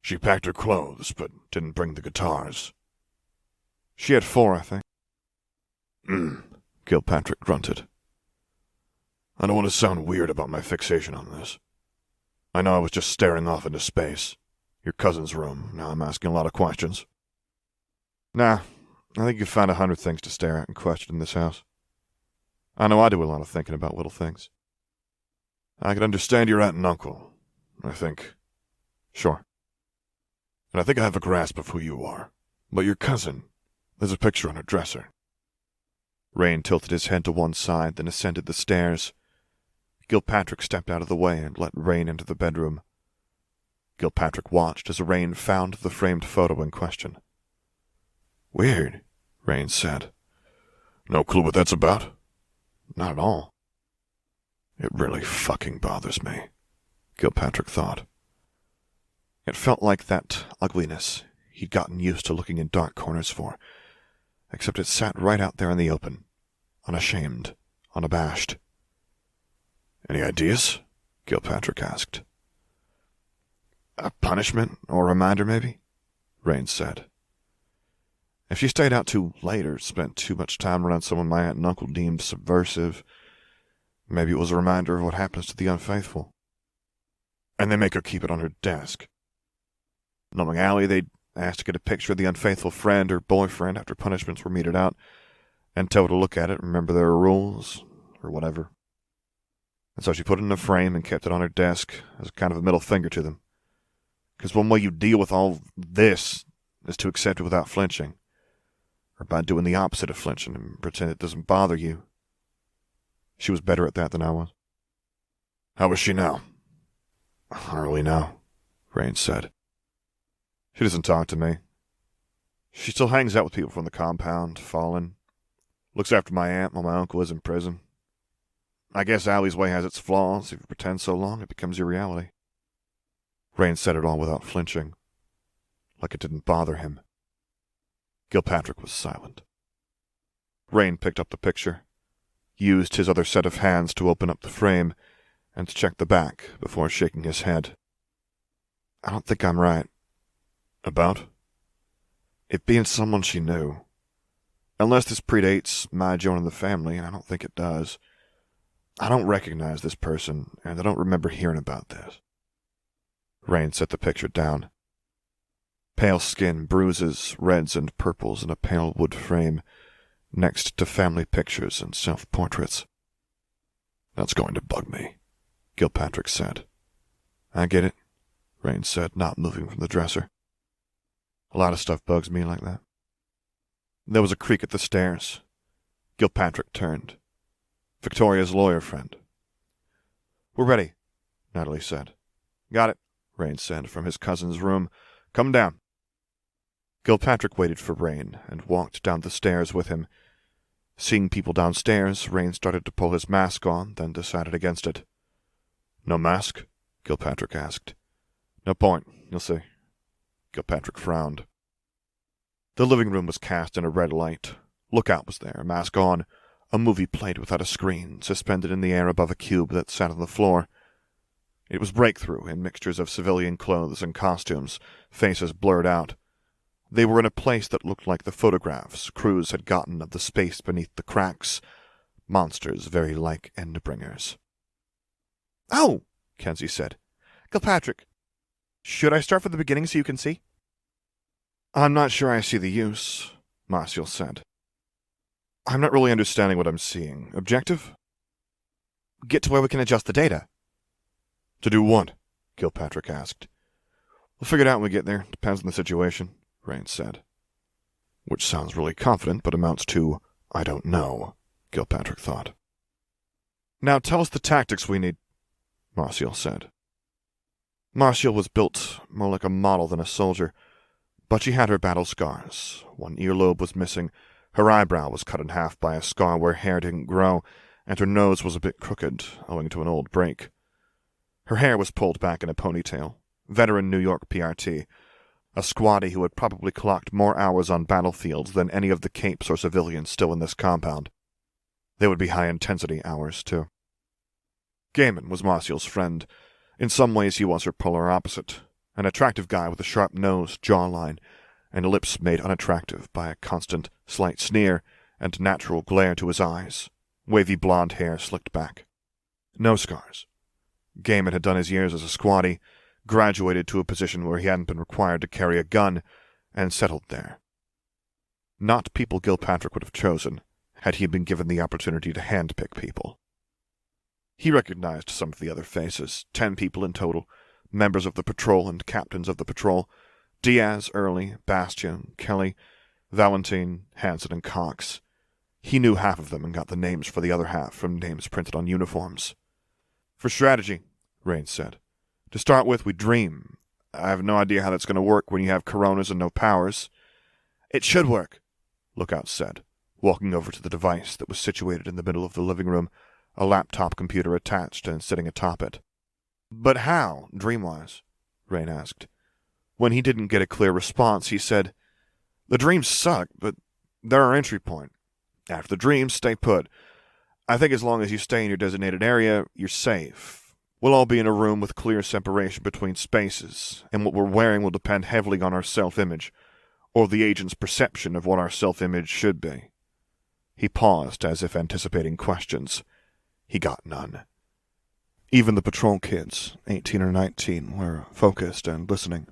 "She packed her clothes, but didn't bring the guitars." "She had 4, I think." Gilpatrick grunted. "I don't want to sound weird about my fixation on this. I know I was just staring off into space. Your cousin's room. Now I'm asking a lot of questions." "Nah, I think you'll find 100 things to stare at and question in this house. I know I do a lot of thinking about little things." "I can understand your aunt and uncle, I think." "Sure." "And I think I have a grasp of who you are. But your cousin, there's a picture on her dresser." Rain tilted his head to one side, then ascended the stairs. Gilpatrick stepped out of the way and let Rain into the bedroom. Gilpatrick watched as Rain found the framed photo in question. "Weird," Rain said. "No clue what that's about?" "Not at all." "It really fucking bothers me," Gilpatrick thought. It felt like that ugliness he'd gotten used to looking in dark corners for, except it sat right out there in the open, unashamed, unabashed. "Any ideas?" Gilpatrick asked. "A punishment or a reminder, maybe?" Rain said. "If she stayed out too late or spent too much time around someone my aunt and uncle deemed subversive, maybe it was a reminder of what happens to the unfaithful." "And they make her keep it on her desk?" "Knowing Allie, they'd ask to get a picture of the unfaithful friend or boyfriend after punishments were meted out, and tell her to look at it, remember there are rules, or whatever. And so she put it in a frame and kept it on her desk as kind of a middle finger to them. Because one way you deal with all this is to accept it without flinching, or by doing the opposite of flinching and pretend it doesn't bother you. She was better at that than I was." "How is she now?" "I don't really know," Rain said. "She doesn't talk to me. She still hangs out with people from the compound, Fallen. Looks after my aunt while my uncle is in prison. I guess Allie's way has its flaws. If you pretend so long, it becomes your reality." Rain said it all without flinching, like it didn't bother him. Gilpatrick was silent. Rain picked up the picture, used his other set of hands to open up the frame, and to check the back before shaking his head. "I don't think I'm right." "About?" "It being someone she knew. Unless this predates my joining the family, and I don't think it does. I don't recognize this person, and I don't remember hearing about this." Rain set the picture down. Pale skin, bruises, reds and purples in a pale wood frame, next to family pictures and self-portraits. "That's going to bug me," Gilpatrick said. "I get it," Rain said, not moving from the dresser. "A lot of stuff bugs me like that." There was a creak at the stairs. Gilpatrick turned. Victoria's lawyer friend. "We're ready," Natalie said. "Got it," Rain said from his cousin's room. "Come down." Gilpatrick waited for Rain and walked down the stairs with him. Seeing people downstairs, Rain started to pull his mask on, then decided against it. "No mask?" Gilpatrick asked. "No point. You'll see." Gilpatrick frowned. The living room was cast in a red light. Lookout was there, mask on. A movie played without a screen, suspended in the air above a cube that sat on the floor. It was breakthrough in mixtures of civilian clothes and costumes, faces blurred out. They were in a place that looked like the photographs crews had gotten of the space beneath the cracks. Monsters very like Endbringers. "Oh," Kenzie said. "Gilpatrick, should I start from the beginning so you can see?" "I'm not sure I see the use," Marcial said. "I'm not really understanding what I'm seeing. Objective?" "Get to where we can adjust the data." "To do what?" Gilpatrick asked. "We'll figure it out when we get there. Depends on the situation," Rain said. Which sounds really confident, but amounts to, "I don't know," Gilpatrick thought. "Now tell us the tactics we need," Marcial said. Marcial was built more like a model than a soldier, but she had her battle scars. One earlobe was missing, her eyebrow was cut in half by a scar where hair didn't grow, and her nose was a bit crooked, owing to an old break. Her hair was pulled back in a ponytail. Veteran New York PRT, a squaddie who had probably clocked more hours on battlefields than any of the capes or civilians still in this compound. They would be high-intensity hours, too. Gaiman was Marcial's friend. In some ways he was her polar opposite, an attractive guy with a sharp nose, jawline, and lips made unattractive by a constant, slight sneer and natural glare to his eyes, wavy blonde hair slicked back. No scars. Gaiman had done his years as a squaddie, graduated to a position where he hadn't been required to carry a gun, and settled there. Not people Gilpatrick would have chosen, had he been given the opportunity to handpick people. He recognized some of the other faces, 10 people in total, members of the patrol and captains of the patrol, Diaz, Early, Bastian, Kelly, Valentine, Hansen, and Cox. He knew half of them and got the names for the other half from names printed on uniforms. "For strategy," Rain said. "To start with, we dream. I have no idea how that's going to work when you have coronas and no powers." "It should work," Lookout said, walking over to the device that was situated in the middle of the living room, a laptop computer attached and sitting atop it. "But how, dream-wise?" Rain asked. When he didn't get a clear response, he said, "The dreams suck, but they're our entry point. After the dreams, stay put. I think as long as you stay in your designated area, you're safe. We'll all be in a room with clear separation between spaces, and what we're wearing will depend heavily on our self-image, or the agent's perception of what our self-image should be." He paused as if anticipating questions. He got none. Even the patrol kids, 18 or 19, were focused and listening.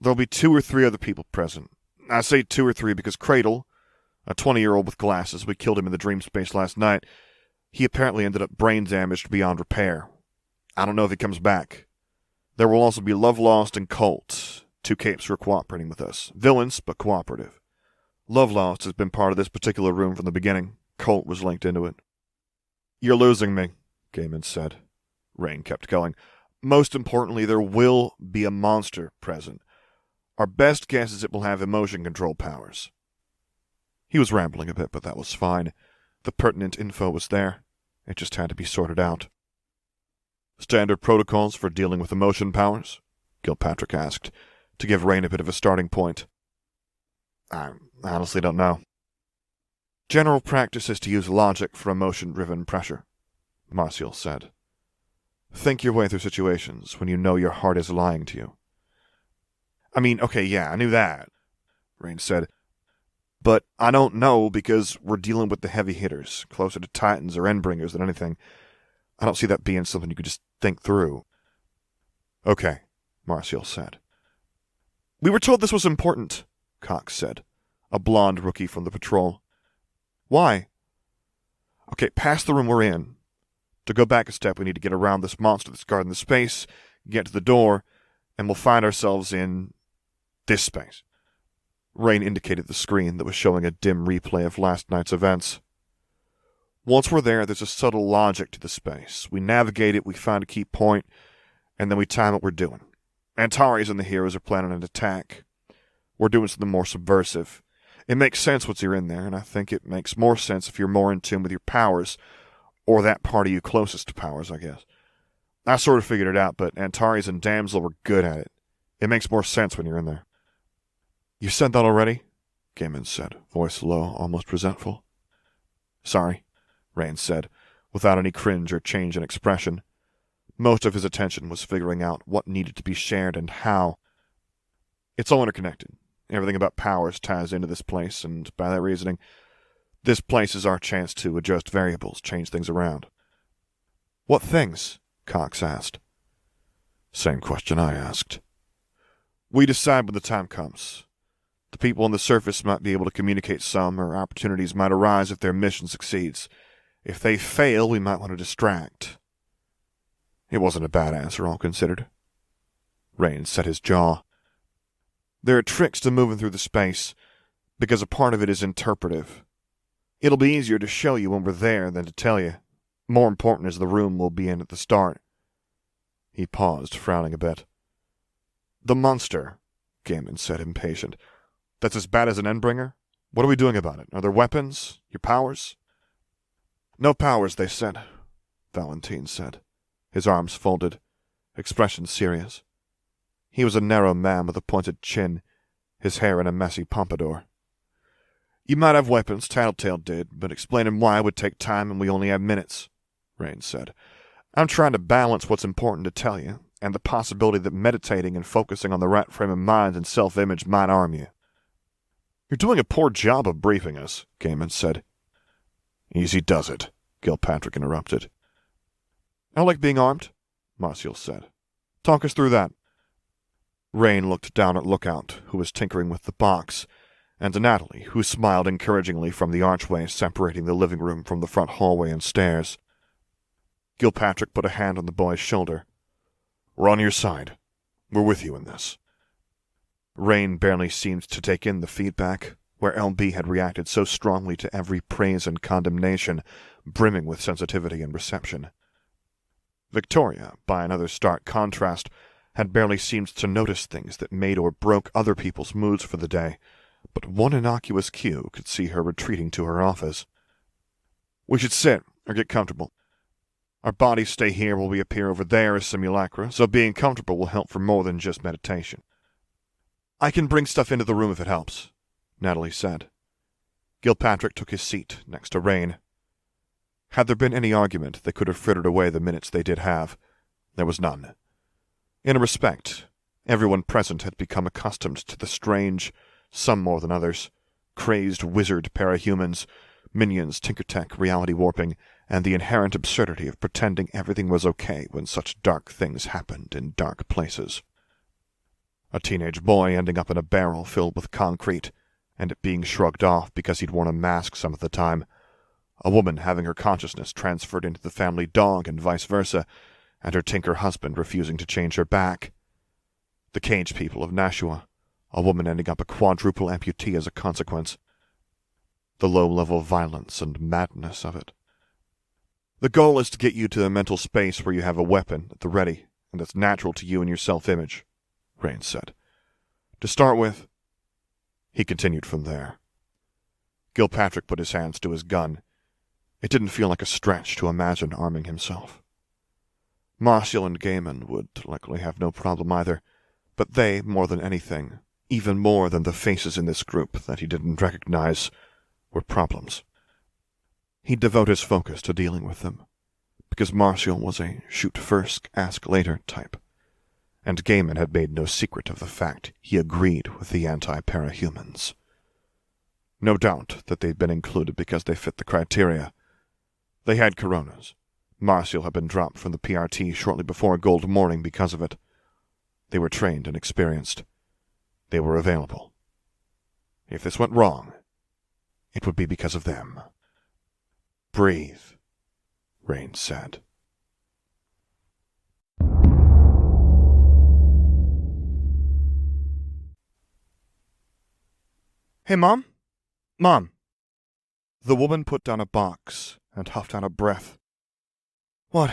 "There'll be 2 or 3 other people present. I say 2 or 3 because Cradle, a 20-year-old with glasses, we killed him in the dream space last night. He apparently ended up brain damaged beyond repair. I don't know if he comes back. There will also be Love Lost and Colt, 2 capes who are cooperating with us. Villains, but cooperative. Love Lost has been part of this particular room from the beginning. Colt was linked into it." "You're losing me," Gaiman said. Rain kept going. "Most importantly, there will be a monster present. Our best guess is it will have emotion control powers." He was rambling a bit, but that was fine. The pertinent info was there. It just had to be sorted out. "Standard protocols for dealing with emotion powers?" Gilpatrick asked, to give Rain a bit of a starting point. "I honestly don't know." "General practice is to use logic for emotion-driven pressure," Marcial said. "Think your way through situations when you know your heart is lying to you." "I mean, okay, yeah, I knew that," Rain said. "But I don't know because we're dealing with the heavy hitters, closer to Titans or Endbringers than anything. I don't see that being something you could just think through." "Okay," Marcial said. "We were told this was important," Cox said, a blonde rookie from the patrol. "Why?" "Okay, past the room we're in. To go back a step, we need to get around this monster that's guarding the space, get to the door, and we'll find ourselves in this space." Rain indicated the screen that was showing a dim replay of last night's events. "Once we're there, there's a subtle logic to the space. We navigate it, we find a key point, and then we time what we're doing. Antares and the heroes are planning an attack. We're doing something more subversive. It makes sense once you're in there, and I think it makes more sense if you're more in tune with your powers, or that part of you closest to powers, I guess. I sort of figured it out, but Antares and Damsel were good at it. It makes more sense when you're in there." "You said that already?" Gaiman said, voice low, almost resentful. "Sorry," Rain said, without any cringe or change in expression. Most of his attention was figuring out what needed to be shared and how. "It's all interconnected. Everything about powers ties into this place, and by that reasoning, this place is our chance to adjust variables, change things around. What things? Cox asked. Same question I asked. We decide when the time comes. The people on the surface might be able to communicate some, or opportunities might arise if their mission succeeds. If they fail, we might want to distract. It wasn't a bad answer, all considered. Rain set his jaw. There are tricks to moving through the space, because a part of it is interpretive. It'll be easier to show you when we're there than to tell you. More important is the room we'll be in at the start. He paused, frowning a bit. The monster, Gaiman said, impatient. That's as bad as an Endbringer? What are we doing about it? Are there weapons? Your powers? No powers, they said, Valentine said, his arms folded, expression serious. He was a narrow man with a pointed chin, his hair in a messy pompadour. You might have weapons, Tattletale did, but explaining why would take time and we only have minutes, Rain said. I'm trying to balance what's important to tell you, and the possibility that meditating and focusing on the right frame of mind and self-image might arm you. You're doing a poor job of briefing us, Gaiman said. Easy does it, Gilpatrick interrupted. I like being armed, Marcial said. Talk us through that. Rain looked down at Lookout, who was tinkering with the box, and to Natalie, who smiled encouragingly from the archway separating the living room from the front hallway and stairs. Gilpatrick put a hand on the boy's shoulder. We're on your side. We're with you in this. Rain barely seemed to take in the feedback, where LB had reacted so strongly to every praise and condemnation, brimming with sensitivity and reception. Victoria, by another stark contrast, had barely seemed to notice things that made or broke other people's moods for the day, but one innocuous cue could see her retreating to her office. We should sit, or get comfortable. Our bodies stay here while we appear over there as simulacra, so being comfortable will help for more than just meditation. I can bring stuff into the room if it helps, Natalie said. Gilpatrick took his seat next to Rain. Had there been any argument that could have frittered away the minutes they did have, there was none. In a respect, everyone present had become accustomed to the strange, some more than others, crazed wizard parahumans, minions, tinker-tech, reality warping, and the inherent absurdity of pretending everything was okay when such dark things happened in dark places. A teenage boy ending up in a barrel filled with concrete, and it being shrugged off because he'd worn a mask some of the time. A woman having her consciousness transferred into the family dog and vice versa, and her tinker husband refusing to change her back. The cage people of Nashua, a woman ending up a quadruple amputee as a consequence. The low-level violence and madness of it. The goal is to get you to a mental space where you have a weapon at the ready, and that's natural to you and your self-image, Rain said. To start with, he continued from there. Gilpatrick put his hands to his gun. It didn't feel like a stretch to imagine arming himself. Marcial and Gaiman would likely have no problem either, but they, more than anything, even more than the faces in this group that he didn't recognize, were problems. He'd devote his focus to dealing with them, because Marcial was a shoot-first, ask-later type, and Gaiman had made no secret of the fact he agreed with the anti-parahumans. No doubt that they'd been included because they fit the criteria. They had coronas. Marcial had been dropped from the PRT shortly before Gold Morning because of it. They were trained and experienced. They were available. If this went wrong, it would be because of them. Breathe, Rain said. Hey, Mom? Mom. The woman put down a box and huffed out a breath. What?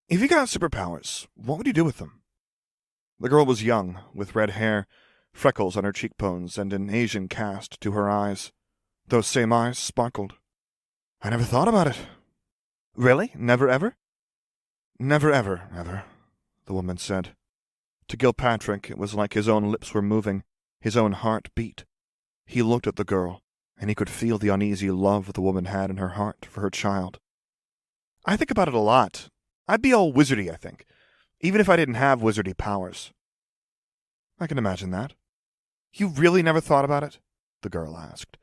If you got superpowers, what would you do with them? The girl was young, with red hair, freckles on her cheekbones, and an Asian cast to her eyes. Those same eyes sparkled. I never thought about it. Really? Never ever? Never ever, the woman said. To Gilpatrick, it was like his own lips were moving, his own heart beat. He looked at the girl, and he could feel the uneasy love the woman had in her heart for her child. I think about it a lot. I'd be all wizardy, I think, even if I didn't have wizardy powers. I can imagine that. You really never thought about it? The girl asked.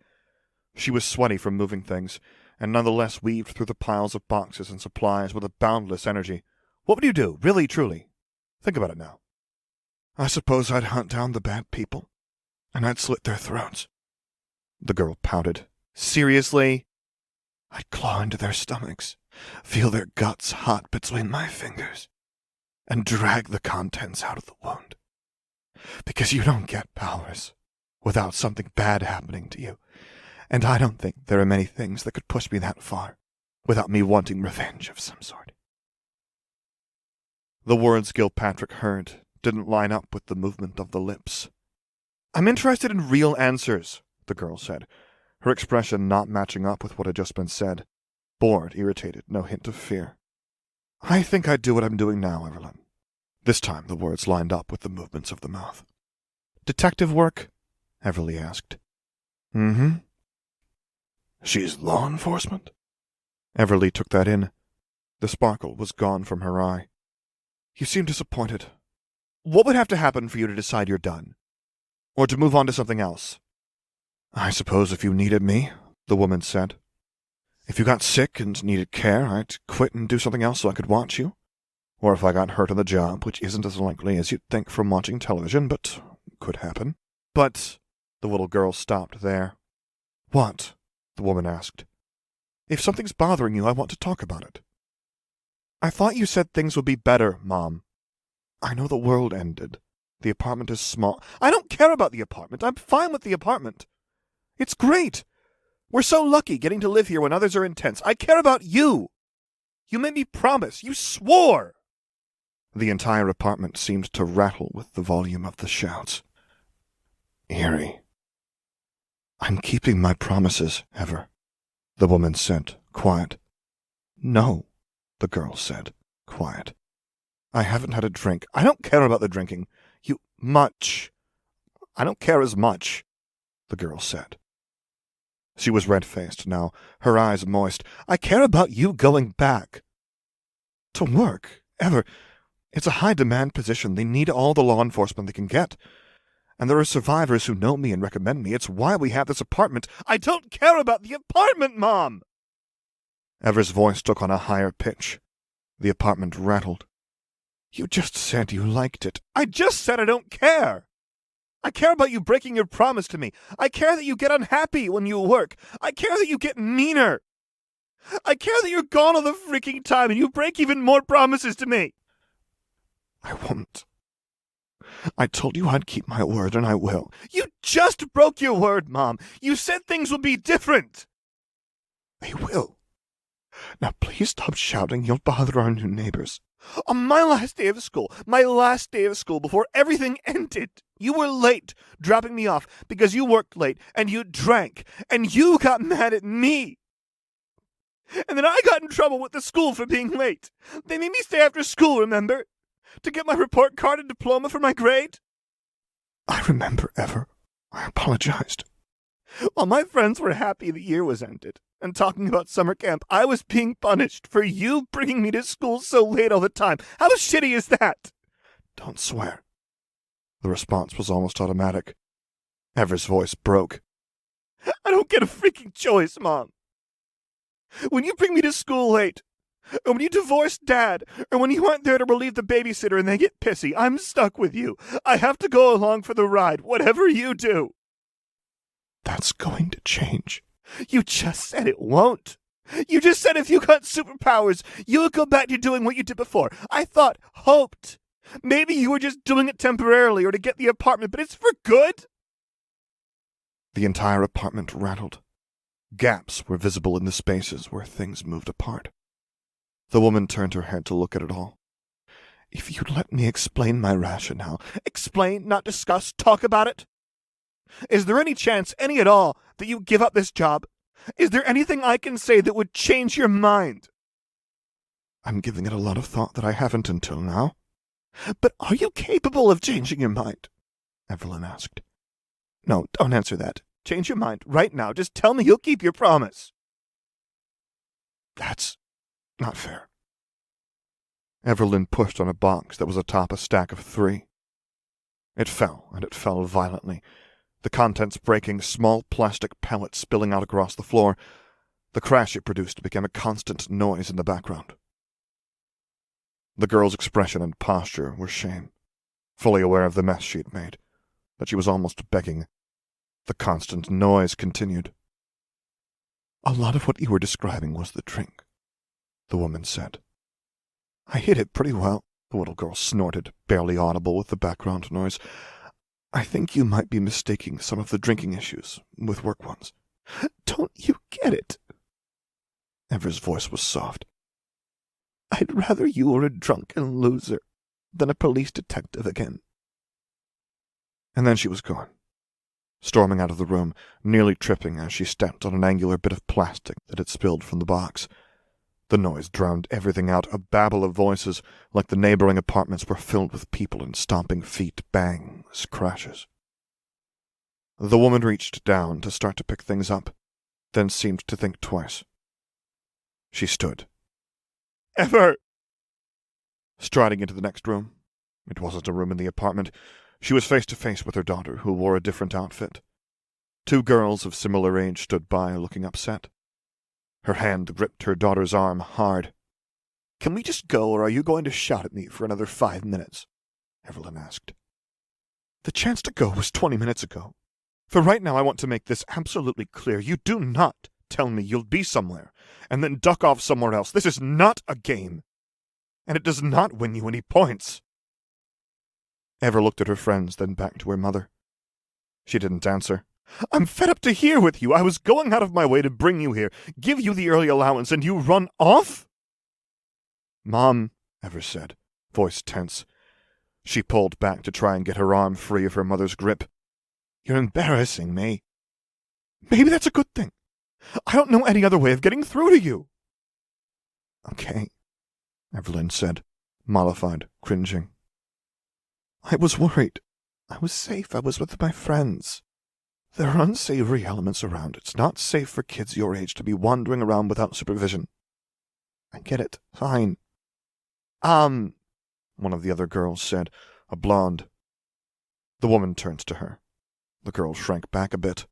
She was sweaty from moving things, and nonetheless weaved through the piles of boxes and supplies with a boundless energy. What would you do, really, truly? Think about it now. I suppose I'd hunt down the bad people, and I'd slit their throats. The girl pouted. Seriously? I'd claw into their stomachs, feel their guts hot between my fingers, and drag the contents out of the wound. Because you don't get powers without something bad happening to you, and I don't think there are many things that could push me that far without me wanting revenge of some sort. The words Gilpatrick heard didn't line up with the movement of the lips. I'm interested in real answers, the girl said, her expression not matching up with what had just been said. Bored, irritated, no hint of fear. I think I'd do what I'm doing now, Evelyn. This time the words lined up with the movements of the mouth. Detective work? Everly asked. Mm-hmm. She's law enforcement? Everly took that in. The sparkle was gone from her eye. You seem disappointed. What would have to happen for you to decide you're done? Or to move on to something else? I suppose if you needed me, the woman said. If you got sick and needed care, I'd quit and do something else so I could watch you. Or if I got hurt on the job, which isn't as likely as you'd think from watching television, but could happen. But the little girl stopped there. What? The woman asked. If something's bothering you, I want to talk about it. I thought you said things would be better, Mom. I know the world ended. The apartment is small. I don't care about the apartment. I'm fine with the apartment. It's great. We're so lucky getting to live here when others are intense. I care about you. You made me promise. You swore. The entire apartment seemed to rattle with the volume of the shouts. Eerie. I'm keeping my promises, Ever, the woman said, quiet. No, the girl said, quiet. I haven't had a drink. I don't care about the drinking. Much. I don't care as much, the girl said. She was red-faced now, her eyes moist. I care about you going back. To work, Ever. It's a high-demand position. They need all the law enforcement they can get. And there are survivors who know me and recommend me. It's why we have this apartment. I don't care about the apartment, Mom! Ever's voice took on a higher pitch. The apartment rattled. You just said you liked it. I just said I don't care. I care about you breaking your promise to me. I care that you get unhappy when you work. I care that you get meaner. I care that you're gone all the freaking time and you break even more promises to me. I won't. I told you I'd keep my word, and I will. You just broke your word, Mom. You said things would be different. They will. Now please stop shouting. You'll bother our new neighbors. On my last day of school before everything ended, you were late dropping me off because you worked late and you drank and you got mad at me. And then I got in trouble with the school for being late. They made me stay after school, remember? To get my report card and diploma for my grade? I remember, Ever. I apologized. While my friends were happy the year was ended and talking about summer camp, I was being punished for you bringing me to school so late all the time. How shitty is that? Don't swear. The response was almost automatic. Ever's voice broke. I don't get a freaking choice, Mom. When you bring me to school late, or when you divorce Dad, or when you aren't there to relieve the babysitter and they get pissy, I'm stuck with you. I have to go along for the ride, whatever you do. That's going to change. You just said it won't. You just said if you got superpowers, you would go back to doing what you did before. I hoped. Maybe you were just doing it temporarily or to get the apartment, but it's for good. The entire apartment rattled. Gaps were visible in the spaces where things moved apart. The woman turned her head to look at it all. If you'd let me explain my rationale. Explain, not discuss, talk about it. Is there any chance, any at all, that you give up this job? Is there anything I can say that would change your mind? I'm giving it a lot of thought that I haven't until now. But are you capable of changing your mind? Evelyn asked. No, don't answer that. Change your mind right now. Just tell me you'll keep your promise. That's not fair. Evelyn pushed on a box that was atop a stack of 3. It fell, and it fell violently, the contents breaking, small plastic pellets spilling out across the floor. The crash it produced became a constant noise in the background. The girl's expression and posture were shame, fully aware of the mess she'd made, that she was almost begging. The constant noise continued. "A lot of what you were describing was the drink," the woman said. "I hid it pretty well," the little girl snorted, barely audible with the background noise. "I think you might be mistaking some of the drinking issues with work ones." "Don't you get it?" Ever's voice was soft. "I'd rather you were a drunken loser than a police detective again." And then she was gone, storming out of the room, nearly tripping as she stepped on an angular bit of plastic that had spilled from the box. The noise drowned everything out, a babble of voices, like the neighboring apartments were filled with people and stomping feet, bangs, crashes. The woman reached down to start to pick things up, then seemed to think twice. She stood. "Ever!" Striding into the next room. It wasn't a room in the apartment. She was face to face with her daughter, who wore a different outfit. Two girls of similar age stood by, looking upset. Her hand gripped her daughter's arm hard. "Can we just go, or are you going to shout at me for another 5 minutes?" Evelyn asked. "The chance to go was 20 minutes ago. For right now I want to make this absolutely clear. You do not tell me you'll be somewhere, and then duck off somewhere else. This is not a game, and it does not win you any points." Ever looked at her friends, then back to her mother. She didn't answer. "I'm fed up to here with you. I was going out of my way to bring you here, give you the early allowance, and you run off?" "Mom," Ever said, voice tense. She pulled back to try and get her arm free of her mother's grip. "You're embarrassing me." "Maybe that's a good thing. I don't know any other way of getting through to you." "Okay," Evelyn said, mollified, cringing. "I was worried. I was safe. I was with my friends. There are unsavory elements around. It's not safe for kids your age to be wandering around without supervision." "I get it. Fine." One of the other girls said, a blonde. The woman turned to her. The girl shrank back a bit.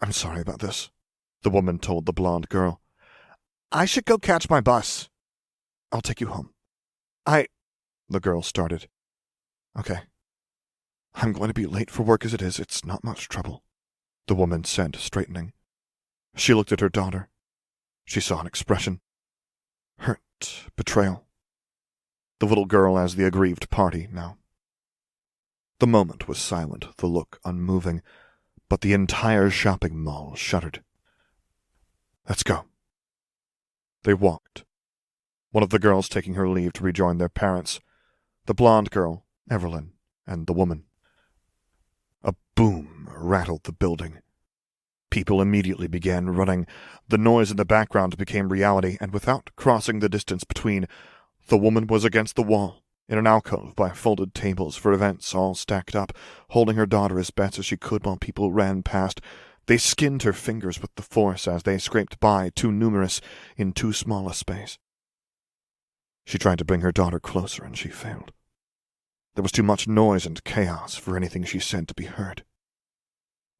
"I'm sorry about this," the woman told the blonde girl. "I should go catch my bus. I'll take you home." The girl started. "Okay. I'm going to be late for work as it is. It's not much trouble," the woman said, straightening. She looked at her daughter. She saw an expression. Hurt, betrayal. The little girl as the aggrieved party now. The moment was silent, the look unmoving, but the entire shopping mall shuddered. "Let's go." They walked, one of the girls taking her leave to rejoin their parents, the blonde girl, Evelyn, and the woman. A boom rattled the building. People immediately began running. The noise in the background became reality, and without crossing the distance between, the woman was against the wall, in an alcove by folded tables for events all stacked up, holding her daughter as best as she could while people ran past. They skinned her fingers with the force as they scraped by, too numerous, in too small a space. She tried to bring her daughter closer, and she failed. There was too much noise and chaos for anything she said to be heard.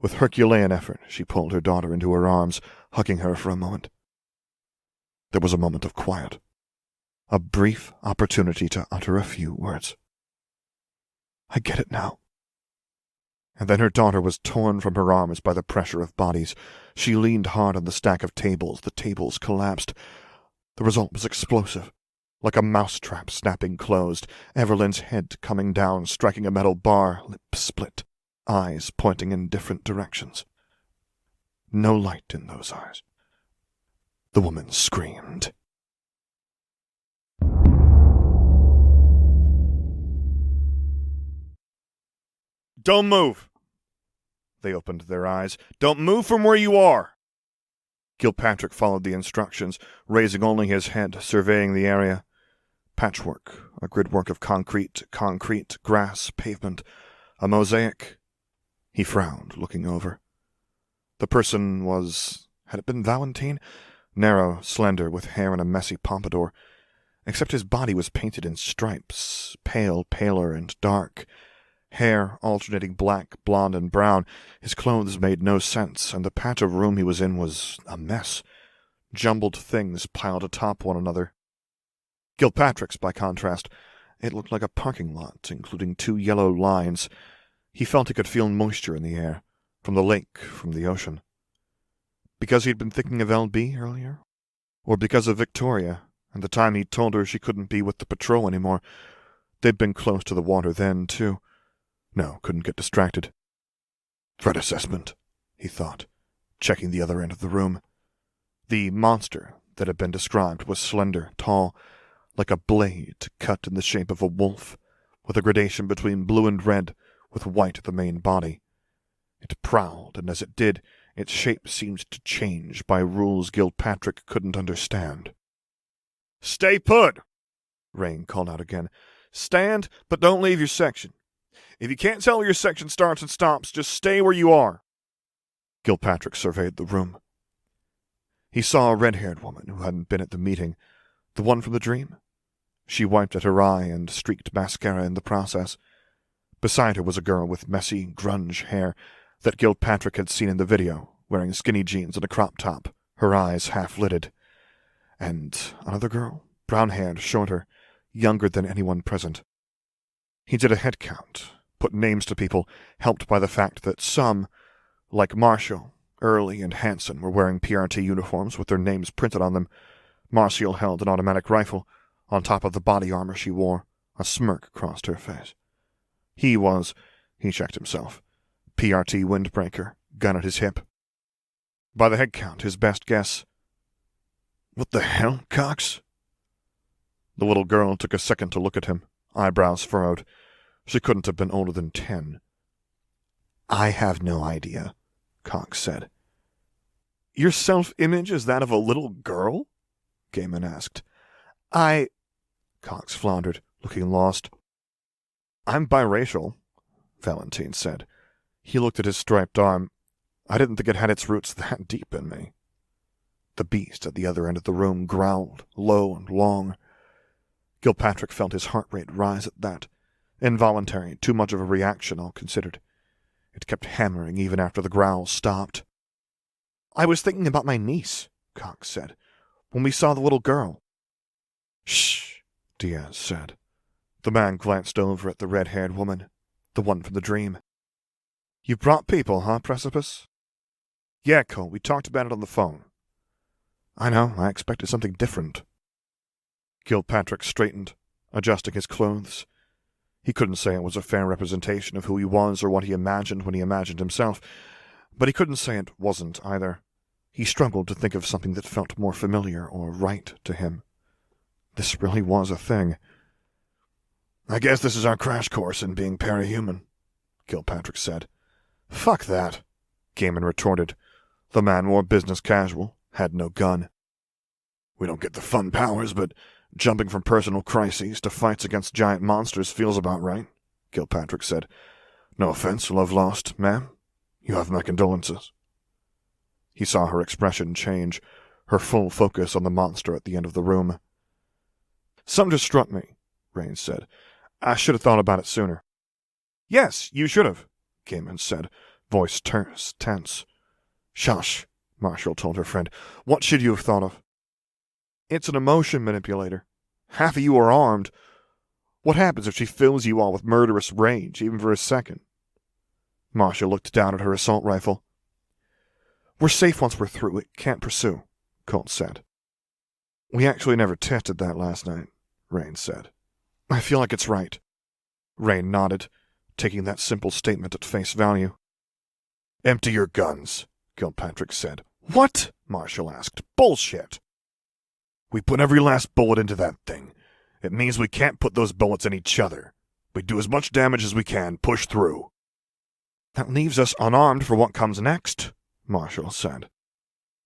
With Herculean effort, she pulled her daughter into her arms, hugging her for a moment. There was a moment of quiet, a brief opportunity to utter a few words. "I get it now." And then her daughter was torn from her arms by the pressure of bodies. She leaned hard on the stack of tables. The tables collapsed. The result was explosive, like a mousetrap snapping closed, Evelyn's head coming down, striking a metal bar, lips split, eyes pointing in different directions. No light in those eyes. The woman screamed. "Don't move!" They opened their eyes. "Don't move from where you are!" Gilpatrick followed the instructions, raising only his head, surveying the area. Patchwork, a gridwork of concrete, grass, pavement, a mosaic. He frowned, looking over. The person had it been Valentine? Narrow, slender, with hair in a messy pompadour. Except his body was painted in stripes, pale, paler, and dark. Hair alternating black, blonde, and brown, his clothes made no sense, and the patch of room he was in was a mess. Jumbled things piled atop one another. Gilpatrick's, by contrast, it looked like a parking lot, including 2 yellow lines. He felt he could feel moisture in the air, from the lake, from the ocean. Because he'd been thinking of LB earlier? Or because of Victoria, and the time he'd told her she couldn't be with the patrol anymore? They'd been close to the water then, too. No, couldn't get distracted. Threat assessment, he thought, checking the other end of the room. The monster that had been described was slender, tall, like a blade cut in the shape of a wolf, with a gradation between blue and red, with white at the main body. It prowled, and as it did, its shape seemed to change by rules Gilpatrick couldn't understand. "Stay put!" Rain called out again. "Stand, but don't leave your section. If you can't tell where your section starts and stops, just stay where you are." Gilpatrick surveyed the room. He saw a red-haired woman who hadn't been at the meeting, the one from the dream. She wiped at her eye and streaked mascara in the process. Beside her was a girl with messy, grunge hair that Gilpatrick had seen in the video, wearing skinny jeans and a crop top, her eyes half-lidded. And another girl, brown-haired, shorter, younger than anyone present. He did a head count, put names to people, helped by the fact that some, like Marshall, Early, and Hanson, were wearing PRT uniforms with their names printed on them. Marcial held an automatic rifle. On top of the body armor she wore, a smirk crossed her face. He checked himself, PRT windbreaker, gun at his hip. By the head count, his best guess. "What the hell, Cox?" The little girl took a second to look at him, eyebrows furrowed. She couldn't have been older than 10. "I have no idea," Cox said. "Your self-image is that of a little girl?" Gaiman asked. Cox floundered, looking lost. "I'm biracial," Valentine said. He looked at his striped arm. "I didn't think it had its roots that deep in me." The beast at the other end of the room growled, low and long. Gilpatrick felt his heart rate rise at that. Involuntary, too much of a reaction, all considered. It kept hammering even after the growl stopped. "I was thinking about my niece," Cox said, "when we saw the little girl." "Shh," Diaz said. The man glanced over at the red-haired woman, the one from the dream. "You brought people, huh, Precipice?" "Yeah, Cole, we talked about it on the phone." "I know, I expected something different." Gilpatrick straightened, adjusting his clothes. He couldn't say it was a fair representation of who he was or what he imagined when he imagined himself, but he couldn't say it wasn't either. He struggled to think of something that felt more familiar or right to him. This really was a thing. "I guess this is our crash course in being parahuman," Gilpatrick said. "Fuck that," Gaiman retorted. The man wore business casual, had no gun. "We don't get the fun powers, but jumping from personal crises to fights against giant monsters feels about right," Gilpatrick said. "No offense, love lost, ma'am. You have my condolences." He saw her expression change, her full focus on the monster at the end of the room. "Something just struck me," Rain said. "I should have thought about it sooner." "Yes, you should have," Gaiman said, voice terse, tense. "Shush," Marshall told her friend. "What should you have thought of?" "It's an emotion manipulator. Half of you are armed. What happens if she fills you all with murderous rage, even for a second?" Marshall looked down at her assault rifle. "We're safe once we're through. It can't pursue," Colt said. "We actually never tested that last night," Rain said. "I feel like it's right." Rain nodded, taking that simple statement at face value. "Empty your guns," Gilpatrick said. "What?" Marshall asked. "Bullshit." "We put every last bullet into that thing. It means we can't put those bullets in each other. We do as much damage as we can, push through." "That leaves us unarmed for what comes next," Marshall said.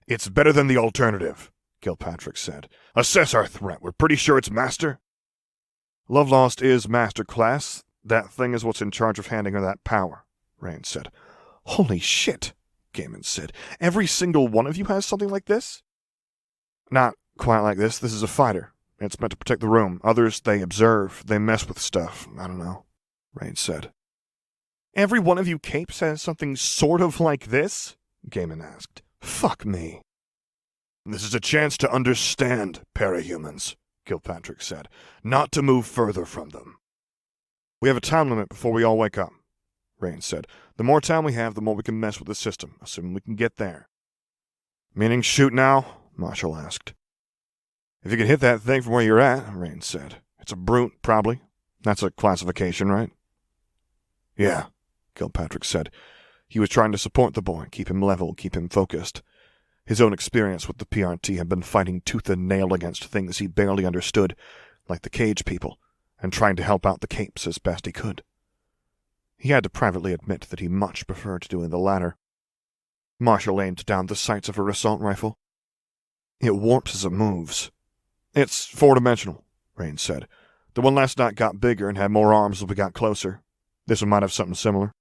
"It's better than the alternative," Gilpatrick said. "Assess our threat. We're pretty sure it's Master." "Love Lost is Master Class. That thing is what's in charge of handing her that power," Rain said. "Holy shit," Gaiman said. "Every single one of you has something like this?" "Not quite like this. This is a fighter. It's meant to protect the room. Others, they observe. They mess with stuff. I don't know," Rain said. Every one of you capes has something sort of like this? Gaiman asked. Fuck me. This is a chance to understand parahumans, Kilpatrick said, not to move further from them. We have a time limit before we all wake up, Raines said. The more time we have, the more we can mess with the system, assuming we can get there. Meaning shoot now? Marshall asked. If you can hit that thing from where you're at, Raines said. It's a brute, probably. That's a classification, right? Yeah, Kilpatrick said. He was trying to support the boy, keep him level, keep him focused. His own experience with the PRT had been fighting tooth and nail against things he barely understood, like the cage people, and trying to help out the capes as best he could. He had to privately admit that he much preferred doing the latter. Marshall aimed down the sights of her assault rifle. It warps as it moves. It's four-dimensional, Raines said. The one last night got bigger and had more arms as we got closer. This one might have something similar.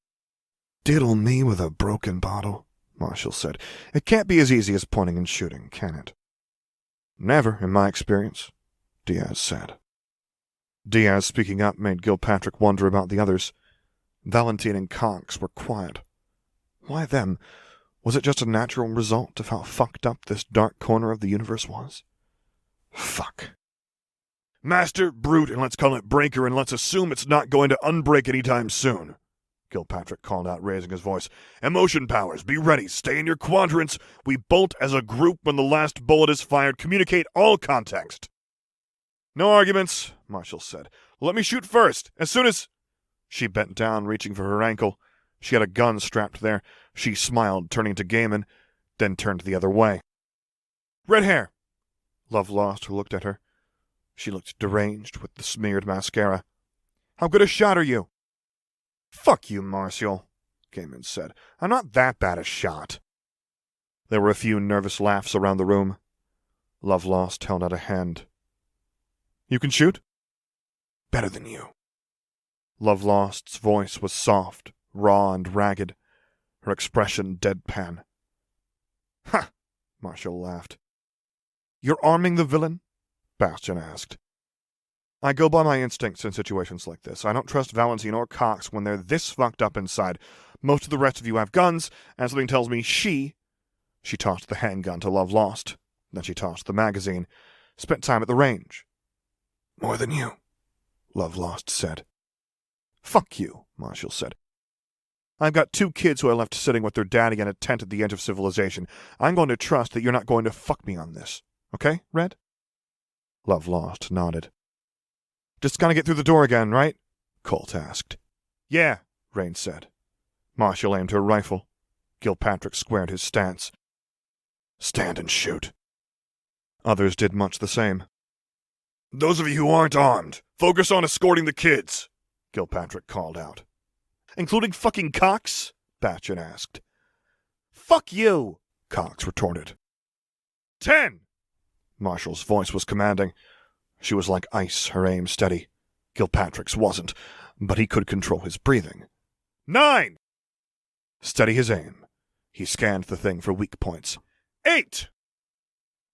Diddle me with a broken bottle, Marshall said. It can't be as easy as pointing and shooting, can it? Never, in my experience, Diaz said. Diaz speaking up made Kilpatrick wonder about the others. Valentine and Cox were quiet. Why them? Was it just a natural result of how fucked up this dark corner of the universe was? Fuck. Master, brute, and let's call it breaker, and let's assume it's not going to unbreak anytime soon, Kilpatrick called out, raising his voice. Emotion powers, be ready. Stay in your quadrants. We bolt as a group when the last bullet is fired. Communicate all context. No arguments, Marshall said. Let me shoot first. As soon as... She bent down, reaching for her ankle. She had a gun strapped there. She smiled, turning to Gaiman, then turned the other way. Red hair. Love lost who looked at her. She looked deranged with the smeared mascara. How good a shot are you? Fuck you, Marshall, Gaiman said. I'm not that bad a shot. There were a few nervous laughs around the room. Love lost held out a hand. You can shoot? Better than you. Love Lost's voice was soft, raw, and ragged, her expression deadpan. Ha! Marshall laughed. You're arming the villain? Bastion asked. I go by my instincts in situations like this. I don't trust Valentine or Cox when they're this fucked up inside. Most of the rest of you have guns, and something tells me she tossed the handgun to Love Lost. Then she tossed the magazine. Spent time at the range. More than you, Love Lost said. Fuck you, Marshall said. I've got 2 kids who I left sitting with their daddy in a tent at the edge of civilization. I'm going to trust that you're not going to fuck me on this. Okay, Red? Love Lost nodded. Just gonna get through the door again, right? Colt asked. Yeah, Raines said. Marshall aimed her rifle. Kilpatrick squared his stance. Stand and shoot. Others did much the same. Those of you who aren't armed, focus on escorting the kids, Kilpatrick called out. Including fucking Cox? Bastion asked. Fuck you, Cox retorted. 10! Marshall's voice was commanding. She was like ice, her aim steady. Kilpatrick's wasn't, but he could control his breathing. 9! Steady his aim. He scanned the thing for weak points. 8!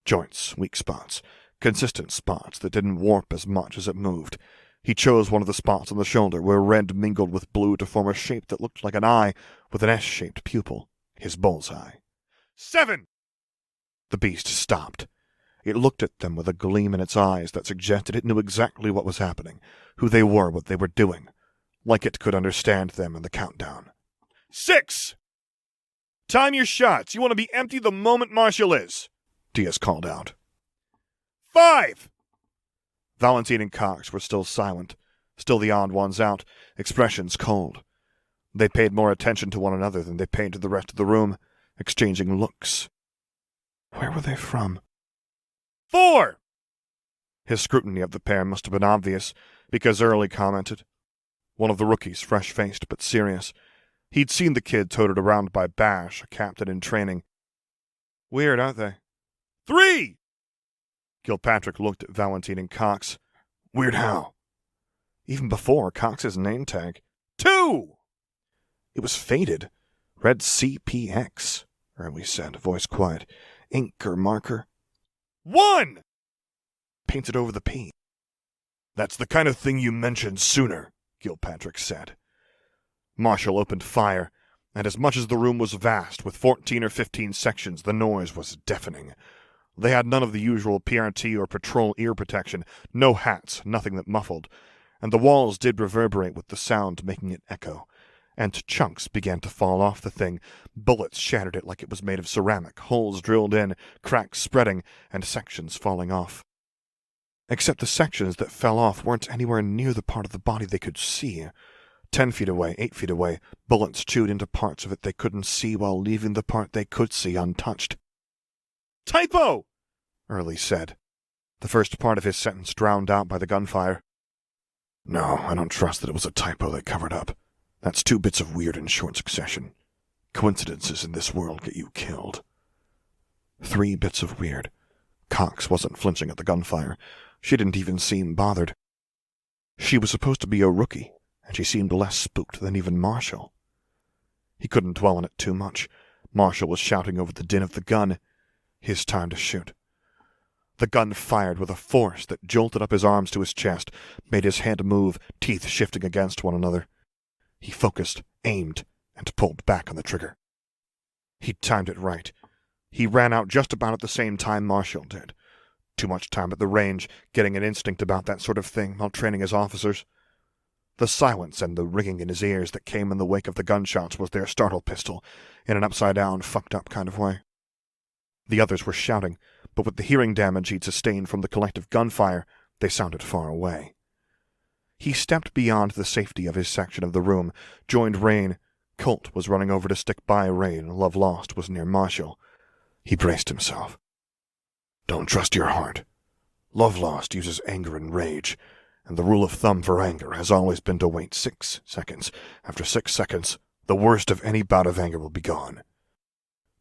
Joints, weak spots, consistent spots that didn't warp as much as it moved. He chose one of the spots on the shoulder where red mingled with blue to form a shape that looked like an eye with an S-shaped pupil, his bullseye. 7! The beast stopped. It looked at them with a gleam in its eyes that suggested it knew exactly what was happening, who they were, what they were doing, like it could understand them in the countdown. 6! Time your shots. You want to be empty the moment Marshall is, Diaz called out. 5! Valentine and Cox were still silent, still the odd ones out, expressions cold. They paid more attention to one another than they paid to the rest of the room, exchanging looks. Where were they from? 4! His scrutiny of the pair must have been obvious, because Early commented. One of the rookies, fresh-faced but serious. He'd seen the kid toted around by Bash, a captain in training. Weird, aren't they? 3! Kilpatrick looked at Valentine and Cox. Weird how? Even before Cox's name tag. 2! It was faded. Red CPX, Early said, voice quiet. Ink or marker? 1! Painted over the P. That's the kind of thing you mentioned sooner, Kilpatrick said. Marshall opened fire, and as much as the room was vast, with 14 or 15 sections, the noise was deafening. They had none of the usual PRT or patrol ear protection, no hats, nothing that muffled, and the walls did reverberate with the sound, making it echo. And chunks began to fall off the thing. Bullets shattered it like it was made of ceramic, holes drilled in, cracks spreading, and sections falling off. Except the sections that fell off weren't anywhere near the part of the body they could see. 10 feet away, 8 feet away, bullets chewed into parts of it they couldn't see while leaving the part they could see untouched. "Typo!" Early said, the first part of his sentence drowned out by the gunfire. "No, I don't trust that it was a typo they covered up. That's 2 bits of weird in short succession. Coincidences in this world get you killed." 3 bits of weird. Cox wasn't flinching at the gunfire. She didn't even seem bothered. She was supposed to be a rookie, and she seemed less spooked than even Marshall. He couldn't dwell on it too much. Marshall was shouting over the din of the gun. His time to shoot. The gun fired with a force that jolted up his arms to his chest, made his head move, teeth shifting against one another. He focused, aimed, and pulled back on the trigger. He timed it right. He ran out just about at the same time Marshall did. Too much time at the range, getting an instinct about that sort of thing while training his officers. The silence and the ringing in his ears that came in the wake of the gunshots was their startle pistol, in an upside-down, fucked-up kind of way. The others were shouting, but with the hearing damage he'd sustained from the collective gunfire, they sounded far away. He stepped beyond the safety of his section of the room, joined Rain. Colt was running over to stick by Rain, and Love Lost was near Marshall. He braced himself. "Don't trust your heart. Love Lost uses anger and rage, and the rule of thumb for anger has always been to wait 6 seconds. After 6 seconds, the worst of any bout of anger will be gone.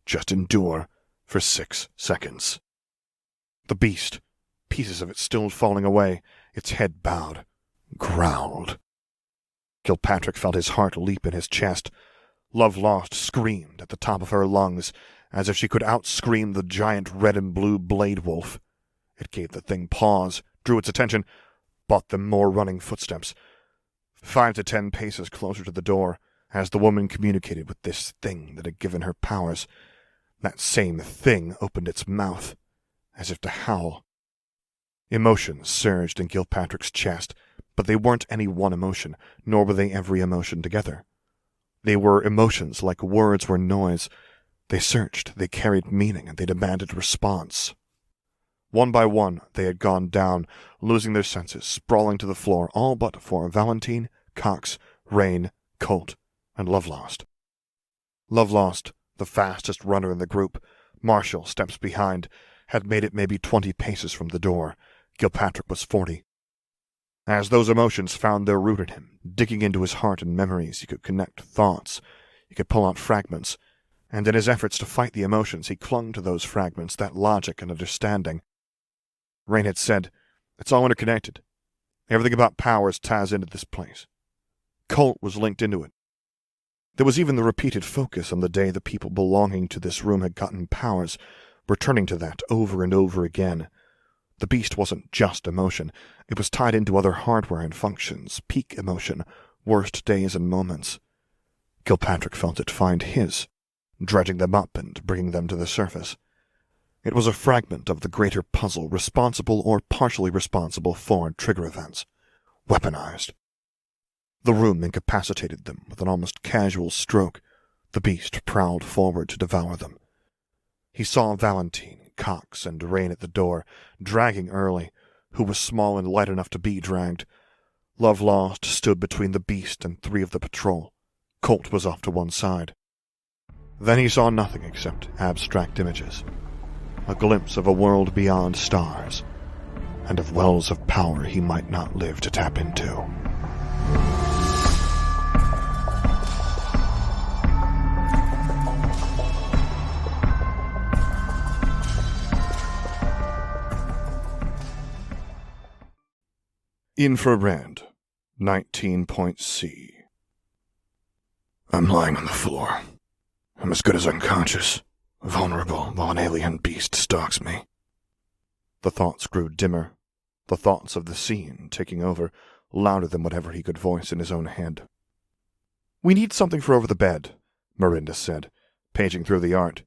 Just endure for 6 seconds. The beast, pieces of it still falling away, its head bowed, growled. Kilpatrick felt his heart leap in his chest. Love Lost screamed at the top of her lungs, as if she could outscream the giant red and blue blade wolf. It gave the thing pause, drew its attention, brought them more running footsteps. 5 to 10 paces closer to the door, as the woman communicated with this thing that had given her powers. That same thing opened its mouth, as if to howl. Emotions surged in Kilpatrick's chest, but they weren't any one emotion, nor were they every emotion together. They were emotions like words were noise. They searched, they carried meaning, and they demanded response. One by one, they had gone down, losing their senses, sprawling to the floor, all but for Valentine, Cox, Rain, Colt, and Love Lost. Love Lost, the fastest runner in the group, Marshall, steps behind, had made it maybe 20 paces from the door. Kilpatrick was 40. As those emotions found their root in him, digging into his heart and memories, he could connect thoughts, he could pull out fragments, and in his efforts to fight the emotions, he clung to those fragments, that logic and understanding. Rain had said, "It's all interconnected. Everything about powers ties into this place." Colt was linked into it. There was even the repeated focus on the day the people belonging to this room had gotten powers, returning to that over and over again. The beast wasn't just emotion. It was tied into other hardware and functions, peak emotion, worst days and moments. Kilpatrick felt it find his, dredging them up and bringing them to the surface. It was a fragment of the greater puzzle, responsible or partially responsible for trigger events, weaponized. The room incapacitated them with an almost casual stroke. The beast prowled forward to devour them. He saw Valentine, Cox, and Rain at the door, dragging Early, who was small and light enough to be dragged. Love Lost stood between the beast and 3 of the patrol. Colt was off to one side. Then he saw nothing except abstract images, a glimpse of a world beyond stars, and of wells of power he might not live to tap into. Infrared, 19.C. I'm lying on the floor. I'm as good as unconscious, vulnerable while an alien beast stalks me. The thoughts grew dimmer, the thoughts of the scene taking over, louder than whatever he could voice in his own head. "We need something for over the bed," Miranda said, paging through the art.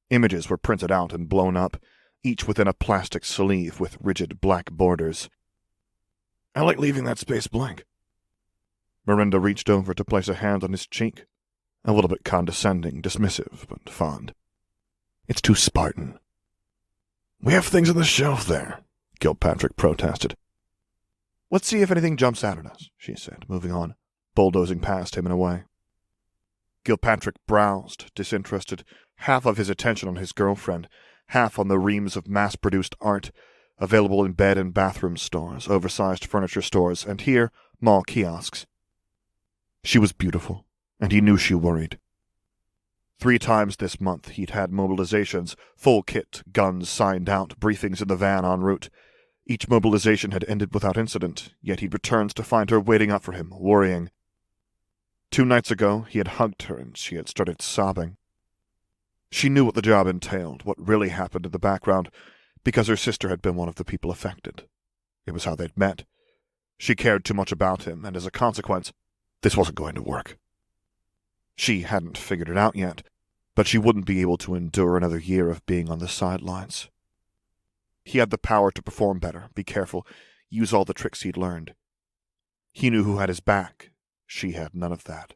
Images were printed out and blown up, each within a plastic sleeve with rigid black borders. "I like leaving that space blank." Miranda reached over to place a hand on his cheek, a little bit condescending, dismissive, but fond. "It's too Spartan." "We have things on the shelf there," Gilpatrick protested. "Let's see if anything jumps out at us," she said, moving on, bulldozing past him and away. Gilpatrick browsed, disinterested, half of his attention on his girlfriend, half on the reams of mass-produced art, available in bed and bathroom stores, oversized furniture stores, and here, mall kiosks. She was beautiful, and he knew she worried. 3 times this month he'd had mobilizations, full kit, guns signed out, briefings in the van en route. Each mobilization had ended without incident, yet he'd returned to find her waiting up for him, worrying. 2 nights ago he had hugged her and she had started sobbing. She knew what the job entailed, what really happened in the background, because her sister had been one of the people affected. It was how they'd met. She cared too much about him, and as a consequence, this wasn't going to work. She hadn't figured it out yet, but she wouldn't be able to endure another year of being on the sidelines. He had the power to perform better, be careful, use all the tricks he'd learned. He knew who had his back. She had none of that.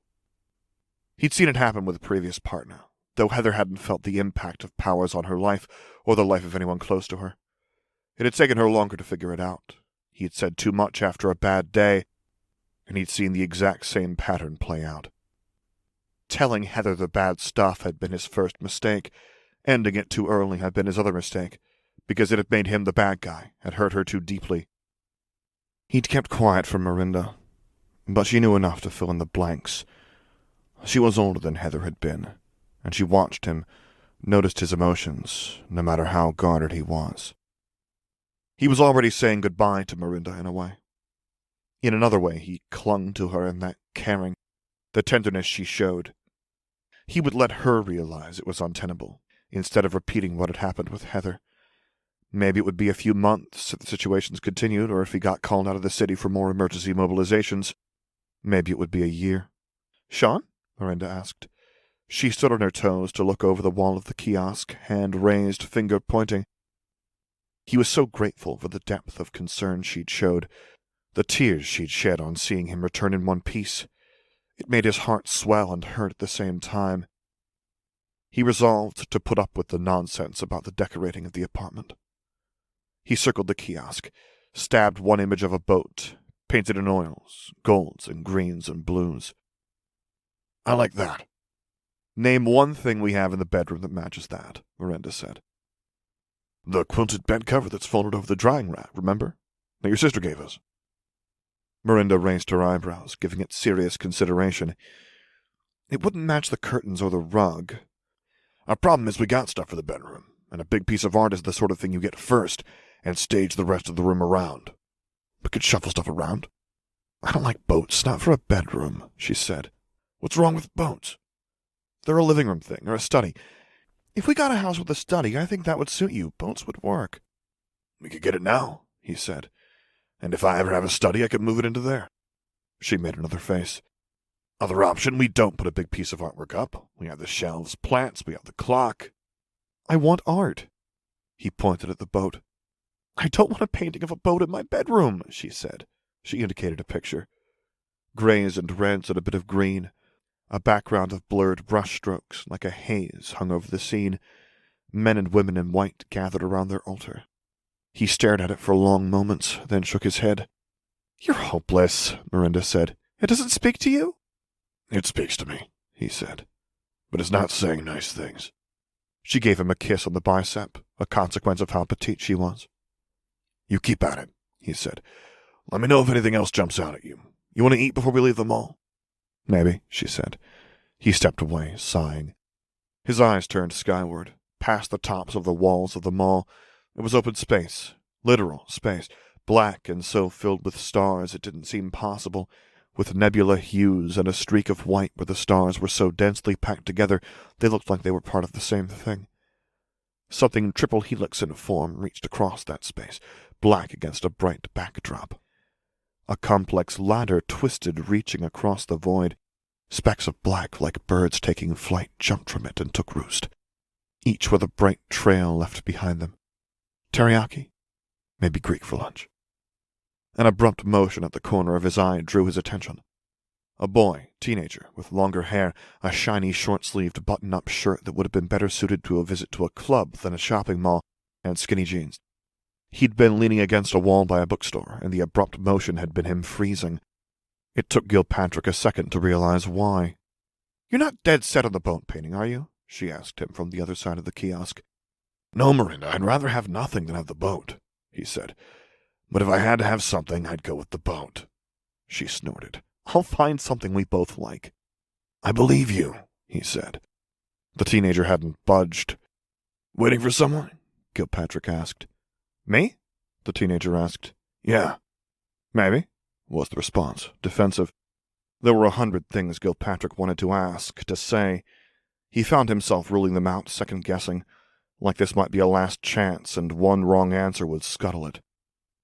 He'd seen it happen with a previous partner, though Heather hadn't felt the impact of powers on her life or the life of anyone close to her. It had taken her longer to figure it out. He had said too much after a bad day, and he'd seen the exact same pattern play out. Telling Heather the bad stuff had been his first mistake. Ending it too early had been his other mistake, because it had made him the bad guy, had hurt her too deeply. He'd kept quiet from Miranda, but she knew enough to fill in the blanks. She was older than Heather had been, and she watched him, noticed his emotions, no matter how guarded he was. He was already saying goodbye to Miranda in a way. In another way, he clung to her in that caring, the tenderness she showed. He would let her realize it was untenable, instead of repeating what had happened with Heather. Maybe it would be a few months if the situations continued, or if he got called out of the city for more emergency mobilizations. Maybe it would be a year. "Sean?" Miranda asked. She stood on her toes to look over the wall of the kiosk, hand raised, finger pointing. He was so grateful for the depth of concern she'd showed, the tears she'd shed on seeing him return in one piece. It made his heart swell and hurt at the same time. He resolved to put up with the nonsense about the decorating of the apartment. He circled the kiosk, stabbed one image of a boat, painted in oils, golds and greens and blues. "I like that." "Name one thing we have in the bedroom that matches that," Miranda said. "The quilted bed cover that's folded over the drying rack, remember? That your sister gave us." Miranda raised her eyebrows, giving it serious consideration. "It wouldn't match the curtains or the rug. Our problem is we got stuff for the bedroom, and a big piece of art is the sort of thing you get first and stage the rest of the room around. We could shuffle stuff around." "I don't like boats, not for a bedroom," she said. "What's wrong with boats?" "They're a living room thing, or a study. If we got a house with a study, I think that would suit you. Boats would work." "We could get it now," he said. "And if I ever have a study, I could move it into there." She made another face. "Other option, we don't put a big piece of artwork up. We have the shelves, plants, we have the clock." "I want art." He pointed at the boat. "I don't want a painting of a boat in my bedroom," she said. She indicated a picture. Grays and reds and a bit of green. A background of blurred brushstrokes, like a haze, hung over the scene. Men and women in white gathered around their altar. He stared at it for long moments, then shook his head. "You're hopeless," Miranda said. "It doesn't speak to you?" "It speaks to me," he said. "But it's not saying nice things." She gave him a kiss on the bicep, a consequence of how petite she was. "You keep at it," he said. "Let me know if anything else jumps out at you. You want to eat before we leave the mall?" "Maybe," she said. He stepped away, sighing. His eyes turned skyward, past the tops of the walls of the mall. It was open space, literal space, black and so filled with stars it didn't seem possible, with nebula hues and a streak of white where the stars were so densely packed together they looked like they were part of the same thing. Something triple helix in form reached across that space, black against a bright backdrop. A complex ladder twisted, reaching across the void. Specks of black, like birds taking flight, jumped from it and took roost, each with a bright trail left behind them. Teriyaki? Maybe Greek for lunch. An abrupt motion at the corner of his eye drew his attention. A boy, teenager, with longer hair, a shiny short-sleeved button-up shirt that would have been better suited to a visit to a club than a shopping mall, and skinny jeans. He'd been leaning against a wall by a bookstore, and the abrupt motion had been him freezing. It took Gilpatrick a second to realize why. "You're not dead set on the boat painting, are you?" she asked him from the other side of the kiosk. "No, Miranda, I'd rather have nothing than have the boat," he said. "But if I had to have something, I'd go with the boat." She snorted. "I'll find something we both like." "I believe you," he said. The teenager hadn't budged. "Waiting for someone?" Gilpatrick asked. "Me?" the teenager asked. "Yeah." "Maybe," was the response, defensive. There were 100 things Gilpatrick wanted to ask, to say. He found himself ruling them out, second-guessing, like this might be a last chance, and one wrong answer would scuttle it.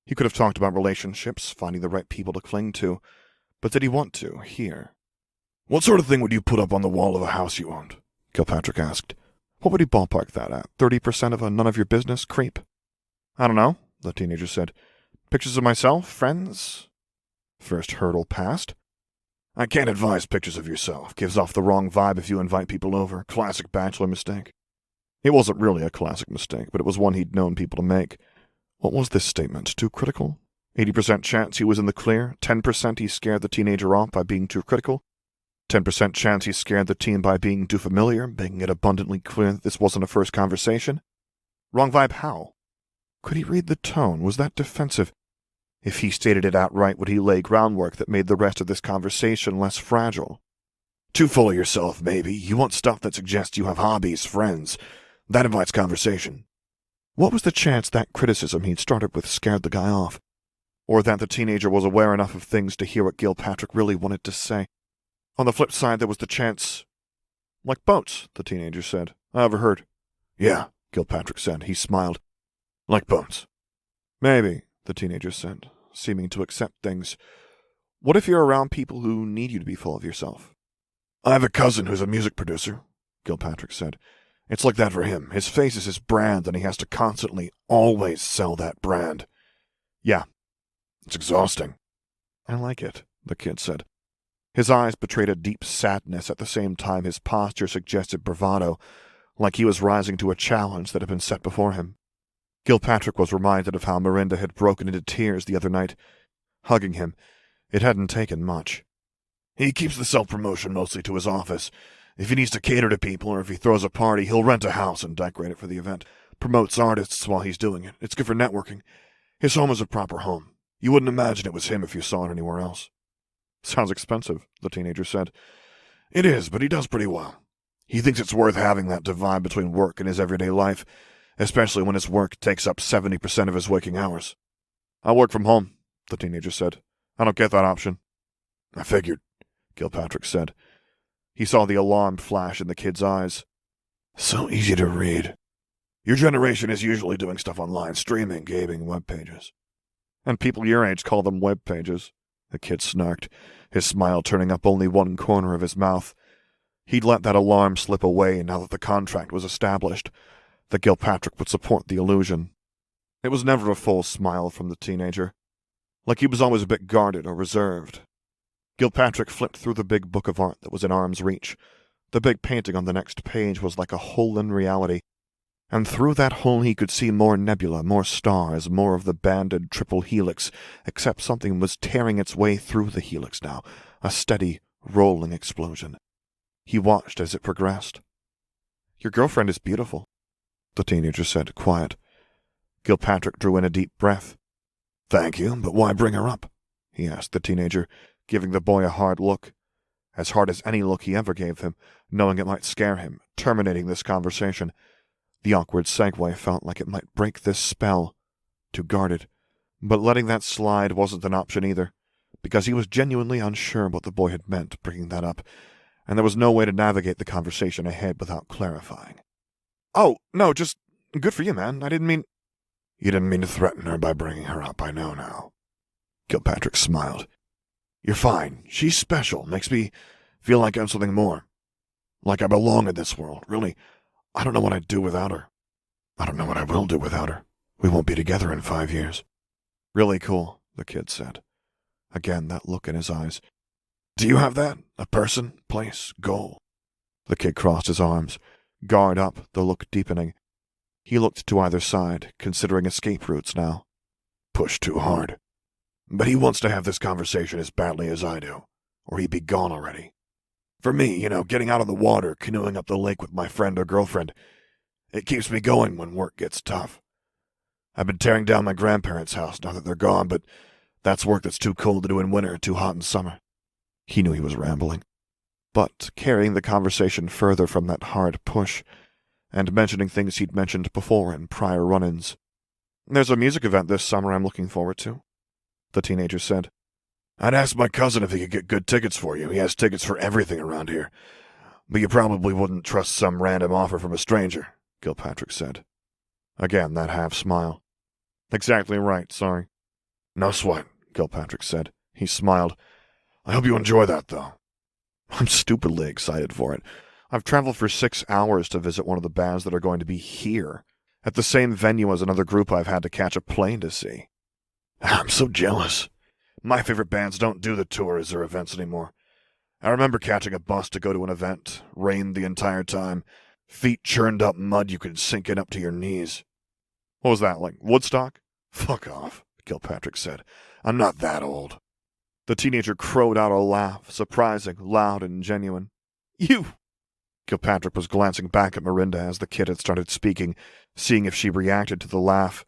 He could have talked about relationships, finding the right people to cling to, but did he want to, here? "What sort of thing would you put up on the wall of a house you owned?" Gilpatrick asked. "What would he ballpark that at? 30% of a none-of-your-business creep?" "I don't know," the teenager said. "Pictures of myself, friends?" First hurdle passed. "I can't advise pictures of yourself. Gives off the wrong vibe if you invite people over. Classic bachelor mistake." It wasn't really a classic mistake, but it was one he'd known people to make. What was this statement? Too critical? 80% chance he was in the clear? 10% he scared the teenager off by being too critical? 10% chance he scared the teen by being too familiar, making it abundantly clear that this wasn't a first conversation? Wrong vibe how? Could he read the tone? Was that defensive? If he stated it outright, would he lay groundwork that made the rest of this conversation less fragile? "Too full of yourself, maybe. You want stuff that suggests you have hobbies, friends. That invites conversation." What was the chance that criticism he'd started with scared the guy off? Or that the teenager was aware enough of things to hear what Gilpatrick really wanted to say? On the flip side, there was the chance... "Like boats," the teenager said. "I overheard." "Yeah," Gilpatrick said. He smiled. "Like boats." "Maybe," the teenager said, seeming to accept things. "What if you're around people who need you to be full of yourself?" "I have a cousin who's a music producer," Gilpatrick said. "It's like that for him. His face is his brand, and he has to constantly, always sell that brand." "Yeah." "It's exhausting." "I like it," the kid said. His eyes betrayed a deep sadness at the same time his posture suggested bravado, like he was rising to a challenge that had been set before him. Gilpatrick was reminded of how Miranda had broken into tears the other night. Hugging him, it hadn't taken much. "He keeps the self-promotion mostly to his office. If he needs to cater to people or if he throws a party, he'll rent a house and decorate it for the event. Promotes artists while he's doing it. It's good for networking. His home is a proper home. You wouldn't imagine it was him if you saw it anywhere else." "Sounds expensive," the teenager said. "It is, but he does pretty well. He thinks it's worth having that divide between work and his everyday life, especially when his work takes up 70% of his waking hours." "I work from home," the teenager said. "I don't get that option." "I figured," Gilpatrick said. He saw the alarm flash in the kid's eyes. "So easy to read. Your generation is usually doing stuff online, streaming, gaming, web pages." "And people your age call them web pages," the kid snarked, his smile turning up only one corner of his mouth. He'd let that alarm slip away now that the contract was established, that Gilpatrick would support the illusion. It was never a full smile from the teenager, like he was always a bit guarded or reserved. Gilpatrick flipped through the big book of art that was in arm's reach. The big painting on the next page was like a hole in reality, and through that hole he could see more nebula, more stars, more of the banded triple helix, except something was tearing its way through the helix now, a steady, rolling explosion. He watched as it progressed. "Your girlfriend is beautiful," the teenager said, quiet. Gilpatrick drew in a deep breath. "Thank you, but why bring her up?" he asked the teenager, giving the boy a hard look. As hard as any look he ever gave him, knowing it might scare him, terminating this conversation. The awkward segue felt like it might break this spell. Too guarded. But letting that slide wasn't an option either, because he was genuinely unsure what the boy had meant bringing that up, and there was no way to navigate the conversation ahead without clarifying. "Oh, no, just good for you, man. I didn't mean—" "You didn't mean to threaten her by bringing her up, I know now." Gilpatrick smiled. "You're fine. She's special. Makes me Feel like I'm something more. Like I belong in this world. Really, I don't know what I'd do without her. I don't know what I will do without her. We won't be together in 5 years. Really cool, the kid said. Again, that look in his eyes. Do you have that? A person, place, goal? The kid crossed his arms, guard up, the look deepening. He looked to either side, considering escape routes now. Push too hard. But he wants to have this conversation as badly as I do, or he'd be gone already. For me, getting out on the water, canoeing up the lake with my friend or girlfriend, it keeps me going when work gets tough. I've been tearing down my grandparents' house now that they're gone, but that's work that's too cold to do in winter, too hot in summer. He knew he was rambling, but carrying the conversation further from that hard push, and mentioning things he'd mentioned before in prior run-ins. There's a music event this summer I'm looking forward to, the teenager said. I'd ask my cousin if he could get good tickets for you. He has tickets for everything around here. But you probably wouldn't trust some random offer from a stranger, Gilpatrick said. Again, that half-smile. Exactly right, sorry. No sweat, Gilpatrick said. He smiled. I hope you enjoy that, though. I'm stupidly excited for it. I've traveled for 6 hours to visit one of the bands that are going to be here, at the same venue as another group I've had to catch a plane to see. I'm so jealous. My favorite bands don't do the tours or events anymore. I remember catching a bus to go to an event, rained the entire time, feet churned up mud you could sink in up to your knees. What was that, like Woodstock? Fuck off, Gilpatrick said. I'm not that old. The teenager crowed out a laugh, surprising, loud, and genuine. You! Gilpatrick was glancing back at Miranda as the kid had started speaking, seeing if she reacted to the laugh.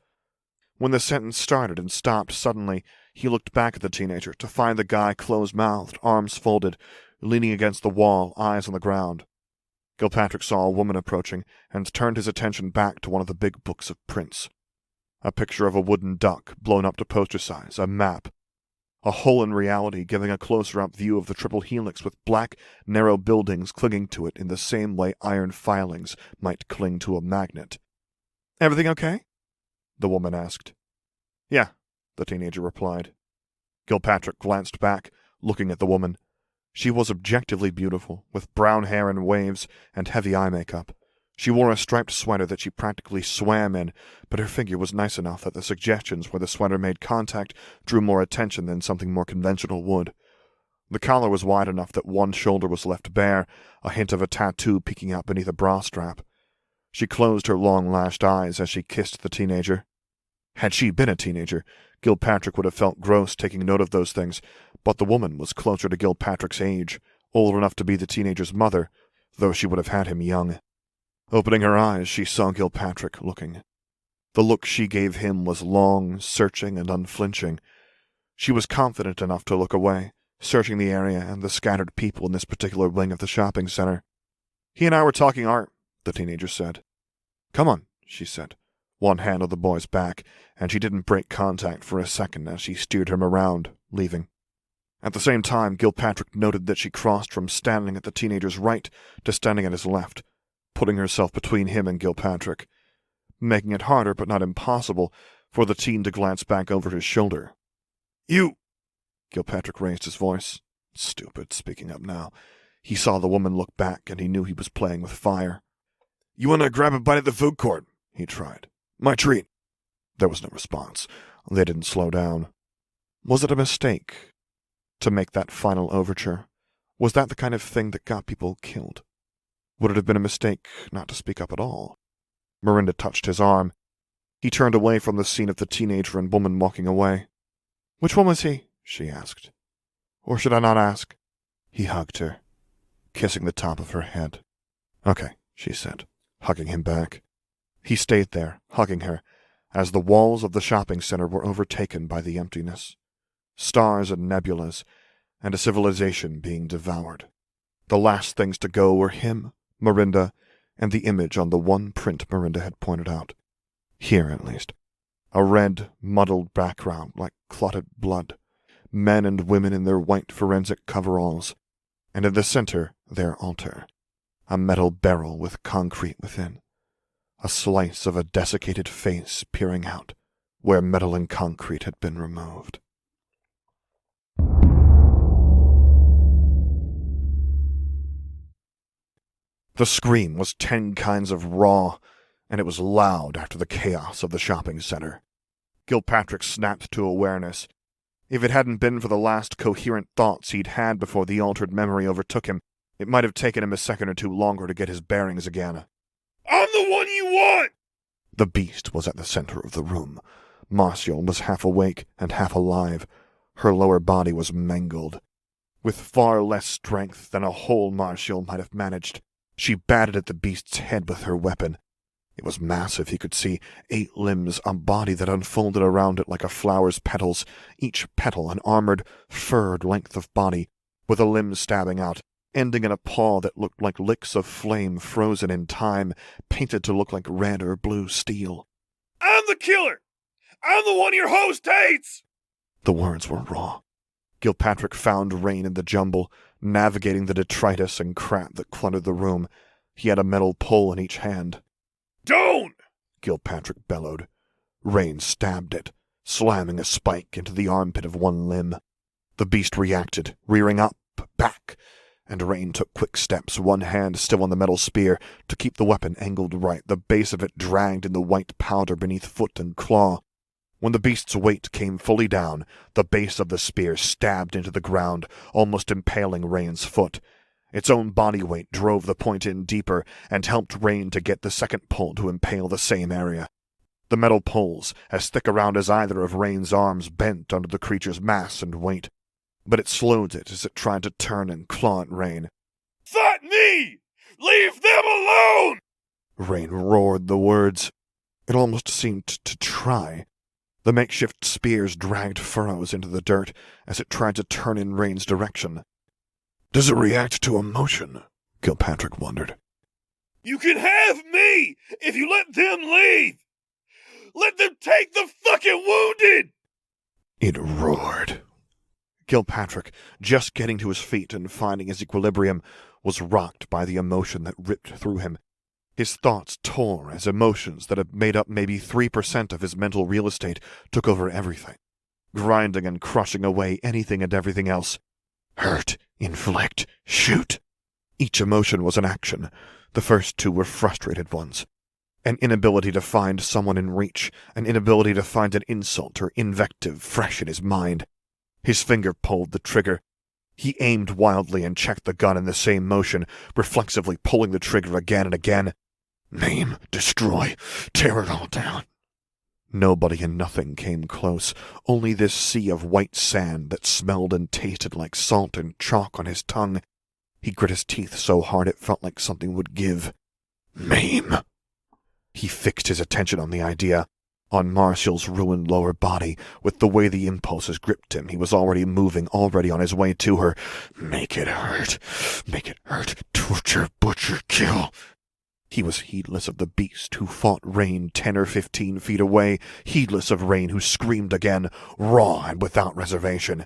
When the sentence started and stopped suddenly, he looked back at the teenager to find the guy close-mouthed, arms folded, leaning against the wall, eyes on the ground. Gilpatrick saw a woman approaching and turned his attention back to one of the big books of prints. A picture of a wooden duck blown up to poster size, a map. A hole in reality giving a closer-up view of the triple helix with black, narrow buildings clinging to it in the same way iron filings might cling to a magnet. Everything okay? The woman asked. Yeah, the teenager replied. Gilpatrick glanced back, looking at the woman. She was objectively beautiful, with brown hair in waves and heavy eye makeup. She wore a striped sweater that she practically swam in, but her figure was nice enough that the suggestions where the sweater made contact drew more attention than something more conventional would. The collar was wide enough that one shoulder was left bare, a hint of a tattoo peeking out beneath a bra strap. She closed her long-lashed eyes as she kissed the teenager. Had she been a teenager, Gilpatrick would have felt gross taking note of those things, but the woman was closer to Gilpatrick's age, old enough to be the teenager's mother, though she would have had him young. Opening her eyes, she saw Gilpatrick looking. The look she gave him was long, searching, and unflinching. She was confident enough to look away, searching the area and the scattered people in this particular wing of the shopping center. He and I were talking art, the teenager said. Come on, she said, one hand on the boy's back, and she didn't break contact for a second as she steered him around, leaving. At the same time, Gilpatrick noted that she crossed from standing at the teenager's right to standing at his left, putting herself between him and Gilpatrick, making it harder but not impossible for the teen to glance back over his shoulder. You! Gilpatrick raised his voice. Stupid, speaking up now. He saw the woman look back, and he knew he was playing with fire. You want to grab a bite at the food court? He tried. My treat. There was no response. They didn't slow down. Was it a mistake to make that final overture? Was that the kind of thing that got people killed? Would it have been a mistake not to speak up at all? Miranda touched his arm. He turned away from the scene of the teenager and woman walking away. Which one was he? She asked. Or should I not ask? He hugged her, kissing the top of her head. Okay, she said, hugging him back. He stayed there, hugging her, as the walls of the shopping center were overtaken by the emptiness. Stars and nebulas, and a civilization being devoured. The last things to go were him, Miranda, and the image on the one print Miranda had pointed out. Here, at least. A red, muddled background like clotted blood. Men and women in their white forensic coveralls. And in the center, their altar. A metal barrel with concrete within. A slice of a desiccated face peering out, where metal and concrete had been removed. The scream was 10 kinds of raw, and it was loud after the chaos of the shopping center. Gilpatrick snapped to awareness. If it hadn't been for the last coherent thoughts he'd had before the altered memory overtook him, it might have taken him a second or two longer to get his bearings again. I'm the one you want! The beast was at the center of the room. Martial was half awake and half alive. Her lower body was mangled. With far less strength than a whole Martial might have managed, she batted at the beast's head with her weapon. It was massive, he could see, 8 limbs, a body that unfolded around it like a flower's petals, each petal an armored, furred length of body, with a limb stabbing out, ending in a paw that looked like licks of flame frozen in time, painted to look like red or blue steel. I'm the killer! I'm the one your host hates! The words were raw. Gilpatrick found Rain in the jumble, navigating the detritus and crap that cluttered the room. He had a metal pole in each hand. Don't! Gilpatrick bellowed. Rain stabbed it, slamming a spike into the armpit of one limb. The beast reacted, rearing up, back, and Rain took quick steps, one hand still on the metal spear, to keep the weapon angled right, the base of it dragged in the white powder beneath foot and claw. When the beast's weight came fully down, the base of the spear stabbed into the ground, almost impaling Rain's foot. Its own body weight drove the point in deeper and helped Rain to get the second pull to impale the same area. The metal poles, as thick around as either of Rain's arms, bent under the creature's mass and weight, but it slowed it as it tried to turn and claw at Rain. Fight me! Leave them alone! Rain roared the words. It almost seemed to try. The makeshift spears dragged furrows into the dirt as it tried to turn in Rain's direction. Does it react to emotion? Gilpatrick wondered. You can have me if you let them leave! Let them take the fucking wounded! It roared. Gilpatrick, just getting to his feet and finding his equilibrium, was rocked by the emotion that ripped through him. His thoughts tore as emotions that had made up maybe 3% of his mental real estate took over everything, grinding and crushing away anything and everything else. Hurt, inflict, shoot. Each emotion was an action. The first 2 were frustrated ones. An inability to find someone in reach, an inability to find an insult or invective fresh in his mind. His finger pulled the trigger. He aimed wildly and checked the gun in the same motion, reflexively pulling the trigger again and again. Maim, destroy, tear it all down. Nobody and nothing came close, only this sea of white sand that smelled and tasted like salt and chalk on his tongue. He grit his teeth so hard it felt like something would give. Maim! He fixed his attention on the idea, on Martial's ruined lower body. With the way the impulses gripped him, he was already moving, already on his way to her. Make it hurt. Make it hurt. Torture, butcher, kill. He was heedless of the beast who fought Rain 10 or 15 feet away, heedless of Rain who screamed again, raw and without reservation.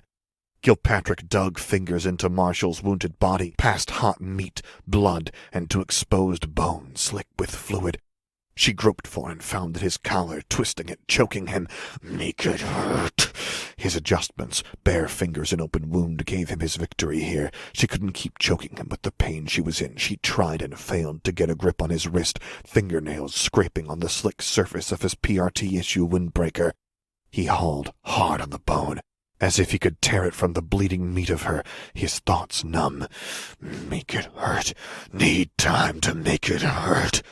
Gilpatrick dug fingers into Martial's wounded body, past hot meat, blood, and to exposed bone, slick with fluid. She groped for and found that his collar, twisting it, choking him. Make it hurt. His adjustments, bare fingers and open wound, gave him his victory here. She couldn't keep choking him with the pain she was in. She tried and failed to get a grip on his wrist, fingernails scraping on the slick surface of his PRT-issue windbreaker. He hauled hard on the bone, as if he could tear it from the bleeding meat of her, his thoughts numb. Make it hurt. Need time to make it hurt.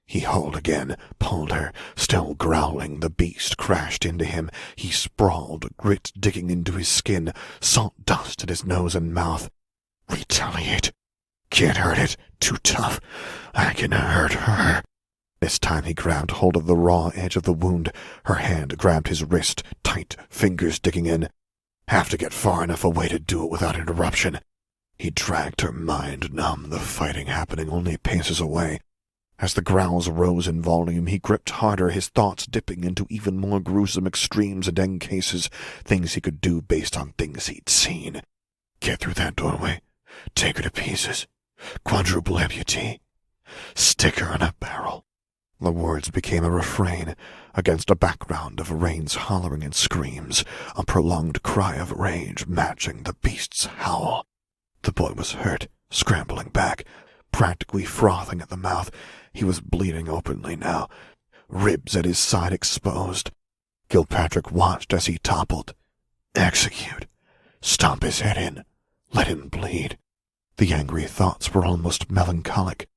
He hauled again, pulled her. Still growling, the beast crashed into him. He sprawled, grit digging into his skin, salt dust in his nose and mouth. Retaliate. Can't hurt it. Too tough. I can hurt her. This time he grabbed hold of the raw edge of the wound. Her hand grabbed his wrist, tight, fingers digging in. Have to get far enough away to do it without interruption. He dragged her mind numb, the fighting happening only paces away. As the growls rose in volume, he gripped harder, his thoughts dipping into even more gruesome extremes and end cases, things he could do based on things he'd seen. Get through that doorway. Take her to pieces. Quadruple amputee. Stick her in a barrel. The words became a refrain, against a background of Rain's hollering and screams, a prolonged cry of rage matching the beast's howl. The boy was hurt, scrambling back, practically frothing at the mouth. He was bleeding openly now, ribs at his side exposed. Gilpatrick watched as he toppled. Execute. Stomp his head in. Let him bleed. The angry thoughts were almost melancholic.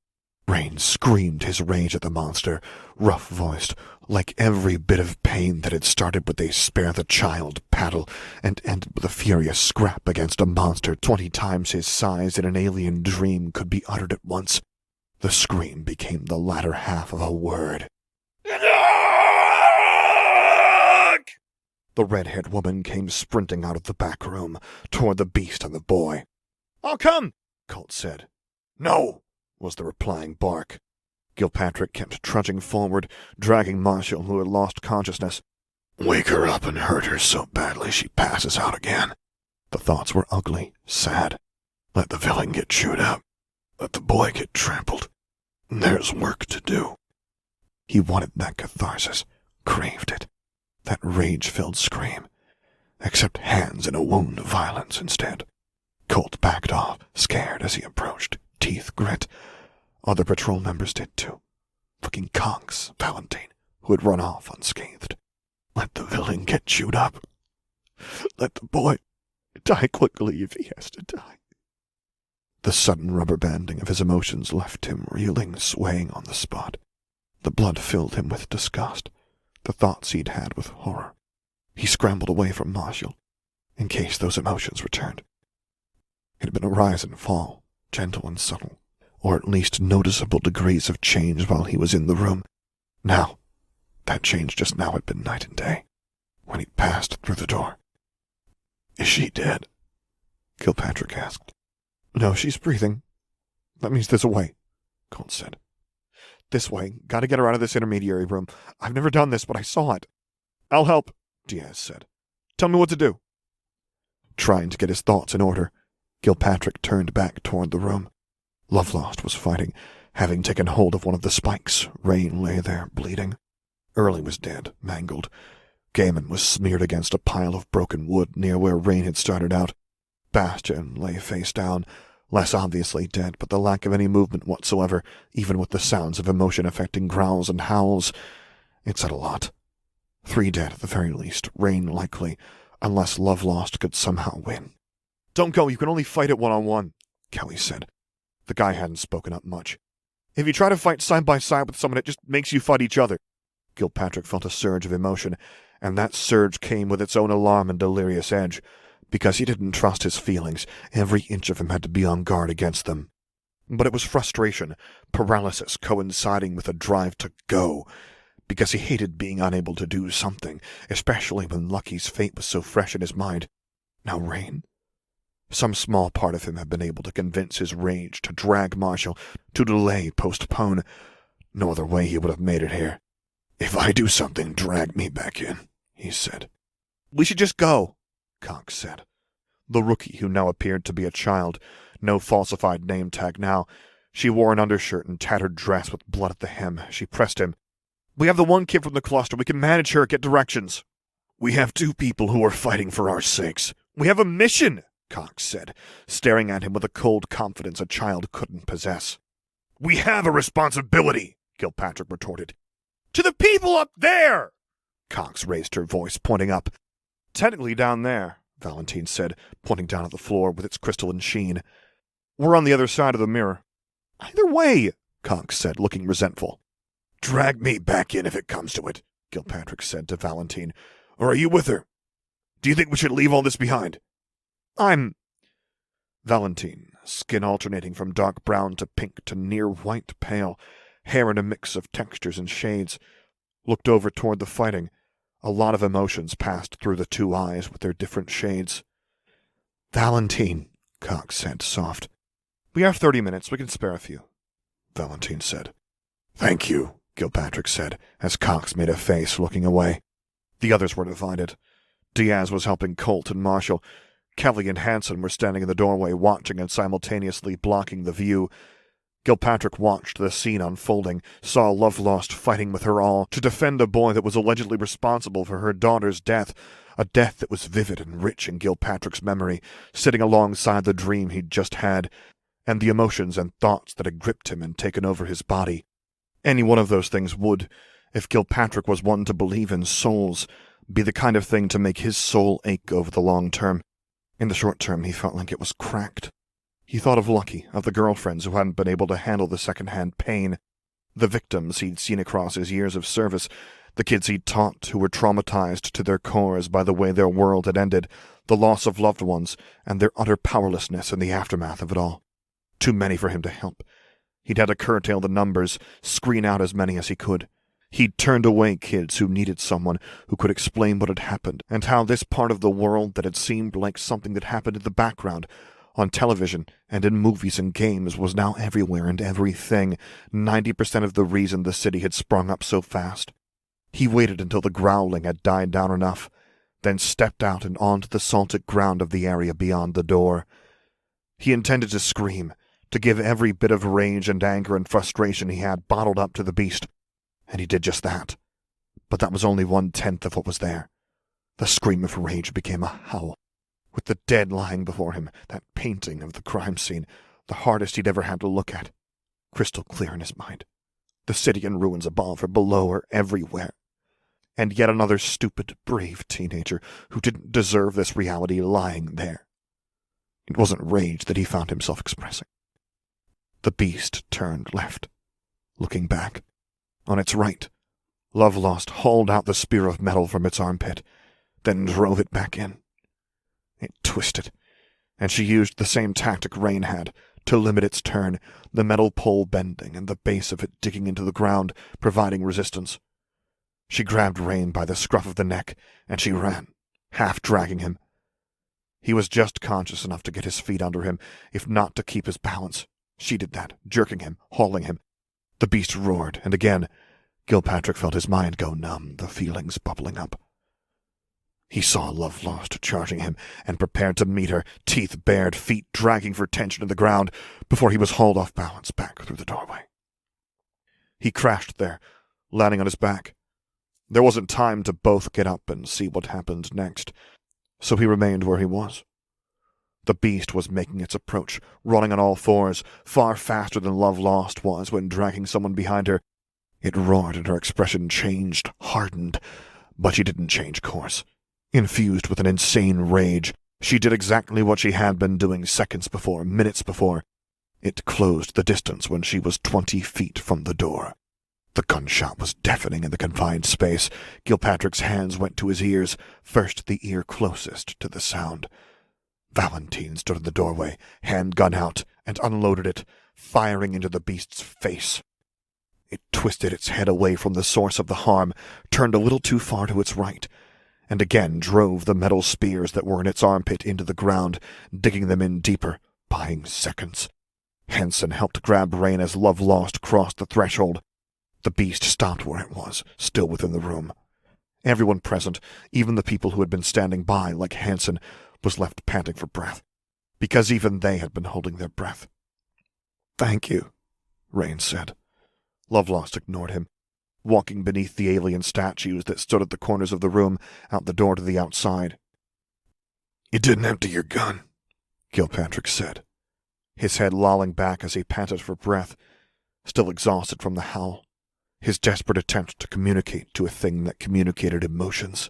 Rain screamed his rage at the monster, rough-voiced, like every bit of pain that had started with a spare-the-child paddle and ended with a furious scrap against a monster 20 times his size in an alien dream could be uttered at once. The scream became the latter half of a word. The red-haired woman came sprinting out of the back room, toward the beast and the boy. "I'll come," Colt said. "No," was the replying bark. Gilpatrick kept trudging forward, dragging Marshall, who had lost consciousness. Wake her up and hurt her so badly she passes out again. The thoughts were ugly, sad. Let the villain get chewed up. Let the boy get trampled. There's work to do. He wanted that catharsis, craved it, that rage-filled scream, except hands in a wound of violence instead. Colt backed off, scared as he approached, teeth grit. Other patrol members did too. Fucking Cox, Valentine, who had run off unscathed. Let the villain get chewed up. Let the boy die quickly if he has to die. The sudden rubber banding of his emotions left him reeling, swaying on the spot. The blood filled him with disgust, the thoughts he'd had with horror. He scrambled away from Marshall, in case those emotions returned. It had been a rise and fall, gentle and subtle, or at least noticeable degrees of change while he was in the room. Now, that change just now had been night and day, when he passed through the door. Is she dead? Gilpatrick asked. No, she's breathing. That means there's a way, Colt said. This way. Gotta get her out of this intermediary room. I've never done this, but I saw it. I'll help, Diaz said. Tell me what to do. Trying to get his thoughts in order, Gilpatrick turned back toward the room. Lovelost was fighting, having taken hold of one of the spikes. Rain lay there, bleeding. Early was dead, mangled. Gaiman was smeared against a pile of broken wood near where Rain had started out. Bastion lay face down, less obviously dead, but the lack of any movement whatsoever, even with the sounds of emotion affecting growls and howls, it said a lot. 3 dead at the very least, Rain likely, unless Lovelost could somehow win. Don't go, you can only fight it one-on-one, Kelly said. The guy hadn't spoken up much. If you try to fight side by side with someone, it just makes you fight each other. Gilpatrick felt a surge of emotion, and that surge came with its own alarm and delirious edge. Because he didn't trust his feelings, every inch of him had to be on guard against them. But it was frustration, paralysis coinciding with a drive to go, because he hated being unable to do something, especially when Lucky's fate was so fresh in his mind. Now Rain? Some small part of him had been able to convince his rage to drag Marshall, to delay, postpone. No other way he would have made it here. If I do something, drag me back in, he said. We should just go, Cox said. The rookie, who now appeared to be a child, no falsified name tag now. She wore an undershirt and tattered dress with blood at the hem. She pressed him. We have the one kid from the cluster. We can manage her, get directions. We have 2 people who are fighting for our sakes. We have a mission, Cox said, staring at him with a cold confidence a child couldn't possess. We have a responsibility, Gilpatrick retorted. To the people up there! Cox raised her voice, pointing up. Technically down there, Valentine said, pointing down at the floor with its crystalline sheen. We're on the other side of the mirror. Either way, Cox said, looking resentful. Drag me back in if it comes to it, Gilpatrick said to Valentine. Or are you with her? Do you think we should leave all this behind? Valentine, skin alternating from dark brown to pink to near white pale, hair in a mix of textures and shades, looked over toward the fighting. A lot of emotions passed through the 2 eyes with their different shades. Valentine, Cox said, soft. We have 30 minutes. We can spare a few, Valentine said. Thank you, Gilpatrick said, as Cox made a face, looking away. The others were divided. Diaz was helping Colt and Marshall. Kelly and Hanson were standing in the doorway, watching and simultaneously blocking the view. Gilpatrick watched the scene unfolding, saw Lovelost fighting with her all to defend a boy that was allegedly responsible for her daughter's death, a death that was vivid and rich in Gilpatrick's memory, sitting alongside the dream he'd just had. and the emotions and thoughts that had gripped him and taken over his body. Any one of those things would, if Gilpatrick was one to believe in souls, be the kind of thing to make his soul ache over the long term. In the short term, he felt like it was cracked. He thought of Lucky, of the girlfriends who hadn't been able to handle the second-hand pain, the victims he'd seen across his years of service, the kids he'd taught who were traumatized to their cores by the way their world had ended, the loss of loved ones, and their utter powerlessness in the aftermath of it all. Too many for him to help. He'd had to curtail the numbers, screen out as many as he could. He'd turned away kids who needed someone who could explain what had happened, and how this part of the world that had seemed like something that happened in the background, on television and in movies and games, was now everywhere and everything, 90% of the reason the city had sprung up so fast. He waited until the growling had died down enough, then stepped out and onto the salted ground of the area beyond the door. He intended to scream, to give every bit of rage and anger and frustration he had bottled up to the beast, and he did just that. But that was only 1/10 of what was there. The scream of rage became a howl. With the dead lying before him, that painting of the crime scene, the hardest he'd ever had to look at, crystal clear in his mind. The city and ruins above or below or everywhere. And yet another stupid, brave teenager who didn't deserve this reality lying there. It wasn't rage that he found himself expressing. The beast turned left, looking back. On its right, Love Lost hauled out the spear of metal from its armpit, then drove it back in. It twisted, and she used the same tactic Rain had, to limit its turn, the metal pole bending and the base of it digging into the ground, providing resistance. She grabbed Rain by the scruff of the neck, and she ran, half dragging him. He was just conscious enough to get his feet under him, if not to keep his balance. She did that, jerking him, hauling him. The beast roared, and again, Gilpatrick felt his mind go numb, the feelings bubbling up. He saw Love Lost charging him, and prepared to meet her, teeth bared, feet dragging for tension in the ground, before he was hauled off balance back through the doorway. He crashed there, landing on his back. There wasn't time to both get up and see what happened next, so he remained where he was. The beast was making its approach, running on all fours, far faster than Love Lost was when dragging someone behind her. It roared and her expression changed, hardened, but she didn't change course. Infused with an insane rage, she did exactly what she had been doing seconds before, minutes before. It closed the distance when she was 20 feet from the door. The gunshot was deafening in the confined space. Gilpatrick's hands went to his ears, first the ear closest to the sound. Valentine stood in the doorway, handgun out, and unloaded it, firing into the beast's face. It twisted its head away from the source of the harm, turned a little too far to its right, and again drove the metal spears that were in its armpit into the ground, digging them in deeper, buying seconds. Hansen helped grab Rain as Love Lost crossed the threshold. The beast stopped where it was, still within the room. Everyone present, even the people who had been standing by, like Hansen, was left panting for breath, because even they had been holding their breath. "Thank you," Rain said. Love Lost ignored him, walking beneath the alien statues that stood at the corners of the room, out the door to the outside. "You didn't empty your gun," Gilpatrick said, his head lolling back as he panted for breath, still exhausted from the howl, his desperate attempt to communicate to a thing that communicated emotions.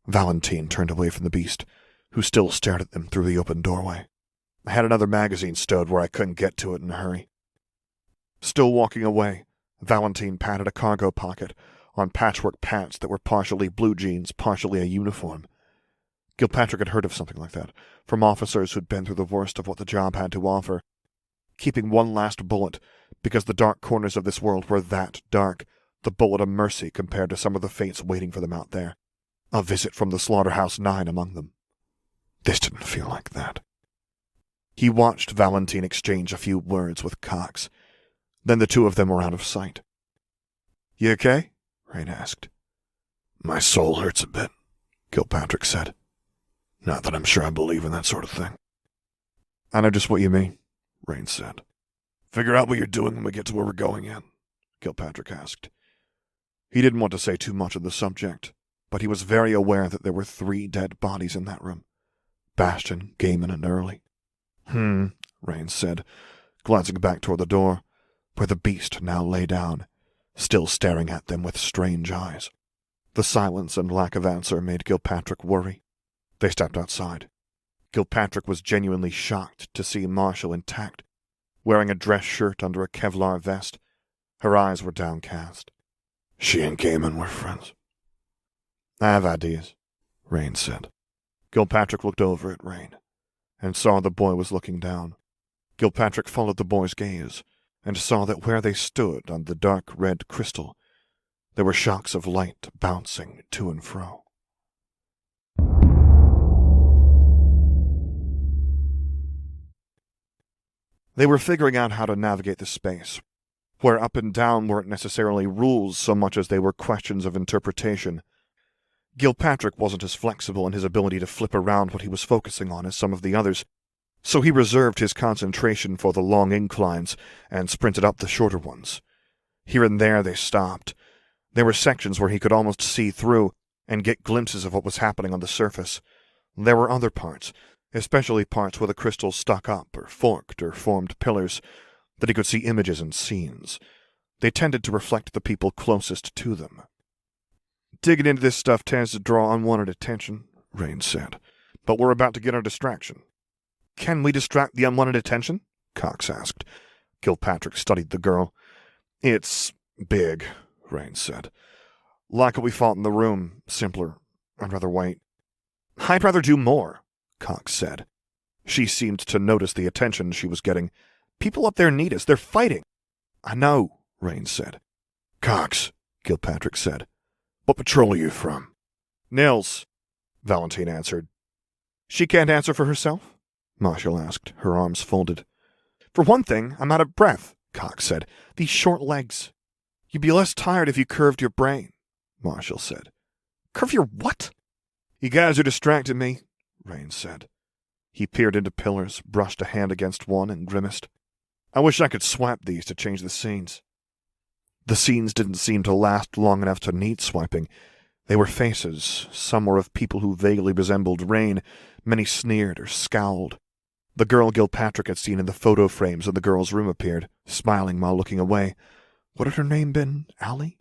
Valentine turned away from the beast, who still stared at them through the open doorway. "I had another magazine stowed where I couldn't get to it in a hurry." Still walking away, Valentine patted a cargo pocket on patchwork pants that were partially blue jeans, partially a uniform. Gilpatrick had heard of something like that, from officers who'd been through the worst of what the job had to offer. Keeping one last bullet, because the dark corners of this world were that dark, the bullet of mercy compared to some of the fates waiting for them out there. A visit from the Slaughterhouse 9 among them. This didn't feel like that. He watched Valentine exchange a few words with Cox. Then the two of them were out of sight. "You okay?" Rain asked. "My soul hurts a bit," Gilpatrick said. "Not that I'm sure I believe in that sort of thing." "I know just what you mean," Rain said. "Figure out what you're doing when we get to where we're going in," Gilpatrick asked. He didn't want to say too much of the subject, but he was very aware that there were 3 dead bodies in that room. Bastion, Gaiman, and Early. Rain said, glancing back toward the door, where the beast now lay down, still staring at them with strange eyes. The silence and lack of answer made Gilpatrick worry. They stepped outside. Gilpatrick was genuinely shocked to see Marshall intact, wearing a dress shirt under a Kevlar vest. Her eyes were downcast. She and Gaiman were friends. I have ideas, Rain said. Gilpatrick looked over at Rain, and saw the boy was looking down. Gilpatrick followed the boy's gaze, and saw that where they stood on the dark red crystal, there were shocks of light bouncing to and fro. They were figuring out how to navigate the space, where up and down weren't necessarily rules so much as they were questions of interpretation. Gilpatrick wasn't as flexible in his ability to flip around what he was focusing on as some of the others, so he reserved his concentration for the long inclines and sprinted up the shorter ones. Here and there they stopped. There were sections where he could almost see through and get glimpses of what was happening on the surface. There were other parts, especially parts where the crystals stuck up or forked or formed pillars, that he could see images and scenes. They tended to reflect the people closest to them. Digging into this stuff tends to draw unwanted attention, Rain said, but we're about to get our distraction. Can we distract the unwanted attention? Cox asked. Gilpatrick studied the girl. It's big, Rain said. Like what we fought in the room, simpler. I'd rather wait. I'd rather do more, Cox said. She seemed to notice the attention she was getting. People up there need us. They're fighting. I know, Rain said. Cox, Gilpatrick said. What patrol are you from? Nils, Valentine answered. She can't answer for herself? Marshall asked, her arms folded. For one thing, I'm out of breath, Cox said. These short legs. You'd be less tired if you curved your brain, Marshall said. Curve your what? You guys are distracting me, Rain said. He peered into pillars, brushed a hand against one, and grimaced. I wish I could swap these to change the scenes. The scenes didn't seem to last long enough to need swiping. They were faces. Some were of people who vaguely resembled Rain. Many sneered or scowled. The girl Gilpatrick had seen in the photo frames in the girl's room appeared, smiling while looking away. What had her name been? Allie?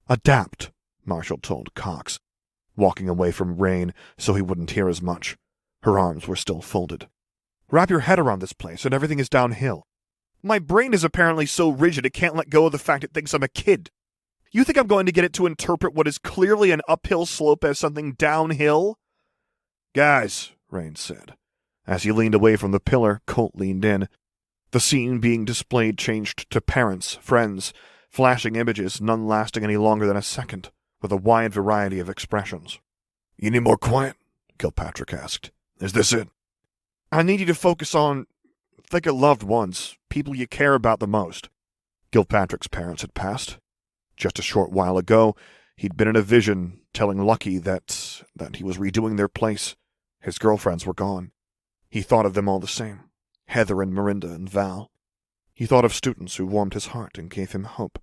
Adapt, Marshall told Cox, walking away from Rain so he wouldn't hear as much. Her arms were still folded. Wrap your head around this place and everything is downhill. My brain is apparently so rigid it can't let go of the fact it thinks I'm a kid. You think I'm going to get it to interpret what is clearly an uphill slope as something downhill? Guys, Rain said. As he leaned away from the pillar, Colt leaned in. The scene being displayed changed to parents, friends, flashing images, none lasting any longer than a second, with a wide variety of expressions. You need more quiet? Gilpatrick asked. Is this it? I need you to focus on, think of loved ones, people you care about the most. Gilpatrick's parents had passed. Just a short while ago, he'd been in a vision telling Lucky that he was redoing their place. His girlfriends were gone. He thought of them all the same, Heather and Mirinda and Val. He thought of students who warmed his heart and gave him hope.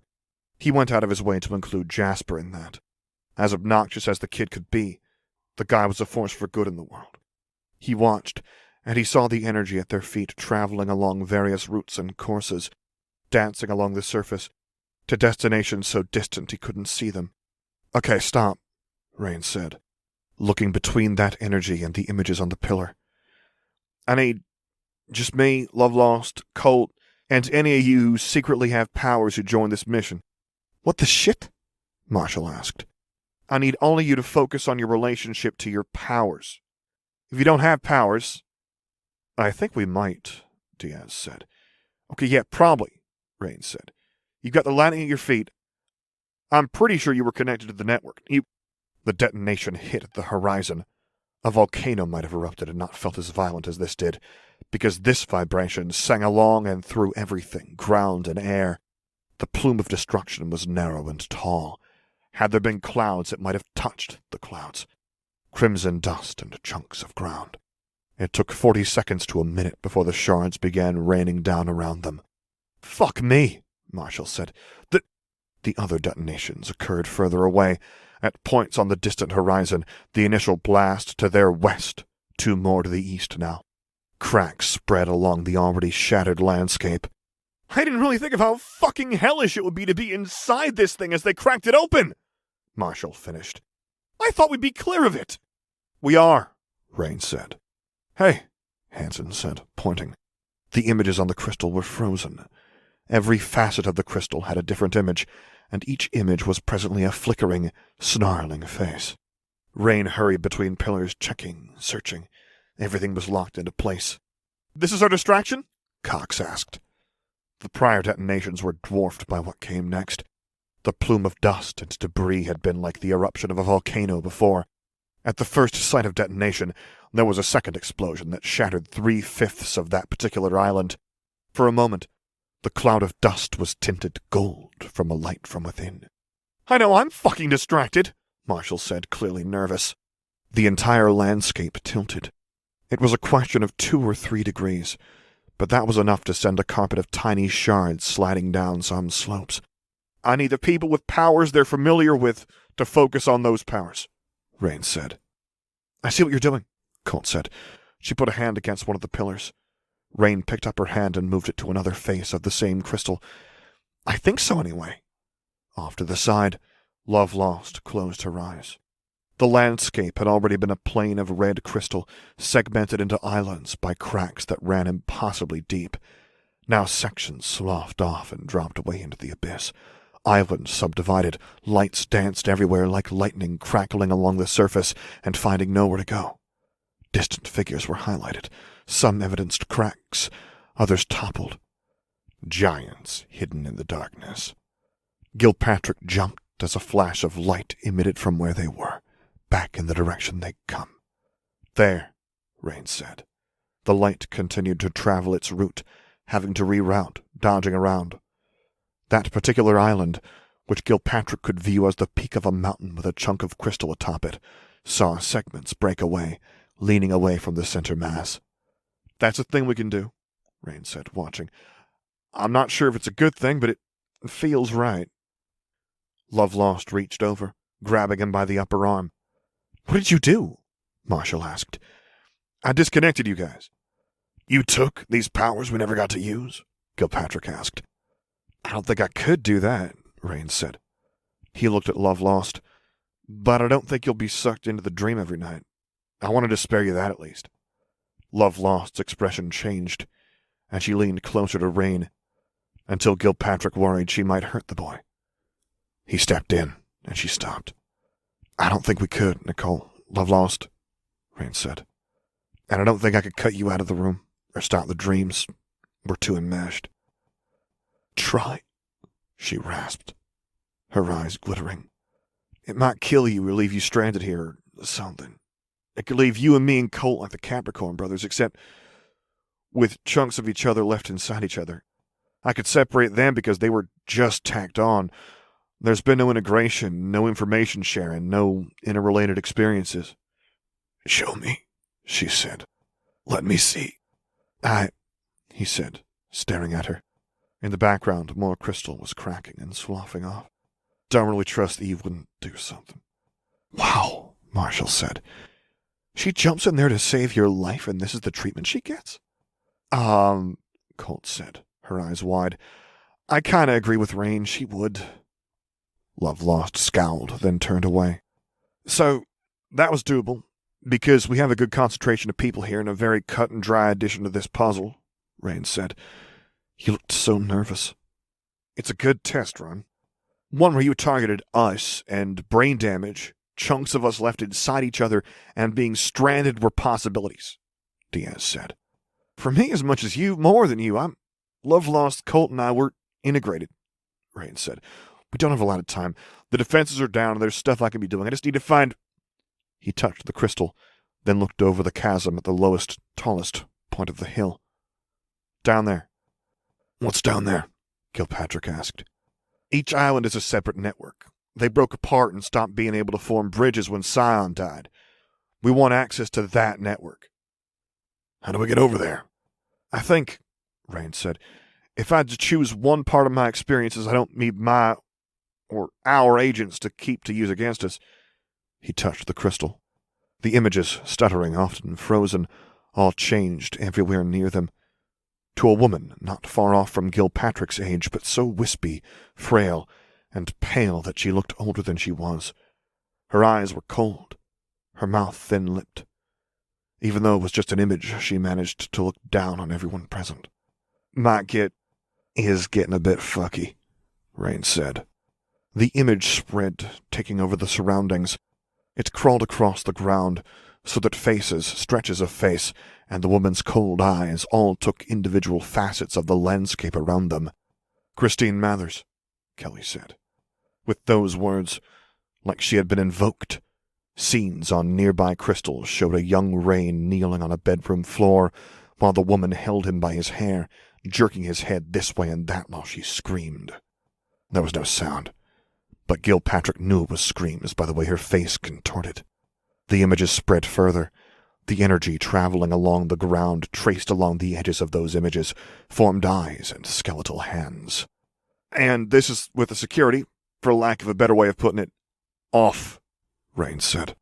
He went out of his way to include Jasper in that. As obnoxious as the kid could be, the guy was a force for good in the world. He watched, and he saw the energy at their feet traveling along various routes and courses, dancing along the surface, to destinations so distant he couldn't see them. Okay, stop, Rain said, looking between that energy and the images on the pillar. I need just me, Love Lost, Colt, and any of you who secretly have powers who join this mission. What the shit? Marshall asked. I need all of you to focus on your relationship to your powers. If you don't have powers... I think we might, Diaz said. Okay, yeah, probably, Rain said. You've got the landing at your feet. I'm pretty sure you were connected to the network. The detonation hit at the horizon. A volcano might have erupted and not felt as violent as this did, because this vibration sang along and through everything, ground and air. The plume of destruction was narrow and tall. Had there been clouds, it might have touched the clouds. Crimson dust and chunks of ground. It took 40 seconds to a minute before the shards began raining down around them. Fuck me, Marshall said. The other detonations occurred further away, at points on the distant horizon, the initial blast to their west, 2 more to the east now. Cracks spread along the already shattered landscape. I didn't really think of how fucking hellish it would be to be inside this thing as they cracked it open, Marshall finished. I thought we'd be clear of it. We are, Rain said. Hey, Hansen said, pointing. The images on the crystal were frozen. Every facet of the crystal had a different image, and each image was presently a flickering, snarling face. Rain hurried between pillars, checking, searching. Everything was locked into place. This is our distraction? Cox asked. The prior detonations were dwarfed by what came next. The plume of dust and debris had been like the eruption of a volcano before. At the first site of detonation, there was a second explosion that shattered 3/5 of that particular island. For a moment, the cloud of dust was tinted gold from a light from within. I know I'm fucking distracted, Marshall said, clearly nervous. The entire landscape tilted. It was a question of 2 or 3 degrees, but that was enough to send a carpet of tiny shards sliding down some slopes. I need the people with powers they're familiar with to focus on those powers, Rain said. I see what you're doing, Colt said. She put a hand against one of the pillars. Rain picked up her hand and moved it to another face of the same crystal. I think so, anyway. Off to the side, Love Lost closed her eyes. The landscape had already been a plain of red crystal, segmented into islands by cracks that ran impossibly deep. Now sections sloughed off and dropped away into the abyss. Islands subdivided, lights danced everywhere like lightning crackling along the surface and finding nowhere to go. Distant figures were highlighted. Some evidenced cracks, others toppled. Giants hidden in the darkness. Gilpatrick jumped as a flash of light emitted from where they were, back in the direction they'd come. There, Rain said. The light continued to travel its route, having to reroute, dodging around. That particular island, which Gilpatrick could view as the peak of a mountain with a chunk of crystal atop it, saw segments break away, leaning away from the center mass. That's a thing we can do, Rain said, watching. I'm not sure if it's a good thing, but it feels right. Love Lost reached over, grabbing him by the upper arm. What did you do? Marshall asked. I disconnected you guys. You took these powers we never got to use? Gilpatrick asked. I don't think I could do that, Rain said. He looked at Love Lost. But I don't think you'll be sucked into the dream every night. I wanted to spare you that at least. Love Lost's expression changed, and she leaned closer to Rain, until Gilpatrick worried she might hurt the boy. He stepped in, and she stopped. I don't think we could, Nicole. Love Lost, Rain said. And I don't think I could cut you out of the room, or stop the dreams. We're too enmeshed. Try, she rasped, her eyes glittering. It might kill you or leave you stranded here or something. It could leave you and me and Colt like the Capricorn brothers, except with chunks of each other left inside each other. I could separate them because they were just tacked on. There's been no integration, no information sharing, no interrelated experiences. Show me, she said. Let me see. He said, staring at her. In the background, more crystal was cracking and sloughing off. Don't really trust Eve wouldn't do something. Wow, Marshall said. She jumps in there to save your life, and this is the treatment she gets? Colt said, her eyes wide. I kinda agree with Rain, she would. Love Lost scowled, then turned away. So, that was doable, because we have a good concentration of people here and a very cut-and-dry addition to this puzzle, Rain said. You looked so nervous. It's a good test run. One where you targeted us and brain damage, chunks of us left inside each other, and being stranded were possibilities, Diaz said. For me as much as you, more than you, I'm Love Lost, Colt, and I were integrated, Rain said. We don't have a lot of time. The defenses are down, and there's stuff I can be doing. I just need to find... He touched the crystal, then looked over the chasm at the lowest, tallest point of the hill. Down there. What's down there? Gilpatrick asked. Each island is a separate network. They broke apart and stopped being able to form bridges when Scion died. We want access to that network. How do we get over there? I think, Rain said, if I had to choose one part of my experiences I don't need my or our agents to keep to use against us. He touched the crystal. The images, stuttering, often frozen, all changed everywhere near them, to a woman not far off from Gilpatrick's age, but so wispy, frail, and pale that she looked older than she was. Her eyes were cold, her mouth thin-lipped. Even though it was just an image, she managed to look down on everyone present. Is getting a bit fucky, Rain said. The image spread, taking over the surroundings. It crawled across the ground, so that faces, stretches of face, and the woman's cold eyes all took individual facets of the landscape around them. Christine Mathers, Kelly said. With those words, like she had been invoked, scenes on nearby crystals showed a young Rain kneeling on a bedroom floor, while the woman held him by his hair, jerking his head this way and that while she screamed. There was no sound, but Gilpatrick knew it was screams by the way her face contorted. The images spread further. The energy traveling along the ground traced along the edges of those images, formed eyes and skeletal hands. And this is with the security, for lack of a better way of putting it, off, Rain said.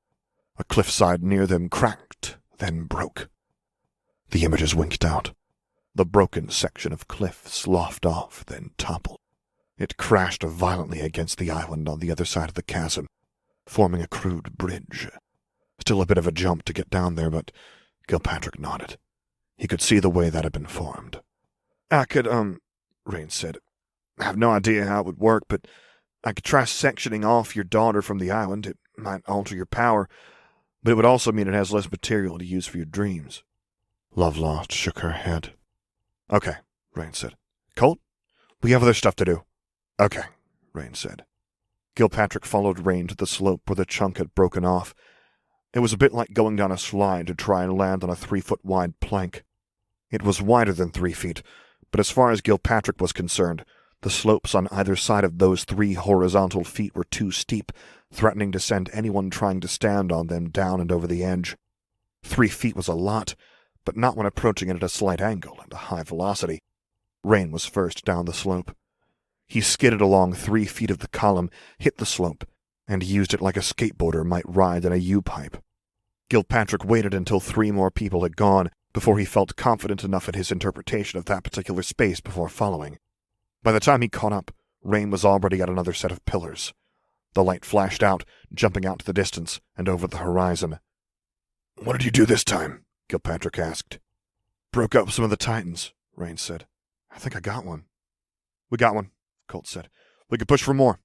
A cliffside near them cracked, then broke. The images winked out. The broken section of cliff sloughed off, then toppled. It crashed violently against the island on the other side of the chasm, forming a crude bridge. Still a bit of a jump to get down there, but Gilpatrick nodded. He could see the way that had been formed. I could, Rain said. I have no idea how it would work, but I could try sectioning off your daughter from the island. It might alter your power, but it would also mean it has less material to use for your dreams. Lovelost shook her head. Okay, Rain said. Colt, we have other stuff to do. Okay, Rain said. Gilpatrick followed Rain to the slope where the chunk had broken off. It was a bit like going down a slide to try and land on a 3-foot-wide plank. It was wider than 3 feet, but as far as Gilpatrick was concerned, the slopes on either side of those 3 horizontal feet were too steep, threatening to send anyone trying to stand on them down and over the edge. 3 feet was a lot, but not when approaching it at a slight angle and a high velocity. Rain was first down the slope. He skidded along 3 feet of the column, hit the slope, and used it like a skateboarder might ride in a U-pipe. Gilpatrick waited until 3 more people had gone before he felt confident enough in his interpretation of that particular space before following. By the time he caught up, Rain was already at another set of pillars. The light flashed out, jumping out to the distance and over the horizon. "What did you do this time?" Gilpatrick asked. "Broke up some of the Titans," Rain said. "I think I got one." "We got one," Colt said. "We could push for more."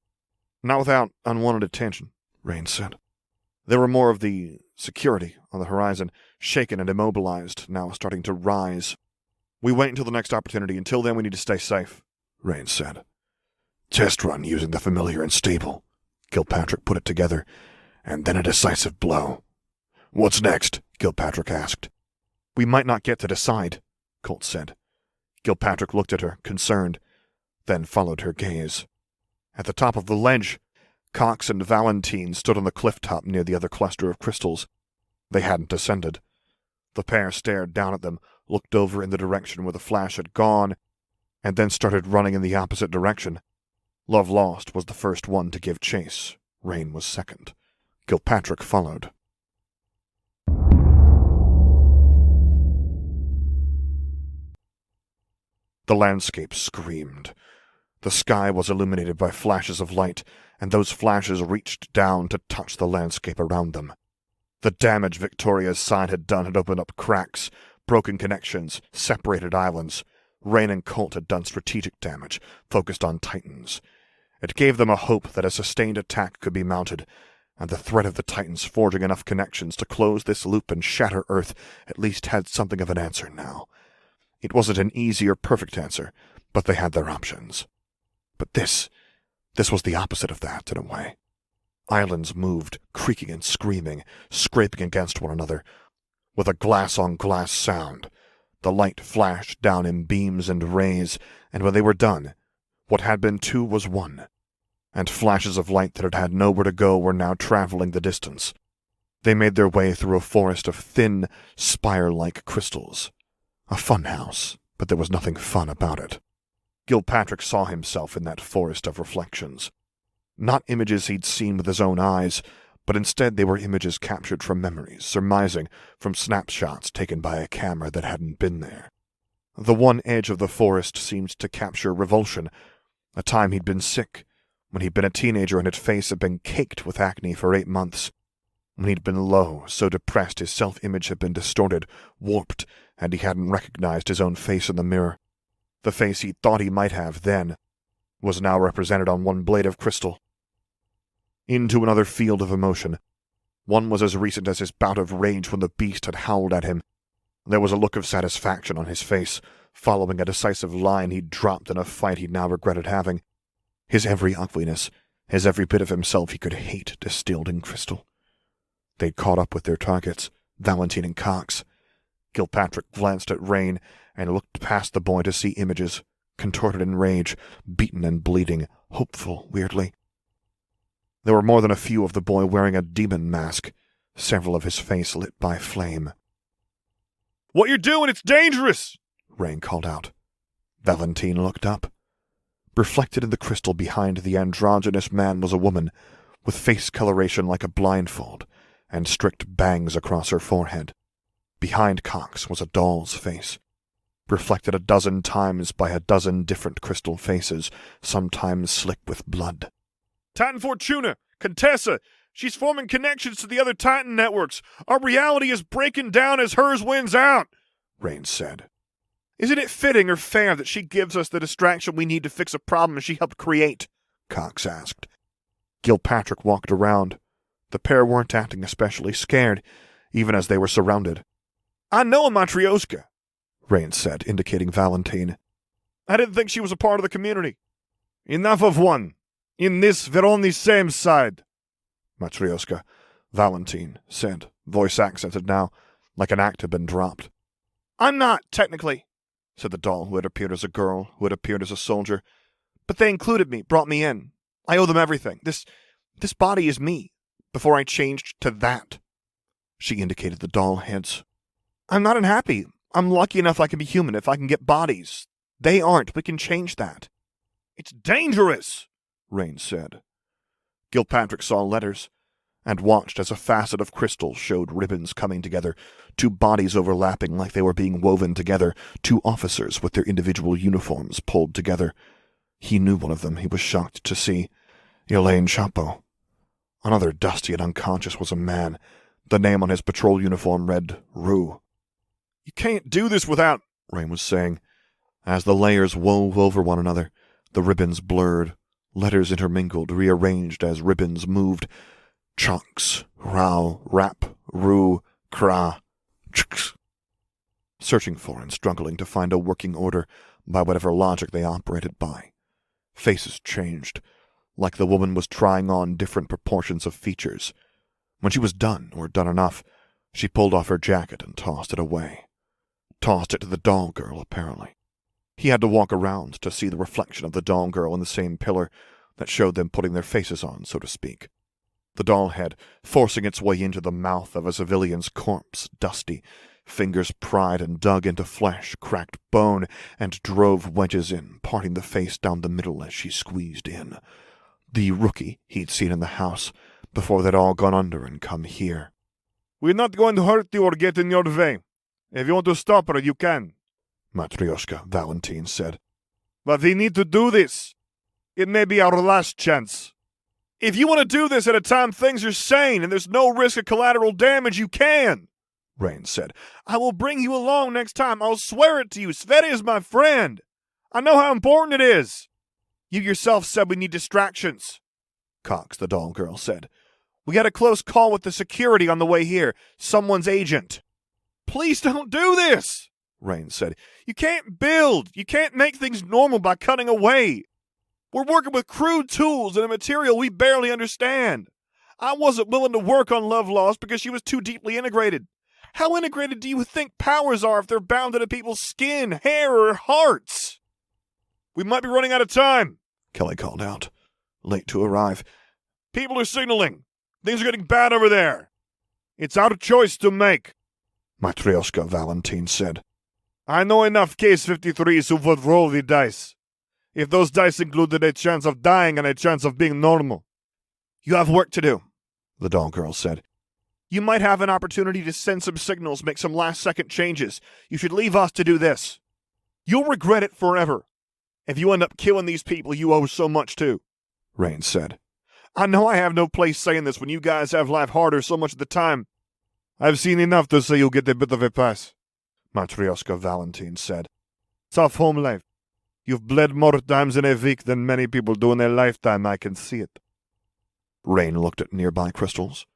"Not without unwanted attention," Rain said. There were more of the security on the horizon, shaken and immobilized, now starting to rise. "We wait until the next opportunity. Until then, we need to stay safe," Rain said. "Test run using the familiar and stable," Gilpatrick put it together, and then a decisive blow. "What's next?" Gilpatrick asked. "We might not get to decide," Colt said. Gilpatrick looked at her, concerned, then followed her gaze. At the top of the ledge, Cox and Valentine stood on the cliff top near the other cluster of crystals. They hadn't descended. The pair stared down at them, looked over in the direction where the flash had gone, and then started running in the opposite direction. Lovelost was the first one to give chase. Rain was second. Gilpatrick followed. The landscape screamed. The sky was illuminated by flashes of light, and those flashes reached down to touch the landscape around them. The damage Victoria's side had done had opened up cracks, broken connections, separated islands. Rain and Colt had done strategic damage, focused on Titans. It gave them a hope that a sustained attack could be mounted, and the threat of the Titans forging enough connections to close this loop and shatter Earth at least had something of an answer now. It wasn't an easy or perfect answer, but they had their options. But this was the opposite of that, in a way. Islands moved, creaking and screaming, scraping against one another, with a glass-on-glass sound. The light flashed down in beams and rays, and when they were done, what had been 2 was 1, and flashes of light that had had nowhere to go were now traveling the distance. They made their way through a forest of thin, spire-like crystals. A funhouse, but there was nothing fun about it. Gilpatrick saw himself in that forest of reflections. Not images he'd seen with his own eyes, but instead they were images captured from memories, surmising from snapshots taken by a camera that hadn't been there. The one edge of the forest seemed to capture revulsion, a time he'd been sick, when he'd been a teenager and his face had been caked with acne for 8 months, when he'd been low, so depressed his self-image had been distorted, warped, and he hadn't recognized his own face in the mirror. The face he thought he might have then was now represented on one blade of crystal. Into another field of emotion. One was as recent as his bout of rage when the beast had howled at him. There was a look of satisfaction on his face, following a decisive line he'd dropped in a fight he now regretted having. His every ugliness, his every bit of himself he could hate distilled in crystal. They'd caught up with their targets, Valentine and Cox. Gilpatrick glanced at Rain and looked past the boy to see images, contorted in rage, beaten and bleeding, hopeful, weirdly. There were more than a few of the boy wearing a demon mask, several of his face lit by flame. "What you're doing, it's dangerous!" Rain called out. Valentine looked up. Reflected in the crystal behind the androgynous man was a woman, with face coloration like a blindfold, and strict bangs across her forehead. Behind Cox was a doll's face, reflected a dozen times by a dozen different crystal faces, sometimes slick with blood. "Titan Fortuna! Contessa! She's forming connections to the other Titan networks! Our reality is breaking down as hers wins out!" Rain said. "Isn't it fitting or fair that she gives us the distraction we need to fix a problem she helped create?" Cox asked. Gilpatrick walked around. The pair weren't acting especially scared, even as they were surrounded. "I know a Matryoshka," Rain said, indicating Valentine. "I didn't think she was a part of the community." "Enough of one. In this, we're on the same side." Matryoshka, Valentine said, voice accented now, like an act had been dropped. "I'm not, technically," said the doll who had appeared as a girl, who had appeared as a soldier. "But they included me, brought me in. I owe them everything. This body is me, before I changed to that." She indicated the doll heads. "I'm not unhappy. I'm lucky enough I can be human if I can get bodies. They aren't. We can change that." "It's dangerous," Rain said. Gilpatrick saw letters, and watched as a facet of crystal showed ribbons coming together, 2 bodies overlapping like they were being woven together, 2 officers with their individual uniforms pulled together. He knew one of them, he was shocked to see. Elaine Chapeau. Another dusty and unconscious was a man. The name on his patrol uniform read Rue. "You can't do this without," Rain was saying. As the layers wove over one another, the ribbons blurred, letters intermingled, rearranged as ribbons moved. Chunks, Rao, Rap, Rue, Kra, Chks. Searching for and struggling to find a working order by whatever logic they operated by. Faces changed, like the woman was trying on different proportions of features. When she was done, or done enough, she pulled off her jacket and tossed it away. Tossed it to the doll girl, apparently. He had to walk around to see the reflection of the doll girl in the same pillar that showed them putting their faces on, so to speak. The doll head forcing its way into the mouth of a civilian's corpse, dusty, fingers pried and dug into flesh, cracked bone, and drove wedges in, parting the face down the middle as she squeezed in. The rookie he'd seen in the house, before they'd all gone under and come here. "We're not going to hurt you or get in your way. If you want to stop her, you can," Matryoshka, Valentine said. "But we need to do this. It may be our last chance. If you want to do this at a time things are sane and there's no risk of collateral damage, you can," Rain said. "I will bring you along next time. I'll swear it to you. Sveti is my friend. I know how important it is. You yourself said we need distractions," Cox, the doll girl, said. "We had a close call with the security on the way here. Someone's agent." "Please don't do this," Rain said. "You can't build. You can't make things normal by cutting away. We're working with crude tools and a material we barely understand. I wasn't willing to work on Love Lost because she was too deeply integrated. How integrated do you think powers are if they're bounded to people's skin, hair, or hearts?" "We might be running out of time," Kelly called out, late to arrive. "People are signaling. Things are getting bad over there. It's our choice to make," Matryoshka, Valentine said. "I know enough Case 53s who would roll the dice. If those dice included a chance of dying and a chance of being normal." "You have work to do," the doll girl said. You might have an opportunity to send some signals, make some last-second changes. You should leave us to do this. You'll regret it forever. If you end up killing these people you owe so much to, Rain said. I know I have no place saying this when you guys have life harder so much of the time. I've seen enough to say you'll get a bit of a pass, Matryoshka Valentine said. Tough home life. You've bled more times in a week than many people do in their lifetime, I can see it. Rain looked at nearby crystals.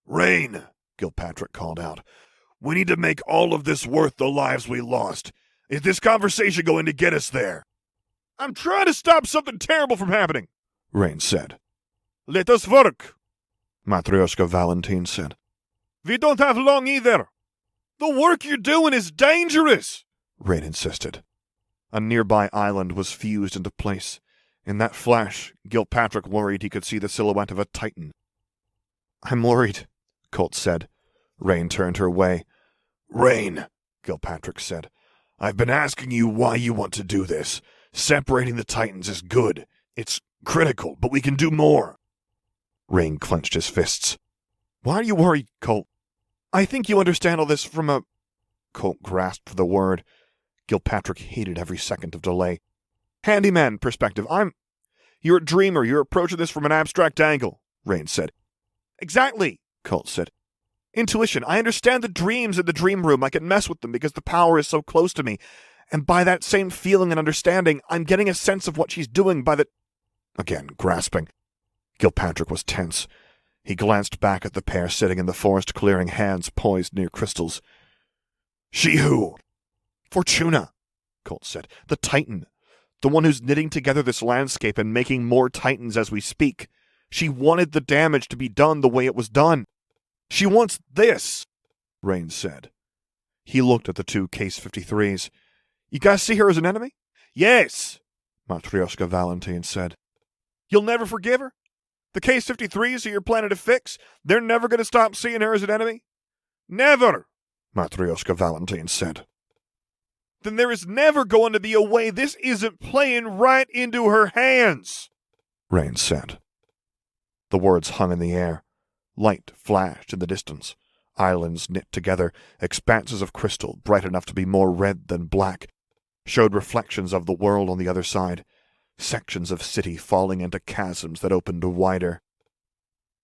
Rain, Gilpatrick called out. We need to make all of this worth the lives we lost. Is this conversation going to get us there? I'm trying to stop something terrible from happening, Rain said. Let us work, Matryoshka Valentine said. We don't have long either. The work you're doing is dangerous, Rain insisted. A nearby island was fused into place. In that flash, Gilpatrick worried he could see the silhouette of a titan. I'm worried, Colt said. Rain turned her way. Rain, Gilpatrick said. I've been asking you why you want to do this. Separating the titans is good. It's critical, but we can do more. Rain clenched his fists. Why are you worried, Colt? I think you understand all this from a... Colt grasped for the word. Gilpatrick hated every second of delay. Handyman perspective. You're a dreamer. You're approaching this from an abstract angle, Rain said. Exactly, Colt said. Intuition. I understand the dreams in the dream room. I can mess with them because the power is so close to me. And by that same feeling and understanding, I'm getting a sense of what she's doing by the... Again, grasping. Gilpatrick was tense. He glanced back at the pair sitting in the forest clearing, hands poised near crystals. She who? Fortuna, Colt said. The Titan. The one who's knitting together this landscape and making more Titans as we speak. She wanted the damage to be done the way it was done. She wants this, Rain said. He looked at the two Case 53s. You guys see her as an enemy? Yes, Matryoshka Valentine said. You'll never forgive her? The Case 53s who you're planning to fix, they're never going to stop seeing her as an enemy? Never, Matryoshka Valentine said. Then there is never going to be a way this isn't playing right into her hands, Rain said. The words hung in the air. Light flashed in the distance. Islands knit together, expanses of crystal, bright enough to be more red than black, showed reflections of the world on the other side, sections of city falling into chasms that opened wider.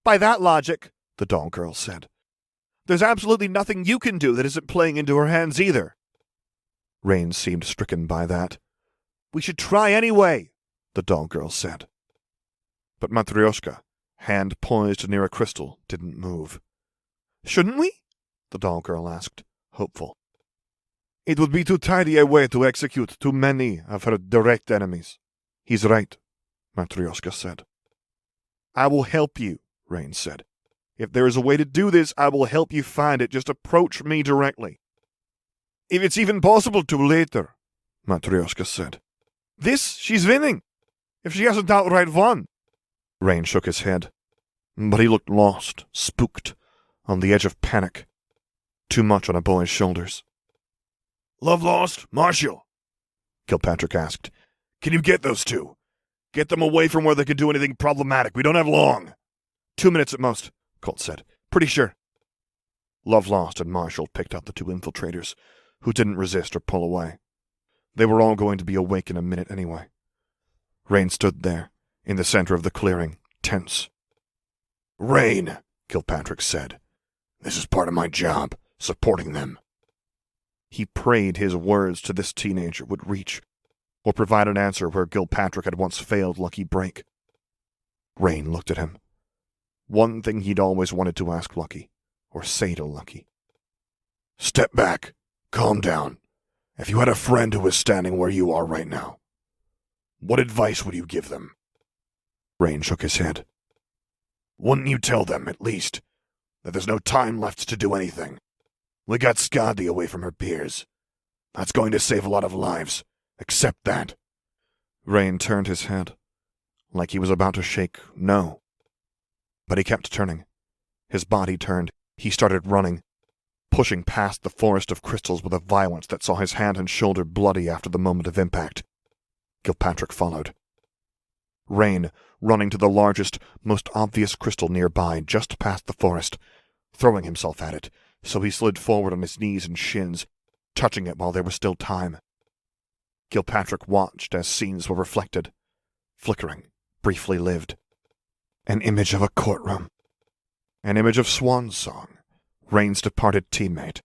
By that logic, the doll girl said, there's absolutely nothing you can do that isn't playing into her hands either. Rain seemed stricken by that. We should try anyway, the doll girl said. But Matryoshka, hand poised near a crystal, didn't move. Shouldn't we? The doll girl asked, hopeful. It would be too tidy a way to execute too many of her direct enemies. He's right, Matryoshka said. I will help you, Rain said. If there is a way to do this, I will help you find it. Just approach me directly. If it's even possible to later, Matryoshka said. She's winning. If she hasn't outright won. Rain shook his head. But he looked lost, spooked, on the edge of panic. Too much on a boy's shoulders. Love lost, Marshall? Gilpatrick asked. Can you get those two? Get them away from where they could do anything problematic. We don't have long. 2 minutes at most, Colt said. Pretty sure. Love Lost and Marshall picked up the two infiltrators, who didn't resist or pull away. They were all going to be awake in a minute anyway. Rain stood there, in the center of the clearing, tense. Rain, Gilpatrick said. This is part of my job, supporting them. He prayed his words to this teenager would reach, or provide an answer where Gilpatrick had once failed Lucky Break. Rain looked at him. One thing he'd always wanted to ask Lucky, or say to Lucky. Step back. Calm down. If you had a friend who was standing where you are right now, what advice would you give them? Rain shook his head. Wouldn't you tell them, at least, that there's no time left to do anything? We got Skadi away from her peers. That's going to save a lot of lives. Accept that. Rain turned his head, like he was about to shake no. But he kept turning. His body turned. He started running, pushing past the forest of crystals with a violence that saw his hand and shoulder bloody after the moment of impact. Gilpatrick followed. Rain, running to the largest, most obvious crystal nearby, just past the forest, throwing himself at it, so he slid forward on his knees and shins, touching it while there was still time. Gilpatrick watched as scenes were reflected, flickering, briefly lived. An image of a courtroom. An image of Swan's Song, Rain's departed teammate,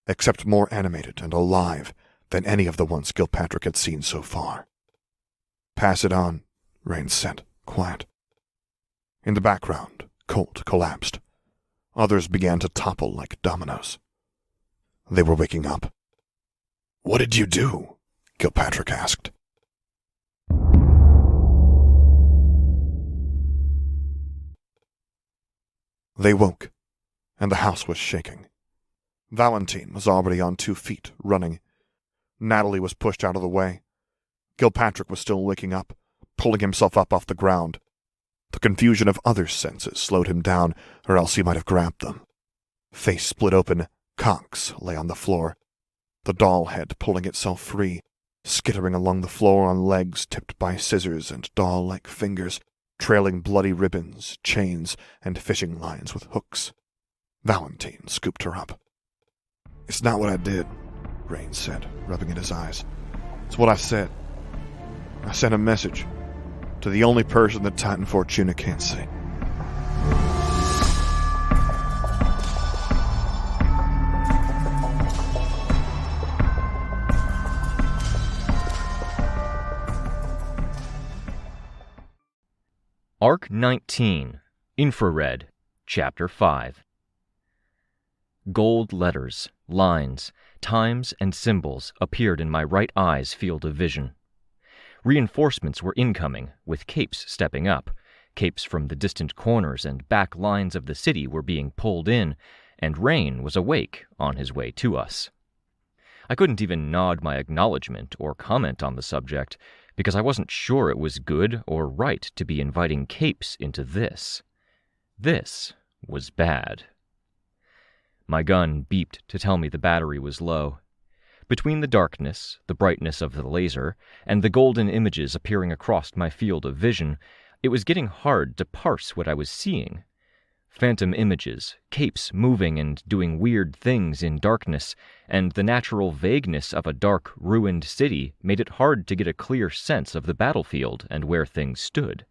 except more animated and alive than any of the ones Gilpatrick had seen so far. "Pass it on," Rain said, quiet. In the background, Colt collapsed. Others began to topple like dominoes. They were waking up. "What did you do?" Gilpatrick asked. They woke, and the house was shaking. Valentine was already on 2 feet, running. Natalie was pushed out of the way. Gilpatrick was still waking up, pulling himself up off the ground. The confusion of other senses slowed him down, or else he might have grabbed them. Face split open, Cox lay on the floor, the doll head pulling itself free, skittering along the floor on legs tipped by scissors and doll-like fingers, trailing bloody ribbons, chains, and fishing lines with hooks. Valentine scooped her up. "It's not what I did," Rain said, rubbing at his eyes. "It's what I said. I sent a message to the only person that Titan Fortuna can't see." Arc 19, Infrared, Chapter 5. Gold letters, lines, times, and symbols appeared in my right eye's field of vision. Reinforcements were incoming, with capes stepping up. Capes from the distant corners and back lines of the city were being pulled in, and Rain was awake on his way to us. I couldn't even nod my acknowledgement or comment on the subject, because I wasn't sure it was good or right to be inviting capes into this. This was bad. My gun beeped to tell me the battery was low. Between the darkness, the brightness of the laser, and the golden images appearing across my field of vision, it was getting hard to parse what I was seeing. Phantom images, capes moving and doing weird things in darkness, and the natural vagueness of a dark, ruined city made it hard to get a clear sense of the battlefield and where things stood.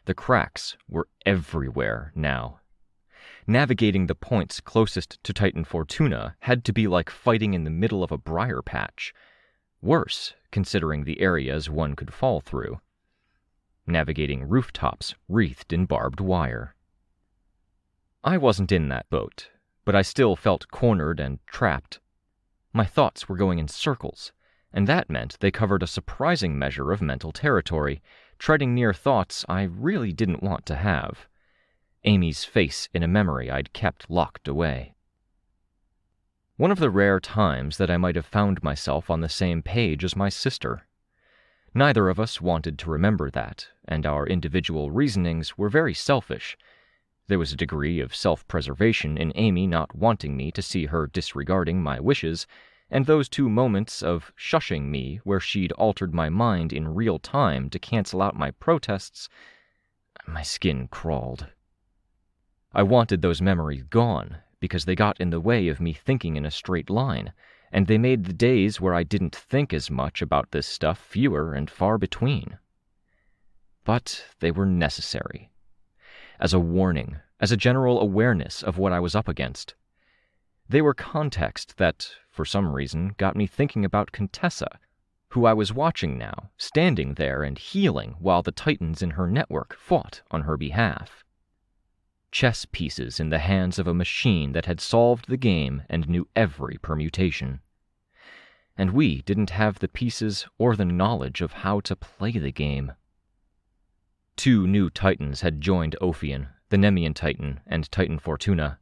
The cracks were everywhere now. Navigating the points closest to Titan Fortuna had to be like fighting in the middle of a briar patch. Worse, considering the areas one could fall through. Navigating rooftops wreathed in barbed wire. I wasn't in that boat, but I still felt cornered and trapped. My thoughts were going in circles, and that meant they covered a surprising measure of mental territory, treading near thoughts I really didn't want to have. Amy's face in a memory I'd kept locked away. One of the rare times that I might have found myself on the same page as my sister. Neither of us wanted to remember that, and our individual reasonings were very selfish. There was a degree of self-preservation in Amy not wanting me to see her disregarding my wishes, and those 2 moments of shushing me where she'd altered my mind in real time to cancel out my protests, my skin crawled. I wanted those memories gone, because they got in the way of me thinking in a straight line, and they made the days where I didn't think as much about this stuff fewer and far between. But they were necessary. As a warning, as a general awareness of what I was up against. They were context that, for some reason, got me thinking about Contessa, who I was watching now, standing there and healing while the titans in her network fought on her behalf. Chess pieces in the hands of a machine that had solved the game and knew every permutation. And we didn't have the pieces or the knowledge of how to play the game. 2 new titans had joined Ophion, the Nemean Titan and Titan Fortuna.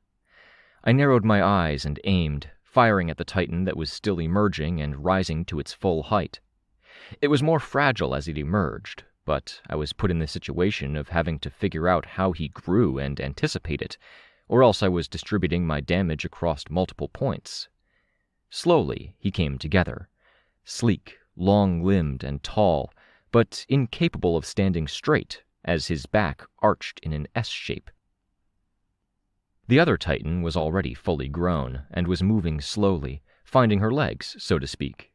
I narrowed my eyes and aimed, firing at the titan that was still emerging and rising to its full height. It was more fragile as it emerged, but I was put in the situation of having to figure out how he grew and anticipate it, or else I was distributing my damage across multiple points. Slowly he came together, sleek, long-limbed, and tall, but incapable of standing straight, as his back arched in an S shape. The other Titan was already fully grown, and was moving slowly, finding her legs, so to speak.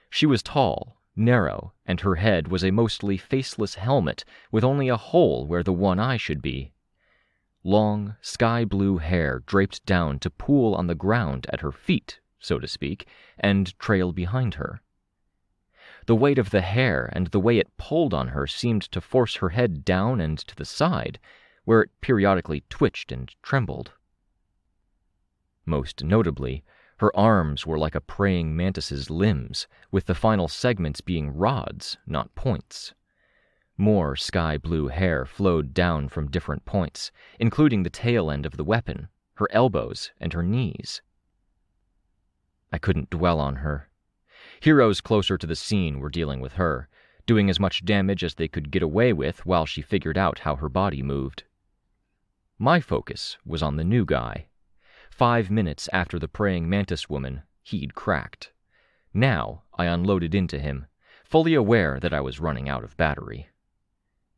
She was tall, narrow, and her head was a mostly faceless helmet with only a hole where the one eye should be. Long, sky-blue hair draped down to pool on the ground at her feet, so to speak, and trail behind her. The weight of the hair and the way it pulled on her seemed to force her head down and to the side, where it periodically twitched and trembled. Most notably, her arms were like a praying mantis's limbs, with the final segments being rods, not points. More sky-blue hair flowed down from different points, including the tail end of the weapon, her elbows, and her knees. I couldn't dwell on her. Heroes closer to the scene were dealing with her, doing as much damage as they could get away with while she figured out how her body moved. My focus was on the new guy. 5 minutes after the praying mantis woman, he'd cracked. Now I unloaded into him, fully aware that I was running out of battery.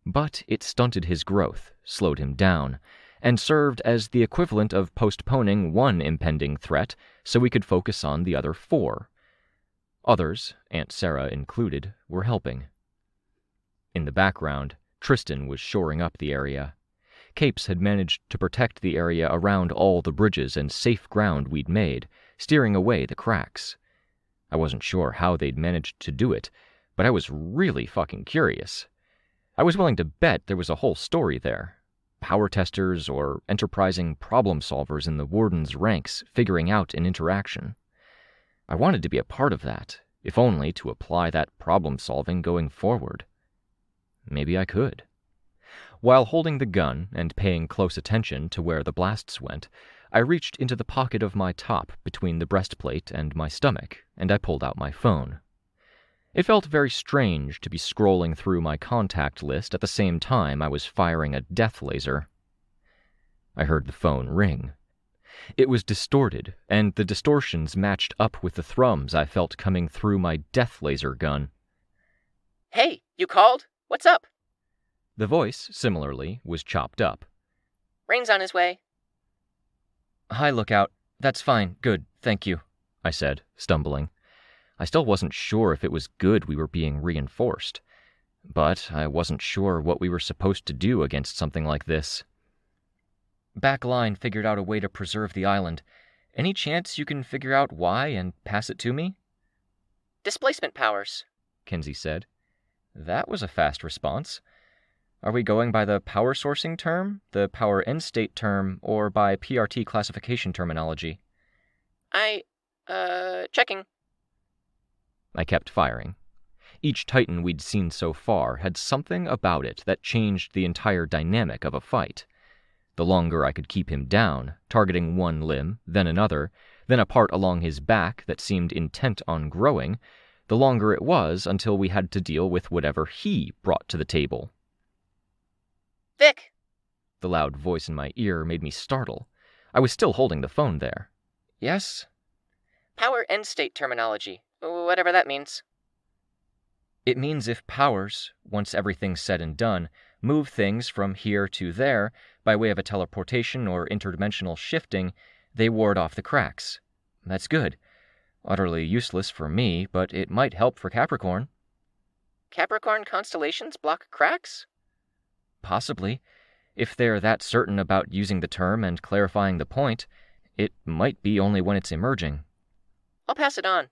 But it stunted his growth, slowed him down, and served as the equivalent of postponing one impending threat so we could focus on the other 4. Others, Aunt Sarah included, were helping. In the background, Tristan was shoring up the area. Capes had managed to protect the area around all the bridges and safe ground we'd made, steering away the cracks. I wasn't sure how they'd managed to do it, but I was really fucking curious. I was willing to bet there was a whole story there. Power testers or enterprising problem solvers in the Warden's ranks figuring out an interaction. I wanted to be a part of that, if only to apply that problem solving going forward. Maybe I could. While holding the gun and paying close attention to where the blasts went, I reached into the pocket of my top between the breastplate and my stomach, and I pulled out my phone. It felt very strange to be scrolling through my contact list at the same time I was firing a death laser. I heard the phone ring. It was distorted, and the distortions matched up with the thrums I felt coming through my death laser gun. "Hey, you called? What's up?" The voice, similarly, was chopped up. "Rain's on his way." "Hi, Lookout. That's fine. Good. Thank you," I said, stumbling. I still wasn't sure if it was good we were being reinforced, but I wasn't sure what we were supposed to do against something like this. "Back line figured out a way to preserve the island. Any chance you can figure out why and pass it to me?" "Displacement powers," Kenzie said. That was a fast response. Are we going by the power sourcing term, the power end state term, or by PRT classification terminology? Checking. I kept firing. Each Titan we'd seen so far had something about it that changed the entire dynamic of a fight. The longer I could keep him down, targeting one limb, then another, then a part along his back that seemed intent on growing, the longer it was until we had to deal with whatever he brought to the table. "Vic!" The loud voice in my ear made me startle. I was still holding the phone there. "Yes?" "Power end state terminology, whatever that means." "It means if powers, once everything's said and done, move things from here to there by way of a teleportation or interdimensional shifting, they ward off the cracks. That's good. Utterly useless for me, but it might help for Capricorn." "Capricorn constellations block cracks?" "Possibly. If they're that certain about using the term and clarifying the point, it might be only when it's emerging." "I'll pass it on."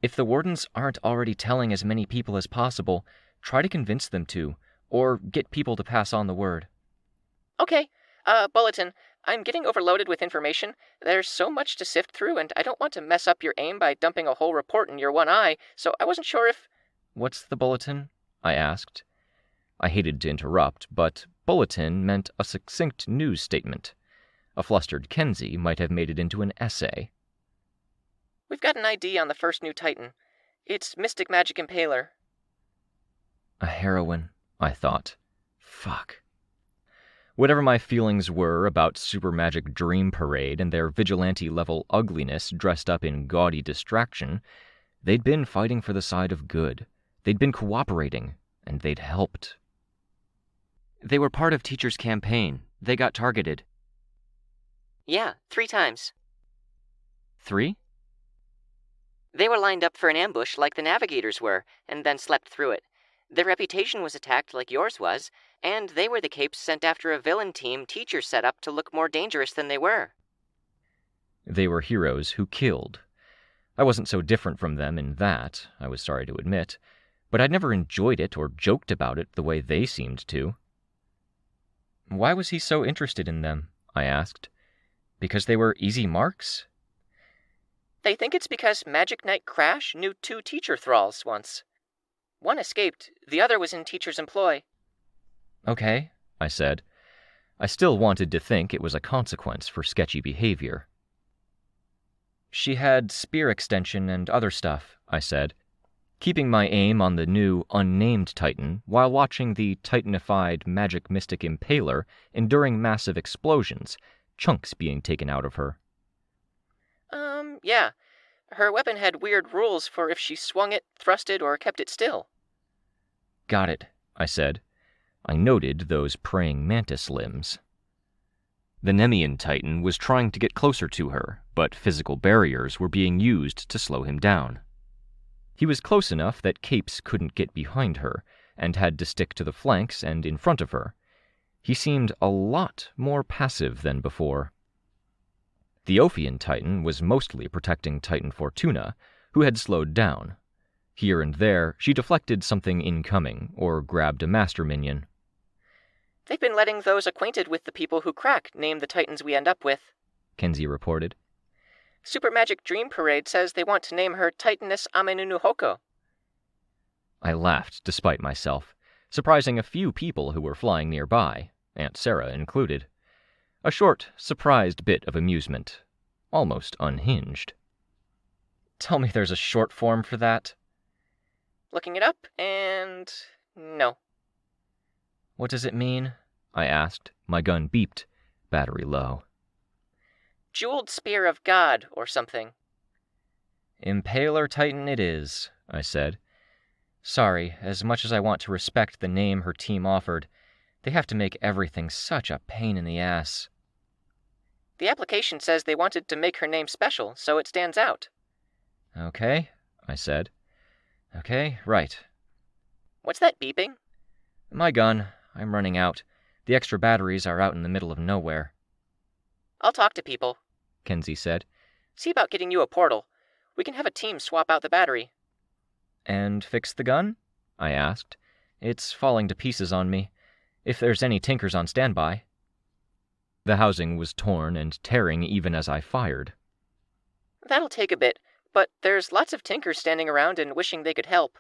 "If the Wardens aren't already telling as many people as possible, try to convince them to, or get people to pass on the word." "Okay. Bulletin. I'm getting overloaded with information. There's so much to sift through, and I don't want to mess up your aim by dumping a whole report in your one eye, so I wasn't sure if—" "What's the bulletin?" I asked. I hated to interrupt, but bulletin meant a succinct news statement. A flustered Kenzie might have made it into an essay. "We've got an ID on the first new Titan. It's Mystic Magic Impaler." A heroine, I thought. Fuck. Whatever my feelings were about Super Magic Dream Parade and their vigilante-level ugliness dressed up in gaudy distraction, they'd been fighting for the side of good, They'd been cooperating, and they'd helped. They were part of Teacher's campaign. They got targeted. Yeah, 3 times. 3? They were lined up for an ambush like the navigators were, and then slept through it. Their reputation was attacked like yours was, and they were the capes sent after a villain team Teacher set up to look more dangerous than they were. They were heroes who killed. I wasn't so different from them in that, I was sorry to admit, but I'd never enjoyed it or joked about it the way they seemed to. Why was he so interested in them? I asked. Because they were easy marks? They think it's because Magic Knight Crash knew 2 Teacher thralls once. One escaped, the other was in Teacher's employ. Okay, I said. I still wanted to think it was a consequence for sketchy behavior. She had spear extension and other stuff, I said, keeping my aim on the new, unnamed Titan while watching the Titanified Magic Mystic Impaler enduring massive explosions, chunks being taken out of her. Yeah. Her weapon had weird rules for if she swung it, thrusted, or kept it still. Got it, I said. I noted those praying mantis limbs. The Nemean Titan was trying to get closer to her, but physical barriers were being used to slow him down. He was close enough that capes couldn't get behind her, and had to stick to the flanks and in front of her. He seemed a lot more passive than before. The Ophian Titan was mostly protecting Titan Fortuna, who had slowed down. Here and there, she deflected something incoming, or grabbed a master minion. They've been letting those acquainted with the people who crack name the Titans we end up with, Kenzie reported. Super Magic Dream Parade says they want to name her Titaness Amenunu Hoko. I laughed despite myself, surprising a few people who were flying nearby, Aunt Sarah included. A short, surprised bit of amusement, almost unhinged. Tell me there's a short form for that. Looking it up, and no. What does it mean? I asked. My gun beeped, battery low. Jeweled Spear of God, or something. Impaler Titan it is, I said. Sorry, as much as I want to respect the name her team offered, they have to make everything such a pain in the ass. The application says they wanted to make her name special, so it stands out. Okay, I said. Okay, right. What's that beeping? My gun. I'm running out. The extra batteries are out in the middle of nowhere. I'll talk to people, Kenzie said. See about getting you a portal. We can have a team swap out the battery. And fix the gun? I asked. It's falling to pieces on me. If there's any tinkers on standby. The housing was torn and tearing even as I fired. That'll take a bit, but there's lots of tinkers standing around and wishing they could help.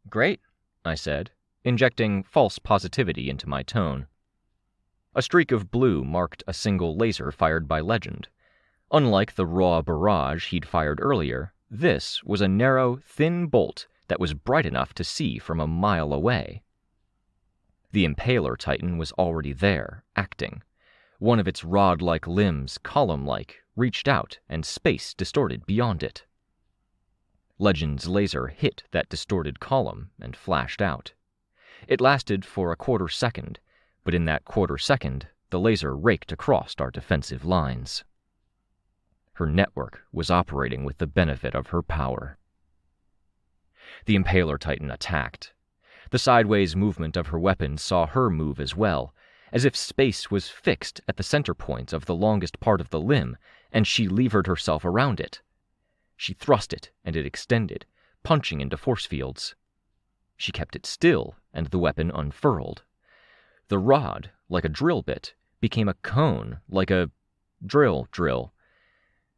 Great, I said, injecting false positivity into my tone. A streak of blue marked a single laser fired by Legend. Unlike the raw barrage he'd fired earlier, this was a narrow, thin bolt that was bright enough to see from a mile away. The Impaler Titan was already there, acting. One of its rod-like limbs, column-like, reached out and space distorted beyond it. Legend's laser hit that distorted column and flashed out. It lasted for a quarter second, but in that quarter second, the laser raked across our defensive lines. Her network was operating with the benefit of her power. The Impaler Titan attacked. The sideways movement of her weapon saw her move as well, as if space was fixed at the center point of the longest part of the limb, and she levered herself around it. She thrust it, and it extended, punching into force fields. She kept it still, and the weapon unfurled. The rod, like a drill bit, became a cone, like a drill.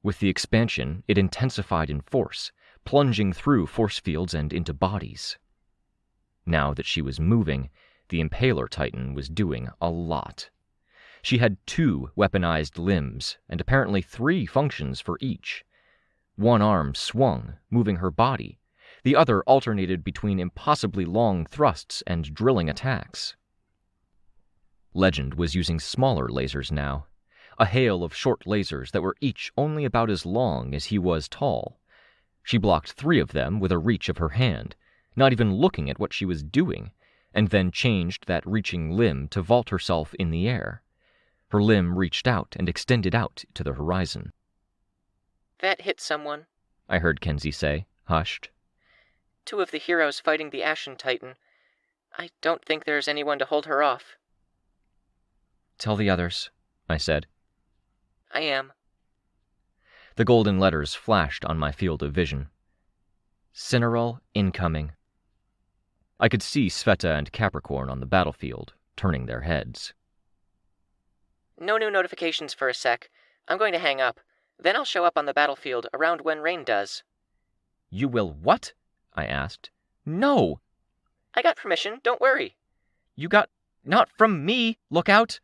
With the expansion, it intensified in force, plunging through force fields and into bodies. Now that she was moving, the Impaler Titan was doing a lot. She had 2 weaponized limbs, and apparently 3 functions for each. One arm swung, moving her body. The other alternated between impossibly long thrusts and drilling attacks. Legend was using smaller lasers now, a hail of short lasers that were each only about as long as he was tall. She blocked 3 of them with a reach of her hand, not even looking at what she was doing, and then changed that reaching limb to vault herself in the air. Her limb reached out and extended out to the horizon. "That hit someone," I heard Kenzie say, hushed. "2 of the heroes fighting the Ashen Titan. I don't think there's anyone to hold her off." "Tell the others," I said. "I am." The golden letters flashed on my field of vision. Cineral incoming. I could see Sveta and Capricorn on the battlefield, turning their heads. "No new notifications for a sec. I'm going to hang up. Then I'll show up on the battlefield around when Rain does." "You will what?" I asked. "No!" "I got permission, don't worry." "You got... not from me! Look out!"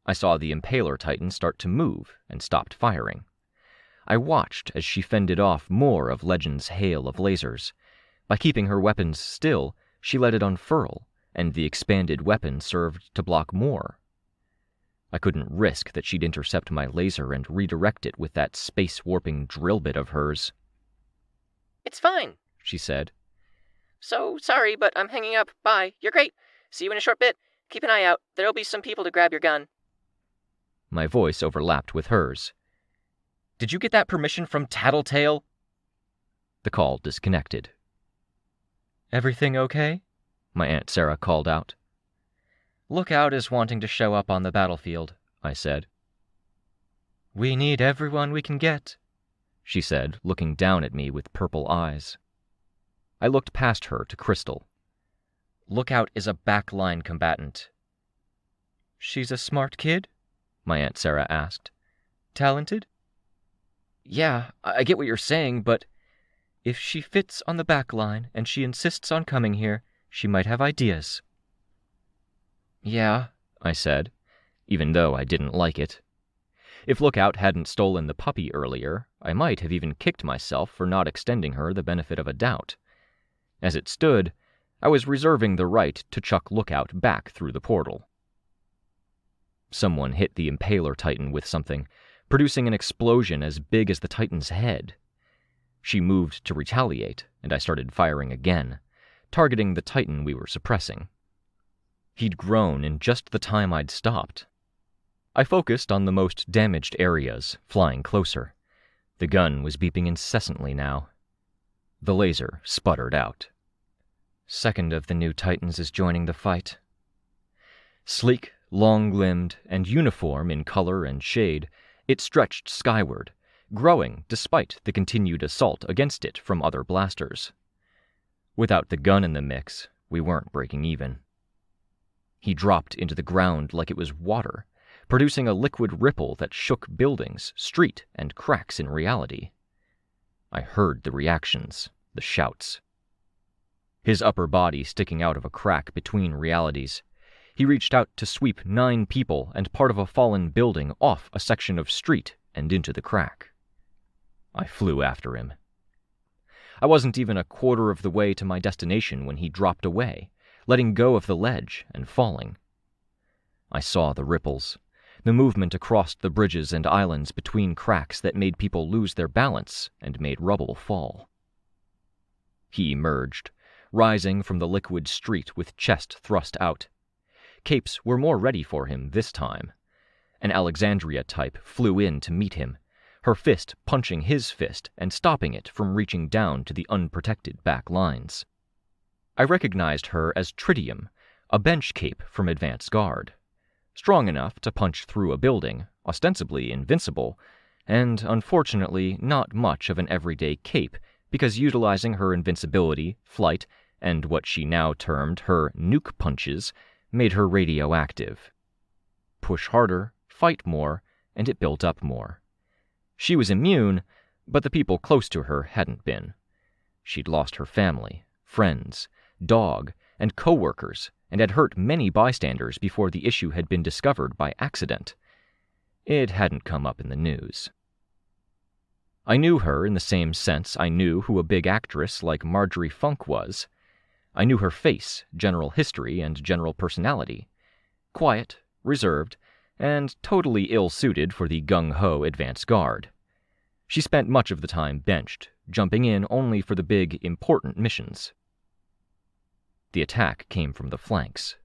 I saw the Impaler Titan start to move and stopped firing. I watched as she fended off more of Legend's hail of lasers. By keeping her weapons still, she let it unfurl, and the expanded weapon served to block more. I couldn't risk that she'd intercept my laser and redirect it with that space-warping drill bit of hers. "It's fine," she said. "So sorry, but I'm hanging up. Bye. You're great. See you in a short bit. Keep an eye out. There'll be some people to grab your gun." My voice overlapped with hers. "Did you get that permission from Tattletale?" The call disconnected. "Everything okay?" my Aunt Sarah called out. "Lookout is wanting to show up on the battlefield," I said. "We need everyone we can get," she said, looking down at me with purple eyes. I looked past her to Crystal. "Lookout is a backline combatant." "She's a smart kid?" my Aunt Sarah asked. "Talented?" "Yeah, I get what you're saying, but if she fits on the backline and she insists on coming here, she might have ideas." "Yeah," I said, even though I didn't like it. If Lookout hadn't stolen the puppy earlier, I might have even kicked myself for not extending her the benefit of a doubt. As it stood, I was reserving the right to chuck Lookout back through the portal. Someone hit the Impaler Titan with something, producing an explosion as big as the Titan's head. She moved to retaliate, and I started firing again, targeting the Titan we were suppressing. He'd grown in just the time I'd stopped. I focused on the most damaged areas, flying closer. The gun was beeping incessantly now. The laser sputtered out. "Second of the new Titans is joining the fight." Sleek, long-limbed, and uniform in color and shade, it stretched skyward, growing despite the continued assault against it from other blasters. Without the gun in the mix, we weren't breaking even. He dropped into the ground like it was water, producing a liquid ripple that shook buildings, street, and cracks in reality. I heard the reactions, the shouts. His upper body sticking out of a crack between realities, he reached out to sweep 9 people and part of a fallen building off a section of street and into the crack. I flew after him. I wasn't even a quarter of the way to my destination when he dropped away, letting go of the ledge and falling. I saw the ripples, the movement across the bridges and islands between cracks that made people lose their balance and made rubble fall. He emerged, rising from the liquid street with chest thrust out. Capes were more ready for him this time. An Alexandria type flew in to meet him, her fist punching his fist and stopping it from reaching down to the unprotected back lines. I recognized her as Tritium, a bench cape from Advance Guard. Strong enough to punch through a building, ostensibly invincible, and unfortunately not much of an everyday cape because utilizing her invincibility, flight, and what she now termed her nuke punches made her radioactive. Push harder, fight more, and it built up more. She was immune, but the people close to her hadn't been. She'd lost her family, friends, dog, and co-workers, and had hurt many bystanders before the issue had been discovered by accident. It hadn't come up in the news. I knew her in the same sense I knew who a big actress like Marjorie Funk was. I knew her face, general history, and general personality. Quiet, reserved, and totally ill-suited for the gung-ho Advance Guard. She spent much of the time benched, jumping in only for the big, important missions. The attack came from the flanks.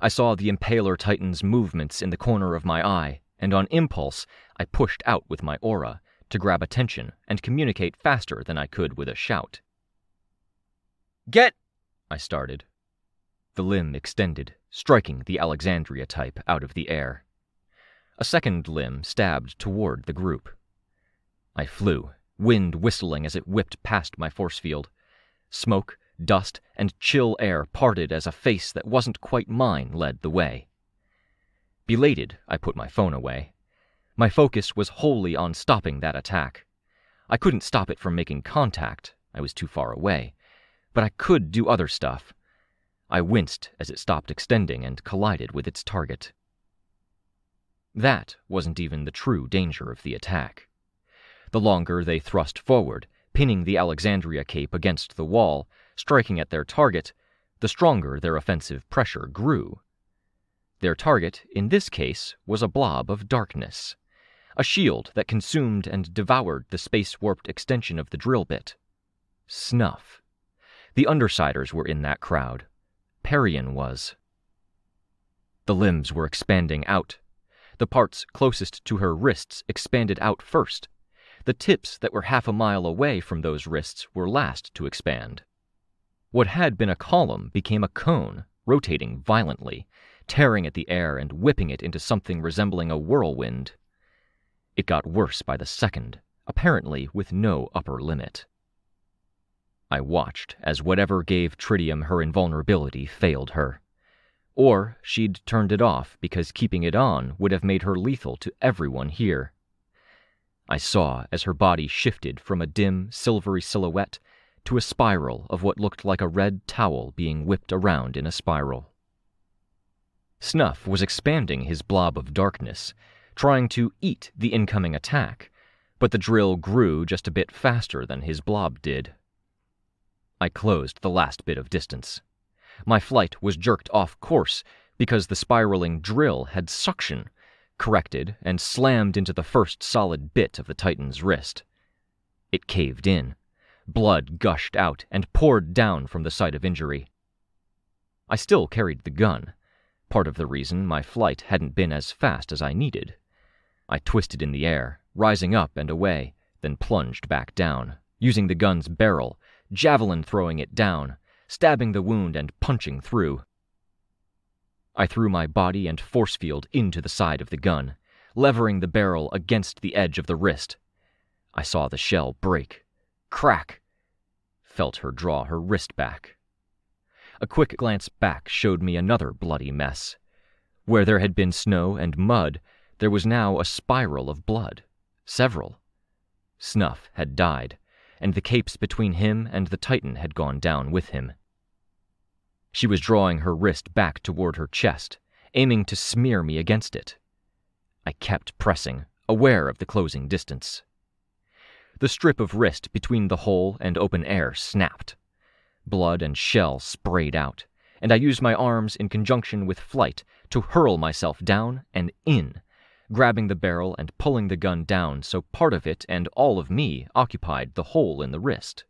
I saw the Impaler Titan's movements in the corner of my eye, and on impulse, I pushed out with my aura to grab attention and communicate faster than I could with a shout. "Get!" I started. The limb extended, striking the Alexandria type out of the air. A second limb stabbed toward the group. I flew, wind whistling as it whipped past my force field. Smoke, dust, and chill air parted as a face that wasn't quite mine led the way. Belated, I put my phone away. My focus was wholly on stopping that attack. I couldn't stop it from making contact, I was too far away, but I could do other stuff. I winced as it stopped extending and collided with its target. That wasn't even the true danger of the attack. The longer they thrust forward, pinning the Alexandria cape against the wall, striking at their target, the stronger their offensive pressure grew. Their target, in this case, was a blob of darkness, a shield that consumed and devoured the space-warped extension of the drill bit. Snuff. The Undersiders were in that crowd. Parian was. The limbs were expanding out. The parts closest to her wrists expanded out first. The tips that were half a mile away from those wrists were last to expand. What had been a column became a cone, rotating violently, tearing at the air and whipping it into something resembling a whirlwind. It got worse by the second, apparently with no upper limit. I watched as whatever gave Tritium her invulnerability failed her. Or she'd turned it off because keeping it on would have made her lethal to everyone here. I saw as her body shifted from a dim, silvery silhouette to a spiral of what looked like a red towel being whipped around in a spiral. Snuff was expanding his blob of darkness, trying to eat the incoming attack, but the drill grew just a bit faster than his blob did. I closed the last bit of distance. My flight was jerked off course because the spiraling drill had suction, corrected, and slammed into the first solid bit of the Titan's wrist. It caved in. Blood gushed out and poured down from the site of injury. I still carried the gun, part of the reason my flight hadn't been as fast as I needed. I twisted in the air, rising up and away, then plunged back down, using the gun's barrel, javelin throwing it down, stabbing the wound and punching through. I threw my body and force field into the side of the gun, levering the barrel against the edge of the wrist. I saw the shell break, crack, felt her draw her wrist back. A quick glance back showed me another bloody mess. Where there had been snow and mud, there was now a spiral of blood, several. Snuff had died, and the capes between him and the Titan had gone down with him. She was drawing her wrist back toward her chest, aiming to smear me against it. I kept pressing, aware of the closing distance. The strip of wrist between the hole and open air snapped. Blood and shell sprayed out, and I used my arms in conjunction with flight to hurl myself down and in, grabbing the barrel and pulling the gun down so part of it and all of me occupied the hole in the wrist.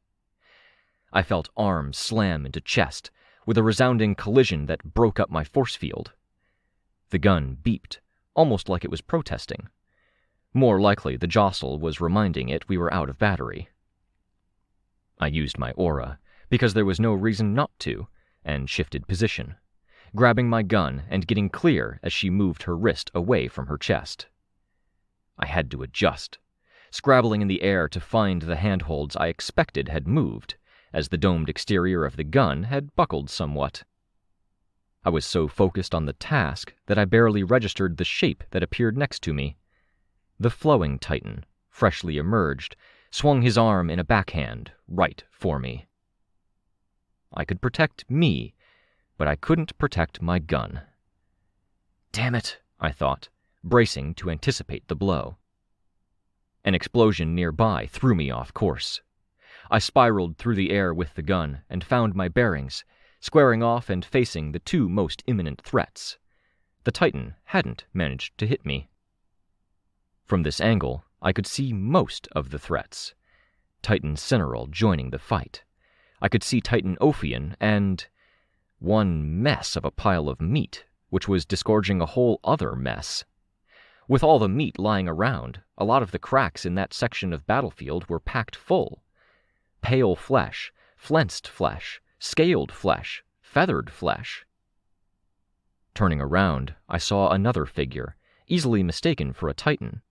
I felt arms slam into chest, with a resounding collision that broke up my force field. The gun beeped, almost like it was protesting. More likely the jostle was reminding it we were out of battery. I used my aura, because there was no reason not to, and shifted position, grabbing my gun and getting clear as she moved her wrist away from her chest. I had to adjust, scrabbling in the air to find the handholds I expected had moved, as the domed exterior of the gun had buckled somewhat. I was so focused on the task that I barely registered the shape that appeared next to me. The flowing Titan, freshly emerged, swung his arm in a backhand right for me. I could protect me, but I couldn't protect my gun. Damn it, I thought, bracing to anticipate the blow. An explosion nearby threw me off course. I spiraled through the air with the gun and found my bearings, squaring off and facing the two most imminent threats. The Titan hadn't managed to hit me. From this angle, I could see most of the threats. Titan Cineral joining the fight. I could see Titan Ophion and one mess of a pile of meat, which was disgorging a whole other mess. With all the meat lying around, a lot of the cracks in that section of battlefield were packed full. Pale flesh, flensed flesh, scaled flesh, feathered flesh. Turning around, I saw another figure, easily mistaken for a Titan.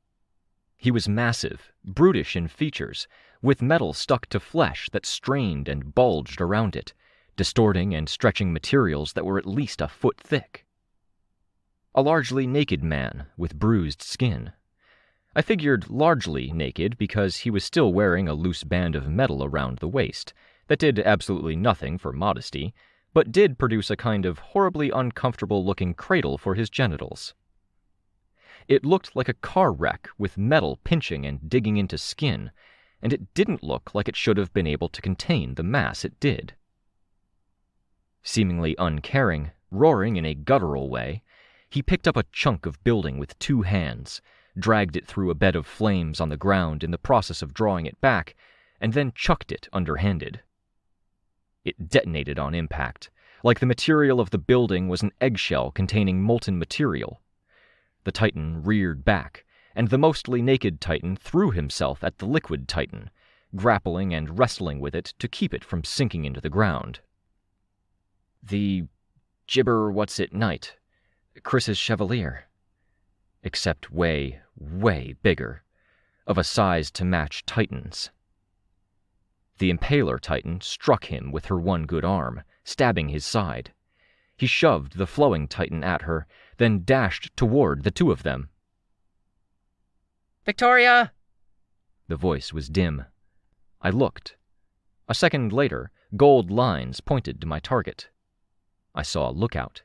He was massive, brutish in features, with metal stuck to flesh that strained and bulged around it, distorting and stretching materials that were at least a foot thick. A largely naked man with bruised skin. I figured largely naked because he was still wearing a loose band of metal around the waist that did absolutely nothing for modesty, but did produce a kind of horribly uncomfortable-looking cradle for his genitals. It looked like a car wreck with metal pinching and digging into skin, and it didn't look like it should have been able to contain the mass it did. Seemingly uncaring, roaring in a guttural way, he picked up a chunk of building with 2 hands, dragged it through a bed of flames on the ground in the process of drawing it back, and then chucked it underhanded. It detonated on impact, like the material of the building was an eggshell containing molten material. The Titan reared back, and the mostly naked Titan threw himself at the liquid Titan, grappling and wrestling with it to keep it from sinking into the ground. The Gibber-what's-it-night, Chris's Chevalier. Except way, way bigger, of a size to match Titan's. The Impaler Titan struck him with her one good arm, stabbing his side. He shoved the Flowing Titan at her, then dashed toward the 2 of them. "Victoria!" The voice was dim. I looked. A second later, gold lines pointed to my target. I saw Lookout.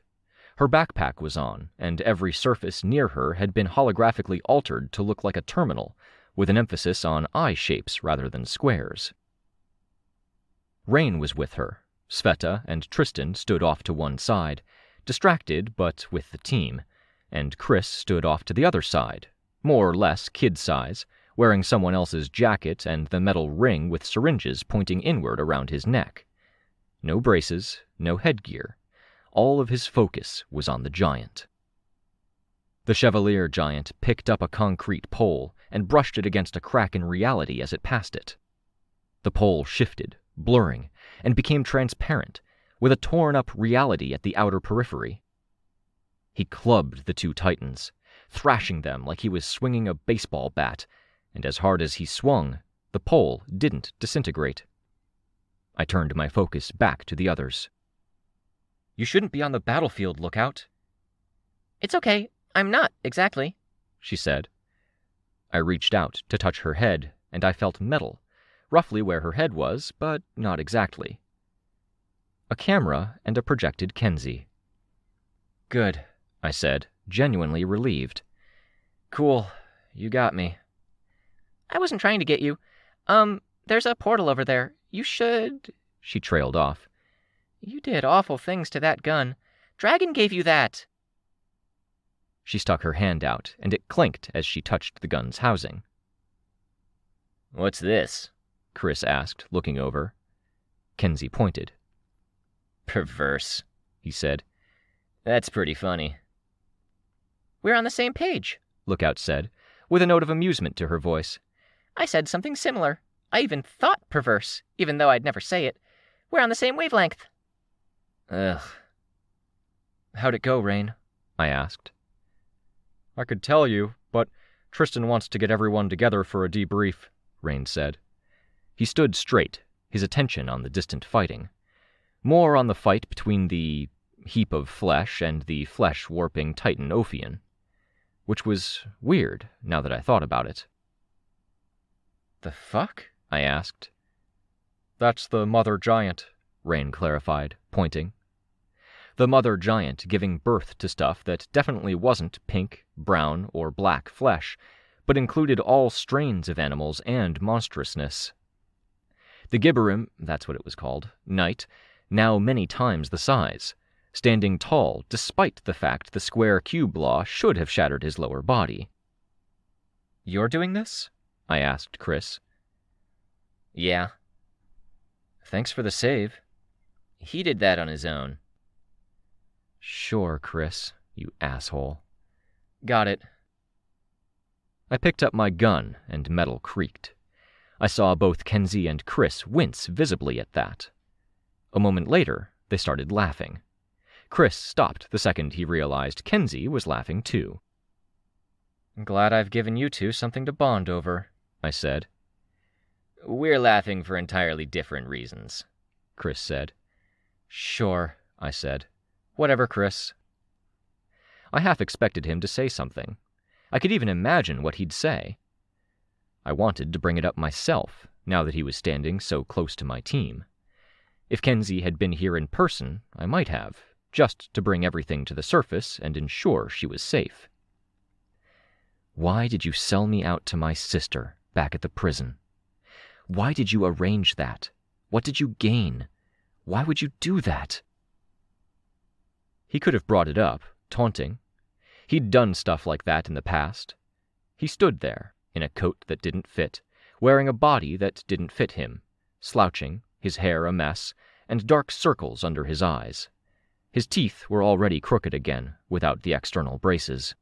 Her backpack was on, and every surface near her had been holographically altered to look like a terminal, with an emphasis on eye shapes rather than squares. Rain was with her. Sveta and Tristan stood off to one side, distracted but with the team, and Chris stood off to the other side, more or less kid-size, wearing someone else's jacket and the metal ring with syringes pointing inward around his neck. No braces, no headgear. All of his focus was on the giant. The Chevalier giant picked up a concrete pole and brushed it against a crack in reality as it passed it. The pole shifted, blurring, and became transparent, with a torn-up reality at the outer periphery. He clubbed the 2 Titans, thrashing them like he was swinging a baseball bat, and as hard as he swung, the pole didn't disintegrate. I turned my focus back to the others. "You shouldn't be on the battlefield, Lookout." "It's okay. I'm not, exactly," she said. I reached out to touch her head, and I felt metal, roughly where her head was, but not exactly. A camera and a projected Kenzie. "Good," I said, genuinely relieved. "Cool. You got me." "I wasn't trying to get you. There's a portal over there. You should—" She trailed off. "You did awful things to that gun. Dragon gave you that." She stuck her hand out, and it clinked as she touched the gun's housing. "What's this?" Chris asked, looking over. Kenzie pointed. "Perverse," he said. "That's pretty funny." "We're on the same page," Lookout said, with a note of amusement to her voice. "I said something similar. I even thought perverse, even though I'd never say it. We're on the same wavelength." Ugh. "How'd it go, Rain?" I asked. "I could tell you, but Tristan wants to get everyone together for a debrief," Rain said. He stood straight, his attention on the distant fighting. More on the fight between the heap of flesh and the flesh-warping Titan Ophion, which was weird, now that I thought about it. "The fuck?" I asked. "That's the Mother Giant," Rain clarified, pointing. The Mother Giant giving birth to stuff that definitely wasn't pink, brown, or black flesh, but included all strains of animals and monstrousness. The Gibberim, that's what it was called, Knight, now many times the size, standing tall despite the fact the square cube law should have shattered his lower body. "You're doing this?" I asked Chris. Yeah. Thanks for the save. He did that on his own. Sure, Chris, you asshole. Got it. I picked up my gun, and metal creaked. I saw both Kenzie and Chris wince visibly at that. A moment later, they started laughing. Chris stopped the second he realized Kenzie was laughing too. I'm glad I've given you two something to bond over, I said. We're laughing for entirely different reasons, Chris said. Sure, I said. Whatever, Chris. I half expected him to say something. I could even imagine what he'd say. I wanted to bring it up myself, now that he was standing so close to my team. If Kenzie had been here in person, I might have, just to bring everything to the surface and ensure she was safe. Why did you sell me out to my sister back at the prison? Why did you arrange that? What did you gain? Why would you do that? He could have brought it up, taunting. He'd done stuff like that in the past. He stood there, in a coat that didn't fit, wearing a body that didn't fit him, slouching, his hair a mess, and dark circles under his eyes. His teeth were already crooked again, without the external braces.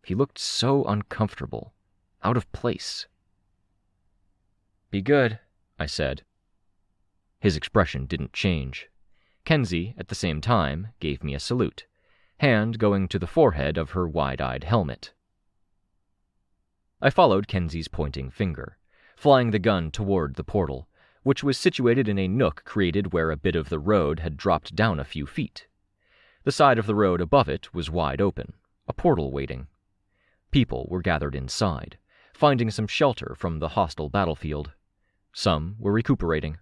He looked so uncomfortable, out of place. Be good, I said. His expression didn't change. Kenzie, at the same time, gave me a salute, hand going to the forehead of her wide-eyed helmet. I followed Kenzie's pointing finger, flying the gun toward the portal, which was situated in a nook created where a bit of the road had dropped down a few feet. The side of the road above it was wide open, a portal waiting. People were gathered inside, finding some shelter from the hostile battlefield. Some were recuperating.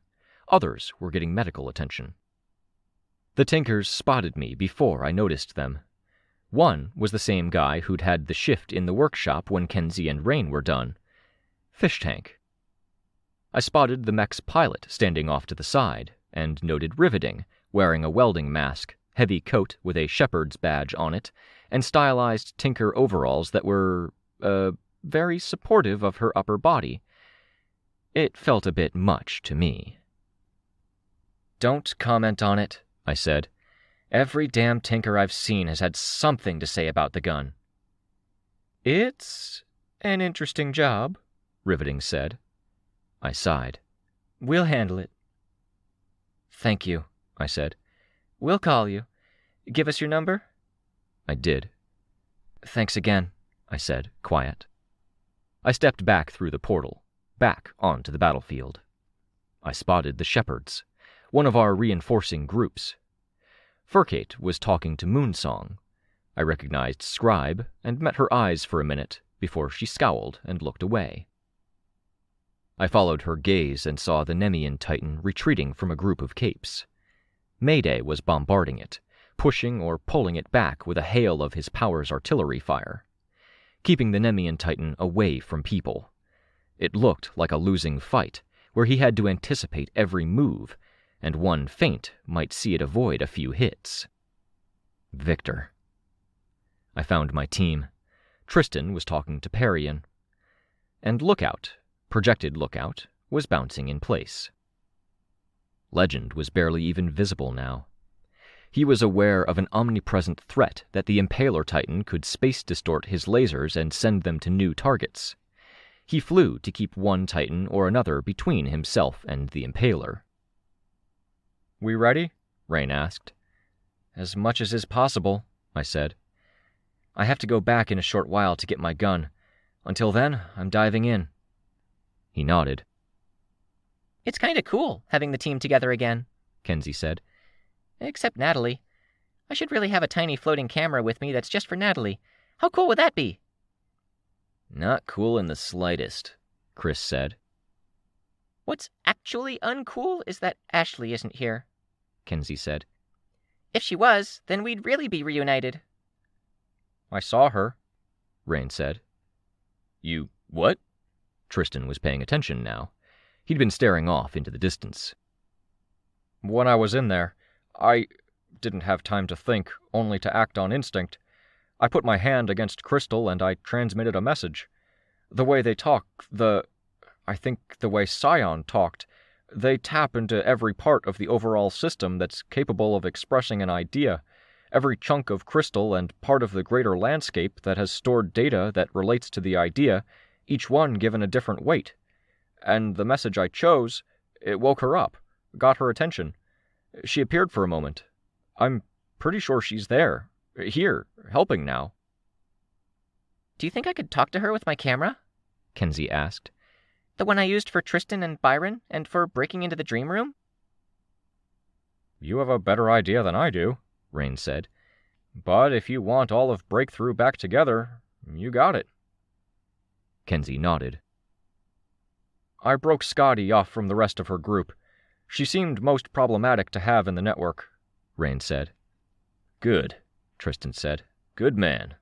Others were getting medical attention. The Tinkers spotted me before I noticed them. One was the same guy who'd had the shift in the workshop when Kenzie and Rain were done. Fish Tank. I spotted the mech's pilot standing off to the side, and noted Riveting, wearing a welding mask, heavy coat with a shepherd's badge on it, and stylized Tinker overalls that were, very supportive of her upper body. It felt a bit much to me. Don't comment on it, I said. Every damn Tinker I've seen has had something to say about the gun. It's an interesting job, Riveting said. I sighed. We'll handle it. Thank you, I said. We'll call you. Give us your number? I did. Thanks again, I said, quiet. I stepped back through the portal, back onto the battlefield. I spotted the shepherds, one of our reinforcing groups. Furcate was talking to Moonsong. I recognized Scribe and met her eyes for a minute before she scowled and looked away. I followed her gaze and saw the Nemean Titan retreating from a group of capes. Mayday was bombarding it, pushing or pulling it back with a hail of his power's artillery fire, keeping the Nemean Titan away from people. It looked like a losing fight, where he had to anticipate every move, and one feint might see it avoid a few hits. Victor. I found my team. Tristan was talking to Parian. And Lookout, projected Lookout, was bouncing in place. Legend was barely even visible now. He was aware of an omnipresent threat that the Impaler Titan could space-distort his lasers and send them to new targets. He flew to keep one Titan or another between himself and the Impaler. We ready? Rain asked. As much as is possible, I said. I have to go back in a short while to get my gun. Until then, I'm diving in. He nodded. It's kind of cool having the team together again, Kenzie said. Except Natalie. I should really have a tiny floating camera with me that's just for Natalie. How cool would that be? Not cool in the slightest, Chris said. What's actually uncool is that Ashley isn't here, Kenzie said. If she was, then we'd really be reunited. I saw her, Rain said. You what? Tristan was paying attention now. He'd been staring off into the distance. When I was in there, I didn't have time to think, only to act on instinct. I put my hand against Crystal and I transmitted a message. The way they talk, I think the way Scion talked, they tap into every part of the overall system that's capable of expressing an idea, every chunk of crystal and part of the greater landscape that has stored data that relates to the idea, each one given a different weight. And the message I chose, it woke her up, got her attention. She appeared for a moment. I'm pretty sure she's there, here, helping now. Do you think I could talk to her with my camera? Kenzie asked. The one I used for Tristan and Byron, and for breaking into the dream room? You have a better idea than I do, Rain said. But if you want all of Breakthrough back together, you got it. Kenzie nodded. I broke Scotty off from the rest of her group. She seemed most problematic to have in the network, Rain said. Good, Tristan said. Good man.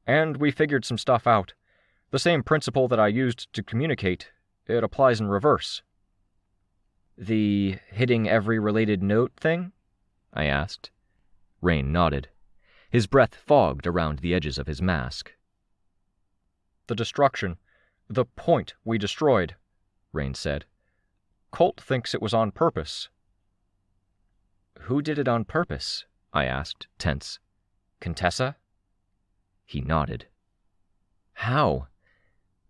And we figured some stuff out. The same principle that I used to communicate, it applies in reverse. The hitting every related note thing? I asked. Rain nodded. His breath fogged around the edges of his mask. The destruction. The point we destroyed, Rain said. Colt thinks it was on purpose. Who did it on purpose? I asked, tense. Contessa? He nodded. How?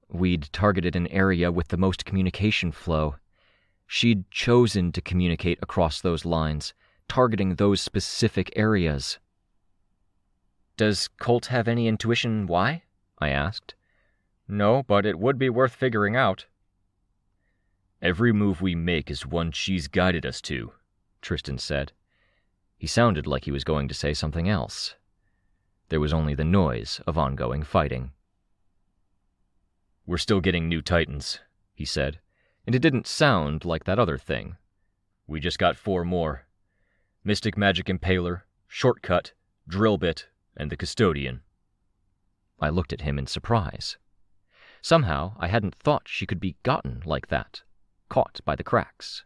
We'd targeted an area with the most communication flow. She'd chosen to communicate across those lines, targeting those specific areas. Does Colt have any intuition why? I asked. No, but it would be worth figuring out. Every move we make is one she's guided us to, Tristan said. He sounded like he was going to say something else. There was only the noise of ongoing fighting. We're still getting new Titans, he said, and it didn't sound like that other thing. We just got 4 more. Mystic Magic Impaler, Shortcut, Drill Bit, and the Custodian. I looked at him in surprise. Somehow I hadn't thought she could be gotten like that, caught by the cracks.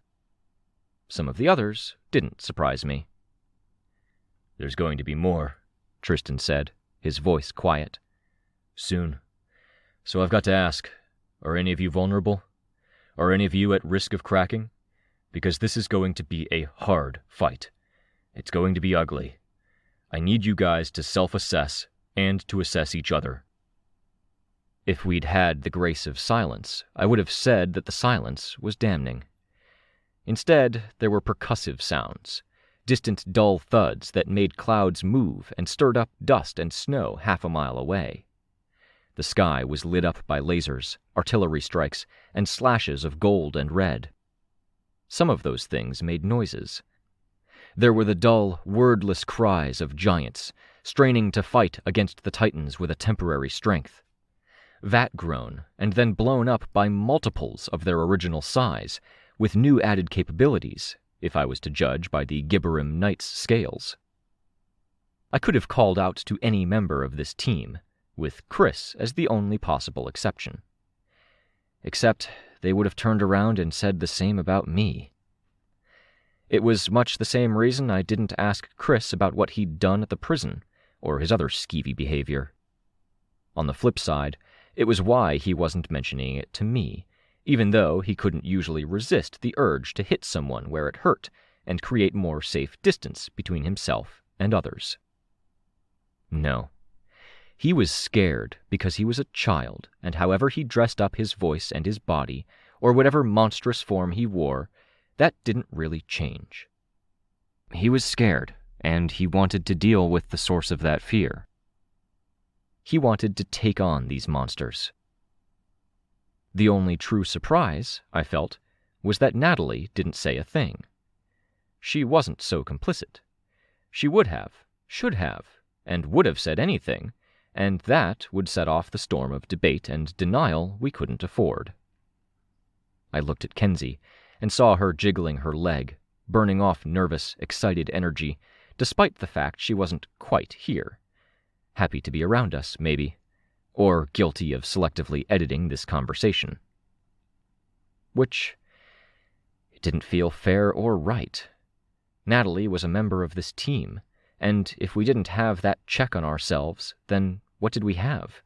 Some of the others didn't surprise me. There's going to be more, Tristan said, his voice quiet. Soon. So I've got to ask, are any of you vulnerable? Are any of you at risk of cracking? Because this is going to be a hard fight. It's going to be ugly. I need you guys to self-assess and to assess each other. If we'd had the grace of silence, I would have said that the silence was damning. Instead, there were percussive sounds, distant dull thuds that made clouds move and stirred up dust and snow half a mile away. The sky was lit up by lasers, artillery strikes, and slashes of gold and red. Some of those things made noises. There were the dull, wordless cries of giants, straining to fight against the Titans with a temporary strength. That grown, and then blown up by multiples of their original size, with new added capabilities, if I was to judge by the Gibberim Knights scales. I could have called out to any member of this team, with Chris as the only possible exception. Except they would have turned around and said the same about me. It was much the same reason I didn't ask Chris about what he'd done at the prison, or his other skeevy behavior. On the flip side, it was why he wasn't mentioning it to me, even though he couldn't usually resist the urge to hit someone where it hurt and create more safe distance between himself and others. No. He was scared because he was a child, and however he dressed up his voice and his body, or whatever monstrous form he wore, that didn't really change. He was scared, and he wanted to deal with the source of that fear. He wanted to take on these monsters. The only true surprise, I felt, was that Natalie didn't say a thing. She wasn't so complicit. She would have, should have, and would have said anything, and that would set off the storm of debate and denial we couldn't afford. I looked at Kenzie and saw her jiggling her leg, burning off nervous, excited energy, despite the fact she wasn't quite here. Happy to be around us, maybe, or guilty of selectively editing this conversation. Which, it didn't feel fair or right. Natalie was a member of this team, and if we didn't have that check on ourselves, then what did we have?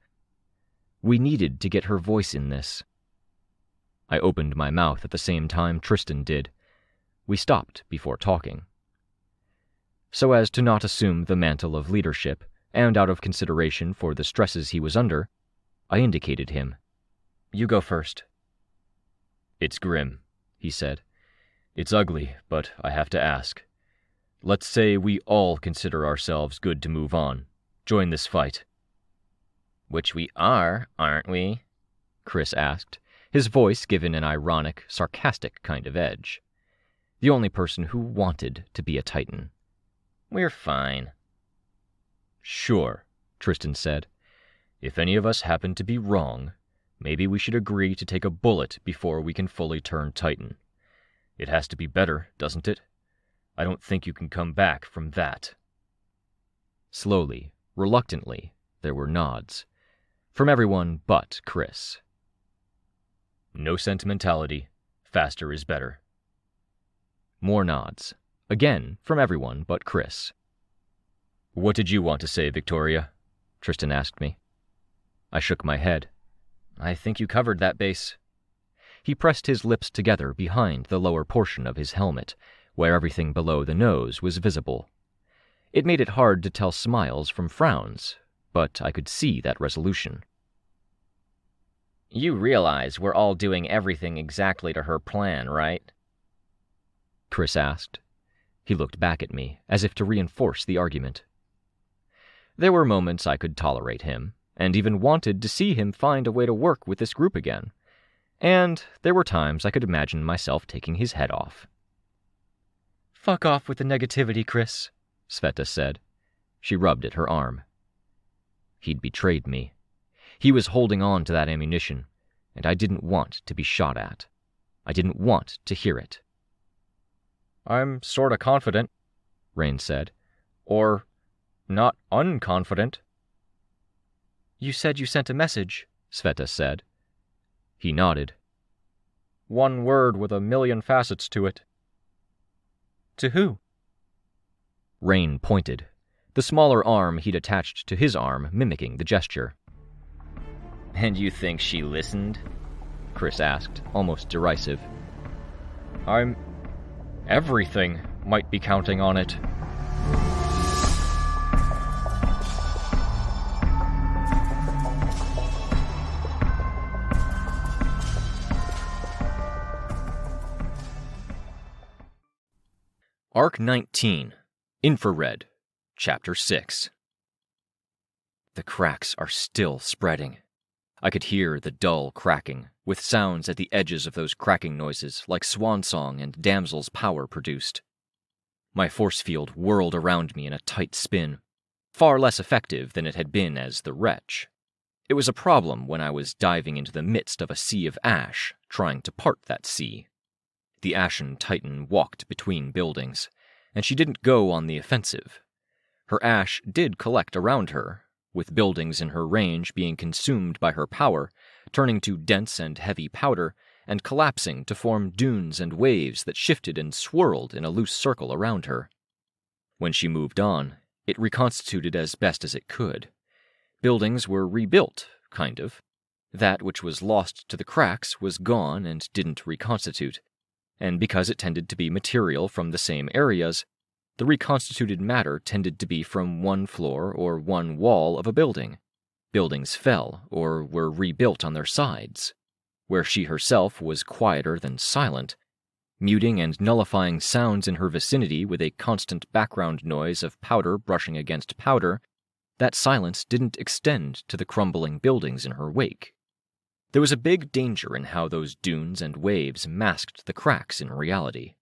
We needed to get her voice in this. I opened my mouth at the same time Tristan did. We stopped before talking. So as to not assume the mantle of leadership, and out of consideration for the stresses he was under, I indicated him. "You go first." "It's grim," he said. "It's ugly, but I have to ask. Let's say we all consider ourselves good to move on. Join this fight." "Which we are, aren't we?" Chris asked, his voice given an ironic, sarcastic kind of edge. The only person who wanted to be a Titan. "We're fine." "Sure," Tristan said. "If any of us happen to be wrong, maybe we should agree to take a bullet before we can fully turn Titan. It has to be better, doesn't it? I don't think you can come back from that." Slowly, reluctantly, there were nods. From everyone but Chris. "No sentimentality. Faster is better." More nods. Again, from everyone but Chris. "What did you want to say, Victoria?" Tristan asked me. I shook my head. "I think you covered that base." He pressed his lips together behind the lower portion of his helmet, where everything below the nose was visible. It made it hard to tell smiles from frowns, but I could see that resolution. "You realize we're all doing everything exactly to her plan, right?" Chris asked. He looked back at me, as if to reinforce the argument. There were moments I could tolerate him, and even wanted to see him find a way to work with this group again. And there were times I could imagine myself taking his head off. "Fuck off with the negativity, Chris," Sveta said. She rubbed at her arm. He'd betrayed me. He was holding on to that ammunition, and I didn't want to be shot at. I didn't want to hear it. "I'm sorta confident," Rain said. "Or not unconfident." "You said you sent a message," Sveta said. He nodded. "One word with a million facets to it." "To who?" Rain pointed, the smaller arm he'd attached to his arm mimicking the gesture. "And you think she listened?" Chris asked, almost derisive. Everything might be counting on it." Arc 19, Infrared, Chapter 6. The cracks are still spreading. I could hear the dull cracking, with sounds at the edges of those cracking noises like swan song and damsel's power produced. My force field whirled around me in a tight spin, far less effective than it had been as the Wretch. It was a problem when I was diving into the midst of a sea of ash, trying to part that sea. The Ashen Titan walked between buildings, and she didn't go on the offensive. Her ash did collect around her, with buildings in her range being consumed by her power, turning to dense and heavy powder, and collapsing to form dunes and waves that shifted and swirled in a loose circle around her. When she moved on, it reconstituted as best as it could. Buildings were rebuilt, kind of. That which was lost to the cracks was gone and didn't reconstitute, and because it tended to be material from the same areas, the reconstituted matter tended to be from one floor or one wall of a building. Buildings fell or were rebuilt on their sides, where she herself was quieter than silent, muting and nullifying sounds in her vicinity with a constant background noise of powder brushing against powder. That silence didn't extend to the crumbling buildings in her wake. There was a big danger in how those dunes and waves masked the cracks in reality.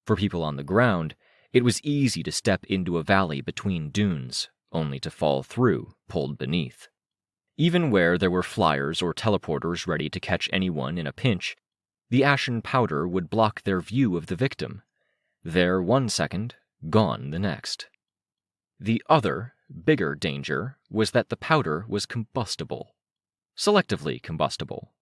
For people on the ground, it was easy to step into a valley between dunes, only to fall through, pulled beneath. Even where there were flyers or teleporters ready to catch anyone in a pinch, the ashen powder would block their view of the victim. There 1 second, gone the next. The other, bigger danger was that the powder was combustible. Selectively combustible.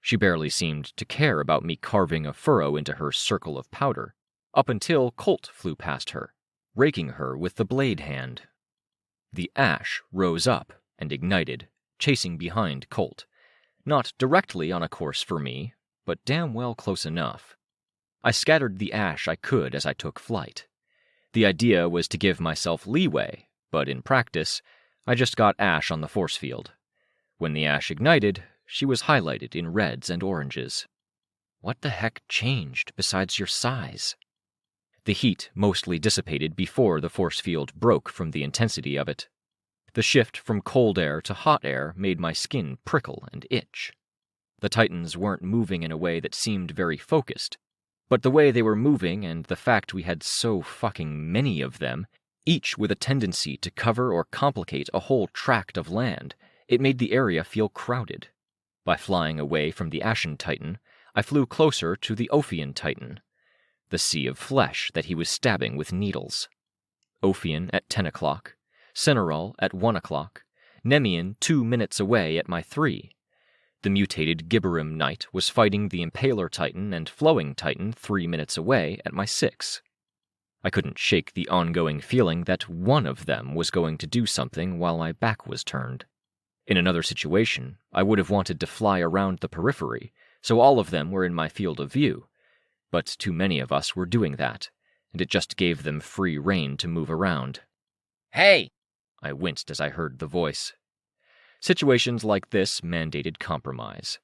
She barely seemed to care about me carving a furrow into her circle of powder, up until Colt flew past her, raking her with the blade hand. The ash rose up and ignited, chasing behind Colt, not directly on a course for me, but damn well close enough. I scattered the ash I could as I took flight. The idea was to give myself leeway, but in practice, I just got ash on the force field. When the ash ignited, she was highlighted in reds and oranges. What the heck changed besides your size? The heat mostly dissipated before the force field broke from the intensity of it. The shift from cold air to hot air made my skin prickle and itch. The Titans weren't moving in a way that seemed very focused, but the way they were moving and the fact we had so fucking many of them, each with a tendency to cover or complicate a whole tract of land, it made the area feel crowded. By flying away from the Ashen Titan, I flew closer to the Ophian Titan, the sea of flesh that he was stabbing with needles. Ophian at 10 o'clock, Cineral at 1 o'clock, Nemean 2 minutes away at my 3. The mutated Gibberim Knight was fighting the Impaler Titan and Flowing Titan 3 minutes away at my 6. I couldn't shake the ongoing feeling that one of them was going to do something while my back was turned. In another situation, I would have wanted to fly around the periphery, so all of them were in my field of view, but too many of us were doing that, and it just gave them free rein to move around. Hey! I winced as I heard the voice. Situations like this mandated compromise.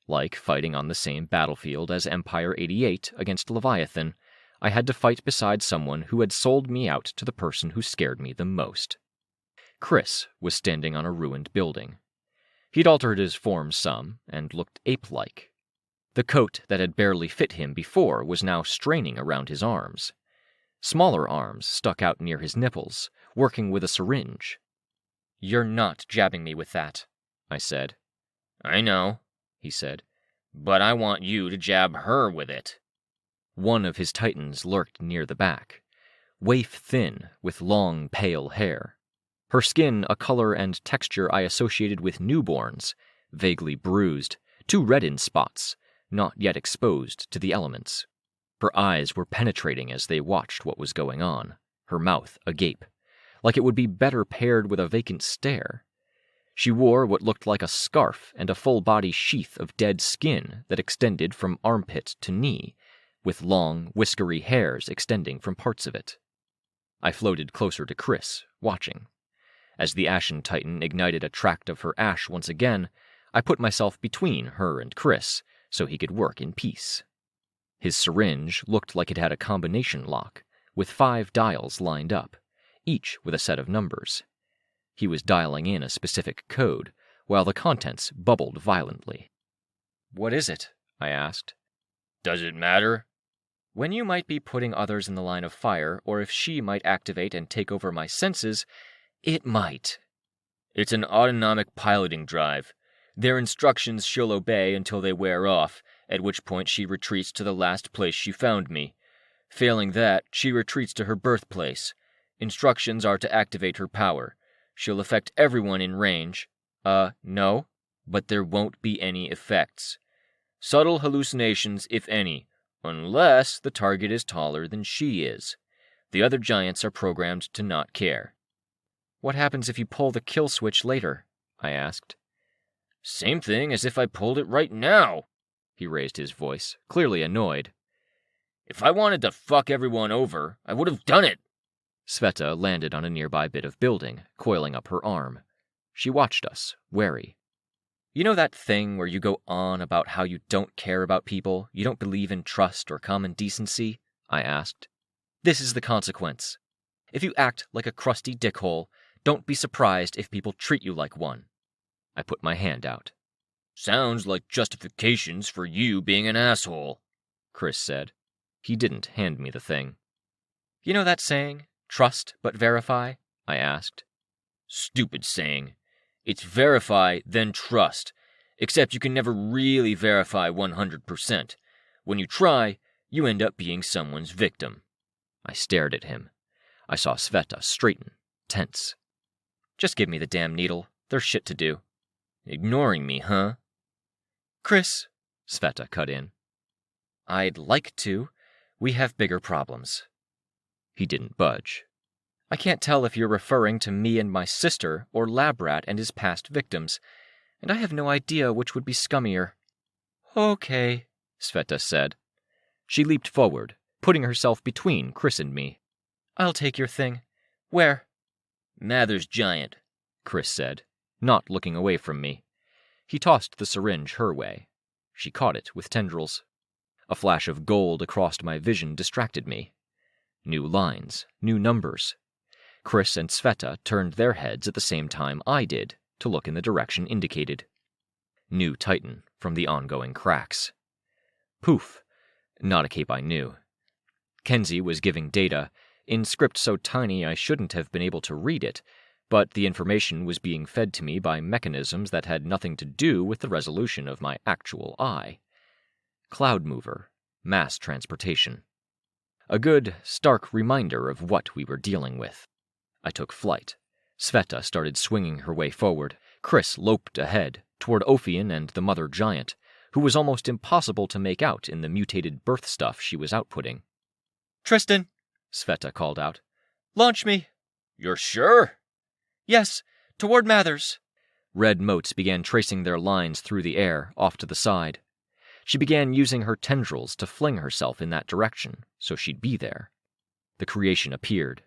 Like fighting on the same battlefield as Empire 88 against Leviathan, I had to fight beside someone who had sold me out to the person who scared me the most. Chris was standing on a ruined building. He'd altered his form some, and looked ape-like. The coat that had barely fit him before was now straining around his arms. Smaller arms stuck out near his nipples, working with a syringe. "You're not jabbing me with that," I said. "I know," he said, "but I want you to jab her with it." One of his Titans lurked near the back, waif-thin, with long, pale hair. Her skin a color and texture I associated with newborns, vaguely bruised, too red in spots, not yet exposed to the elements. Her eyes were penetrating as they watched what was going on, her mouth agape, like it would be better paired with a vacant stare. She wore what looked like a scarf and a full-body sheath of dead skin that extended from armpit to knee, with long, whiskery hairs extending from parts of it. I floated closer to Chris, watching. As the Ashen Titan ignited a tract of her ash once again, I put myself between her and Chris, so he could work in peace. His syringe looked like it had a combination lock, with 5 dials lined up, each with a set of numbers. He was dialing in a specific code, while the contents bubbled violently. "What is it?" I asked. "Does it matter?" "When you might be putting others in the line of fire, or if she might activate and take over my senses, it might." "It's an autonomic piloting drive. Their instructions she'll obey until they wear off, at which point she retreats to the last place she found me. Failing that, she retreats to her birthplace. Instructions are to activate her power. She'll affect everyone in range. No, but there won't be any effects. Subtle hallucinations, if any, unless the target is taller than she is. The other giants are programmed to not care." "What happens if you pull the kill switch later?" I asked. "Same thing as if I pulled it right now." He raised his voice, clearly annoyed. "If I wanted to fuck everyone over, I would have done it." Sveta landed on a nearby bit of building, coiling up her arm. She watched us, wary. "You know that thing where you go on about how you don't care about people, you don't believe in trust or common decency?" I asked. "This is the consequence. If you act like a crusty dickhole, don't be surprised if people treat you like one." I put my hand out. "Sounds like justifications for you being an asshole," Chris said. He didn't hand me the thing. "You know that saying, trust but verify?" I asked. "Stupid saying. It's verify, then trust. Except you can never really verify 100%. When you try, you end up being someone's victim." I stared at him. I saw Sveta straighten, tense. "Just give me the damn needle. There's shit to do." "Ignoring me, huh?" "Chris," Sveta cut in. "I'd like to. We have bigger problems." He didn't budge. "I can't tell if you're referring to me and my sister or Labrat and his past victims, and I have no idea which would be scummier." "Okay," Sveta said. She leaped forward, putting herself between Chris and me. I'll take your thing. Where? Mather's giant, Chris said, not looking away from me. He tossed the syringe her way. She caught it with tendrils. A flash of gold across my vision distracted me. New lines, new numbers. Chris and Sveta turned their heads at the same time I did to look in the direction indicated. New Titan from the ongoing cracks. Poof. Not a cape I knew. Kenzie was giving data, in script so tiny I shouldn't have been able to read it, but the information was being fed to me by mechanisms that had nothing to do with the resolution of my actual eye. Cloud mover, mass transportation. A good, stark reminder of what we were dealing with. I took flight. Sveta started swinging her way forward. Chris loped ahead, toward Ophion and the mother giant, who was almost impossible to make out in the mutated birth stuff she was outputting. Tristan, Sveta called out. Launch me. You're sure? Yes, toward Mathers. Red motes began tracing their lines through the air, off to the side. She began using her tendrils to fling herself in that direction, so she'd be there. The creation appeared.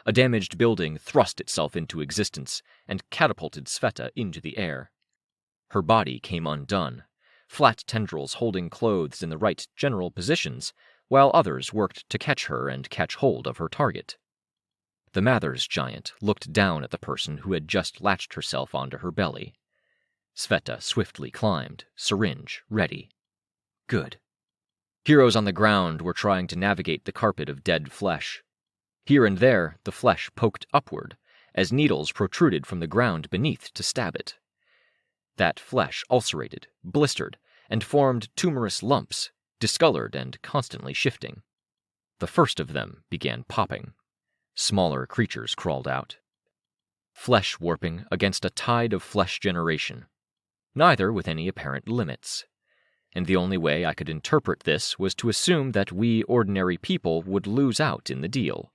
A damaged building thrust itself into existence and catapulted Sveta into the air. Her body came undone, flat tendrils holding clothes in the right general positions, while others worked to catch her and catch hold of her target. The Mathers giant looked down at the person who had just latched herself onto her belly. Sveta swiftly climbed, syringe ready. Good. Heroes on the ground were trying to navigate the carpet of dead flesh. Here and there, the flesh poked upward, as needles protruded from the ground beneath to stab it. That flesh ulcerated, blistered, and formed tumorous lumps, discolored and constantly shifting. The first of them began popping. Smaller creatures crawled out. Flesh warping against a tide of flesh generation, neither with any apparent limits. And the only way I could interpret this was to assume that we ordinary people would lose out in the deal.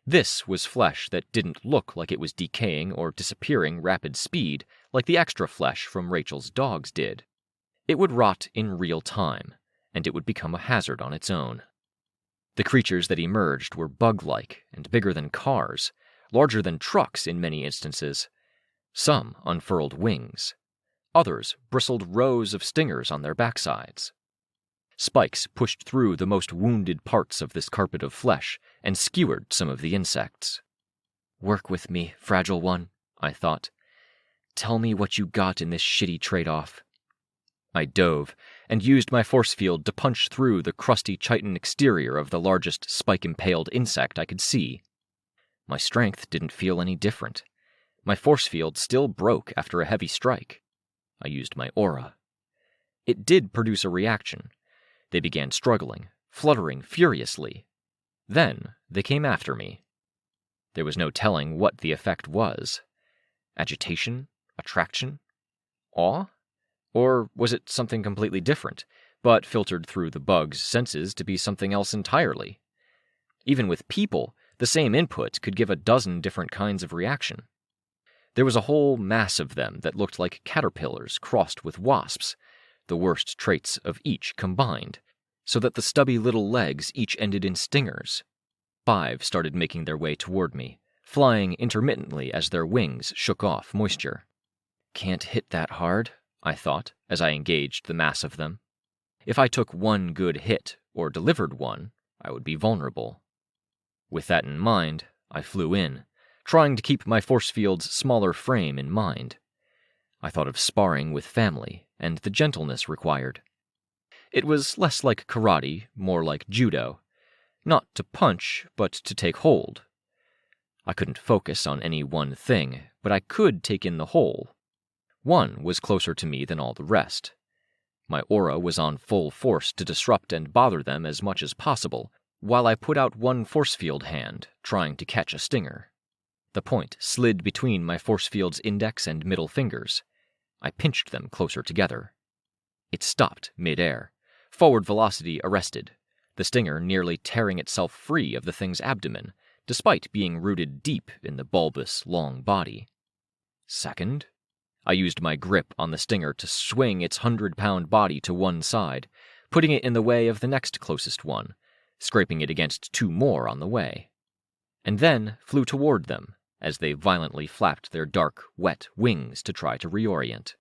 This was flesh that didn't look like it was decaying or disappearing rapid speed like the extra flesh from Rachel's dogs did. It would rot in real time, and it would become a hazard on its own. The creatures that emerged were bug-like and bigger than cars, larger than trucks in many instances. Some unfurled wings. Others bristled rows of stingers on their backsides. Spikes pushed through the most wounded parts of this carpet of flesh and skewered some of the insects. Work with me, fragile one, I thought. Tell me what you got in this shitty trade-off. I dove and used my force field to punch through the crusty chitin exterior of the largest spike-impaled insect I could see. My strength didn't feel any different. My force field still broke after a heavy strike. I used my aura. It did produce a reaction. They began struggling, fluttering furiously. Then they came after me. There was no telling what the effect was. Agitation? Attraction? Awe? Or was it something completely different, but filtered through the bug's senses to be something else entirely? Even with people, the same input could give a dozen different kinds of reaction. There was a whole mass of them that looked like caterpillars crossed with wasps, the worst traits of each combined, so that the stubby little legs each ended in stingers. 5 started making their way toward me, flying intermittently as their wings shook off moisture. Can't hit that hard, I thought, as I engaged the mass of them. If I took one good hit, or delivered one, I would be vulnerable. With that in mind, I flew in, trying to keep my force field's smaller frame in mind. I thought of sparring with family and the gentleness required. It was less like karate, more like judo. Not to punch, but to take hold. I couldn't focus on any one thing, but I could take in the whole. One was closer to me than all the rest. My aura was on full force to disrupt and bother them as much as possible, while I put out one force field hand, trying to catch a stinger. The point slid between my force field's index and middle fingers. I pinched them closer together. It stopped mid-air. Forward velocity arrested, the stinger nearly tearing itself free of the thing's abdomen, despite being rooted deep in the bulbous, long body. Second, I used my grip on the stinger to swing its 100-pound body to one side, putting it in the way of the next closest one, scraping it against 2 more on the way, and then flew toward them as they violently flapped their dark, wet wings to try to reorient.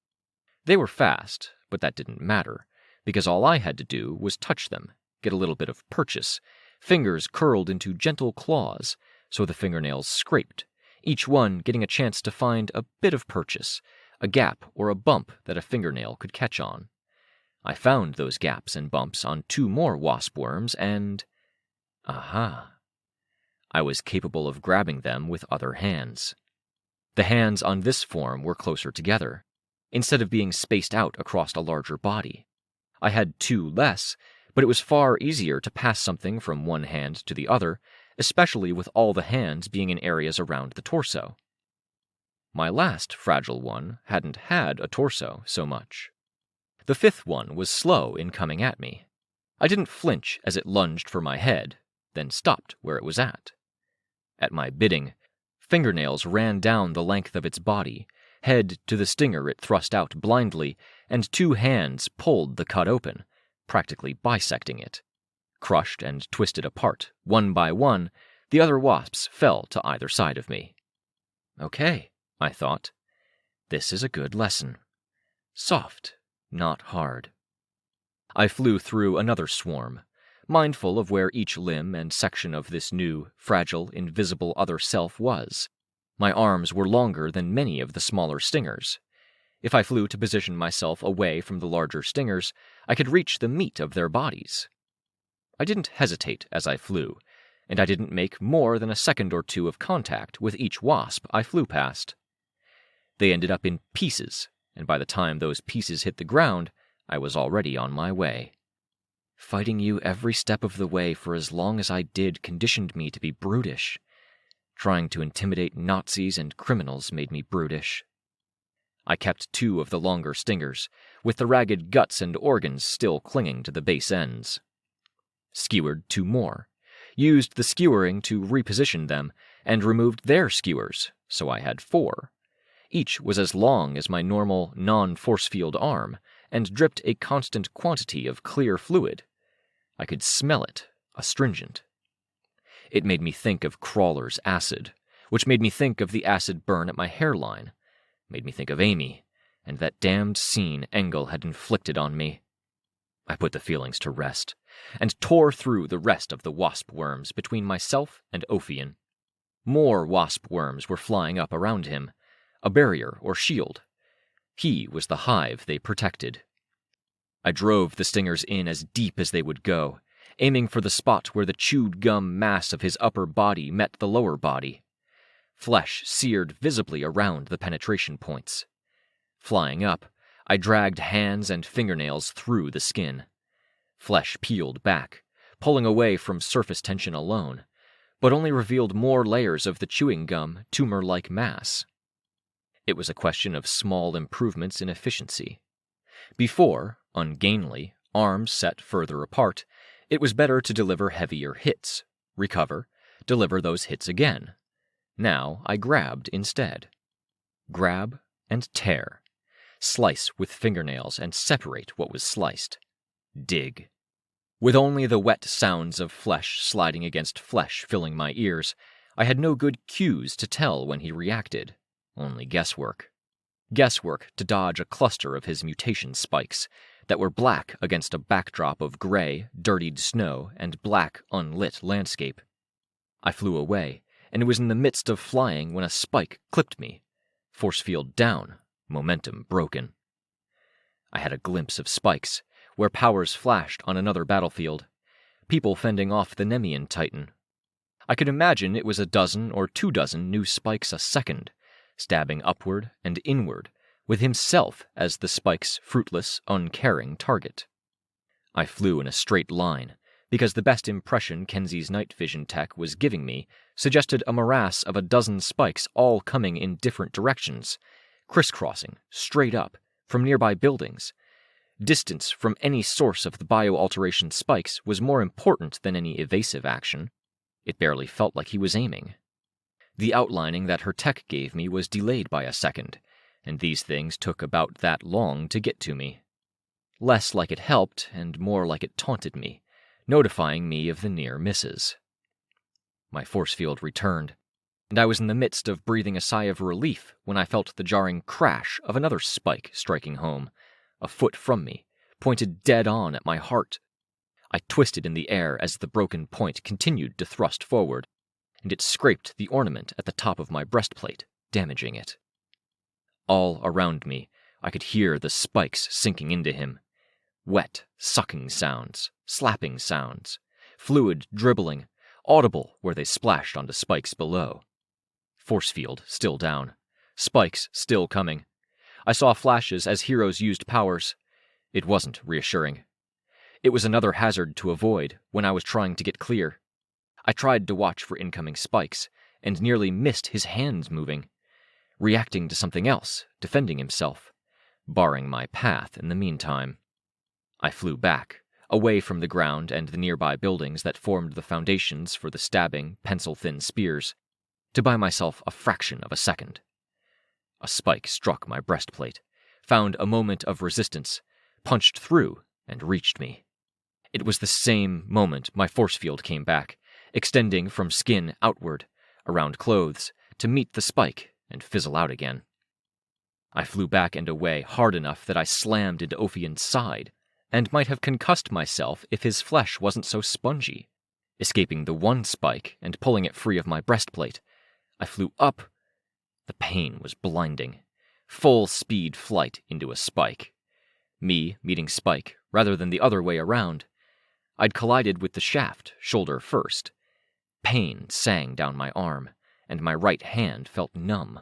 They were fast, but that didn't matter, because all I had to do was touch them, get a little bit of purchase, fingers curled into gentle claws, so the fingernails scraped, each one getting a chance to find a bit of purchase, a gap or a bump that a fingernail could catch on. I found those gaps and bumps on 2 more wasp worms and... aha! I was capable of grabbing them with other hands. The hands on this form were closer together, instead of being spaced out across a larger body. I had 2 less, but it was far easier to pass something from one hand to the other, especially with all the hands being in areas around the torso. My last fragile one hadn't had a torso so much. The 5th one was slow in coming at me. I didn't flinch as it lunged for my head, then stopped where it was at. At my bidding, fingernails ran down the length of its body, head to the stinger it thrust out blindly, and 2 hands pulled the cut open, practically bisecting it. Crushed and twisted apart, one by one, the other wasps fell to either side of me. Okay, I thought. This is a good lesson. Soft, not hard. I flew through another swarm, mindful of where each limb and section of this new, fragile, invisible other self was. My arms were longer than many of the smaller stingers. If I flew to position myself away from the larger stingers, I could reach the meat of their bodies. I didn't hesitate as I flew, and I didn't make more than a second or 2 of contact with each wasp I flew past. They ended up in pieces, and by the time those pieces hit the ground, I was already on my way. Fighting you every step of the way for as long as I did conditioned me to be brutish. Trying to intimidate Nazis and criminals made me brutish. I kept 2 of the longer stingers, with the ragged guts and organs still clinging to the base ends. Skewered 2 more, used the skewering to reposition them, and removed their skewers, so I had 4. Each was as long as my normal, non-force field arm, and dripped a constant quantity of clear fluid. I could smell it, astringent. It made me think of Crawler's acid, which made me think of the acid burn at my hairline, made me think of Amy, and that damned scene Engel had inflicted on me. I put the feelings to rest, and tore through the rest of the wasp worms between myself and Ophion. More wasp worms were flying up around him, a barrier or shield. He was the hive they protected. I drove the stingers in as deep as they would go, aiming for the spot where the chewed gum mass of his upper body met the lower body. Flesh seared visibly around the penetration points. Flying up, I dragged hands and fingernails through the skin. Flesh peeled back, pulling away from surface tension alone, but only revealed more layers of the chewing gum, tumor-like mass. It was a question of small improvements in efficiency. Before, ungainly, arms set further apart, it was better to deliver heavier hits, recover, deliver those hits again. Now I grabbed instead. Grab and tear. Slice with fingernails and separate what was sliced. Dig. With only the wet sounds of flesh sliding against flesh filling my ears, I had no good cues to tell when he reacted. Only guesswork. Guesswork to dodge a cluster of his mutation spikes that were black against a backdrop of gray, dirtied snow and black, unlit landscape. I flew away, and was in the midst of flying when a spike clipped me. Force field down, momentum broken. I had a glimpse of spikes, where powers flashed on another battlefield, people fending off the Nemean Titan. I could imagine it was 12 or 24 new spikes a second, stabbing upward and inward, with himself as the spike's fruitless, uncaring target. I flew in a straight line, because the best impression Kenzie's night vision tech was giving me suggested a morass of 12 spikes all coming in different directions, crisscrossing, straight up, from nearby buildings. Distance from any source of the bio-alteration spikes was more important than any evasive action. It barely felt like he was aiming. The outlining that her tech gave me was delayed by a second, and these things took about that long to get to me. less like it helped and more like it taunted me, notifying me of the near misses. My force field returned, and I was in the midst of breathing a sigh of relief when I felt the jarring crash of another spike striking home, a foot from me, pointed dead on at my heart. I twisted in the air as the broken point continued to thrust forward, and it scraped the ornament at the top of my breastplate, damaging it. All around me, I could hear the spikes sinking into him. Wet, sucking sounds, slapping sounds, fluid dribbling, audible where they splashed onto spikes below. Force field still down. Spikes still coming. I saw flashes as heroes used powers. It wasn't reassuring. It was another hazard to avoid when I was trying to get clear. I tried to watch for incoming spikes, and nearly missed his hands moving, reacting to something else, defending himself, barring my path in the meantime. I flew back, away from the ground and the nearby buildings that formed the foundations for the stabbing, pencil-thin spears, to buy myself a fraction of a second. A spike struck my breastplate, found a moment of resistance, punched through, and reached me. It was the same moment my force field came back, extending from skin outward, around clothes, to meet the spike and fizzle out again. I flew back and away hard enough that I slammed into Ophion's side, and might have concussed myself if his flesh wasn't so spongy. Escaping the one spike and pulling it free of my breastplate, I flew up. The pain was blinding. Full-speed flight into a spike. Me meeting Spike rather than the other way around. I'd collided with the shaft, shoulder first. Pain sang down my arm, and my right hand felt numb.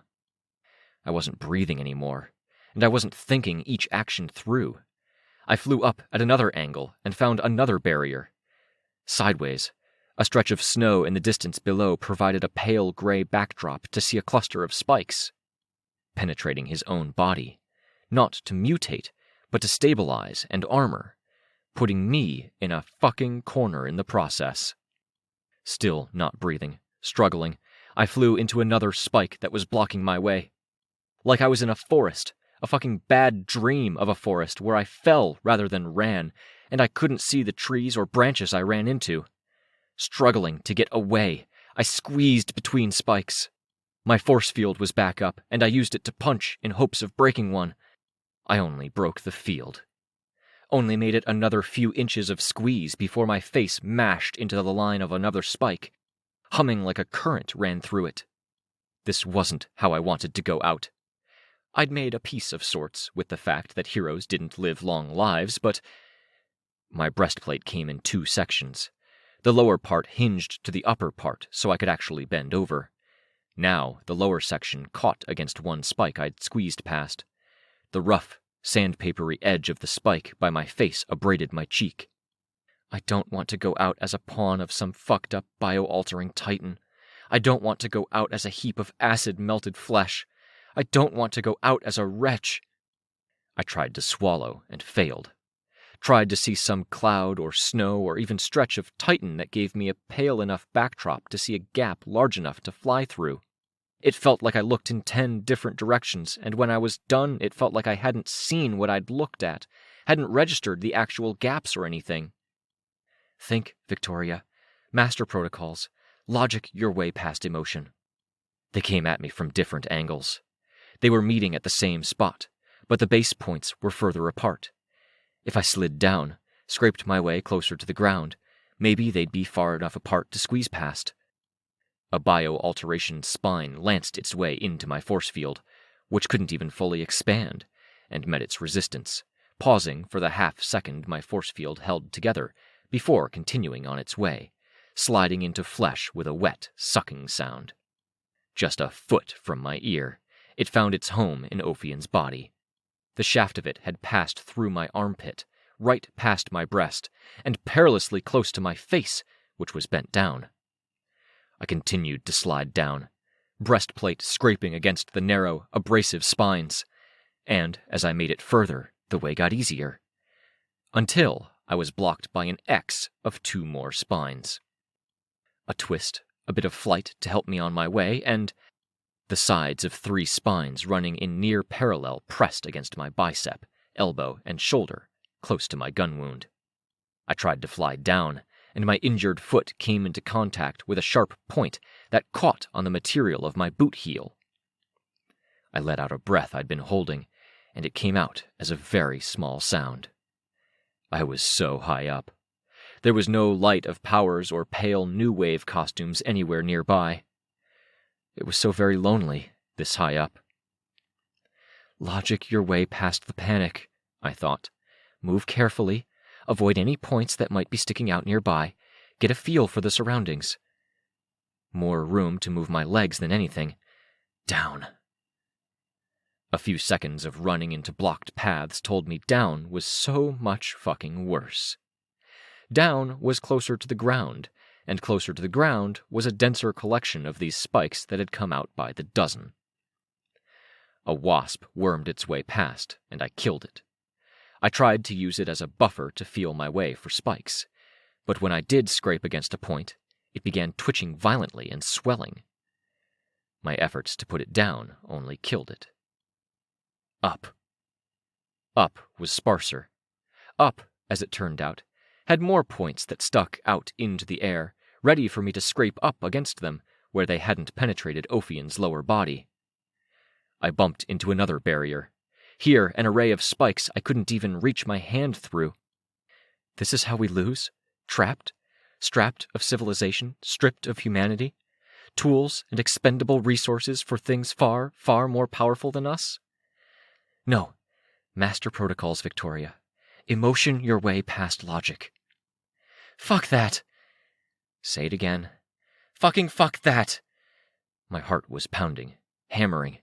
I wasn't breathing anymore, and I wasn't thinking each action through. I flew up at another angle and found another barrier. Sideways, a stretch of snow in the distance below provided a pale gray backdrop to see a cluster of spikes. Penetrating his own body, not to mutate, but to stabilize and armor, putting me in a fucking corner in the process. Still not breathing, struggling, I flew into another spike that was blocking my way. Like I was in a forest, a fucking bad dream of a forest where I fell rather than ran, and I couldn't see the trees or branches I ran into. Struggling to get away, I squeezed between spikes. My force field was back up, and I used it to punch in hopes of breaking one. I only broke the field. Only made it another few inches of squeeze before my face mashed into the line of another spike. Humming like a current ran through it. This wasn't how I wanted to go out. I'd made a peace of sorts with the fact that heroes didn't live long lives, but my breastplate came in two sections. The lower part hinged to the upper part so I could actually bend over. Now the lower section caught against one spike I'd squeezed past. The rough, sandpapery edge of the spike by my face abraded my cheek. I don't want to go out as a pawn of some fucked up bio-altering titan. I don't want to go out as a heap of acid-melted flesh. I don't want to go out as a wretch. I tried to swallow and failed. Tried to see some cloud or snow or even stretch of titan that gave me a pale enough backdrop to see a gap large enough to fly through. It felt like I looked in 10 different directions, and when I was done, it felt like I hadn't seen what I'd looked at, hadn't registered the actual gaps or anything. Think, Victoria. Master protocols. Logic your way past emotion. They came at me from different angles. They were meeting at the same spot, but the base points were further apart. If I slid down, scraped my way closer to the ground, maybe they'd be far enough apart to squeeze past. A bio-alteration spine lanced its way into my force field, which couldn't even fully expand, and met its resistance, pausing for the half-second my force field held together before continuing on its way, sliding into flesh with a wet, sucking sound. Just a foot from my ear, it found its home in Ophion's body. The shaft of it had passed through my armpit, right past my breast, and perilously close to my face, which was bent down. I continued to slide down, breastplate scraping against the narrow, abrasive spines, and as I made it further, the way got easier, until I was blocked by an X of 2 more spines. A twist, a bit of flight to help me on my way, and the sides of 3 spines running in near parallel pressed against my bicep, elbow, and shoulder, close to my gun wound. I tried to fly down, and my injured foot came into contact with a sharp point that caught on the material of my boot heel. I let out a breath I'd been holding, and it came out as a very small sound. I was so high up. There was no light of powers or pale new wave costumes anywhere nearby. It was so very lonely, this high up. Logic your way past the panic, I thought. Move carefully, avoid any points that might be sticking out nearby, get a feel for the surroundings. More room to move my legs than anything. Down. A few seconds of running into blocked paths told me down was so much fucking worse. Down was closer to the ground, and closer to the ground was a denser collection of these spikes that had come out by the dozen. A wasp wormed its way past, and I killed it. I tried to use it as a buffer to feel my way for spikes, but when I did scrape against a point, it began twitching violently and swelling. My efforts to put it down only killed it. Up. Up was sparser. Up, as it turned out, had more points that stuck out into the air, ready for me to scrape up against them where they hadn't penetrated Ophion's lower body. I bumped into another barrier. Here, an array of spikes I couldn't even reach my hand through. This is how we lose? Trapped? Strapped of civilization? Stripped of humanity? Tools and expendable resources for things far, far more powerful than us? No. Master protocols, Victoria. Emotion your way past logic. Fuck that! Say it again. Fucking fuck that! My heart was pounding, hammering.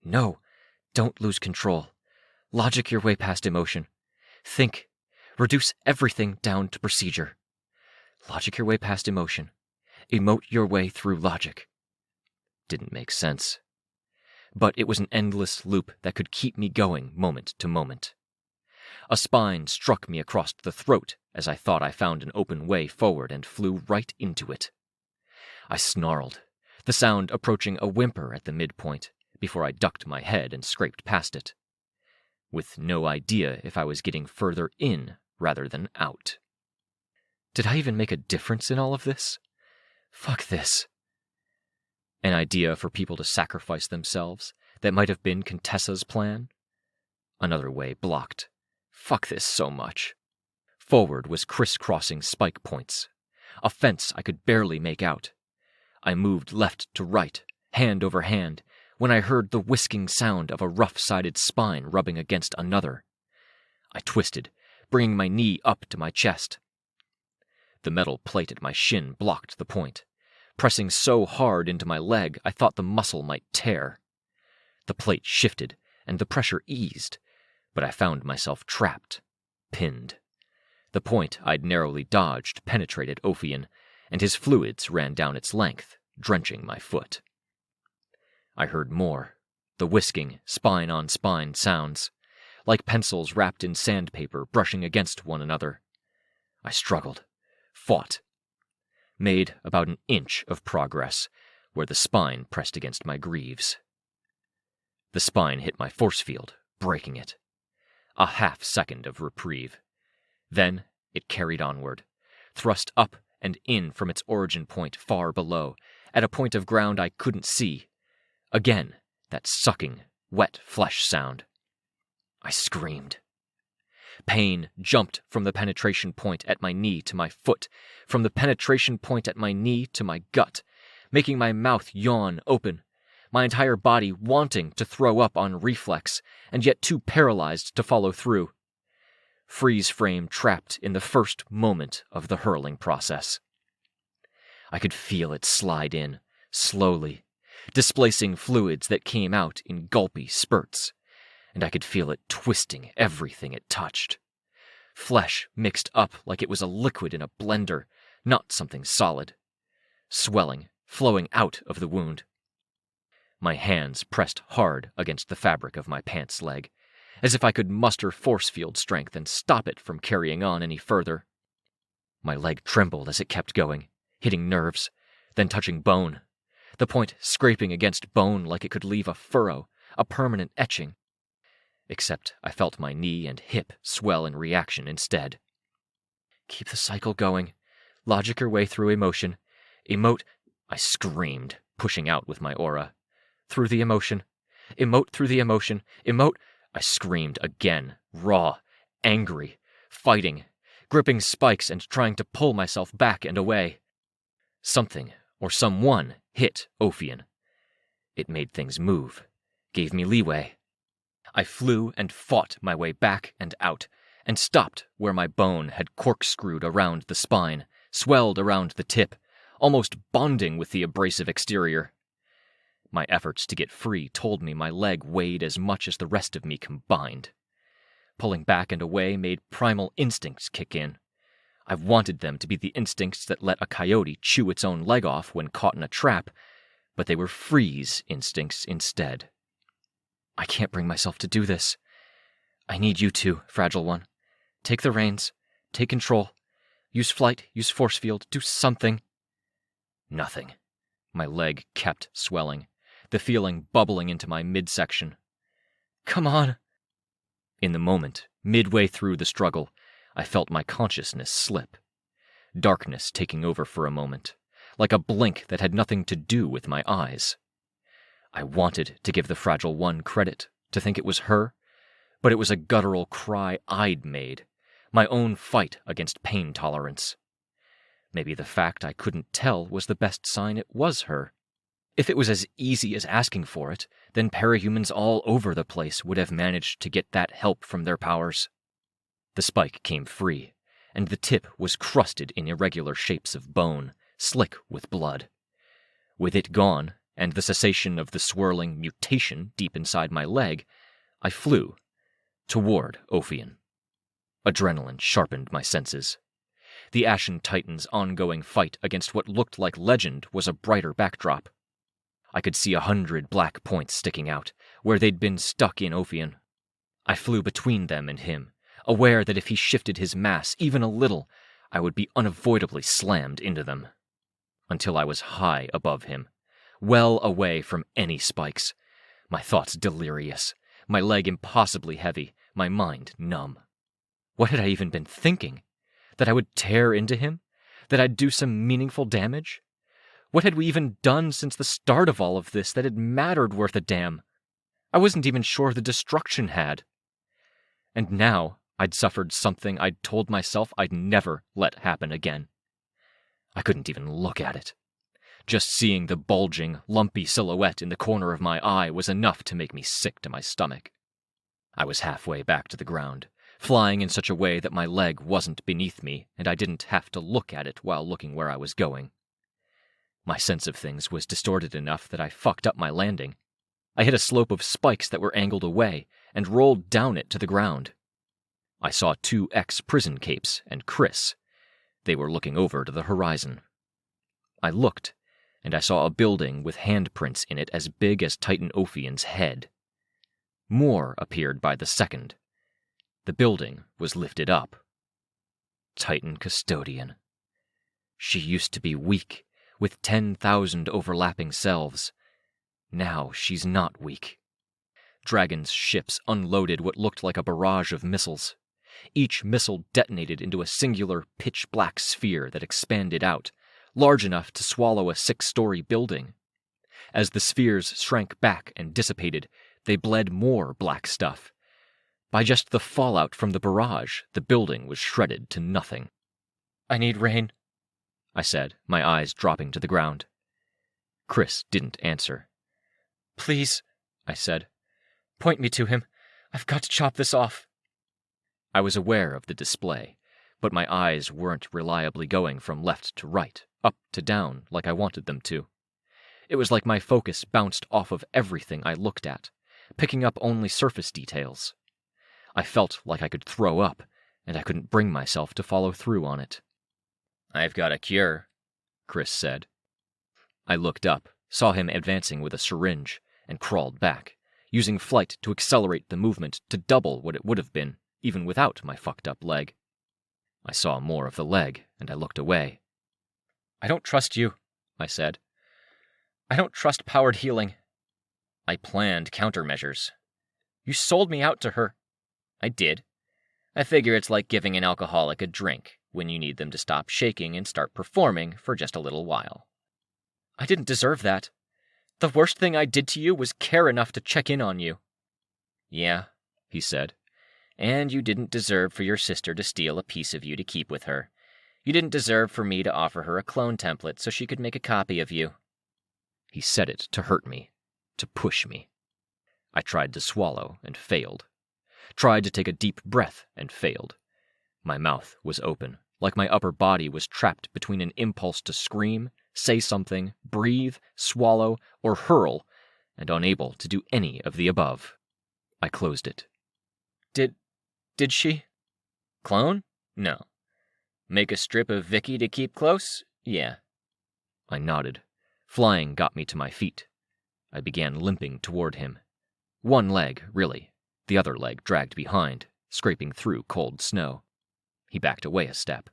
No, don't lose control. Logic your way past emotion. Think. Reduce everything down to procedure. Logic your way past emotion. Emote your way through logic. Didn't make sense. But it was an endless loop that could keep me going moment to moment. A spine struck me across the throat as I thought I found an open way forward and flew right into it. I snarled, the sound approaching a whimper at the midpoint, before I ducked my head and scraped past it, with no idea if I was getting further in rather than out. Did I even make a difference in all of this? Fuck this. An idea for people to sacrifice themselves that might have been Contessa's plan? Another way blocked. Fuck this so much. Forward was crisscrossing spike points. A fence I could barely make out. I moved left to right, hand over hand, when I heard the whisking sound of a rough-sided spine rubbing against another. I twisted, bringing my knee up to my chest. The metal plate at my shin blocked the point, pressing so hard into my leg I thought the muscle might tear. The plate shifted, and the pressure eased, but I found myself trapped, pinned. The point I'd narrowly dodged penetrated Ophion, and his fluids ran down its length, drenching my foot. I heard more, the whisking, spine-on-spine sounds, like pencils wrapped in sandpaper brushing against one another. I struggled, fought, made about an inch of progress, where the spine pressed against my greaves. The spine hit my force field, breaking it. A half-second of reprieve. Then it carried onward, thrust up and in from its origin point far below, at a point of ground I couldn't see. Again, that sucking, wet flesh sound. I screamed. Pain jumped from the penetration point at my knee to my foot, from the penetration point at my knee to my gut, making my mouth yawn open, my entire body wanting to throw up on reflex, and yet too paralyzed to follow through. Freeze frame trapped in the first moment of the hurling process. I could feel it slide in, slowly, displacing fluids that came out in gulpy spurts, and I could feel it twisting everything it touched. Flesh mixed up like it was a liquid in a blender, not something solid. Swelling, flowing out of the wound. My hands pressed hard against the fabric of my pants leg, as if I could muster force field strength and stop it from carrying on any further. My leg trembled as it kept going, hitting nerves, then touching bone, the point scraping against bone like it could leave a furrow, a permanent etching. except I felt my knee and hip swell in reaction instead. Keep the cycle going. Logic your way through emotion. I screamed, pushing out with my aura. Through the emotion. Emote through the emotion. Emote. I screamed again, raw, angry, fighting, gripping spikes and trying to pull myself back and away. Something, or someone, hit Ophion. It made things move, gave me leeway. I flew and fought my way back and out, and stopped where my bone had corkscrewed around the spine, swelled around the tip, almost bonding with the abrasive exterior. My efforts to get free told me my leg weighed as much as the rest of me combined. Pulling back and away made primal instincts kick in. I wanted them to be the instincts that let a coyote chew its own leg off when caught in a trap, but they were freeze instincts instead. I can't bring myself to do this. I need you to, Fragile One. Take the reins. Take control. Use flight. Use force field. Do something. Nothing. My leg kept swelling, the feeling bubbling into my midsection. Come on. In the moment, midway through the struggle, I felt my consciousness slip. Darkness taking over for a moment, like a blink that had nothing to do with my eyes. I wanted to give the Fragile One credit, to think it was her, but it was a guttural cry I'd made, my own fight against pain tolerance. Maybe the fact I couldn't tell was the best sign it was her. If it was as easy as asking for it, then parahumans all over the place would have managed to get that help from their powers. The spike came free, and the tip was crusted in irregular shapes of bone, slick with blood. With it gone, and the cessation of the swirling mutation deep inside my leg, I flew toward Ophion. Adrenaline sharpened my senses. The Ashen Titan's ongoing fight against what looked like legend was a brighter backdrop. I could see 100 black points sticking out, where they'd been stuck in Ophion. I flew between them and him, aware that if he shifted his mass even a little, I would be unavoidably slammed into them. Until I was high above him, well away from any spikes, my thoughts delirious, my leg impossibly heavy, my mind numb. What had I even been thinking? That I would tear into him? That I'd do some meaningful damage? What had we even done since the start of all of this that had mattered worth a damn? I wasn't even sure the destruction had. And now I'd suffered something I'd told myself I'd never let happen again. I couldn't even look at it. Just seeing the bulging, lumpy silhouette in the corner of my eye was enough to make me sick to my stomach. I was halfway back to the ground, flying in such a way that my leg wasn't beneath me and I didn't have to look at it while looking where I was going. My sense of things was distorted enough that I fucked up my landing. I hit a slope of spikes that were angled away and rolled down it to the ground. I saw 2 ex-prison capes and Chris. They were looking over to the horizon. I looked, and I saw a building with handprints in it as big as Titan Ophion's head. More appeared by the second. The building was lifted up. Titan Custodian. She used to be weak, with 10,000 overlapping selves. Now she's not weak. Dragon's ships unloaded what looked like a barrage of missiles. Each missile detonated into a singular pitch-black sphere that expanded out, large enough to swallow a 6-story building. As the spheres shrank back and dissipated, they bled more black stuff. By just the fallout from the barrage, the building was shredded to nothing. "I need rain," I said, my eyes dropping to the ground. Chris didn't answer. "Please," I said. "Point me to him. I've got to chop this off." I was aware of the display, but my eyes weren't reliably going from left to right, up to down, like I wanted them to. It was like my focus bounced off of everything I looked at, picking up only surface details. I felt like I could throw up, and I couldn't bring myself to follow through on it. "I've got a cure," Chris said. I looked up, saw him advancing with a syringe, and crawled back, using flight to accelerate the movement to double what it would have been, even without my fucked-up leg. I saw more of the leg, and I looked away. "I don't trust you," I said. "I don't trust powered healing." "I planned countermeasures." You sold me out to her. I did. I figure it's like giving an alcoholic a drink when you need them to stop shaking and start performing for just a little while. I didn't deserve that. The worst thing I did to you was care enough to check in on you. Yeah, he said. And you didn't deserve for your sister to steal a piece of you to keep with her. You didn't deserve for me to offer her a clone template so she could make a copy of you. He said it to hurt me, to push me. I tried to swallow and failed. Tried to take a deep breath and failed. My mouth was open, like my upper body was trapped between an impulse to scream, say something, breathe, swallow, or hurl, and unable to do any of the above. I closed it. Did she? Clone? No. Make a strip of Vicky to keep close? Yeah. I nodded. Flying got me to my feet. I began limping toward him. One leg, really. The other leg dragged behind, scraping through cold snow. He backed away a step.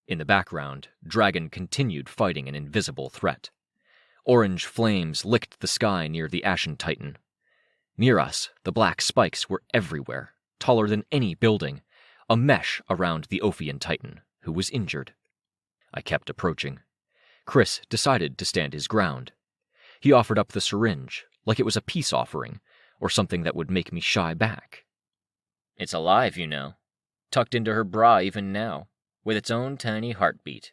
In the background, Dragon continued fighting an invisible threat. Orange flames licked the sky near the Ashen Titan. Near us, the black spikes were everywhere, taller than any building, a mesh around the Ophian Titan, who was injured. I kept approaching. Chris decided to stand his ground. He offered up the syringe, like it was a peace offering, or something that would make me shy back. It's alive, you know, tucked into her bra even now, with its own tiny heartbeat.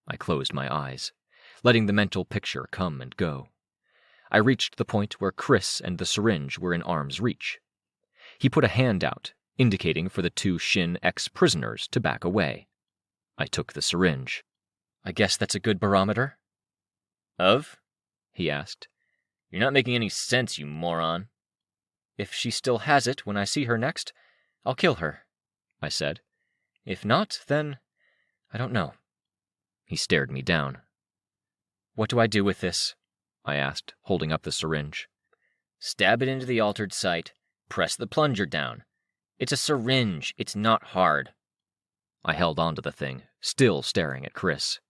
I closed my eyes, letting the mental picture come and go. I reached the point where Chris and the syringe were in arm's reach. He put a hand out, indicating for the two Shin ex-prisoners to back away. I took the syringe. I guess that's a good barometer? Of? He asked. You're not making any sense, you moron. If she still has it when I see her next, I'll kill her, I said. If not, then I don't know. He stared me down. What do I do with this? I asked, holding up the syringe. Stab it into the altered site. Press the plunger down. It's a syringe. It's not hard. I held onto the thing, still staring at Chris.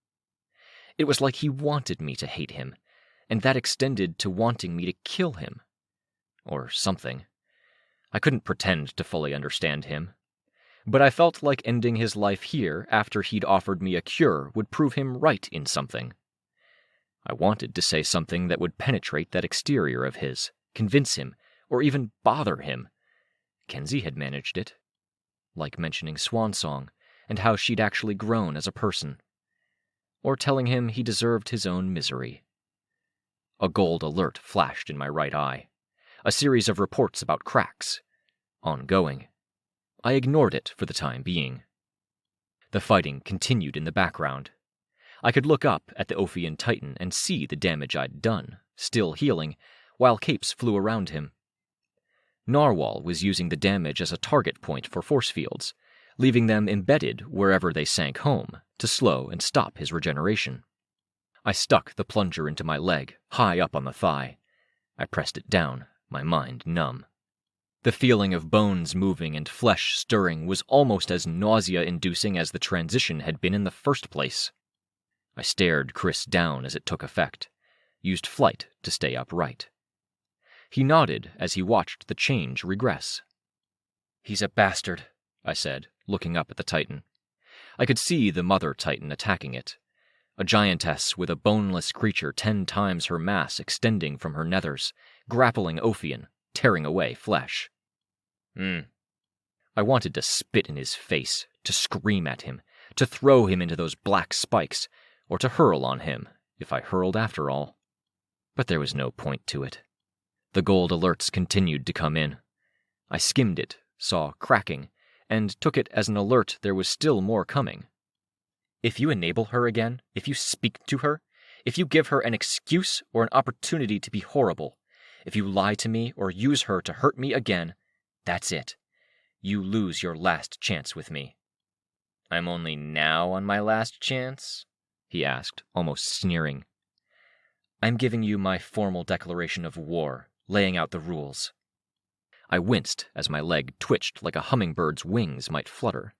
It was like he wanted me to hate him, and that extended to wanting me to kill him. Or something. I couldn't pretend to fully understand him. But I felt like ending his life here after he'd offered me a cure would prove him right in something. I wanted to say something that would penetrate that exterior of his, convince him, or even bother him. Kenzie had managed it. Like mentioning Swan Song, and how she'd actually grown as a person. Or telling him he deserved his own misery. A gold alert flashed in my right eye. A series of reports about cracks. Ongoing. I ignored it for the time being. The fighting continued in the background. I could look up at the Ophian Titan and see the damage I'd done, still healing, while capes flew around him. Narwhal was using the damage as a target point for force fields, leaving them embedded wherever they sank home to slow and stop his regeneration. I stuck the plunger into my leg, high up on the thigh. I pressed it down, my mind numb. The feeling of bones moving and flesh stirring was almost as nausea-inducing as the transition had been in the first place. I stared Chris down as it took effect, used flight to stay upright. He nodded as he watched the change regress. He's a bastard, I said, looking up at the Titan. I could see the mother Titan attacking it, a giantess with a boneless creature 10 times her mass extending from her nethers, grappling Ophian, tearing away flesh. I wanted to spit in his face, to scream at him, to throw him into those black spikes, or to hurl on him, if I hurled after all. But there was no point to it. The gold alerts continued to come in. I skimmed it, saw cracking, and took it as an alert there was still more coming. If you enable her again, if you speak to her, if you give her an excuse or an opportunity to be horrible, if you lie to me or use her to hurt me again, that's it. You lose your last chance with me. I'm only now on my last chance? He asked, almost sneering. I'm giving you my formal declaration of war, laying out the rules. I winced as my leg twitched like a hummingbird's wings might flutter.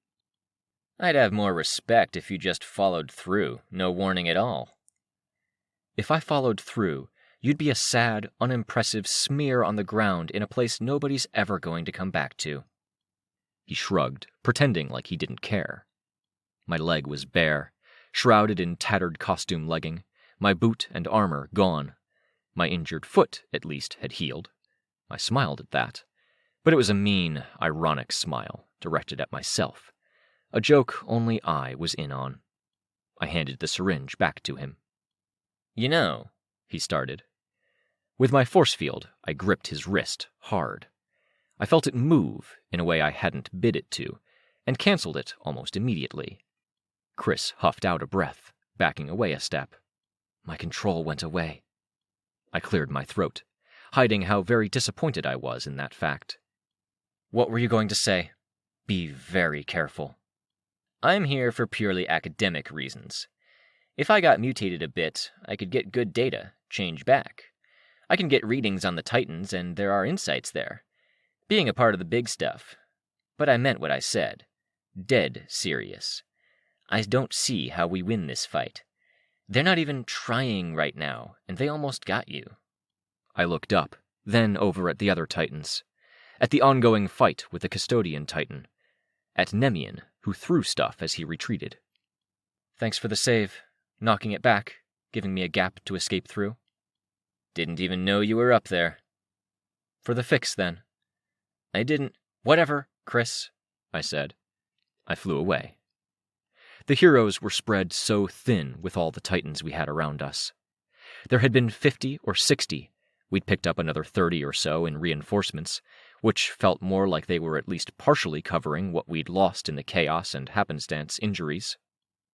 I'd have more respect if you just followed through, no warning at all. If I followed through, You'd be a sad, unimpressive smear on the ground in a place nobody's ever going to come back to. He shrugged, pretending like he didn't care. My leg was bare, shrouded in tattered costume legging, my boot and armor gone. My injured foot, at least, had healed. I smiled at that, but it was a mean, ironic smile, directed at myself. A joke only I was in on. I handed the syringe back to him. "You know," he started. With my force field, I gripped his wrist hard. I felt it move in a way I hadn't bid it to, and canceled it almost immediately. Chris huffed out a breath, backing away a step. My control went away. I cleared my throat, hiding how very disappointed I was in that fact. "What were you going to say? Be very careful." "I'm here for purely academic reasons. If I got mutated a bit, I could get good data, change back. I can get readings on the Titans, and there are insights there. Being a part of the big stuff. But I meant what I said. Dead serious. I don't see how we win this fight. They're not even trying right now, and they almost got you." I looked up, then over at the other Titans. At the ongoing fight with the custodian Titan. At Nemean, who threw stuff as he retreated. "Thanks for the save, knocking it back, giving me a gap to escape through." "Didn't even know you were up there." "For the fix, then." "I didn't—" "Whatever, Chris," I said. I flew away. The heroes were spread so thin with all the Titans we had around us. There had been 50 or 60. We'd picked up another 30 or so in reinforcements, which felt more like they were at least partially covering what we'd lost in the chaos and happenstance injuries.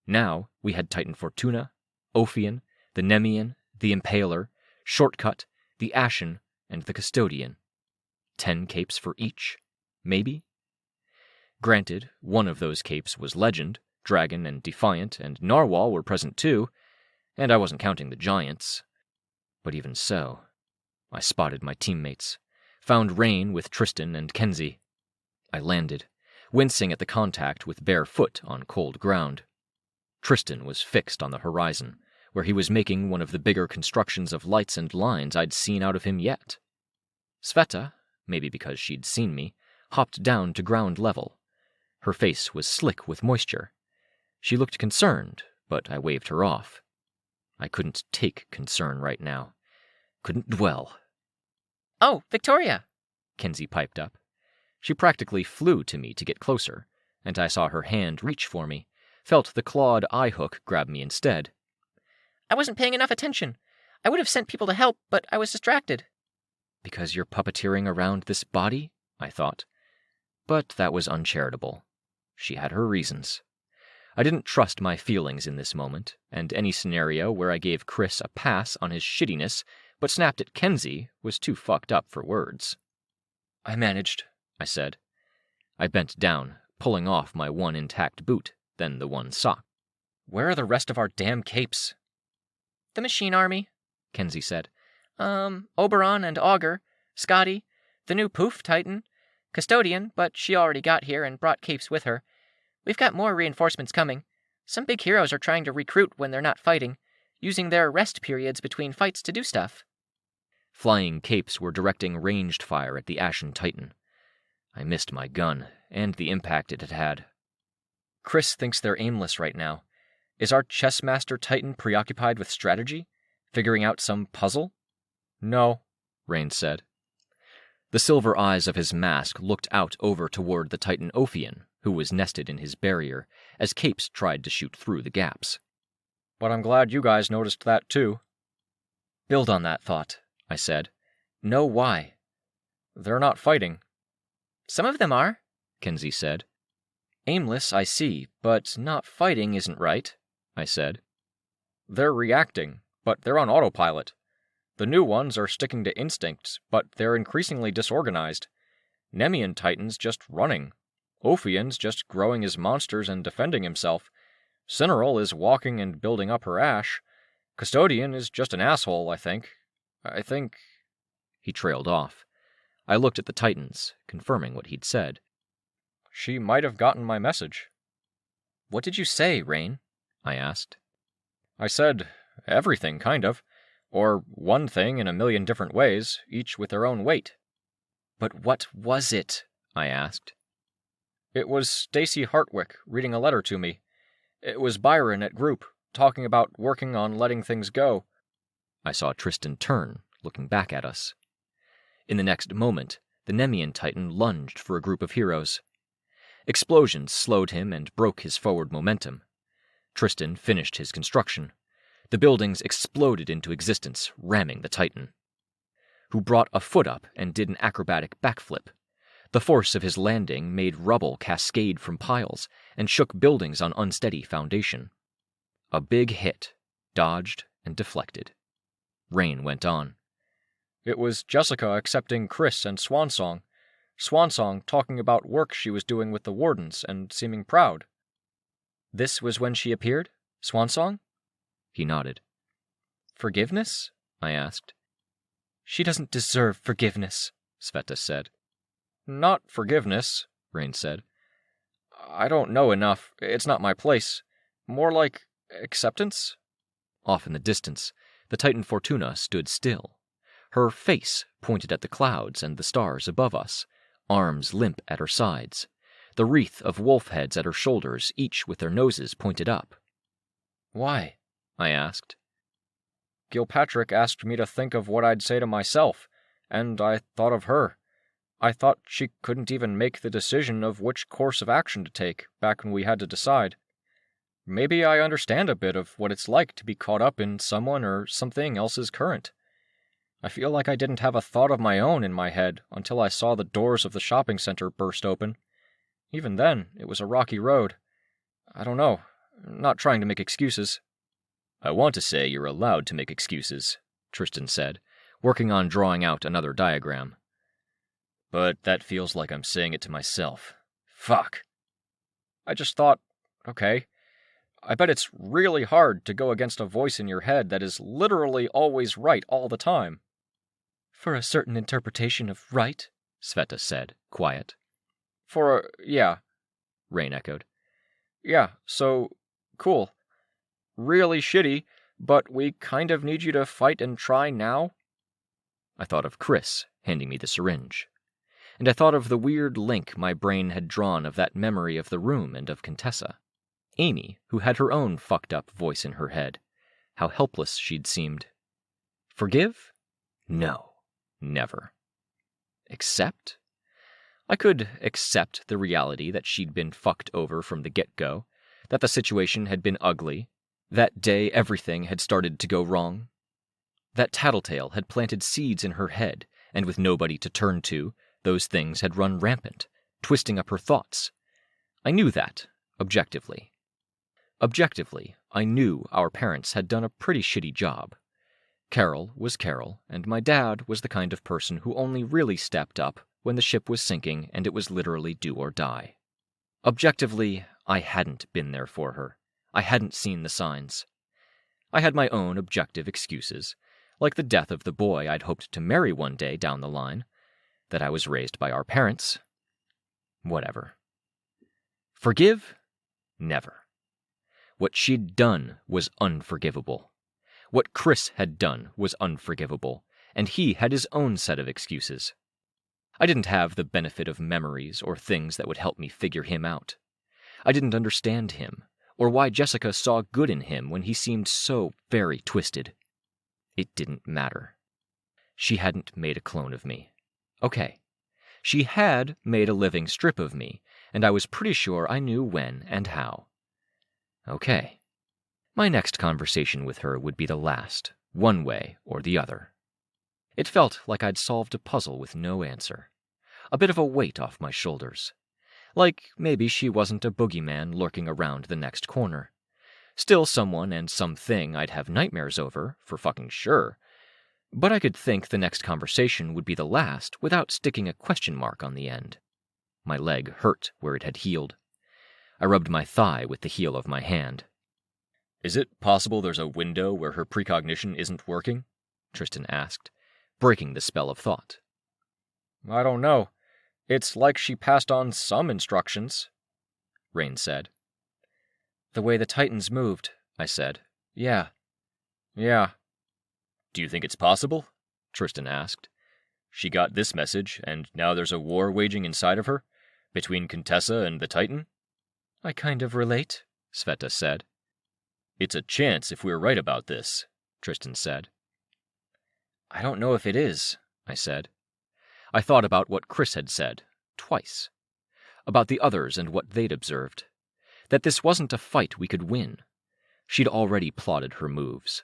Now we had Titan Fortuna, Ophion, the Nemean, the Impaler, Shortcut, the Ashen, and the Custodian. 10 capes for each, maybe? Granted, one of those capes was Legend. Dragon and Defiant and Narwhal were present too, and I wasn't counting the giants. But even so, I spotted my teammates, found Rain with Tristan and Kenzie. I landed, wincing at the contact with bare foot on cold ground. Tristan was fixed on the horizon, where he was making one of the bigger constructions of lights and lines I'd seen out of him yet. Sveta, maybe because she'd seen me, hopped down to ground level. Her face was slick with moisture. She looked concerned, but I waved her off. I couldn't take concern right now. Couldn't dwell. "Oh, Victoria!" Kenzie piped up. She practically flew to me to get closer, and I saw her hand reach for me, felt the clawed eye hook grab me instead. "I wasn't paying enough attention. I would have sent people to help, but I was distracted." Because you're puppeteering around this body? I thought. But that was uncharitable. She had her reasons. I didn't trust my feelings in this moment, and any scenario where I gave Chris a pass on his shittiness but snapped at Kenzie was too fucked up for words. "I managed," I said. I bent down, pulling off my one intact boot, then the one sock. "Where are the rest of our damn capes?" "The Machine Army," Kenzie said. Oberon and Augur, Scotty, the new Poof Titan, Custodian, but she already got here and brought capes with her. We've got more reinforcements coming. Some big heroes are trying to recruit when they're not fighting, using their rest periods between fights to do stuff." Flying capes were directing ranged fire at the Ashen Titan. I missed my gun, and the impact it had had. "Chris thinks they're aimless right now. Is our chessmaster Titan preoccupied with strategy? Figuring out some puzzle?" "No," Rain said. The silver eyes of his mask looked out over toward the Titan Ophion, who was nested in his barrier, as capes tried to shoot through the gaps. "But I'm glad you guys noticed that too." "Build on that thought," I said. "Know why." "They're not fighting." "Some of them are," Kenzie said. "Aimless, I see, but not fighting isn't right," I said. "They're reacting, but they're on autopilot. The new ones are sticking to instincts, but they're increasingly disorganized. Nemean Titan's just running. Ophion's just growing his monsters and defending himself. Cineral is walking and building up her ash. Custodian is just an asshole, I think. He trailed off. I looked at the Titans, confirming what he'd said. "She might have gotten my message." "What did you say, Rain?" I asked. "I said everything, kind of. Or one thing in a million different ways, each with their own weight. But what was it? I asked. It was Stacy Hartwick reading a letter to me. It was Byron at group, talking about working on letting things go. I saw Tristan turn, looking back at us. In the next moment, the Nemean Titan lunged for a group of heroes. Explosions slowed him and broke his forward momentum. Tristan finished his construction. The buildings exploded into existence, ramming the Titan, who brought a foot up and did an acrobatic backflip. The force of his landing made rubble cascade from piles and shook buildings on unsteady foundation. A big hit, dodged and deflected. Rain went on. It was Jessica accepting Chris and Swansong. Swansong talking about work she was doing with the wardens and seeming proud. This was when she appeared? Swansong? He nodded. Forgiveness? I asked. She doesn't deserve forgiveness, Sveta said. Not forgiveness, Rain said. I don't know enough. It's not my place. More like acceptance? Off in the distance, the Titan Fortuna stood still. Her face pointed at the clouds and the stars above us, arms limp at her sides, the wreath of wolf heads at her shoulders, each with their noses pointed up. Why? I asked. Gilpatrick asked me to think of what I'd say to myself, and I thought of her. I thought she couldn't even make the decision of which course of action to take back when we had to decide. Maybe I understand a bit of what it's like to be caught up in someone or something else's current. I feel like I didn't have a thought of my own in my head until I saw the doors of the shopping center burst open. Even then, it was a rocky road. I don't know. I'm not trying to make excuses. I want to say you're allowed to make excuses, Tristan said, working on drawing out another diagram. But that feels like I'm saying it to myself. Fuck. I just thought, okay, I bet it's really hard to go against a voice in your head that is literally always right all the time. For a certain interpretation of right, Sveta said, quiet. Yeah, Rain echoed. Yeah, so, cool. Really shitty, but we kind of need you to fight and try now? I thought of Chris handing me the syringe. And I thought of the weird link my brain had drawn of that memory of the room and of Contessa. Amy, who had her own fucked-up voice in her head. How helpless she'd seemed. Forgive? No, never. Accept? I could accept the reality that she'd been fucked over from the get-go, that the situation had been ugly, that day everything had started to go wrong. That Tattletale had planted seeds in her head, and with nobody to turn to, those things had run rampant, twisting up her thoughts. I knew that, objectively. Objectively, I knew our parents had done a pretty shitty job. Carol was Carol, and my dad was the kind of person who only really stepped up when the ship was sinking and it was literally do or die. Objectively, I hadn't been there for her. I hadn't seen the signs. I had my own objective excuses, like the death of the boy I'd hoped to marry one day down the line, that I was raised by our parents. Whatever. Forgive? Never. What she'd done was unforgivable. What Chris had done was unforgivable, and he had his own set of excuses. I didn't have the benefit of memories or things that would help me figure him out. I didn't understand him, or why Jessica saw good in him when he seemed so very twisted. It didn't matter. She hadn't made a clone of me. Okay. She had made a living strip of me, and I was pretty sure I knew when and how. Okay. My next conversation with her would be the last, one way or the other. It felt like I'd solved a puzzle with no answer. A bit of a weight off my shoulders. Like maybe she wasn't a boogeyman lurking around the next corner. Still someone and something I'd have nightmares over, for fucking sure. But I could think the next conversation would be the last without sticking a question mark on the end. My leg hurt where it had healed. I rubbed my thigh with the heel of my hand. Is it possible there's a window where her precognition isn't working? Tristan asked, breaking the spell of thought. I don't know. It's like she passed on some instructions, Rain said. The way the Titans moved, I said. Yeah. Do you think it's possible? Tristan asked. She got this message, and now there's a war waging inside of her? Between Contessa and the Titan? I kind of relate, Sveta said. It's a chance if we're right about this, Tristan said. I don't know if it is, I said. I thought about what Chris had said, twice. About the others and what they'd observed. That this wasn't a fight we could win. She'd already plotted her moves.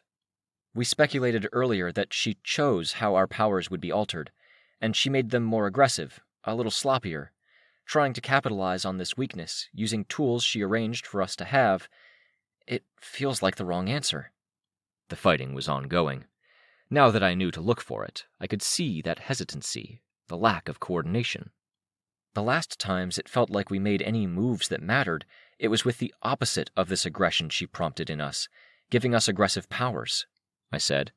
We speculated earlier that she chose how our powers would be altered, and she made them more aggressive, a little sloppier, trying to capitalize on this weakness, using tools she arranged for us to have. It feels like the wrong answer. The fighting was ongoing. Now that I knew to look for it, I could see that hesitancy, the lack of coordination. The last times it felt like we made any moves that mattered, it was with the opposite of this aggression she prompted in us, giving us aggressive powers, I said.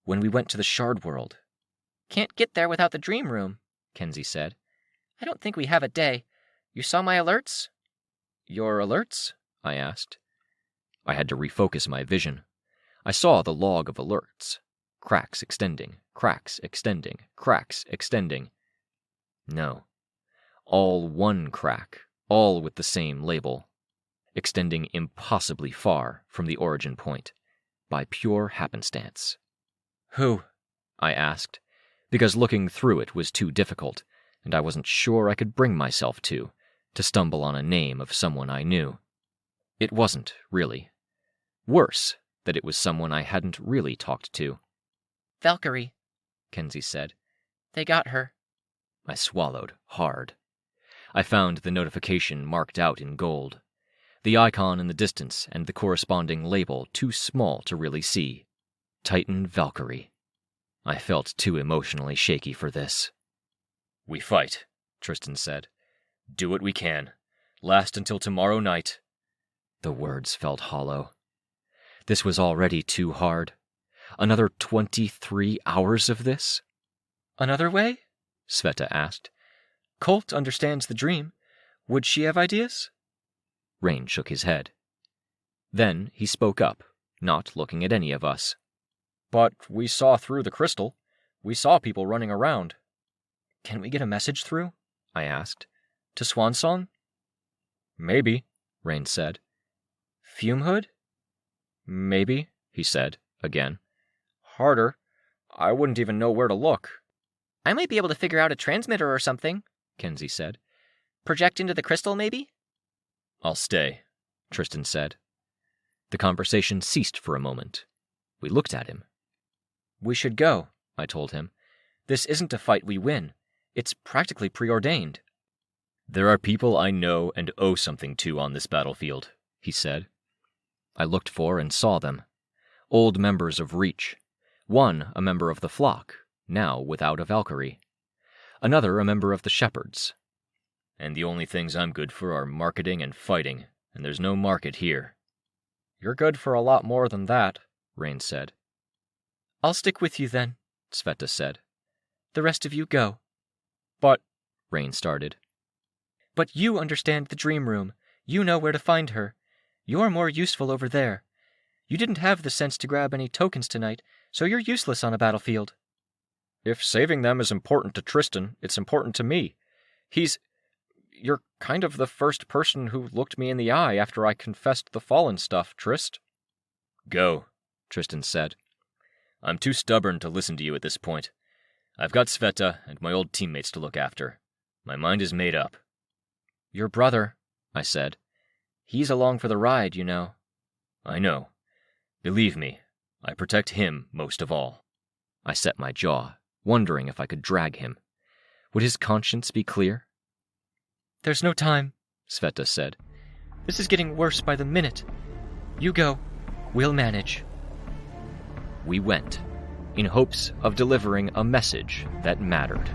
When we went to the Shard World. Can't get there without the dream room, Kenzie said. I don't think we have a day. You saw my alerts? Your alerts? I asked. I had to refocus my vision. I saw the log of alerts. Cracks extending, cracks extending, cracks extending. No. All one crack, all with the same label, extending impossibly far from the origin point, by pure happenstance. Who? I asked, because looking through it was too difficult, and I wasn't sure I could bring myself to stumble on a name of someone I knew. It wasn't, really. Worse, that it was someone I hadn't really talked to. Valkyrie, Kenzie said. They got her. I swallowed hard. I found the notification marked out in gold. The icon in the distance and the corresponding label too small to really see. Titan Valkyrie. I felt too emotionally shaky for this. We fight, Tristan said. Do what we can. Last until tomorrow night. The words felt hollow. This was already too hard. Another 23 hours of this? Another way? Sveta asked. Colt understands the dream. Would she have ideas? Rain shook his head. Then he spoke up, not looking at any of us. But we saw through the crystal. We saw people running around. Can we get a message through? I asked. To Swansong? Maybe, Rain said. Fumehood? Maybe, he said, again. Harder. I wouldn't even know where to look. I might be able to figure out a transmitter or something, Kenzie said. Project into the crystal, maybe? I'll stay, Tristan said. The conversation ceased for a moment. We looked at him. We should go, I told him. This isn't a fight we win. It's practically preordained. There are people I know and owe something to on this battlefield, he said. I looked for and saw them. Old members of Reach. One a member of the flock, now without a Valkyrie. Another a member of the Shepherds. And the only things I'm good for are marketing and fighting, and there's no market here. You're good for a lot more than that, Rain said. I'll stick with you then, Sveta said. The rest of you go. But, Rain started. But you understand the dream room. You know where to find her. You're more useful over there. You didn't have the sense to grab any tokens tonight, so you're useless on a battlefield. If saving them is important to Tristan, it's important to me. You're kind of the first person who looked me in the eye after I confessed the Fallen stuff, Trist. Go, Tristan said. I'm too stubborn to listen to you at this point. I've got Sveta and my old teammates to look after. My mind is made up. Your brother, I said. He's along for the ride, you know. I know. Believe me, I protect him most of all. I set my jaw, wondering if I could drag him. Would his conscience be clear? There's no time, Sveta said. This is getting worse by the minute. You go. We'll manage. We went, in hopes of delivering a message that mattered.